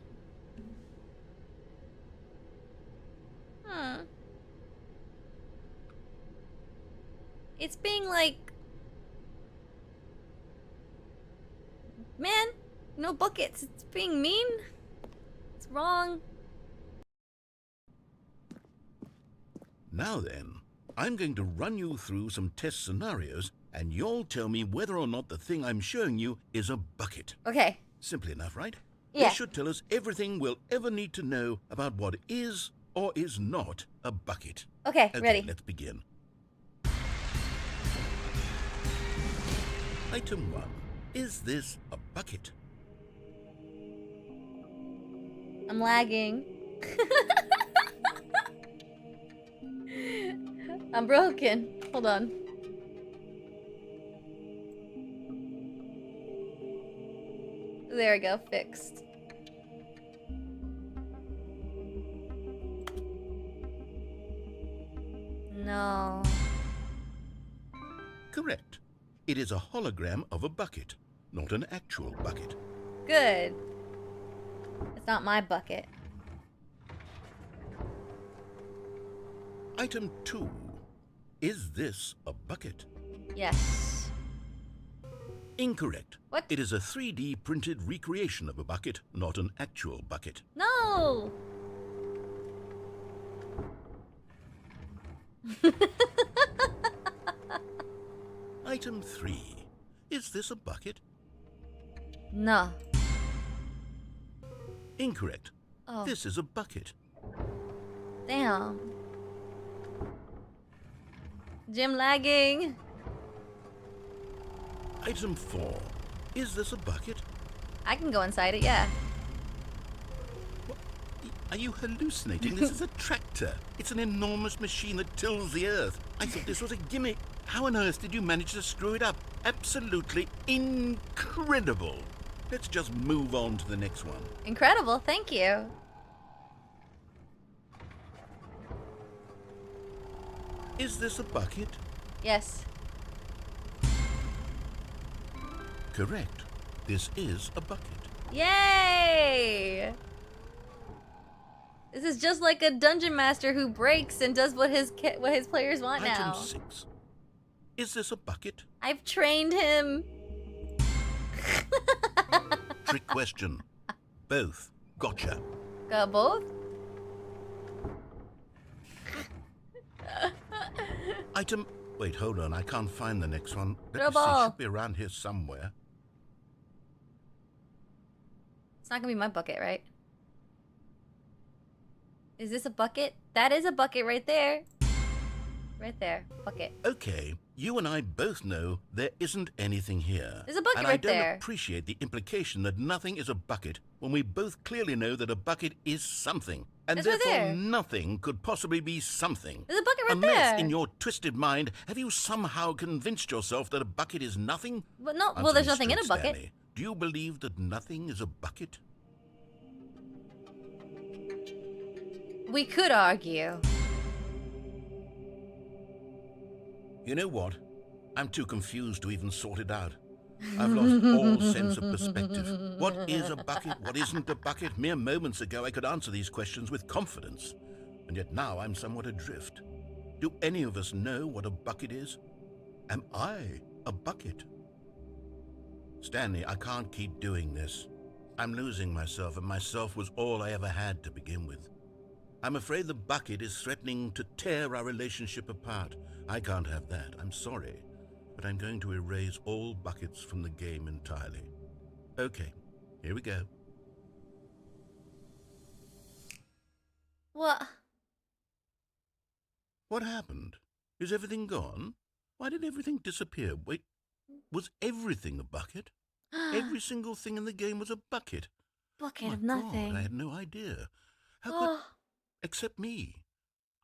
It's being like... Man, no buckets. It's being mean. It's wrong. Now then, I'm going to run you through some test scenarios, and you'll tell me whether or not the thing I'm showing you is a bucket. Okay. Simple enough, right? Yeah. This should tell us everything we'll ever need to know about what is or is not a bucket. Okay, ready. Let's begin. Item 1. Is this a bucket? I'm lagging. I'm broken. Hold on. There we go, fixed. No. Correct. It is a hologram of a bucket, not an actual bucket. Good. It's not my bucket. Item 2. Is this a bucket? Yes. Incorrect. What? It is a 3D printed recreation of a bucket, not an actual bucket. No! Item 3. Is this a bucket? No. Incorrect. Oh. This is a bucket. Damn. Jim lagging. Item 4. Is this a bucket? I can go inside it, yeah. Are you hallucinating? This is a tractor. It's an enormous machine that tills the earth. I thought this was a gimmick. How on earth did you manage to screw it up? Absolutely incredible. Let's just move on to the next one. Incredible, thank you. Is this a bucket? Yes. Correct. This is a bucket. Yay! This is just like a dungeon master who breaks and does what his players want now. Item 6. Is this a bucket? I've trained him. Trick question. Both. Gotcha. Got both? Item Wait, hold on. I can't find the next one. Let Throw me see. ball. Should be around here somewhere. It's not gonna be my bucket, right? Is this a bucket? That is a bucket right there. Right there. Bucket. Okay, you and I both know there isn't anything here. There's a bucket and right I don't there. appreciate the implication that nothing is a bucket when we both clearly know that a bucket is something. And It's right therefore there. nothing could possibly be something. There's a bucket right Unless, there. in your twisted mind, have you somehow convinced yourself that a bucket is nothing? But no, Answer well, there's me nothing in a straight, bucket. Stanley. Do you believe that nothing is a bucket? We could argue. You know what? I'm too confused to even sort it out. I've lost all sense of perspective. What is a bucket? What isn't a bucket? Mere moments ago I could answer these questions with confidence. And yet now I'm somewhat adrift. Do any of us know what a bucket is? Am I a bucket? Stanley, I can't keep doing this. I'm losing myself, and myself was all I ever had to begin with. I'm afraid the bucket is threatening to tear our relationship apart. I can't have that. I'm sorry. But I'm going to erase all buckets from the game entirely. Okay, here we go. What? What happened? Is everything gone? Why did everything disappear? Wait, was everything a bucket? Every single thing in the game was a bucket. Bucket My of nothing. God, I had no idea. How could... Except me.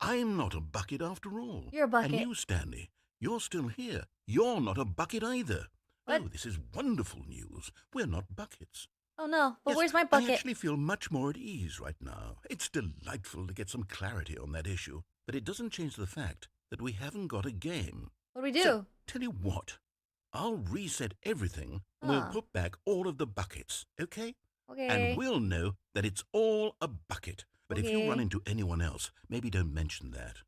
I'm not a bucket after all. You're a bucket. And you, Stanley, you're still here. You're not a bucket either. What? Oh, this is wonderful news. We're not buckets. Oh no, but Yes, where's my I bucket? actually feel much more at ease right now. It's delightful to get some clarity on that issue, but it doesn't change the fact that we haven't got a game. What do we do? So, tell you what, I'll reset everything and we'll Ah. put back all of the buckets, okay? Okay. And we'll know that it's all a bucket. But if you Okay. run into anyone else, maybe don't mention that.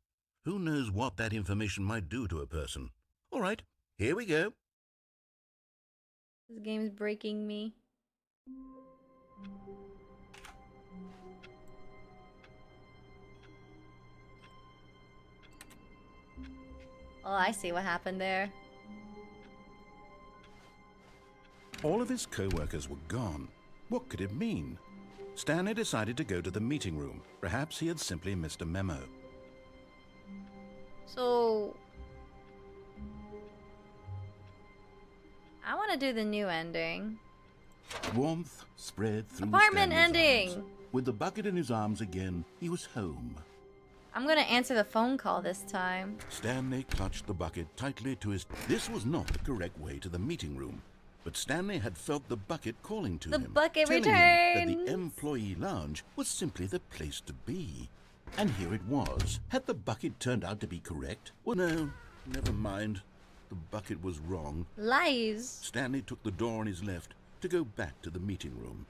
Who knows what that information might do to a person? All right, here we go. This game is breaking me. Oh, I see what happened there. All of his co-workers were gone. What could it mean? Stanley decided to go to the meeting room. Perhaps he had simply missed a memo. So I want to do the new ending. Warmth spread through Apartment Stanley's ending. arms. With the bucket in his arms again, he was home. I'm gonna answer the phone call this time. Stanley clutched the bucket tightly to his... This was not the correct way to the meeting room. But Stanley had felt the bucket calling to The him. bucket telling him that returns. the employee lounge was simply the place to be. And here it was. Had the bucket turned out to be correct? Well, no, never mind. The bucket was wrong. Lies. Stanley took the door on his left to go back to the meeting room.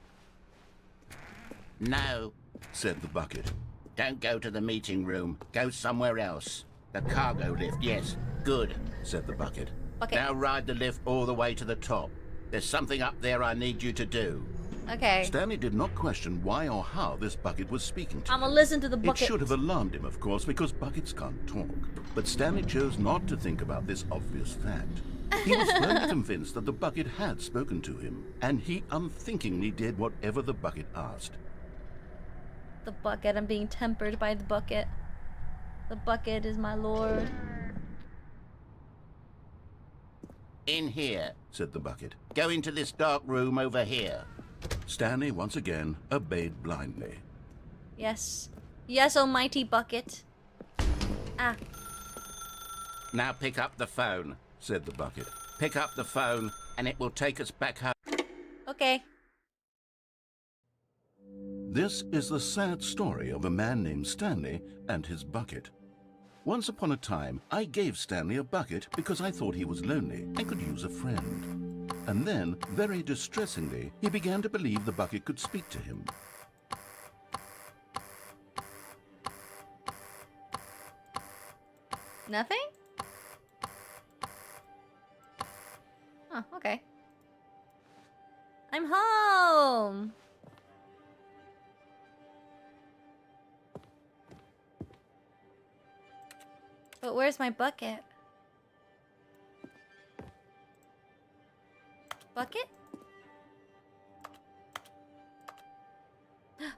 No, Said the bucket. don't go to the meeting room. Go somewhere else. The cargo lift, yes. Good. Said the bucket. Bucket. Now ride the lift all the way to the top. There's something up there I need you to do. Okay. Stanley did not question why or how this bucket was speaking to I'm him. gonna listen to the It bucket. should have alarmed him, of course, because buckets can't talk. But Stanley chose not to think about this obvious fact. He was firmly convinced that the bucket had spoken to him, and he unthinkingly did whatever the bucket asked. The bucket. I'm being tempered by the bucket. The bucket is my lord. In here. Said the bucket. Go into this dark room over here. Stanley once again obeyed blindly. Yes. Yes, almighty bucket. Ah. Now pick up the phone. Said the bucket. Pick up the phone, and it will take us back home. Okay. This is the sad story of a man named Stanley and his bucket. Once upon a time, I gave Stanley a bucket because I thought he was lonely and could use a friend. And then, very distressingly, he began to believe the bucket could speak to him. Nothing? Oh, okay. I'm home. But where's my bucket? Bucket?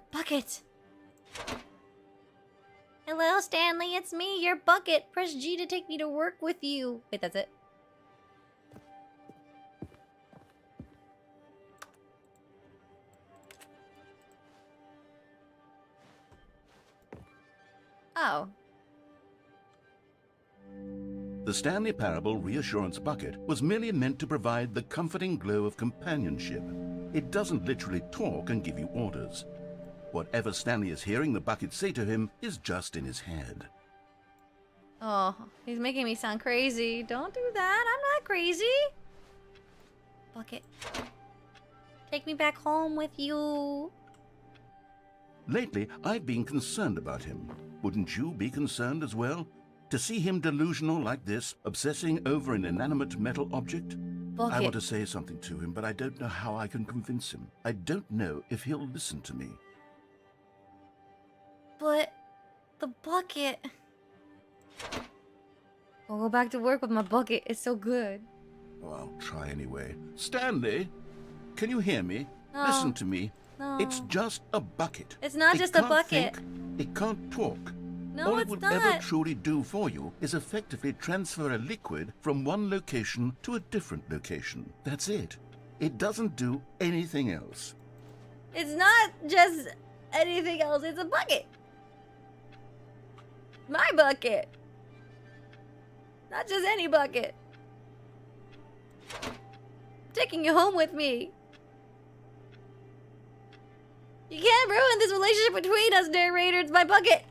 Bucket! Hello, Stanley, it's me, your Bucket. Press G to take me to work with you. Wait, that's it. Oh. The Stanley Parable Reassurance Bucket was merely meant to provide the comforting glow of companionship. It doesn't literally talk and give you orders. Whatever Stanley is hearing the bucket say to him is just in his head. Oh, he's making me sound crazy. Don't do that. I'm not crazy. Bucket. Take me back home with you. Lately, I've been concerned about him. Wouldn't you be concerned as well? To see him delusional like this, obsessing over an inanimate metal object? Bucket. I want to say something to him, but I don't know how I can convince him. I don't know if he'll listen to me. But the bucket. I'll go back to work with my bucket. It's so good. Oh, I'll try anyway. Stanley, can you hear me? No. Listen to me. No. It's just a bucket. It's not just a can't bucket. Think, it can't talk. No, All it it's will not. ever truly do for you is effectively transfer a liquid from one location to a different location. That's it. It doesn't do anything else. It's not just anything else. It's a bucket. My bucket. Not just any bucket. I'm taking you home with me. You can't ruin this relationship between us, narrator. It's my bucket.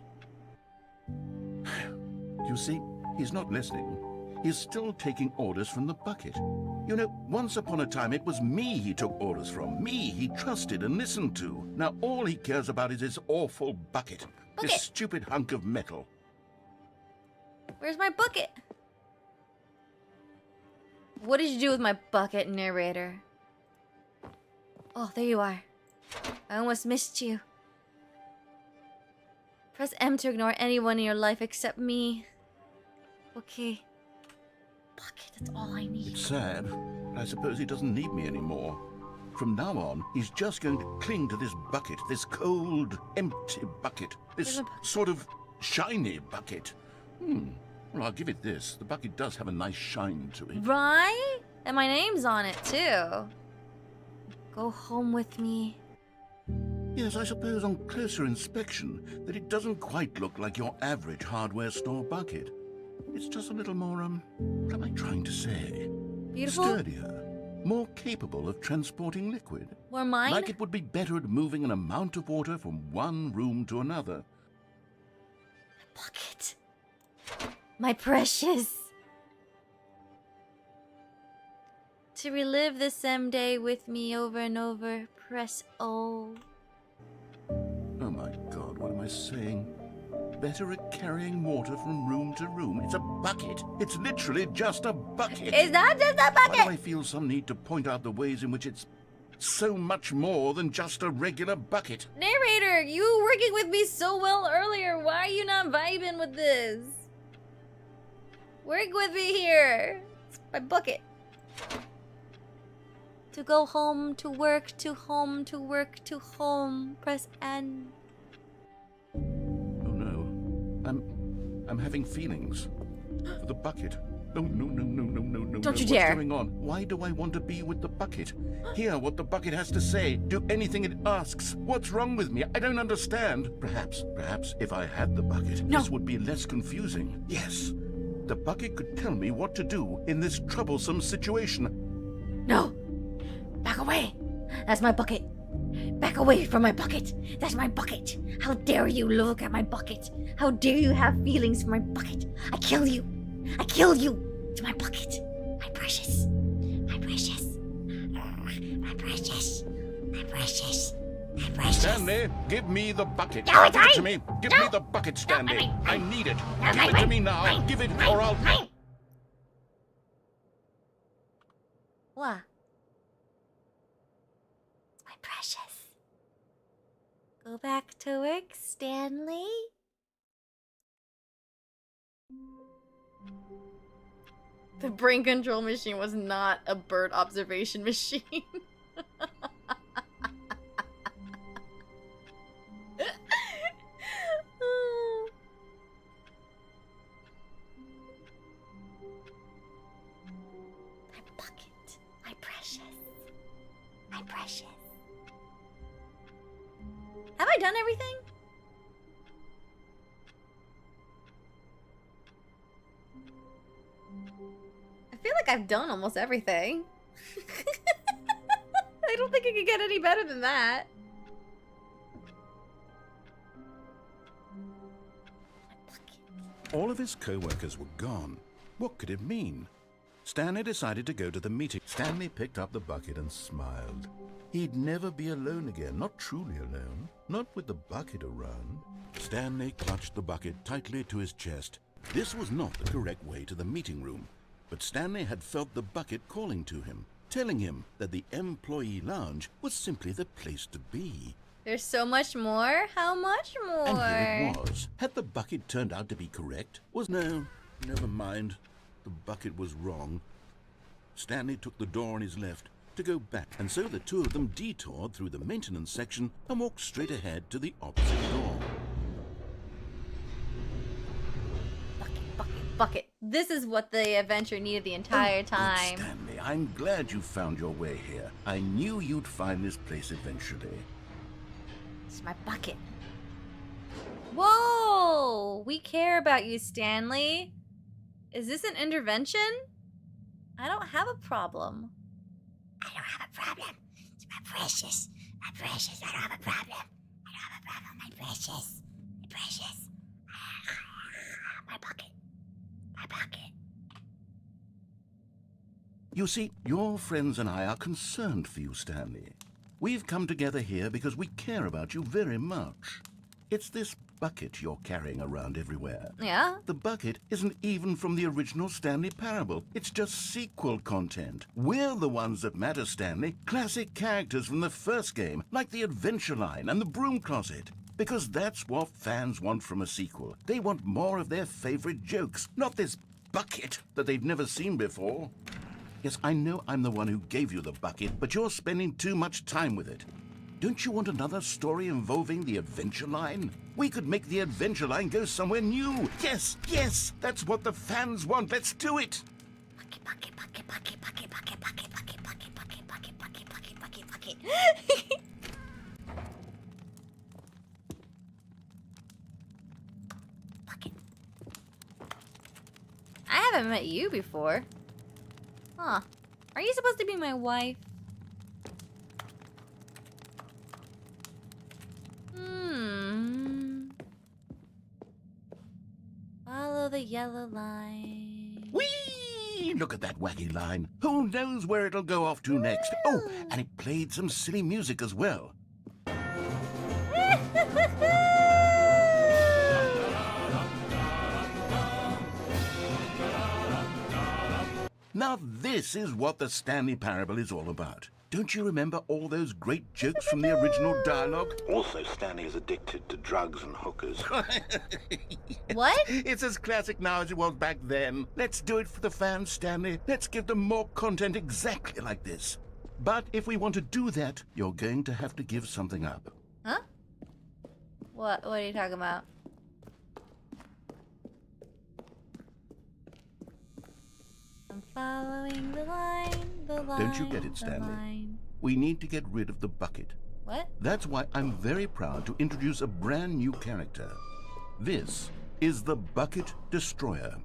You see, he's not listening. He's still taking orders from the bucket. You know, once upon a time it was me he took orders from. Me he trusted and listened to. Now all he cares about is his awful bucket. Bucket. This stupid hunk of metal. Where's my bucket? What did you do with my bucket, narrator? Oh, there you are. I almost missed you. Press M to ignore anyone in your life except me. Okay. Bucket, that's all I need. It's sad, but I suppose he doesn't need me anymore. From now on, he's just going to cling to this bucket, this cold, empty bucket, this sort of shiny bucket. Well, I'll give it this. The bucket does have a nice shine to it. Right? And my name's on it, too. Go home with me. Yes, I suppose on closer inspection that it doesn't quite look like your average hardware store bucket. It's just a little more, what am I trying to say? Beautiful? Sturdier, more capable of transporting liquid. More mine? Like it would be better at moving an amount of water from one room to another. My bucket. My precious. To relive the same day with me over and over, press O. Oh my God, what am I saying? Better at carrying water from room to room. It's a bucket. It's literally just a bucket. It's not just a Why bucket! do I feel some need to point out the ways in which it's so much more than just a regular bucket? Narrator, you were working with me so well earlier. Why are you not vibing with this? Work with me here. It's my bucket. To go home, to work, to home, to work, to home. Press N. Oh no. I'm having feelings. For the bucket. Oh no. Don't you What's dare. going on? Why do I want to be with the bucket? Hear what the bucket has to say. Do anything it asks. What's wrong with me? I don't understand. Perhaps if I had the bucket, No. this would be less confusing. Yes. The bucket could tell me what to do in this troublesome situation. No! Back away! That's my bucket! Back away from my bucket! That's my bucket! How dare you look at my bucket! How dare you have feelings for my bucket! I kill you! I kill you! It's my bucket! My precious! My precious! My precious! My precious! My precious! Stanley, give me the bucket. No, it's Give it to mine. me. Give No. me the bucket, Stanley. mine. I need it. No, Give mine, it to mine. me now. Mine. Give it, Mine. or I'll... Mine. What? It's my precious. Go back to work, Stanley. The brain control machine was not a bird observation machine. My bucket. My precious. My precious. Have I done everything? I feel like I've done almost everything. I don't think it could get any better than that. All of his co-workers were gone. What could it mean? Stanley decided to go to the meeting. Stanley picked up the bucket and smiled. He'd never be alone again, not truly alone, not with the bucket around. Stanley clutched the bucket tightly to his chest. This was not the correct way to the meeting room, but Stanley had felt the bucket calling to him, telling him that the employee lounge was simply the place to be. There's so much more? How much more? And here it was. Had the bucket turned out to be correct? No, never mind. The bucket was wrong. Stanley took the door on his left to go back, and so the two of them detoured through the maintenance section and walked straight ahead to the opposite door. Bucket. This is what the adventure needed the entire time. Good, Stanley, I'm glad you found your way here. I knew you'd find this place eventually. It's my bucket. Whoa! We care about you, Stanley. Is this an intervention? I don't have a problem. I don't have a problem. It's my precious. My precious. I don't have a problem. I don't have a problem. My precious. My precious. My bucket. My bucket. You see, your friends and I are concerned for you, Stanley. We've come together here because we care about you very much. It's this bucket you're carrying around everywhere. Yeah? The bucket isn't even from the original Stanley Parable. It's just sequel content. We're the ones that matter, Stanley. Classic characters from the first game, like the Adventure Line and the Broom Closet. Because that's what fans want from a sequel. They want more of their favorite jokes, not this bucket that they've never seen before. Yes, I know I'm the one who gave you the bucket, but you're spending too much time with it. Don't you want another story involving the Adventure Line? We could make the Adventure Line go somewhere new. Yes, yes, that's what the fans want. Let's do it. Bucket, bucket, bucket, bucket, bucket, bucket, bucket, bucket, bucket, bucket, bucket, bucket, bucket, bucket, bucket. Bucket. I haven't met you before. Huh. Are you supposed to be my wife? Follow the yellow line. Whee! Look at that wacky line. Who knows where it'll go off to next? Oh, and it played some silly music as well. Now this is what the Stanley Parable is all about. Don't you remember all those great jokes from the original dialogue? Also, Stanley is addicted to drugs and hookers. What? It's as classic now as it was back then. Let's do it for the fans, Stanley. Let's give them more content exactly like this. But if we want to do that, you're going to have to give something up. Huh? What are you talking about? I'm following the line, the line. Don't you get it, Stanley? Line. We need to get rid of the bucket. What? That's why I'm very proud to introduce a brand new character. This is the Bucket Destroyer.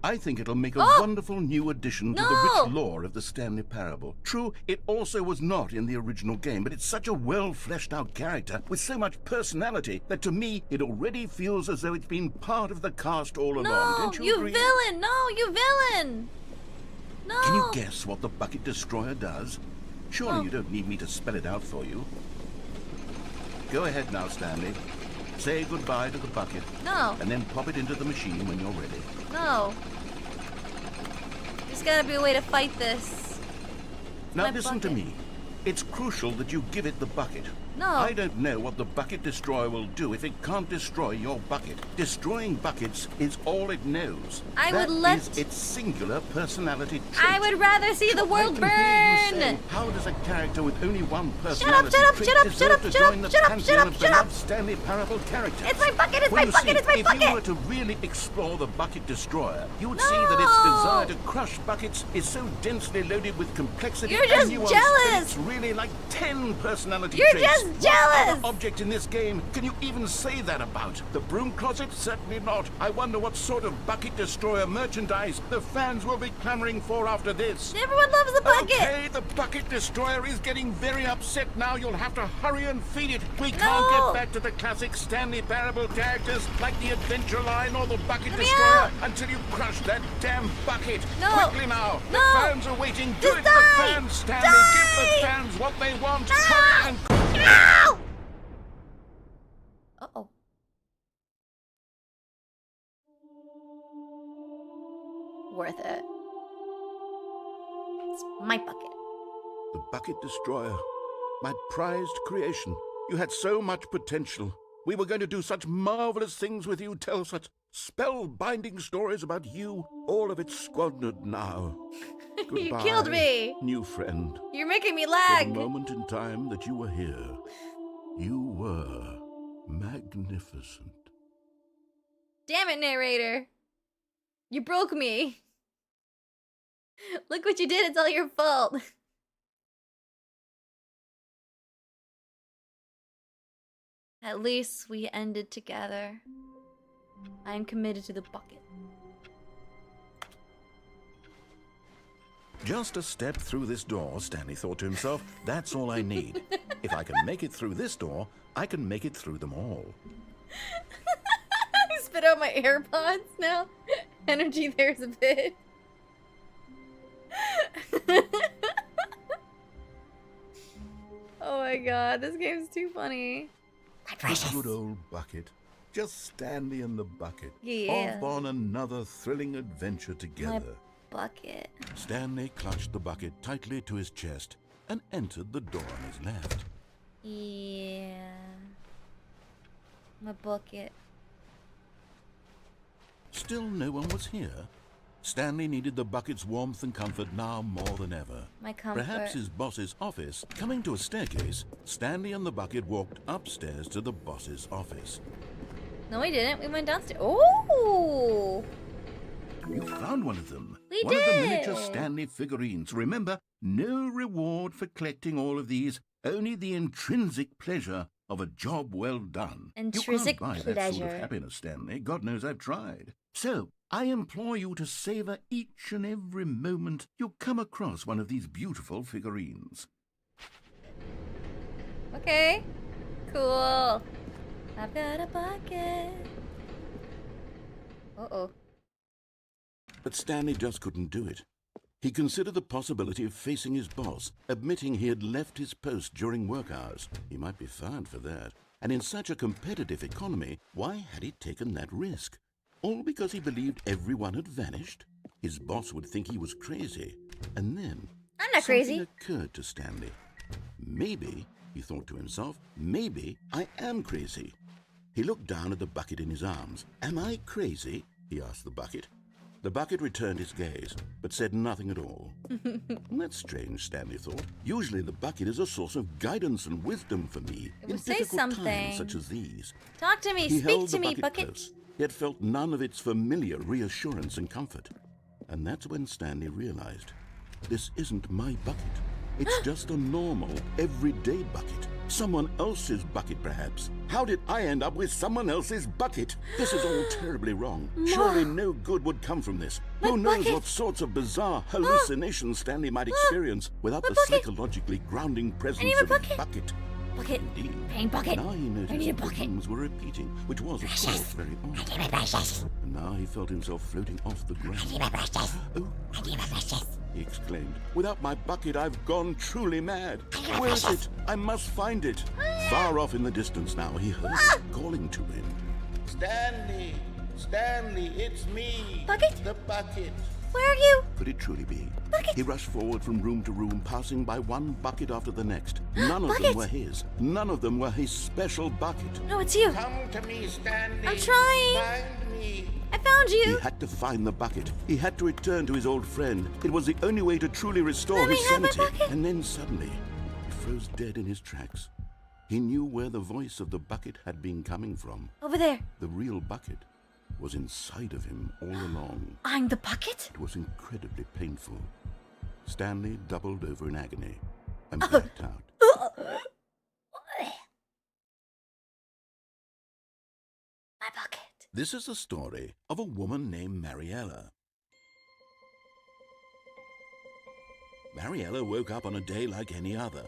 I think it'll make a wonderful new addition to the rich lore of the Stanley Parable. True, it also was not in the original game, but it's such a well-fleshed-out character with so much personality that to me it already feels as though it's been part of the cast all along. Don't you agree? Villain! No, you villain! No! Can you guess what the Bucket Destroyer does? Surely you don't need me to spell it out for you. Go ahead now, Stanley. Say goodbye to the bucket. No. And then pop it into the machine when you're ready. No. There's gotta be a way to fight this. Now listen to me. It's crucial that you give it the bucket. No. I don't know what the bucket destroyer will do if it can't destroy your bucket. Destroying buckets is all it knows. I That would let- is its singular personality trait. I would rather see the world I can hear you burn! say, how does a character with only one up, personality shut up, trait shut up, deserve shut up, to shut up, join the shut up, pantheon shut up, of shut up. beloved Stanley Parable characters? It's my bucket, it's Well, my you bucket, see, it's my if you bucket! were to really explore the bucket destroyer, you would see that its desire to crush buckets is so densely loaded with complexity You're and just nuance jealous. that it's really like 10 personality You're traits. just What jealous. other object in this game can you even say that about? The broom closet? Certainly not. I wonder what sort of bucket destroyer merchandise the fans will be clamoring for after this. Everyone loves the bucket! Okay, the bucket destroyer is getting very upset now. You'll have to hurry and feed it. We No. can't get back to the classic Stanley Parable characters like the Adventure Line or the bucket Let me destroyer out. until you crush that damn bucket. No. Quickly now. No. The fans are waiting. Do Just it, die. the fans, Stanley. Give Die. the fans what they want. No. Hurry and... No! Uh-oh. Worth it. It's my bucket. The bucket destroyer. My prized creation. You had so much potential. We were going to do such marvelous things with you, tell such spellbinding stories about you. All of it squandered now. You Goodbye, killed me! new friend. You're making me For lag! the moment in time that you were here, you were magnificent. Damn it, narrator. You broke me. Look what you did, it's all your fault. At least we ended together. I am committed to the bucket. Just a step through this door, Stanley thought to himself. That's all I need. If I can make it through this door, I can make it through them all. I spit out my AirPods now. Energy there's a bit. Oh my god, this game's too funny. The good old bucket. Just Stanley and the bucket. Yeah. Off on another thrilling adventure together. Bucket. Stanley clutched the bucket tightly to his chest and entered the door on his left. Yeah. My bucket. Still no one was here. Stanley needed the bucket's warmth and comfort now more than ever. My comfort. Perhaps his boss's office. Coming to a staircase, Stanley and the bucket walked upstairs to the boss's office. No, we didn't. We went downstairs. Oh! You found one of them. We one of the did. miniature Stanley figurines. Remember, no reward for collecting all of these, only the intrinsic pleasure of a job well done. Intrinsic you can't buy that sort pleasure. of happiness, Stanley. God knows I've tried. So, I implore you to savor each and every moment you come across one of these beautiful figurines. Okay. Cool. I've got a bucket. Uh-oh. But Stanley just couldn't do it. He considered the possibility of facing his boss, admitting he had left his post during work hours. He might be fired for that. And in such a competitive economy, why had he taken that risk? All because he believed everyone had vanished? His boss would think he was crazy. And then I'm not crazy. something occurred to Stanley. Maybe, he thought to himself, maybe I am crazy. He looked down at the bucket in his arms. Am I crazy? He asked the bucket. The bucket returned his gaze, but said nothing at all. That's strange, Stanley thought. Usually the bucket is a source of guidance and wisdom for me It in will say difficult something. times such as these. Talk to me. He Speak held to the me, bucket bucket. close, yet felt none of its familiar reassurance and comfort. And that's when Stanley realized, this isn't my bucket. It's just a normal, everyday bucket. Someone else's bucket, perhaps. How did I end up with someone else's bucket? This is all terribly wrong. Surely no good would come from this. My Who knows bucket. what sorts of bizarre hallucinations Stanley might experience without My the bucket. psychologically grounding presence need a of his bucket. bucket. Bucket. Indeed. Rain bucket. Now he noticed I need a that the bucket. rings were repeating, which was, of course, very odd. I need my brushes. And now he felt himself floating off the I ground. need my brushes. Oh, I need my brushes. he exclaimed. Without my bucket, I've gone truly mad. got Where is precious. it? I must find it. Far off in the distance now, he heard it calling to him. Stanley! Stanley, it's me! Bucket? The bucket! Where are you? Could it truly be? Bucket! He rushed forward from room to room, passing by one bucket after the next. None of them Bucket! were his. None of them were his special bucket. No, it's you. Come to me, Stanley. I'm trying. Find me. I found He you. had to find the bucket. He had to return to his old friend. It was the only way to truly restore Let me his have my sanity. bucket. And then suddenly, he froze dead in his tracks. He knew where the voice of the bucket had been coming from. Over there. The real bucket was inside of him all along. I'm the bucket? It was incredibly painful. Stanley doubled over in agony and blacked out. My bucket. This is the story of a woman named Mariella. Mariella woke up on a day like any other.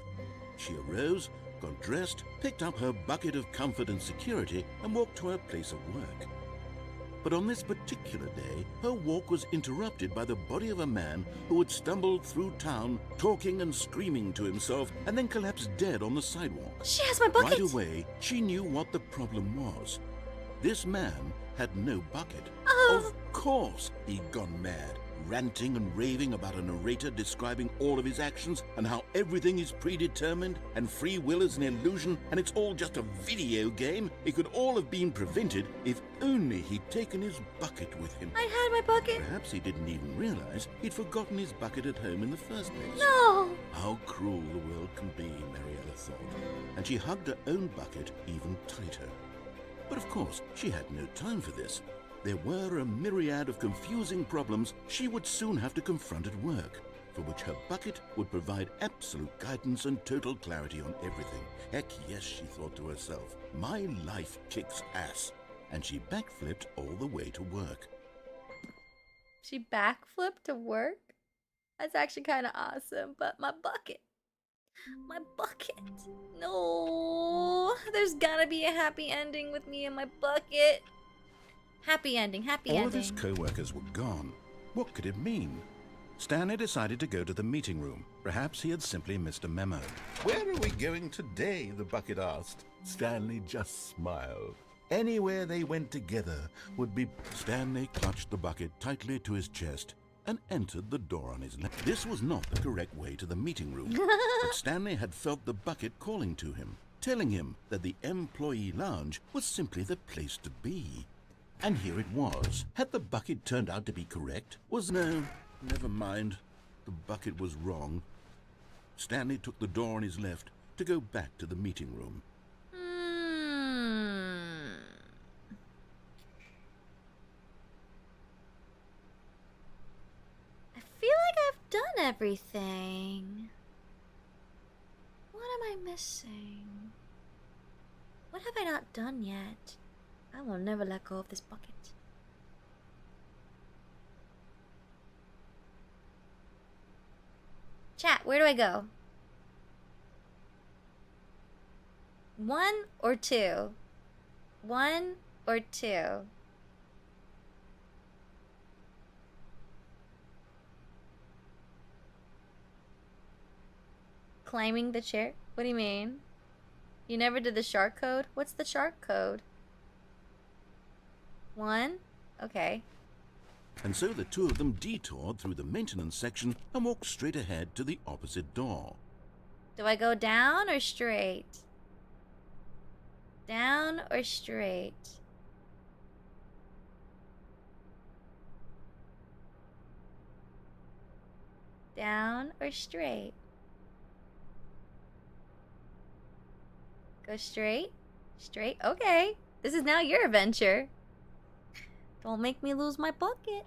She arose, got dressed, picked up her bucket of comfort and security, and walked to her place of work. But on this particular day, her walk was interrupted by the body of a man who had stumbled through town, talking and screaming to himself, and then collapsed dead on the sidewalk. She has my bucket. Right away, she knew what the problem was. This man had no bucket. Oh. Of course, he'd gone mad, ranting and raving about a narrator describing all of his actions and how everything is predetermined and free will is an illusion and it's all just a video game. It could all have been prevented if only he'd taken his bucket with him. I had my bucket. Perhaps he didn't even realize he'd forgotten his bucket at home in the first place. No. How cruel the world can be, Mariella thought, and she hugged her own bucket even tighter. But of course, she had no time for this. There were a myriad of confusing problems she would soon have to confront at work, for which her bucket would provide absolute guidance and total clarity on everything. Heck yes, she thought to herself, my life kicks ass. And she backflipped all the way to work. She backflipped to work? That's actually kind of awesome, but my bucket. My bucket. No, there's gotta be a happy ending with me and my bucket. Happy ending, happy ending. All of his co-workers were gone. What could it mean? Stanley decided to go to the meeting room. Perhaps he had simply missed a memo. Where are we going today? The bucket asked. Stanley just smiled. Anywhere they went together would be... Stanley clutched the bucket tightly to his chest and entered the door on his left. This was not the correct way to the meeting room, but Stanley had felt the bucket calling to him, telling him that the employee lounge was simply the place to be. And here it was. Had the bucket turned out to be correct? No, never mind. The bucket was wrong. Stanley took the door on his left to go back to the meeting room. I feel like I've done everything. What am I missing? What have I not done yet? I will never let go of this bucket. Chat, where do I go? 1 or 2? 1 or 2? Climbing the chair? What do you mean? You never did the shark code? What's the shark code? 1? Okay. And so the two of them detoured through the maintenance section and walked straight ahead to the opposite door. Do I go down or straight? Down or straight? Down or straight? Go straight? Straight? Okay. This is now your adventure. Don't make me lose my bucket.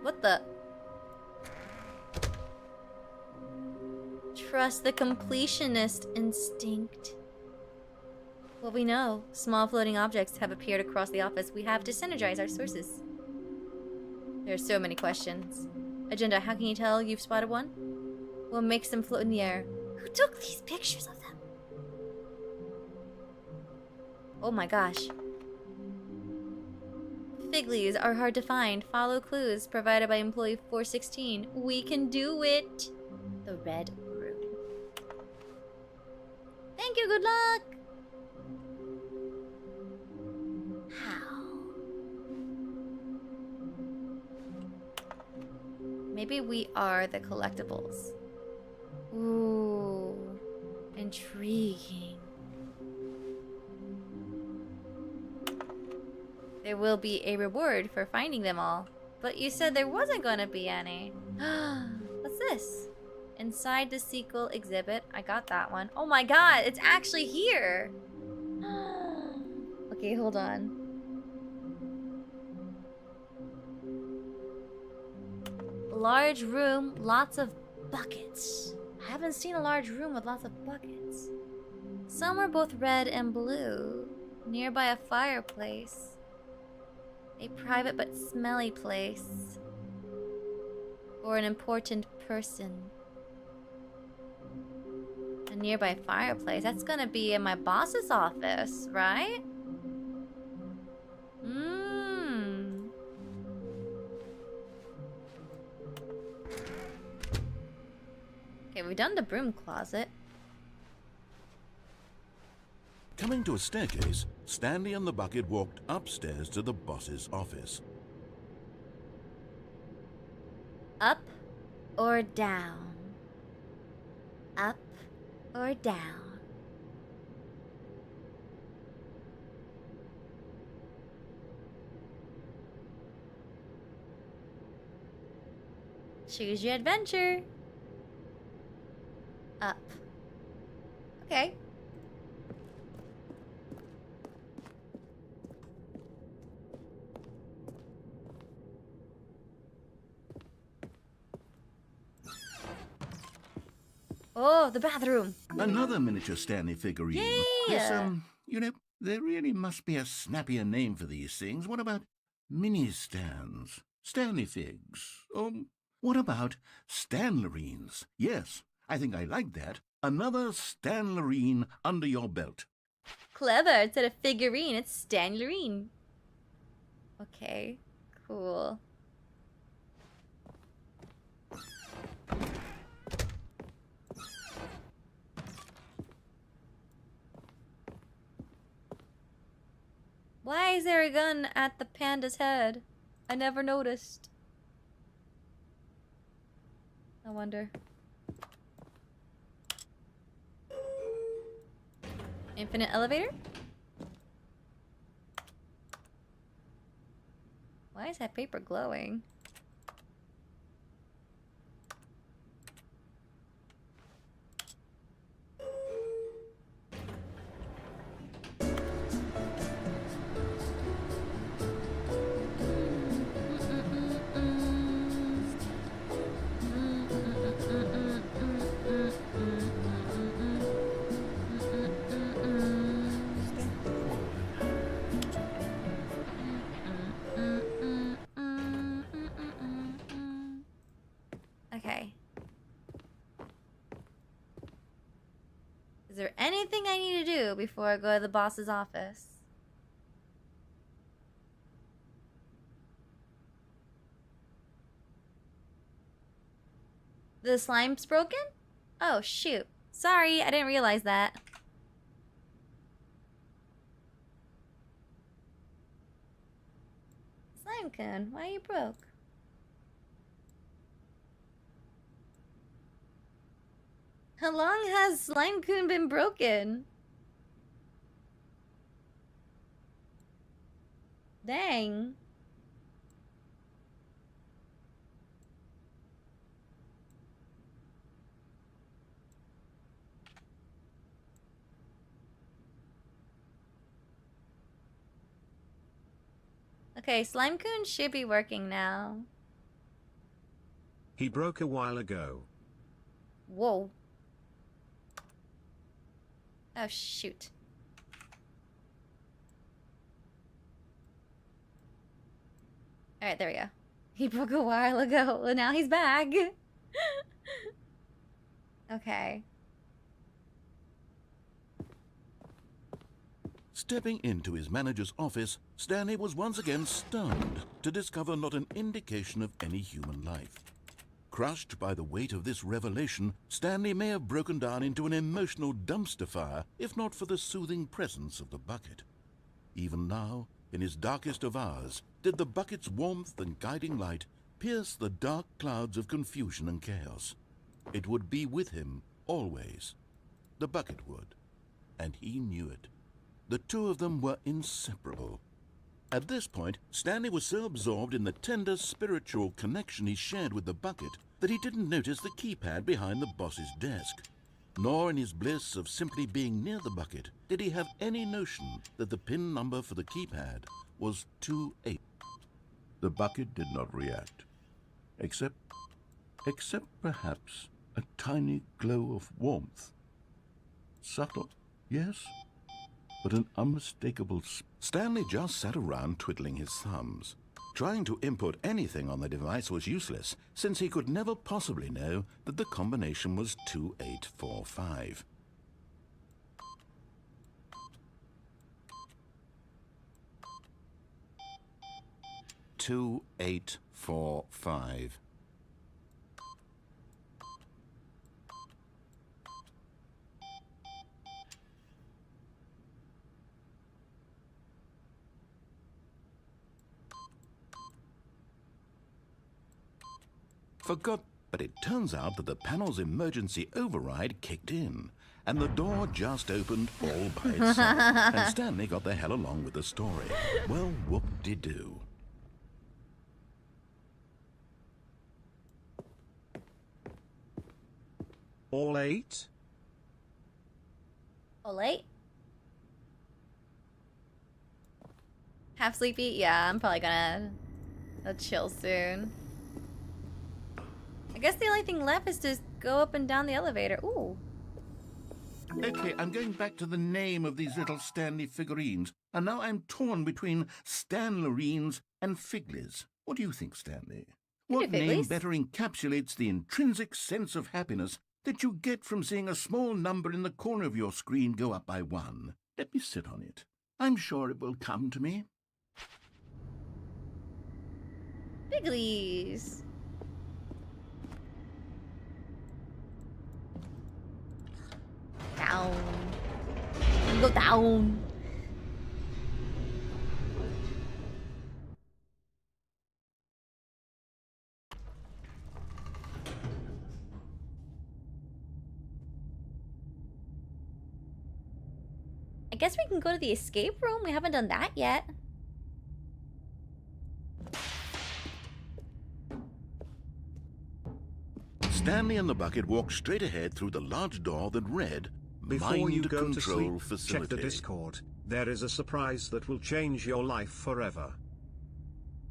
What the? Trust the completionist instinct. Well, we know small floating objects have appeared across the office. We have to synergize our sources. There are so many questions. Agenda, how can you tell you've spotted one? What makes them float in the air? Who took these pictures of them? Oh my gosh. Fig leaves are hard to find. Follow clues provided by employee 416. We can do it! The red room. Thank you, good luck! How? Maybe we are the collectibles. Ooh. Intriguing. There will be a reward for finding them all. But you said there wasn't gonna be any. What's this? Inside the sequel exhibit. I got that one. Oh my god, it's actually here! Okay, hold on. Large room, lots of buckets. I haven't seen a large room with lots of buckets. Some are both red and blue. Nearby a fireplace. A private but smelly place. Or an important person. A nearby fireplace. That's gonna be in my boss's office, right? Okay, we've done the broom closet. Coming to a staircase, Stanley and the bucket walked upstairs to the boss's office. Up or down? Up or down? Choose your adventure. Up. Okay. Oh, the bathroom. Another miniature Stanley figurine. Yay! This, you know, there really must be a snappier name for these things. What about mini stands? Stanley figs? What about Stanlerines? Yes, I think I like that. Another Stanlerine under your belt. Clever. Instead of figurine, it's Stanlerine. Okay, cool. Why is there a gun at the panda's head? I never noticed. I wonder. Infinite elevator? Why is that paper glowing? Okay. Is there anything I need to do before I go to the boss's office? The slime's broken? Oh, shoot. Sorry, I didn't realize that. Slime-kun, why are you broke? How long has Slime-kun been broken? Dang. Okay, Slime-kun should be working now. He broke a while ago. Whoa. Oh, shoot. Alright, there we go. He broke a while ago, and now he's back. Okay. Stepping into his manager's office, Stanley was once again stunned to discover not an indication of any human life. Crushed by the weight of this revelation, Stanley may have broken down into an emotional dumpster fire if not for the soothing presence of the bucket. Even now, in his darkest of hours, did the bucket's warmth and guiding light pierce the dark clouds of confusion and chaos. It would be with him always. The bucket would, and he knew it. The two of them were inseparable. At this point, Stanley was so absorbed in the tender spiritual connection he shared with the bucket that he didn't notice the keypad behind the boss's desk. Nor in his bliss of simply being near the bucket did he have any notion that the PIN number for the keypad was 28. The bucket did not react, except perhaps a tiny glow of warmth. Subtle, yes, but an unmistakable. Stanley just sat around twiddling his thumbs. Trying to input anything on the device was useless, since he could never possibly know that the combination was 2845. Forgot, but it turns out that the panel's emergency override kicked in, and the door just opened all by itself, and Stanley got the hell along with the story. Well, whoop-de-doo. All 8? All 8? Half sleepy? Yeah, I'm probably gonna chill soon. I guess the only thing left is to go up and down the elevator. Ooh. Okay, I'm going back to the name of these little Stanley figurines, and now I'm torn between Stanlerines and Figlies. What do you think, Stanley? What name better encapsulates the intrinsic sense of happiness that you get from seeing a small number in the corner of your screen go up by 1? Let me sit on it. I'm sure it will come to me. Figlies. Down. Go down. I guess we can go to the escape room. We haven't done that yet. Stanley and the bucket walked straight ahead through the large door that read Before you go to Control sleep, Facility. check the Discord. There is a surprise that will change your life forever.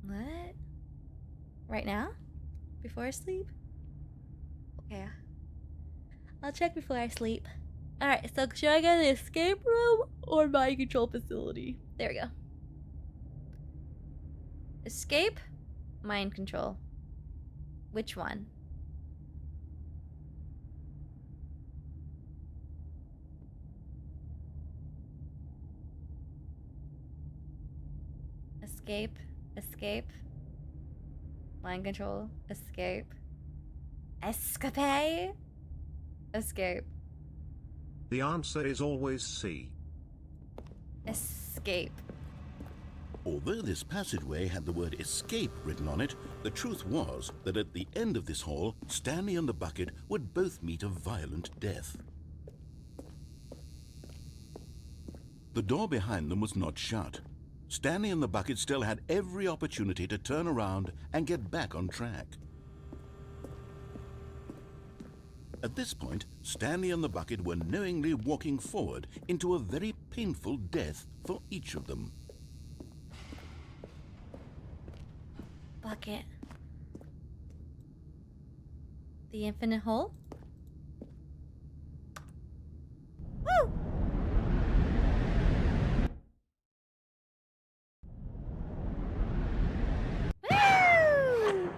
What? Right now? Before I sleep? Okay. I'll check before I sleep. Alright, so should I go to the escape room or mind control facility? There we go. Escape? Mind control. Which one? Escape, escape, mind control, escape, escape, escape, The answer is always C. escape. Although this passageway had the word escape written on it, the truth was that at the end of this hall, Stanley and the bucket would both meet a violent death. The door behind them was not shut. Stanley and the bucket still had every opportunity to turn around and get back on track. At this point, Stanley and the bucket were knowingly walking forward into a very painful death for each of them. Bucket. The infinite hole? Woo! Woo!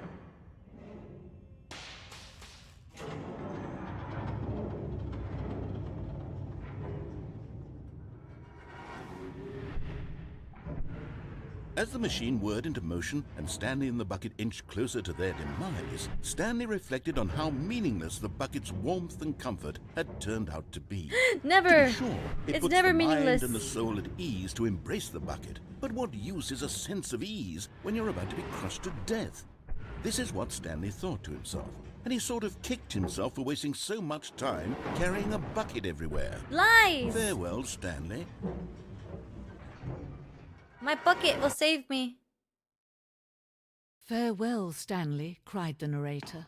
As the machine whirred into motion and Stanley and the bucket inched closer to their demise, Stanley reflected on how meaningless the bucket's warmth and comfort had turned out to be. Never. To be sure, it It's puts never the meaningless. mind and the soul at ease to embrace the bucket. But what use is a sense of ease when you're about to be crushed to death? This is what Stanley thought to himself, and he sort of kicked himself for wasting so much time carrying a bucket everywhere. Lies! Farewell, Stanley. My bucket will save me. Farewell, Stanley, cried the narrator,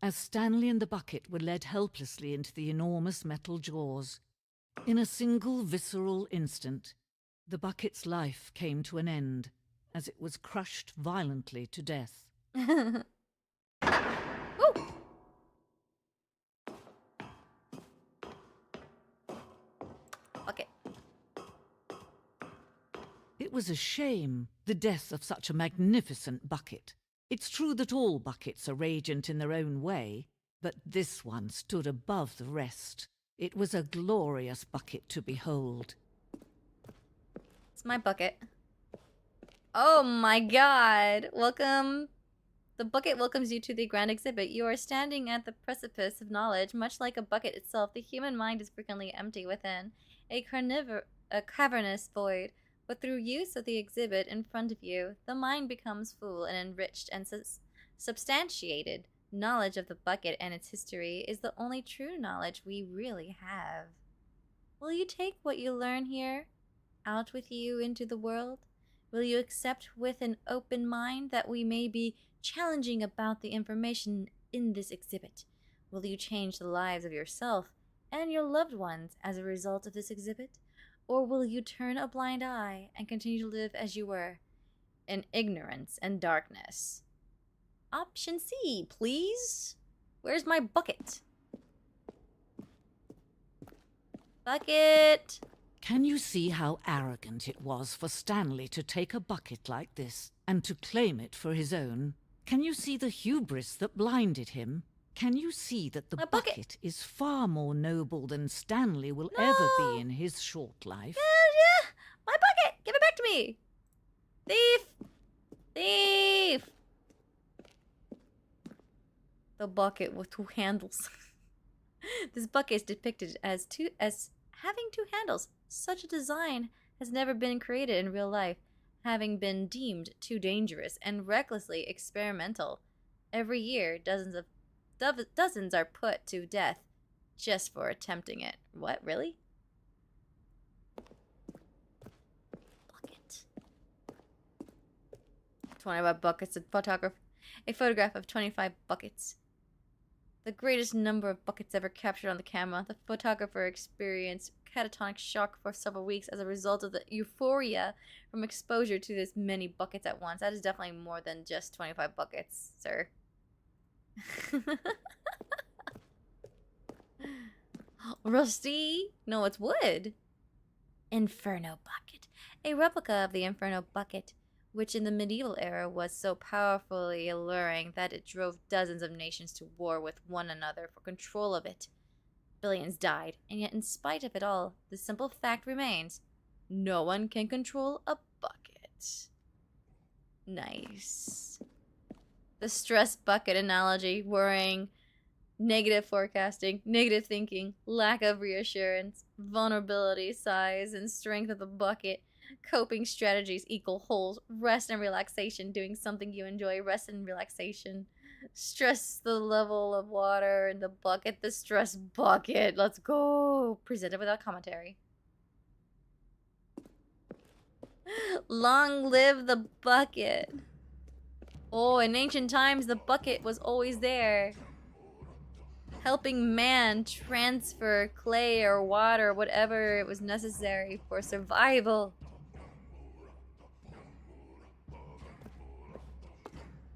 as Stanley and the bucket were led helplessly into the enormous metal jaws. In a single visceral instant, the bucket's life came to an end as it was crushed violently to death. Woo! Bucket. It was a shame, the death of such a magnificent bucket. It's true that all buckets are radiant in their own way, but this one stood above the rest. It was a glorious bucket to behold. It's my bucket. Oh my god! Welcome. The bucket welcomes you to the grand exhibit. You are standing at the precipice of knowledge. Much like a bucket itself, the human mind is frequently empty within a cavernous void. But through use of the exhibit in front of you, the mind becomes full and enriched and substantiated. Knowledge of the bucket and its history is the only true knowledge we really have. Will you take what you learn here out with you into the world? Will you accept with an open mind that we may be challenging about the information in this exhibit? Will you change the lives of yourself and your loved ones as a result of this exhibit? Or will you turn a blind eye and continue to live as you were, in ignorance and darkness? Option C, please. Where's my bucket? Bucket! Can you see how arrogant it was for Stanley to take a bucket like this and to claim it for his own? Can you see the hubris that blinded him? Can you see that the My bucket. bucket is far more noble than Stanley will ever be in his short life? Hell yeah! My bucket! Give it back to me! Thief! Thief! The bucket with two handles. This bucket is depicted as having two handles. Such a design has never been created in real life, having been deemed too dangerous and recklessly experimental. Every year, dozens are put to death just for attempting it. What, really? Bucket. 25 buckets of a photograph of 25 buckets. The greatest number of buckets ever captured on the camera. The photographer experienced catatonic shock for several weeks as a result of the euphoria from exposure to this many buckets at once. That is definitely more than just 25 buckets, sir. Rusty? No, it's wood. Inferno bucket. A replica of the Inferno bucket, which in the medieval era was so powerfully alluring that it drove dozens of nations to war with one another for control of it. Billions died, and yet in spite of it all, the simple fact remains: no one can control a bucket. Nice. The stress bucket analogy, worrying, negative forecasting, negative thinking, lack of reassurance, vulnerability, size, and strength of the bucket, coping strategies equal holes, rest and relaxation, doing something you enjoy, rest and relaxation, stress the level of water in the bucket, the stress bucket, let's go, presented without commentary. Long live the bucket. Oh, in ancient times, the bucket was always there, helping man transfer clay or water, whatever it was necessary for survival.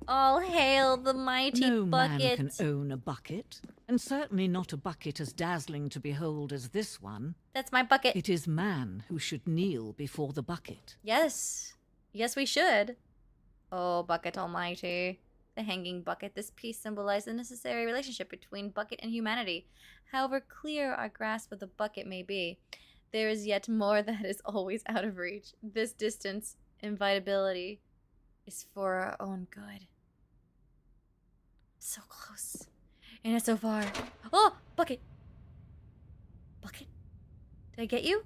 All hail the mighty No bucket. man can own a bucket, and certainly not a bucket as dazzling to behold as this one. That's my bucket. It is man who should kneel before the bucket. Yes. Yes, we should. Oh, bucket almighty. The hanging bucket. This piece symbolized the necessary relationship between bucket and humanity. However clear our grasp of the bucket may be, there is yet more that is always out of reach. This distance invitability is for our own good. So close. And it's so far. Oh! Bucket! Bucket? Did I get you?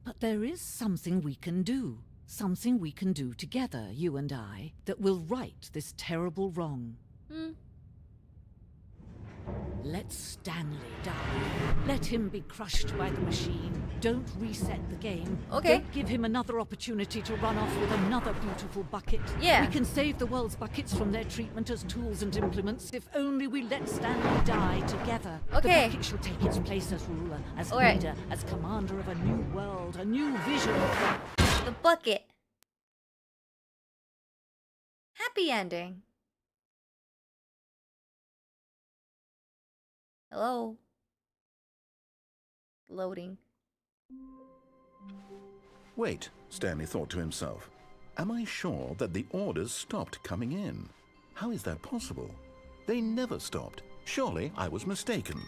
But there is something we can do. Something we can do together, you and I, that will right this terrible wrong. Let Stanley die. Let him be crushed by the machine. Don't reset the game. Okay. Don't give him another opportunity to run off with another beautiful bucket. Yeah. We can save the world's buckets from their treatment as tools and implements if only we let Stanley die together. Okay. The bucket shall take its place as ruler, as All right. leader, as commander of a new world, a new vision. The bucket. Happy ending. Hello? Loading. Wait, Stanley thought to himself. Am I sure that the orders stopped coming in? How is that possible? They never stopped. Surely I was mistaken.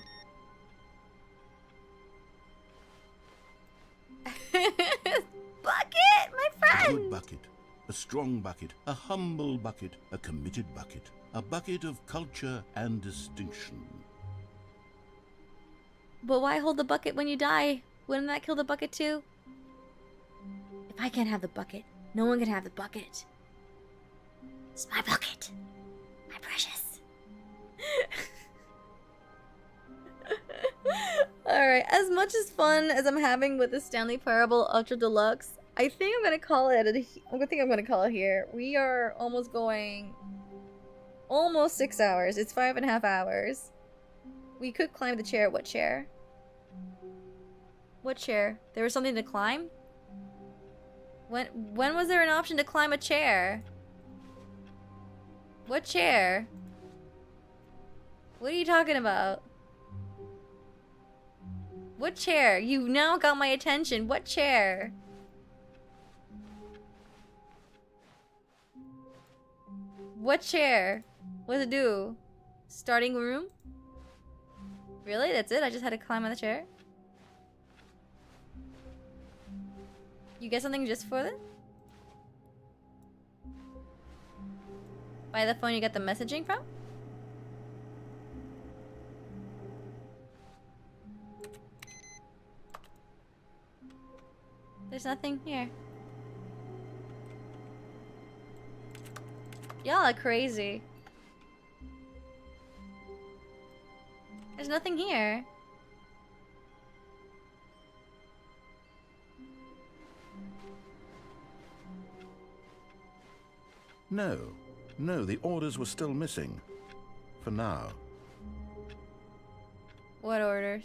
Bucket, my A friend! good bucket, a strong bucket, a humble bucket, a committed bucket, a bucket of culture and distinction. But why hold the bucket when you die? Wouldn't that kill the bucket too? If I can't have the bucket, no one can have the bucket. It's my bucket. My precious. Alright, as much as fun as I'm having with the Stanley Parable Ultra Deluxe, I think I'm gonna call it here. We are almost going almost 6 hours. It's 5.5 hours. We could climb the chair. What chair? What chair? There was something to climb? When was there an option to climb a chair? What chair? What are you talking about? What chair? You now got my attention. What chair? What chair? What does it do? Starting room? Really? That's it? I just had to climb on the chair? You get something just for it? By the phone you get the messaging from? There's nothing here. Y'all are crazy. There's nothing here. No, the orders were still missing. For now. What orders?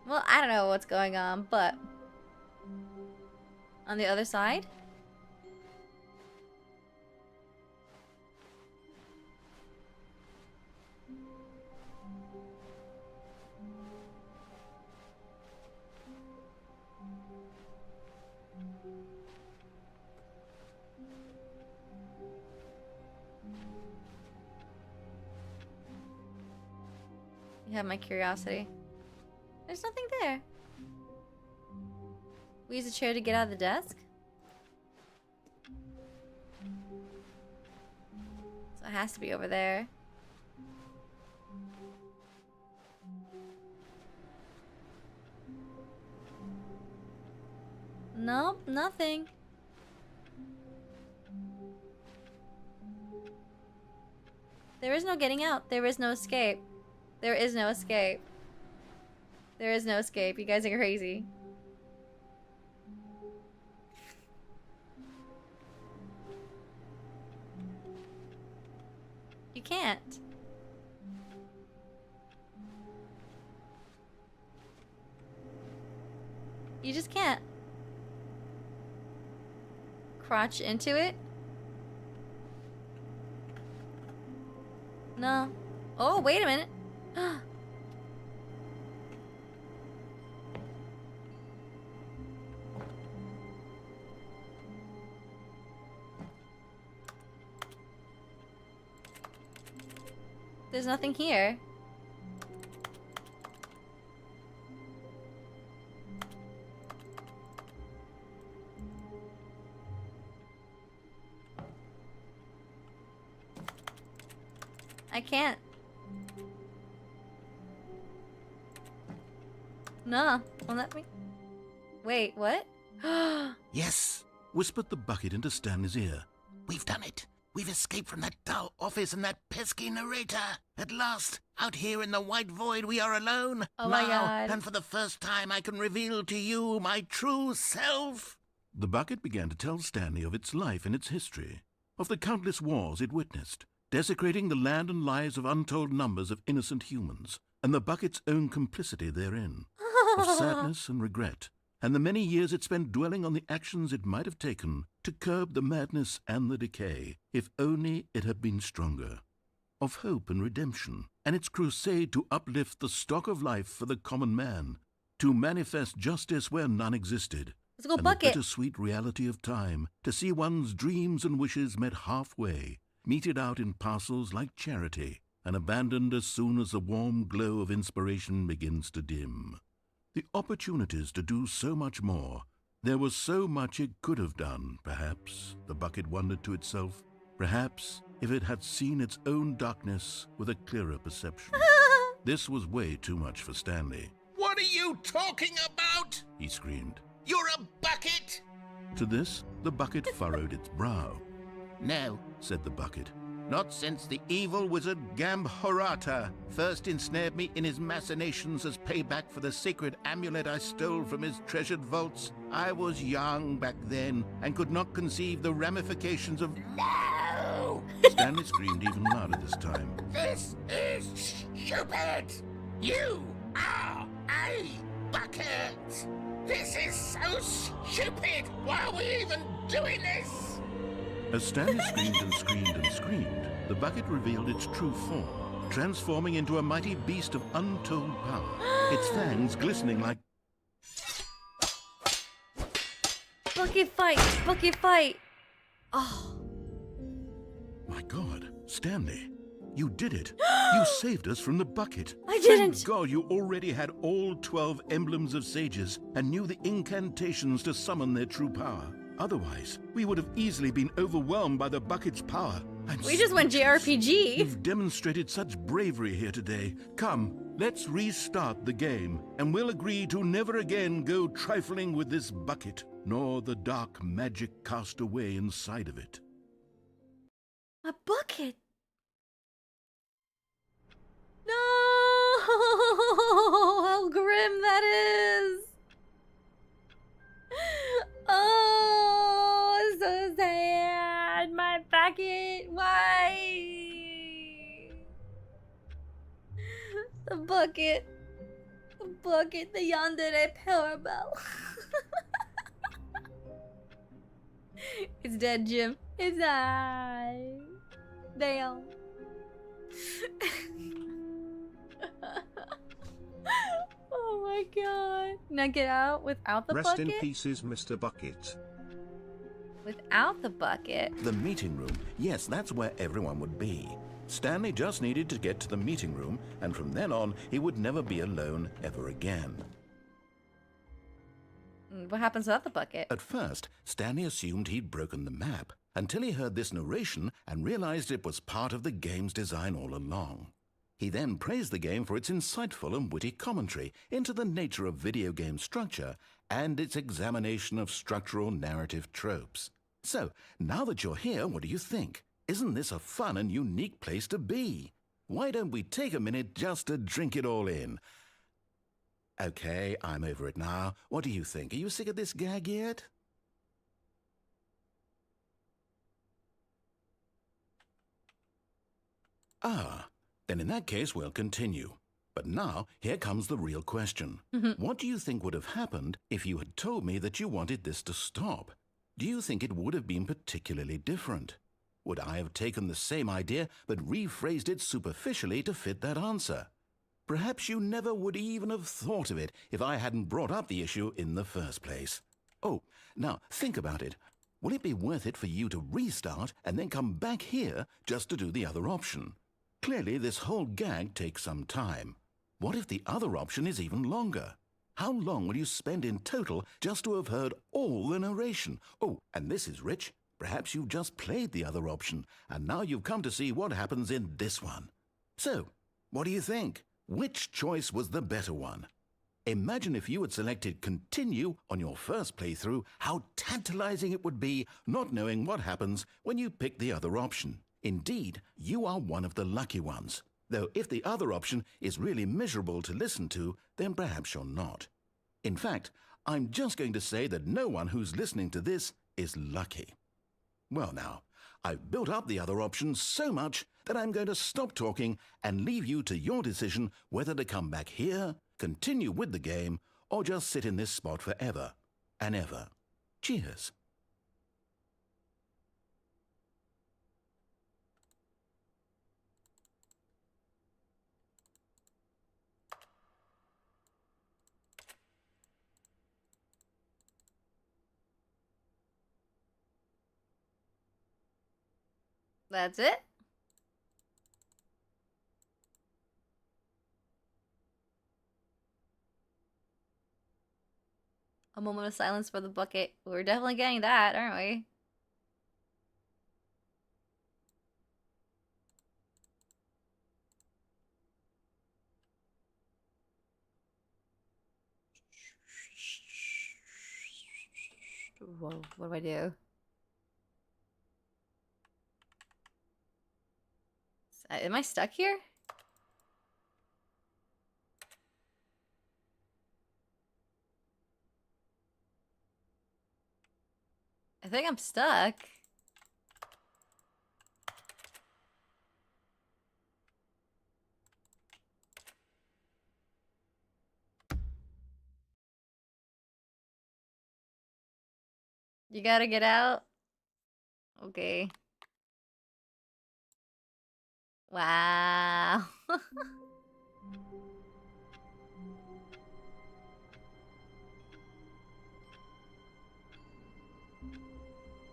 Well, I don't know what's going on, but on the other side? You have my curiosity. There's nothing there. We use the chair to get out of the desk? So it has to be over there. Nope, nothing. There is no getting out. There is no escape. There is no escape. There is no escape. You guys are crazy. You can't. You just can't. Crotch into it? No. Oh, wait a minute. There's nothing here. I can't. No, won't let me. Wait, what? Yes, whispered the bucket into Stanley's ear. We've done it. We've escaped from that dull office and that pesky narrator. At last, out here in the white void, we are alone. Oh now, my God. And for the first time, I can reveal to you my true self. The bucket began to tell Stanley of its life and its history, of the countless wars it witnessed, desecrating the land and lives of untold numbers of innocent humans, and the bucket's own complicity therein, of sadness and regret, and the many years it spent dwelling on the actions it might have taken to curb the madness and the decay, if only it had been stronger, of hope and redemption, and its crusade to uplift the stock of life for the common man, to manifest justice where none existed, Let's go, and bucket. the bittersweet reality of time, to see one's dreams and wishes met halfway, meted out in parcels like charity, and abandoned as soon as the warm glow of inspiration begins to dim. The opportunities to do so much more. There was so much it could have done, perhaps, the bucket wondered to itself. Perhaps, if it had seen its own darkness with a clearer perception. This was way too much for Stanley. What are you talking about? He screamed. You're a bucket! To this, the bucket furrowed its brow. No, Said the bucket. not since the evil wizard Gambhorata first ensnared me in his machinations as payback for the sacred amulet I stole from his treasured vaults. I was young back then and could not conceive the ramifications of... No! Stanley screamed even louder this time. This is stupid! You are a bucket! This is so stupid! Why are we even doing this? As Stanley screamed and screamed and screamed, the bucket revealed its true form, transforming into a mighty beast of untold power, its fangs glistening like... Bucket fight! Bucket fight! Oh. My God, Stanley, you did it. You saved us from the bucket. I didn't. Thank God you already had all 12 emblems of sages and knew the incantations to summon their true power. Otherwise, we would have easily been overwhelmed by the bucket's power. We just went JRPG. You've demonstrated such bravery here today. Come, let's restart the game, and we'll agree to never again go trifling with this bucket, nor the dark magic cast away inside of it. A bucket? No! How grim that is! Oh, so sad. My bucket. Why? The bucket. The bucket. The yandere parable. It's dead, Jim. It's died. Damn. Oh my God. Now get out without the Rest bucket? in pieces, Mr. Bucket. Without the bucket? The meeting room. Yes, that's where everyone would be. Stanley just needed to get to the meeting room, and from then on, he would never be alone ever again. What happens without the bucket? At first, Stanley assumed he'd broken the map, until he heard this narration and realized it was part of the game's design all along. He then praised the game for its insightful and witty commentary into the nature of video game structure and its examination of structural narrative tropes. So, now that you're here, what do you think? Isn't this a fun and unique place to be? Why don't we take a minute just to drink it all in? Okay, I'm over it now. What do you think? Are you sick of this gag yet? Ah, then in that case we'll continue. But now, here comes the real question. What do you think would have happened if you had told me that you wanted this to stop? Do you think it would have been particularly different? Would I have taken the same idea but rephrased it superficially to fit that answer? Perhaps you never would even have thought of it if I hadn't brought up the issue in the first place. Oh, now think about it. Will it be worth it for you to restart and then come back here just to do the other option? Clearly, this whole gag takes some time. What if the other option is even longer? How long will you spend in total just to have heard all the narration? Oh, and this is rich. Perhaps you've just played the other option, and now you've come to see what happens in this one. So, what do you think? Which choice was the better one? Imagine if you had selected Continue on your first playthrough, how tantalizing it would be not knowing what happens when you pick the other option. Indeed, you are one of the lucky ones. Though if the other option is really miserable to listen to, then perhaps you're not. In fact, I'm just going to say that no one who's listening to this is lucky. Well now, I've built up the other options so much that I'm going to stop talking and leave you to your decision whether to come back here, continue with the game, or just sit in this spot forever and ever. Cheers. That's it? A moment of silence for the bucket. We're definitely getting that, aren't we? Whoa, what do I do? Am I stuck here? I think I'm stuck. You gotta get out? Okay. Wow.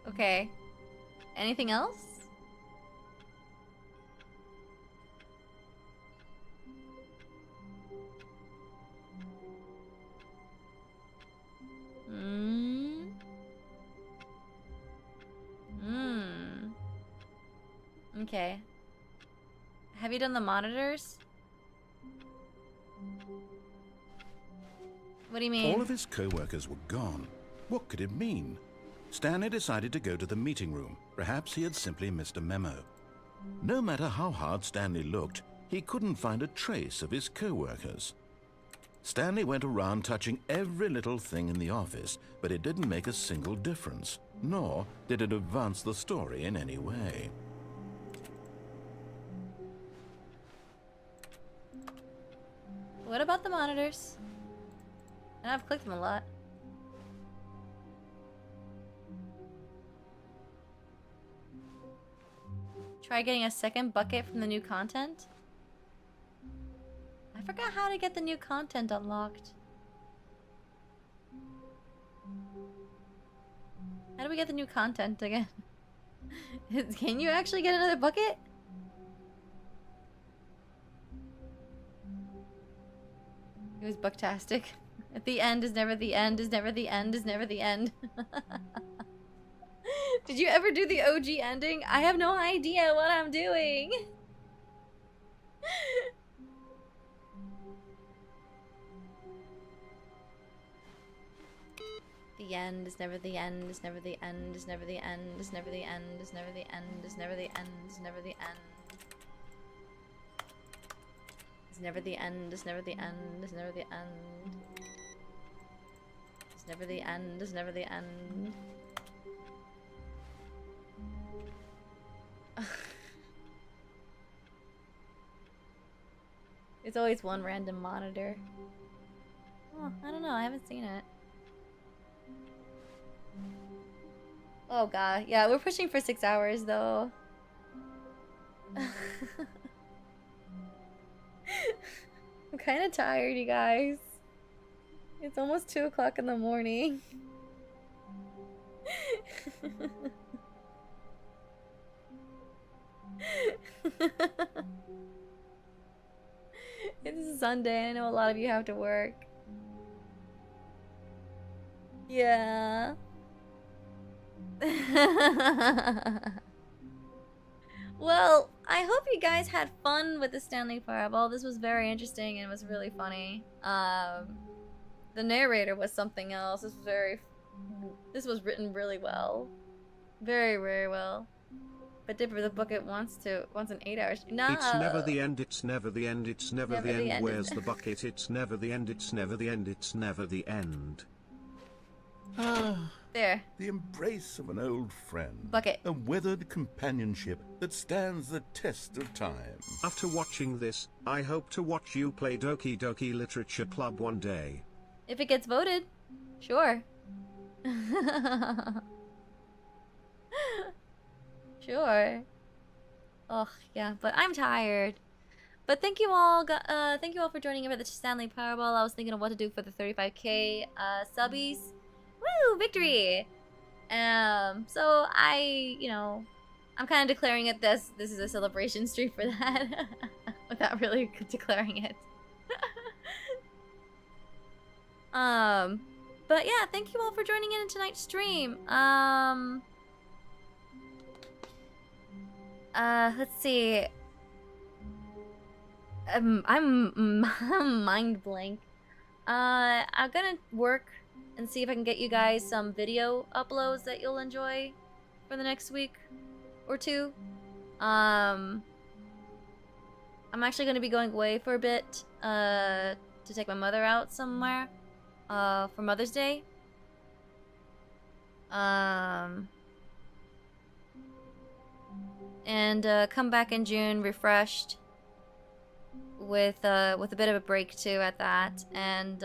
Okay. Anything else? Hmm. Hmm. Okay. Have you done the monitors? What do you mean? All of his co-workers were gone. What could it mean? Stanley decided to go to the meeting room. Perhaps he had simply missed a memo. No matter how hard Stanley looked, he couldn't find a trace of his co-workers. Stanley went around touching every little thing in the office, but it didn't make a single difference, nor did it advance the story in any way. What about the monitors? And I've clicked them a lot. Try getting a second bucket from the new content? I forgot how to get the new content unlocked. How do we get the new content again? Can you actually get another bucket? It was bucktastic. At the end is never the end, is never the end, is never the end. Did you ever do the OG ending? I have no idea what I'm doing. The end is never the end, is never the end, is never the end, is never the end, is never the end, is never the end, is never the end. It's never the end, it's never the end, it's never the end. It's never the end, it's never the end. It's always one random monitor. Oh, I don't know, I haven't seen it. Oh god, yeah, we're pushing for 6 hours though. I'm kind of tired, you guys. It's almost 2 o'clock in the morning. It's Sunday. I know a lot of you have to work. Yeah. Well, I hope you guys had fun with the Stanley Parable. This was very interesting and was really funny. The narrator was something else. This was written really well. Very, very well. But Dipper the Bucket wants an 8-hour. No. It's never the end, it's never the end, it's never the end. Where's the bucket? It's never the end, it's never the end, it's never the end. Ah, there. The embrace of an old friend. Bucket. A weathered companionship that stands the test of time. After watching this, I hope to watch you play Doki Doki Literature Club one day. If it gets voted, sure. Sure. Oh yeah, but I'm tired. But thank you all for joining me for the Stanley Parable. I was thinking of what to do for the 35k subbies. Woo, victory! So I'm kind of declaring it this is a celebration stream for that, without really declaring it. But yeah, thank you all for joining in tonight's stream. Let's see. I'm mind blank. I'm gonna work and see if I can get you guys some video uploads that you'll enjoy for the next week or two. I'm actually gonna be going away for a bit to take my mother out somewhere for Mother's Day. And come back in June refreshed with a bit of a break too at that, and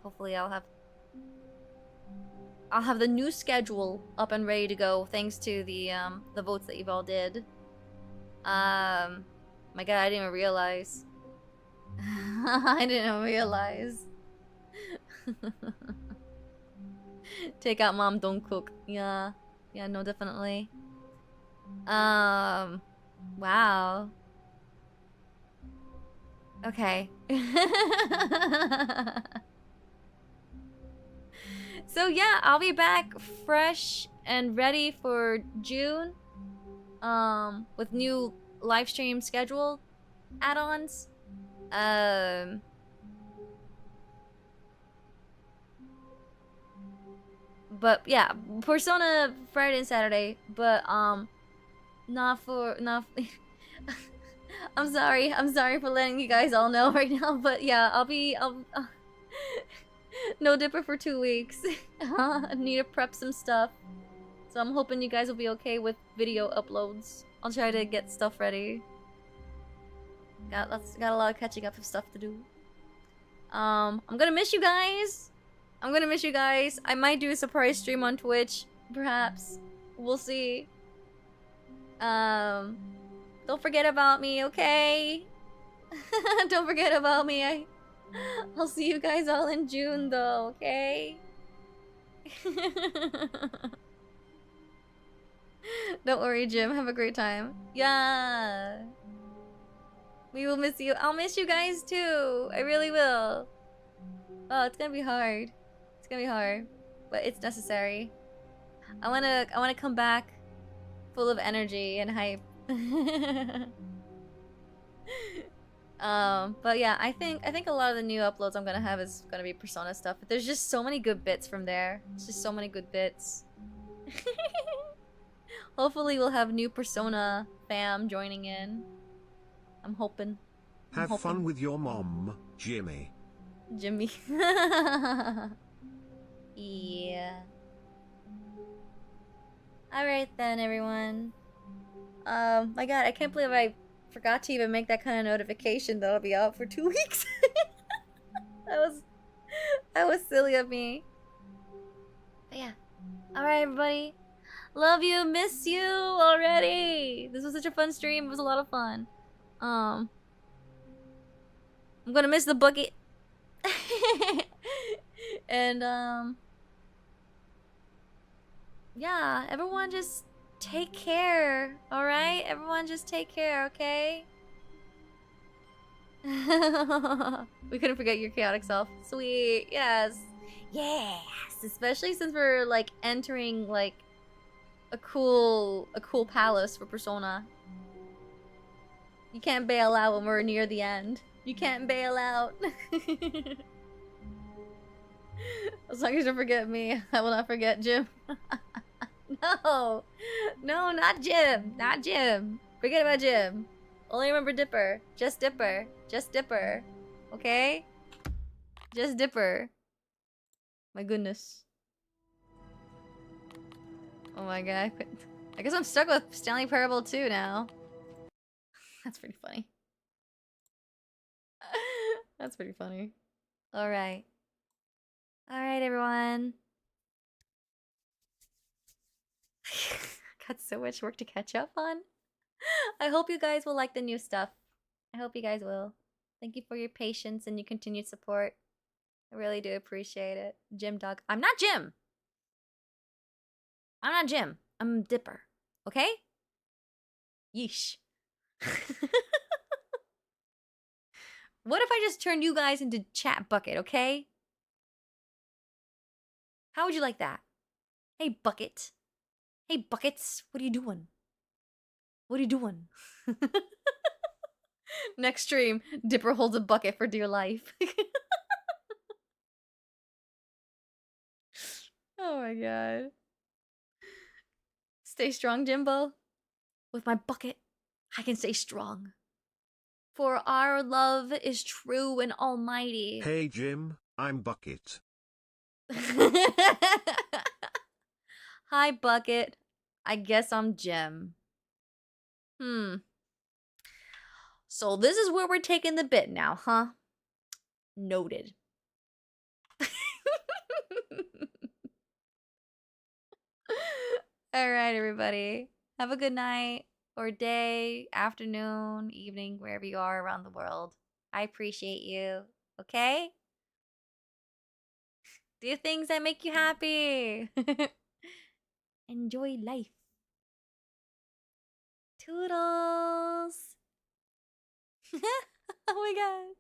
hopefully I'll have the new schedule up and ready to go thanks to the votes that you've all did. My god, I didn't even realize. I didn't even realize. Take out mom, don't cook. Yeah, no, definitely. Wow. Okay. So yeah, I'll be back fresh and ready for June. With new live stream schedule add-ons. But yeah, Persona Friday and Saturday, but not I'm sorry for letting you guys all know right now, but yeah, I'll no Dipper for 2 weeks. I need to prep some stuff, so I'm hoping you guys will be okay with video uploads. I'll try to get stuff ready. Got a lot of catching up of stuff to do. I'm gonna miss you guys. I might do a surprise stream on Twitch, perhaps. We'll see. Don't forget about me, okay? Don't forget about me. I'll see you guys all in June, though, okay? Don't worry, Jim. Have a great time. Yeah. We will miss you. I'll miss you guys, too. I really will. Oh, it's gonna be hard. It's gonna be hard. But it's necessary. I wanna come back full of energy and hype. But yeah, I think a lot of the new uploads I'm gonna have is gonna be Persona stuff. But there's just so many good bits from there. It's just so many good bits. Hopefully we'll have new Persona fam joining in. I'm hoping. Have fun with your mom, Jimmy. Jimmy. Yeah. Alright then, everyone. My god, I can't believe I forgot to even make that kind of notification that I'll be out for 2 weeks. That was silly of me. But yeah. Alright, everybody. Love you, miss you already. This was such a fun stream. It was a lot of fun. I'm gonna miss the bucket. And yeah, everyone just take care, alright? Everyone just take care, okay? We couldn't forget your chaotic self. Sweet, yes. Yes! Especially since we're, like, entering, like, a cool palace for Persona. You can't bail out when we're near the end. You can't bail out. As long as you don't forget me, I will not forget Jim. No! No, not Jim! Not Jim! Forget about Jim. Only remember Dipper. Just Dipper. Just Dipper. Okay? Just Dipper. My goodness. Oh my god. I guess I'm stuck with Stanley Parable 2 now. That's pretty funny. That's pretty funny. Alright. Alright, everyone. Got so much work to catch up on. I hope you guys will like the new stuff. I hope you guys will. Thank you for your patience and your continued support. I really do appreciate it. Jim Dog. I'm not Jim! I'm not Jim. I'm Dipper. Okay? Yeesh. What if I just turn you guys into chat bucket, okay? How would you like that? Hey, Bucket. Hey, Buckets. What are you doing? What are you doing? Next stream, Dipper holds a bucket for dear life. Oh my god. Stay strong, Jimbo. With my bucket, I can stay strong. For our love is true and almighty. Hey Jim, I'm Bucket. Hi, Bucket. I guess I'm Jim. So this is where we're taking the bit now, huh? Noted. Alright, everybody. Have a good night, or day, afternoon, evening, wherever you are around the world. I appreciate you, okay? Do things that make you happy. Enjoy life. Toodles. Oh my god.